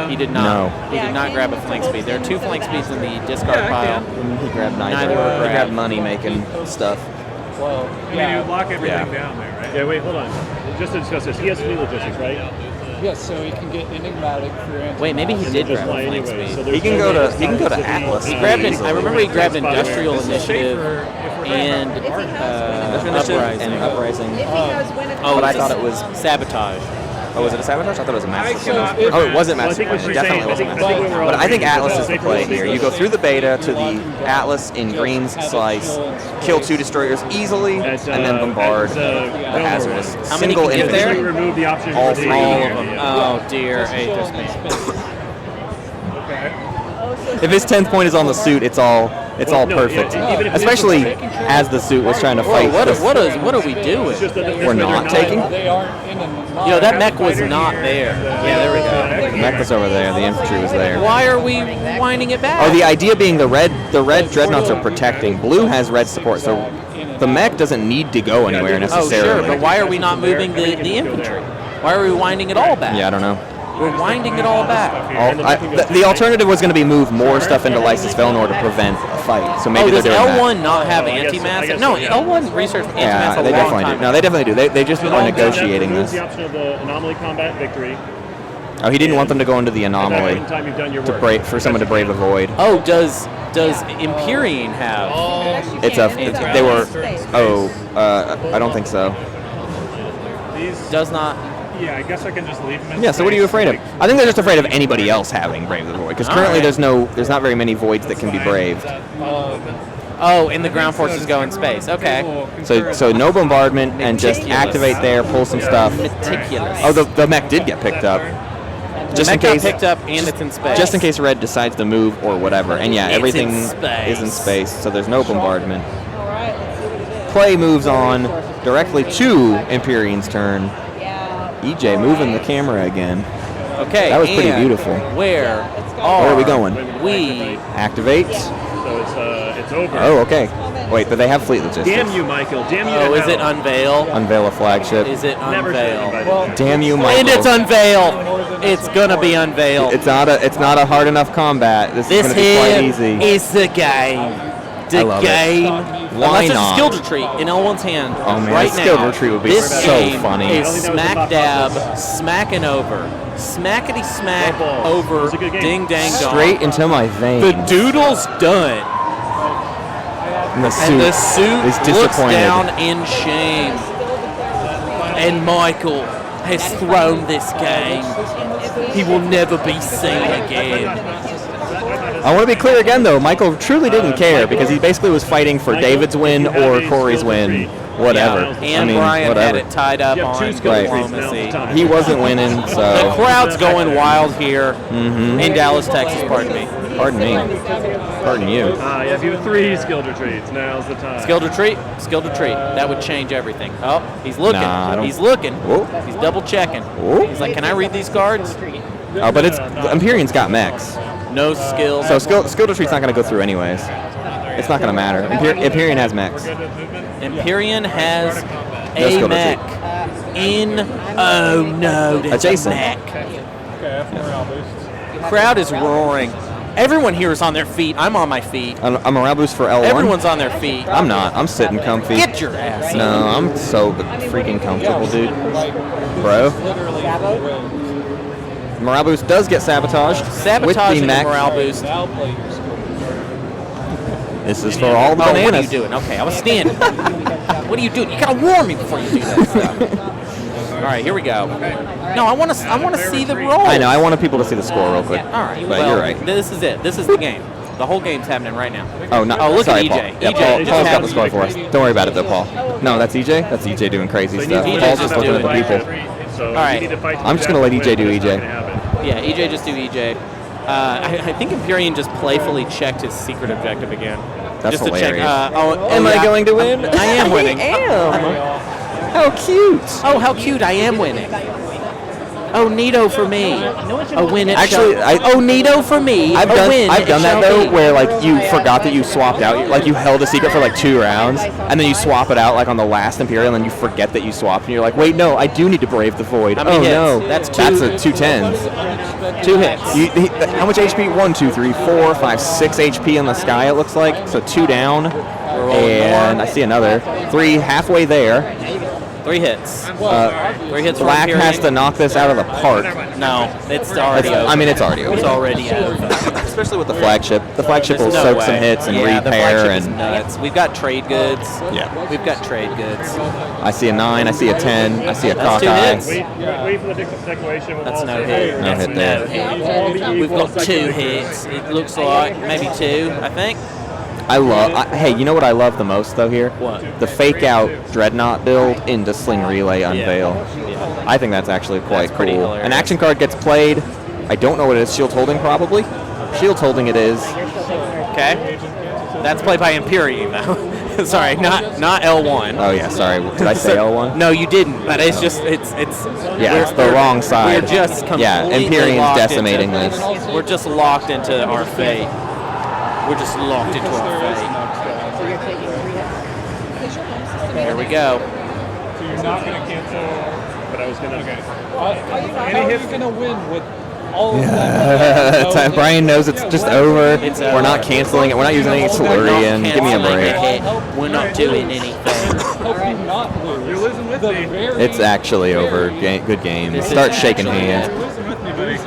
He did not. No. He did not grab a flank speed. There are 2 flank speeds in the discard pile. He grabbed neither. Neither were He grabbed. grabbed money making stuff. Well, I mean, you would lock everything down there, right? Yeah, wait, hold on. Just to discuss this, he has fleet logistics, right? yes, so he can get enigmatic for anti. Wait, maybe he And did they just grab a fly flank anyway. speed. So He there's can no go way to he can go to stop Atlas. He grabbed an, I remember he grabbed Spot Industrial there. Initiative and Uprising. and Uprising. If he has win a Oh, But I thought it was. Sabotage. Oh, was it a sabotage? I thought it was a master. cannot- Oh, it wasn't Well, I master. think what It she's definitely saying, wasn't I master. think we were all But I think agreed Atlas that is the it's play safe here. to You go through the beta to the Atlas in green slice, kill 2 destroyers easily, and then bombard the hazardous. How many Single can get infantry. there? remove the option All for the three. All of them. Oh dear, Aethos man. If his 10th point is on the suit, it's all no, perfect. yeah, even if it Especially is as the suit was trying to fight. What this- are we doing? It's just that there's We're no- not they're taking? They aren't in a. You know, that mech was not there. Yeah, there we go. The mech was over there. The infantry was there. Why are we winding it back? Oh, the idea being the red dreadnoughts are protecting. Blue has red support, so the mech doesn't need to go anywhere Oh, necessarily. sure, but why are we not moving the infantry? Why are we winding it all back? Yeah, I don't know. We're winding it all back. The alternative was going to be move more stuff into Lysis Felnor to prevent a fight. So maybe Oh, does they're doing L1 that. not have I guess anti-mass? so, No, yeah. L1 research anti-mass Yeah, a they long definitely time do. No, they definitely do. They just are negotiating That removes this. the option of the anomaly combat victory. Oh, he didn't want them to go into the At that point anomaly in time, you've done your to work. brave for someone to brave a void. Oh, does Empyrean have? It's a. They were. Oh, I don't think so. Does not. Yeah, I guess I can just leave them in Yeah. So what are you space, afraid of? like- I think they're just afraid of anybody else having brave the void because currently there's not very many voids that can be braved. Oh, and the ground forces go in space. Okay. So no bombardment and just activate there, pull some stuff. Meticulous. Oh, the mech did get picked up. Just in Mech got case. picked up and it's in space. Just in case Red decides to move or whatever. And yeah, It's everything in space. is in space, so there's no bombardment. Play moves on directly to Empyrean's turn. EJ moving the camera again. Okay. That was pretty and beautiful. Where are we going? We Activate. So it's over. Oh, okay. Wait, but they have fleet logistics. Damn you, Michael. Damn you. Oh, to is it hell. unveil? Unveil a flagship. Is it Never unveil? said anybody. Damn you, Michael. And it's unveil. It's gonna be unveil. It's not a hard enough combat. This is This gonna be quite here easy. is the game. I The love it. game. Why Unless there's a not? skill retreat in L1's hand Oh, man, right a skill now. retreat would be this so game funny. is smack dab, smacking over, smackety smack over, It's a good game. ding dang dong. Straight into my vein. The doodle's done. And the suit, And the suit is looks disappointed. down in shame. And Michael has thrown this game. He will never be seen again. I want to be clear again, though. Michael truly didn't care because he basically was fighting for David's win or Corey's win. Whatever. Yeah, and I mean, Brian whatever. had it tied up You have two on skill Right. trees, now's the diplomacy. time. He wasn't winning, The so crowd's going wild here Mhm. in Dallas, Texas, pardon me. pardon me. Pardon you. Yeah, if you have 3 skilled retreats, now's the time. Skilled retreat, skilled retreat. That would change everything. Oh, he's looking. Nah, I don't- He's looking. Whoa. He's double checking. Whoa. He's like, can I read these cards? Oh, but it's Empyrean's got mechs. No skill. So skill retreat's not going to go through anyways. It's not going to matter. Empyrean has mechs. Empyrean has No a skill mech in. Oh no, there's Adjacent. a mech. Okay, morale boost. Crowd is roaring. Everyone here is on their feet. I'm on my feet. I'm a morale boost for L1. Everyone's on their feet. I'm not. I'm sitting comfy. Get your ass. No, I'm so freaking comfortable, dude. Bro. Morale boost does get sabotaged. With the Sabotaging a mech. morale boost. Now play your skill. This is for all the Oh, what are you bananas. doing? Okay, I was standing. What are you doing? You gotta warn me before you do that stuff. All right, here we go. No, I want to see the roll. I know. I wanted people to see the score real quick. All right, But well, you're right. This is it. This is the game. The whole game's happening right now. Oh, no. Oh, look sorry, at EJ. Paul. Yeah, EJ Paul's just got had- the score for us. Don't worry about it, though, Paul. No, that's EJ? That's EJ doing crazy stuff. EJ's Paul's just just looking at the doing people. So All right. you need to fight I'm just going to let EJ do EJ. Yeah, EJ just do EJ. I think Empyrean just playfully checked his secret objective again. That's just to hilarious. check. Am I going to win? I am winning. I am. How cute. Oh, how cute! I am winning. Oh, neato for me. A win it Actually, shall. Oh, neato for me. I've A done win I've it done that shall though, be. where like you forgot that you swapped out, like you held a secret for like 2 rounds, and then you swap it out like on the last Imperial, and you forget that you swapped, and you're like, wait, no, I do need to brave the void. How many Oh hits? no, That's that's two- a 2 10s. 2 hits. How much HP? 1, 2, 3, 4, 5, 6 HP in the sky. It looks like so 2 down, and I see another 3 halfway there. 3 hits. 3 hits. from Black Empyrean. has to knock this out of the park. No, it's already over. I mean, it's already over. It's already over. Especially with the flagship. The flagship will There's no soak way. some hits and Yeah, the repair flagship is and. nuts. We've got trade goods. Yeah. We've got trade goods. I see a 9. I see a 10. I see a That's 2 cockeye. hits. Wait for the declaration. We'll That's all no say, hit. hey, No hit there. No hit. We've got 2 hits. It looks like maybe 2. I think. Hey, you know what I love the most though here? What? The fake out Dreadnought build into Sling Relay Unveil. Yeah. I think that's actually quite That's pretty cool. hilarious. An action card gets played. I don't know what it is. Shield holding probably. Shield holding it is. Okay. That's played by Empyrean though. Sorry, not L1. Oh yeah, sorry. Did I say L1? No, you didn't. But it's just it's. Yeah, it's the wrong side. We're just completely Yeah, Empyrean's locked decimating into, this. We're just locked into our fate. We're just locked into our fate. So you're taking 3 hits? There we go. So you're not going to cancel. But I was gonna. Okay. How are you going to win with all of that? Brian knows it's just over. It's We're not over. canceling it. We're not using any Tellurian. Give me a Canceling break. hit. We're not doing anything. Help you not lose. You're losing with me. It's actually over. Good game. This is Start shaking actually hands. You're losing with me, buddy.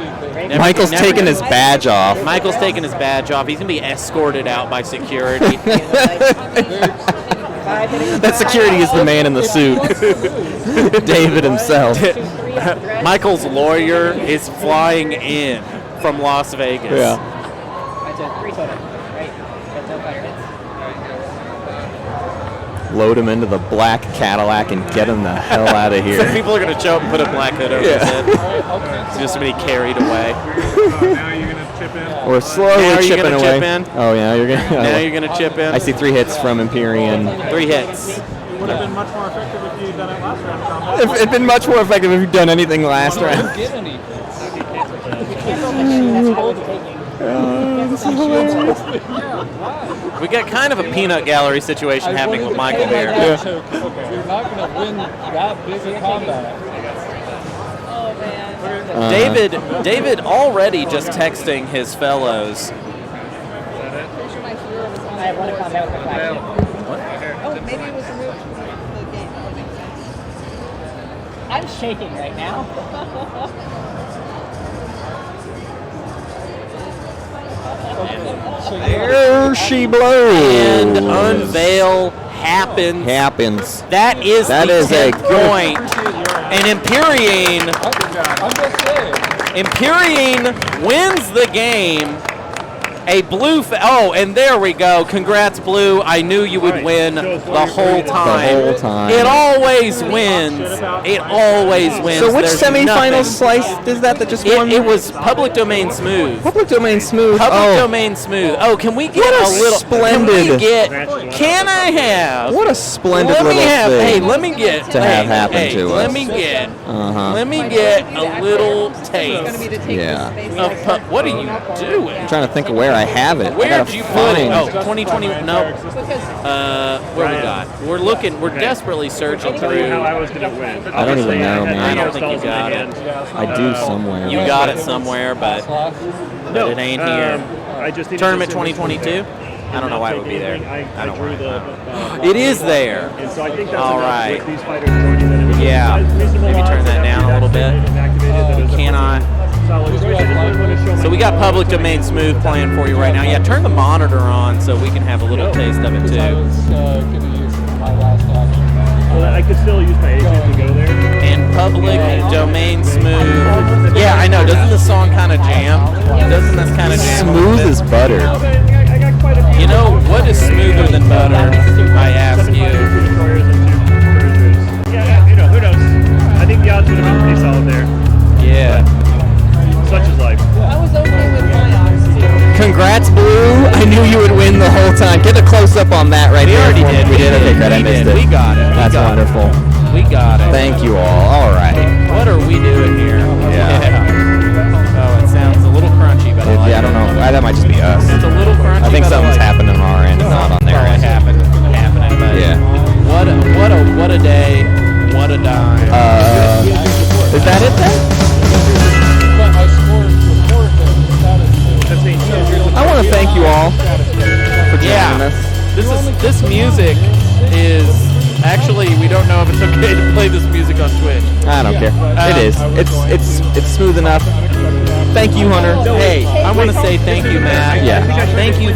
Michael's taking his badge off. Michael's taking his badge off. He's gonna be escorted out by security. That security is the man in the suit. David himself. Michael's lawyer is flying in from Las Vegas. Yeah. That's a 3 total, right? That's no fire hits. Load him into the black Cadillac and get him the hell out of So here. people are gonna show up and put a black hood over his head. He's just gonna be carried away. Now you're gonna chip in. We're slowly Now you're chipping gonna away. chip in? Oh yeah, you're gonna. Now you're gonna chip in. I see 3 hits from Empyrean. 3 hits. Would have been much more effective if you'd done it last round. Combat. It'd been much more effective if you'd done anything last round. Get any. We got kind of a peanut gallery situation happening with Michael here. You're not going to win that big a combat. David already just texting his fellows. I have won a combat with the flagship. Oh, maybe it was removed from the game. I'm shaking right now. There she blows. And unveil happens. That is That the is a 10th point. And Empyrean I'm just saying. Empyrean wins the game A blue. And there we go. Congrats, Blue. I knew you would win the whole time. The whole time. It always wins. It always wins. So which There's semifinal nothing. slice is that just won? It was Public Domain Smooth. Public Domain Smooth. Public Domain Smooth. Oh, can we get What a little? splendid- Can I have? What a splendid Let me little have. thing Hey, let me get to have happen to Let us. me get. Uh-huh. Let me get a little taste. Yeah. What are you doing? I'm trying to think of where I have it. I Where gotta did you put it? find. Oh, 2020. No. Where we got? We're looking. We're desperately searching I'll tell you through. how I was going to win. I don't even know, Obviously, man. I don't think you got it. I do somewhere. You got it somewhere, but it ain't here. I just needed Tournament to assume it's 2022. okay. I don't know why it would be there. I don't drew know. the. It is there. And so I think that's All enough right. with these fighters joining that it Yeah. was reasonable Maybe turn odds that to down a little bit. activated, that it was a Cannot. solid choice. I just really wanted to show So my we got Public Domain Smooth playing for you right now. Yeah, turn the monitor on so we can have a little taste of it I too. was going to use my last action. Well, I could still use my agent to go there. And Public Domain Smooth. Yeah, I know. Doesn't the song kind of jam? Doesn't this kind of jam? Smooth as butter. I got quite a few. You know, what is smoother than butter? I ask you. Yeah, who knows? I think the odds would have been pretty solid there. Yeah. Such is life. I was okay with my odds too. Congrats, Blue. I knew you would win the whole time. Get a close-up on that right We there. already for me. did. We did? Okay, good. I We missed did. it. We got it. We That's got it. wonderful. We got it. Thank you all. All right. What are we doing here? Yeah. Oh, it sounds a little crunchy, but I like Yeah, I don't know. That might just be us. It's a little crunchy. I think but something's like it. happening on our end and not on their Probably end. happening, but Yeah. what a day, what a dime. Is that it then? But I scored before the status. I want to thank you all for joining us. This music is actually, we don't know if it's okay to play this music on Twitch. I don't care. It is. It's smooth enough. Thank you, Hunter. Hey, I want to say thank you, Matt. Yeah. Thank you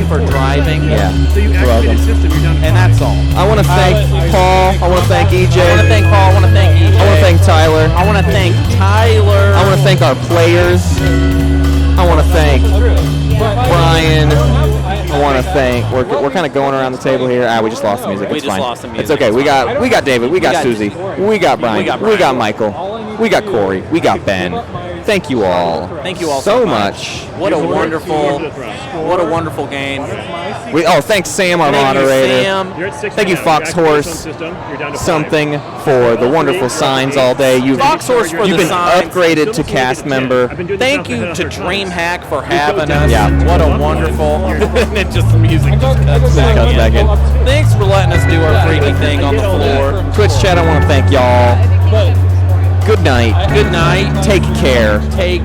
for driving. Yeah. So you You're welcome. activated system, you're done. And that's all. I want to thank Paul. I want to thank EJ. I want to thank Paul. I want to thank EJ. I want to thank Tyler. I want to thank Tyler. I want to thank our players. I want to thank Brian. I want to thank. We're kind of going around the table here. We just lost the music. We It's just fine. lost the music. It's okay. We got David. We got Suzy. We got Brian. We got Michael. We got Cory. We got Ben. Thank you all. Thank you all so much. What a wonderful game. Thanks Sam, our Thank you, moderator. Sam. You're at 6 Thank you, now. Foxhorse System, you're down to 5. something for the wonderful signs all day. Foxhorse for You've the been signs. upgraded to cast member. Thank you to Dreamhack for having us. Yeah. What a wonderful. It just the music just cuts back in. Thanks for letting us do our freaky thing on the floor. Twitch chat, I want to thank y'all. Good night. Good night. Take care. Take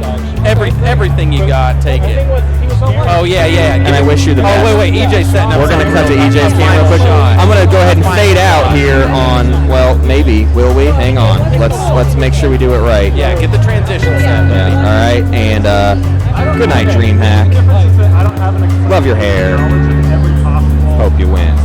everything you got. Take it. Oh yeah. And I wish you the best. Oh wait. EJ's setting up. We're going to cut to something real EJ's quick. camera quick. Shot. I'm going to go ahead and fade out here on, well, maybe. Will we? Hang on. Let's make sure we do it right. Yeah, get the transition set. Yeah. All right. And good night, Dreamhack. Love your hair. Hope you win.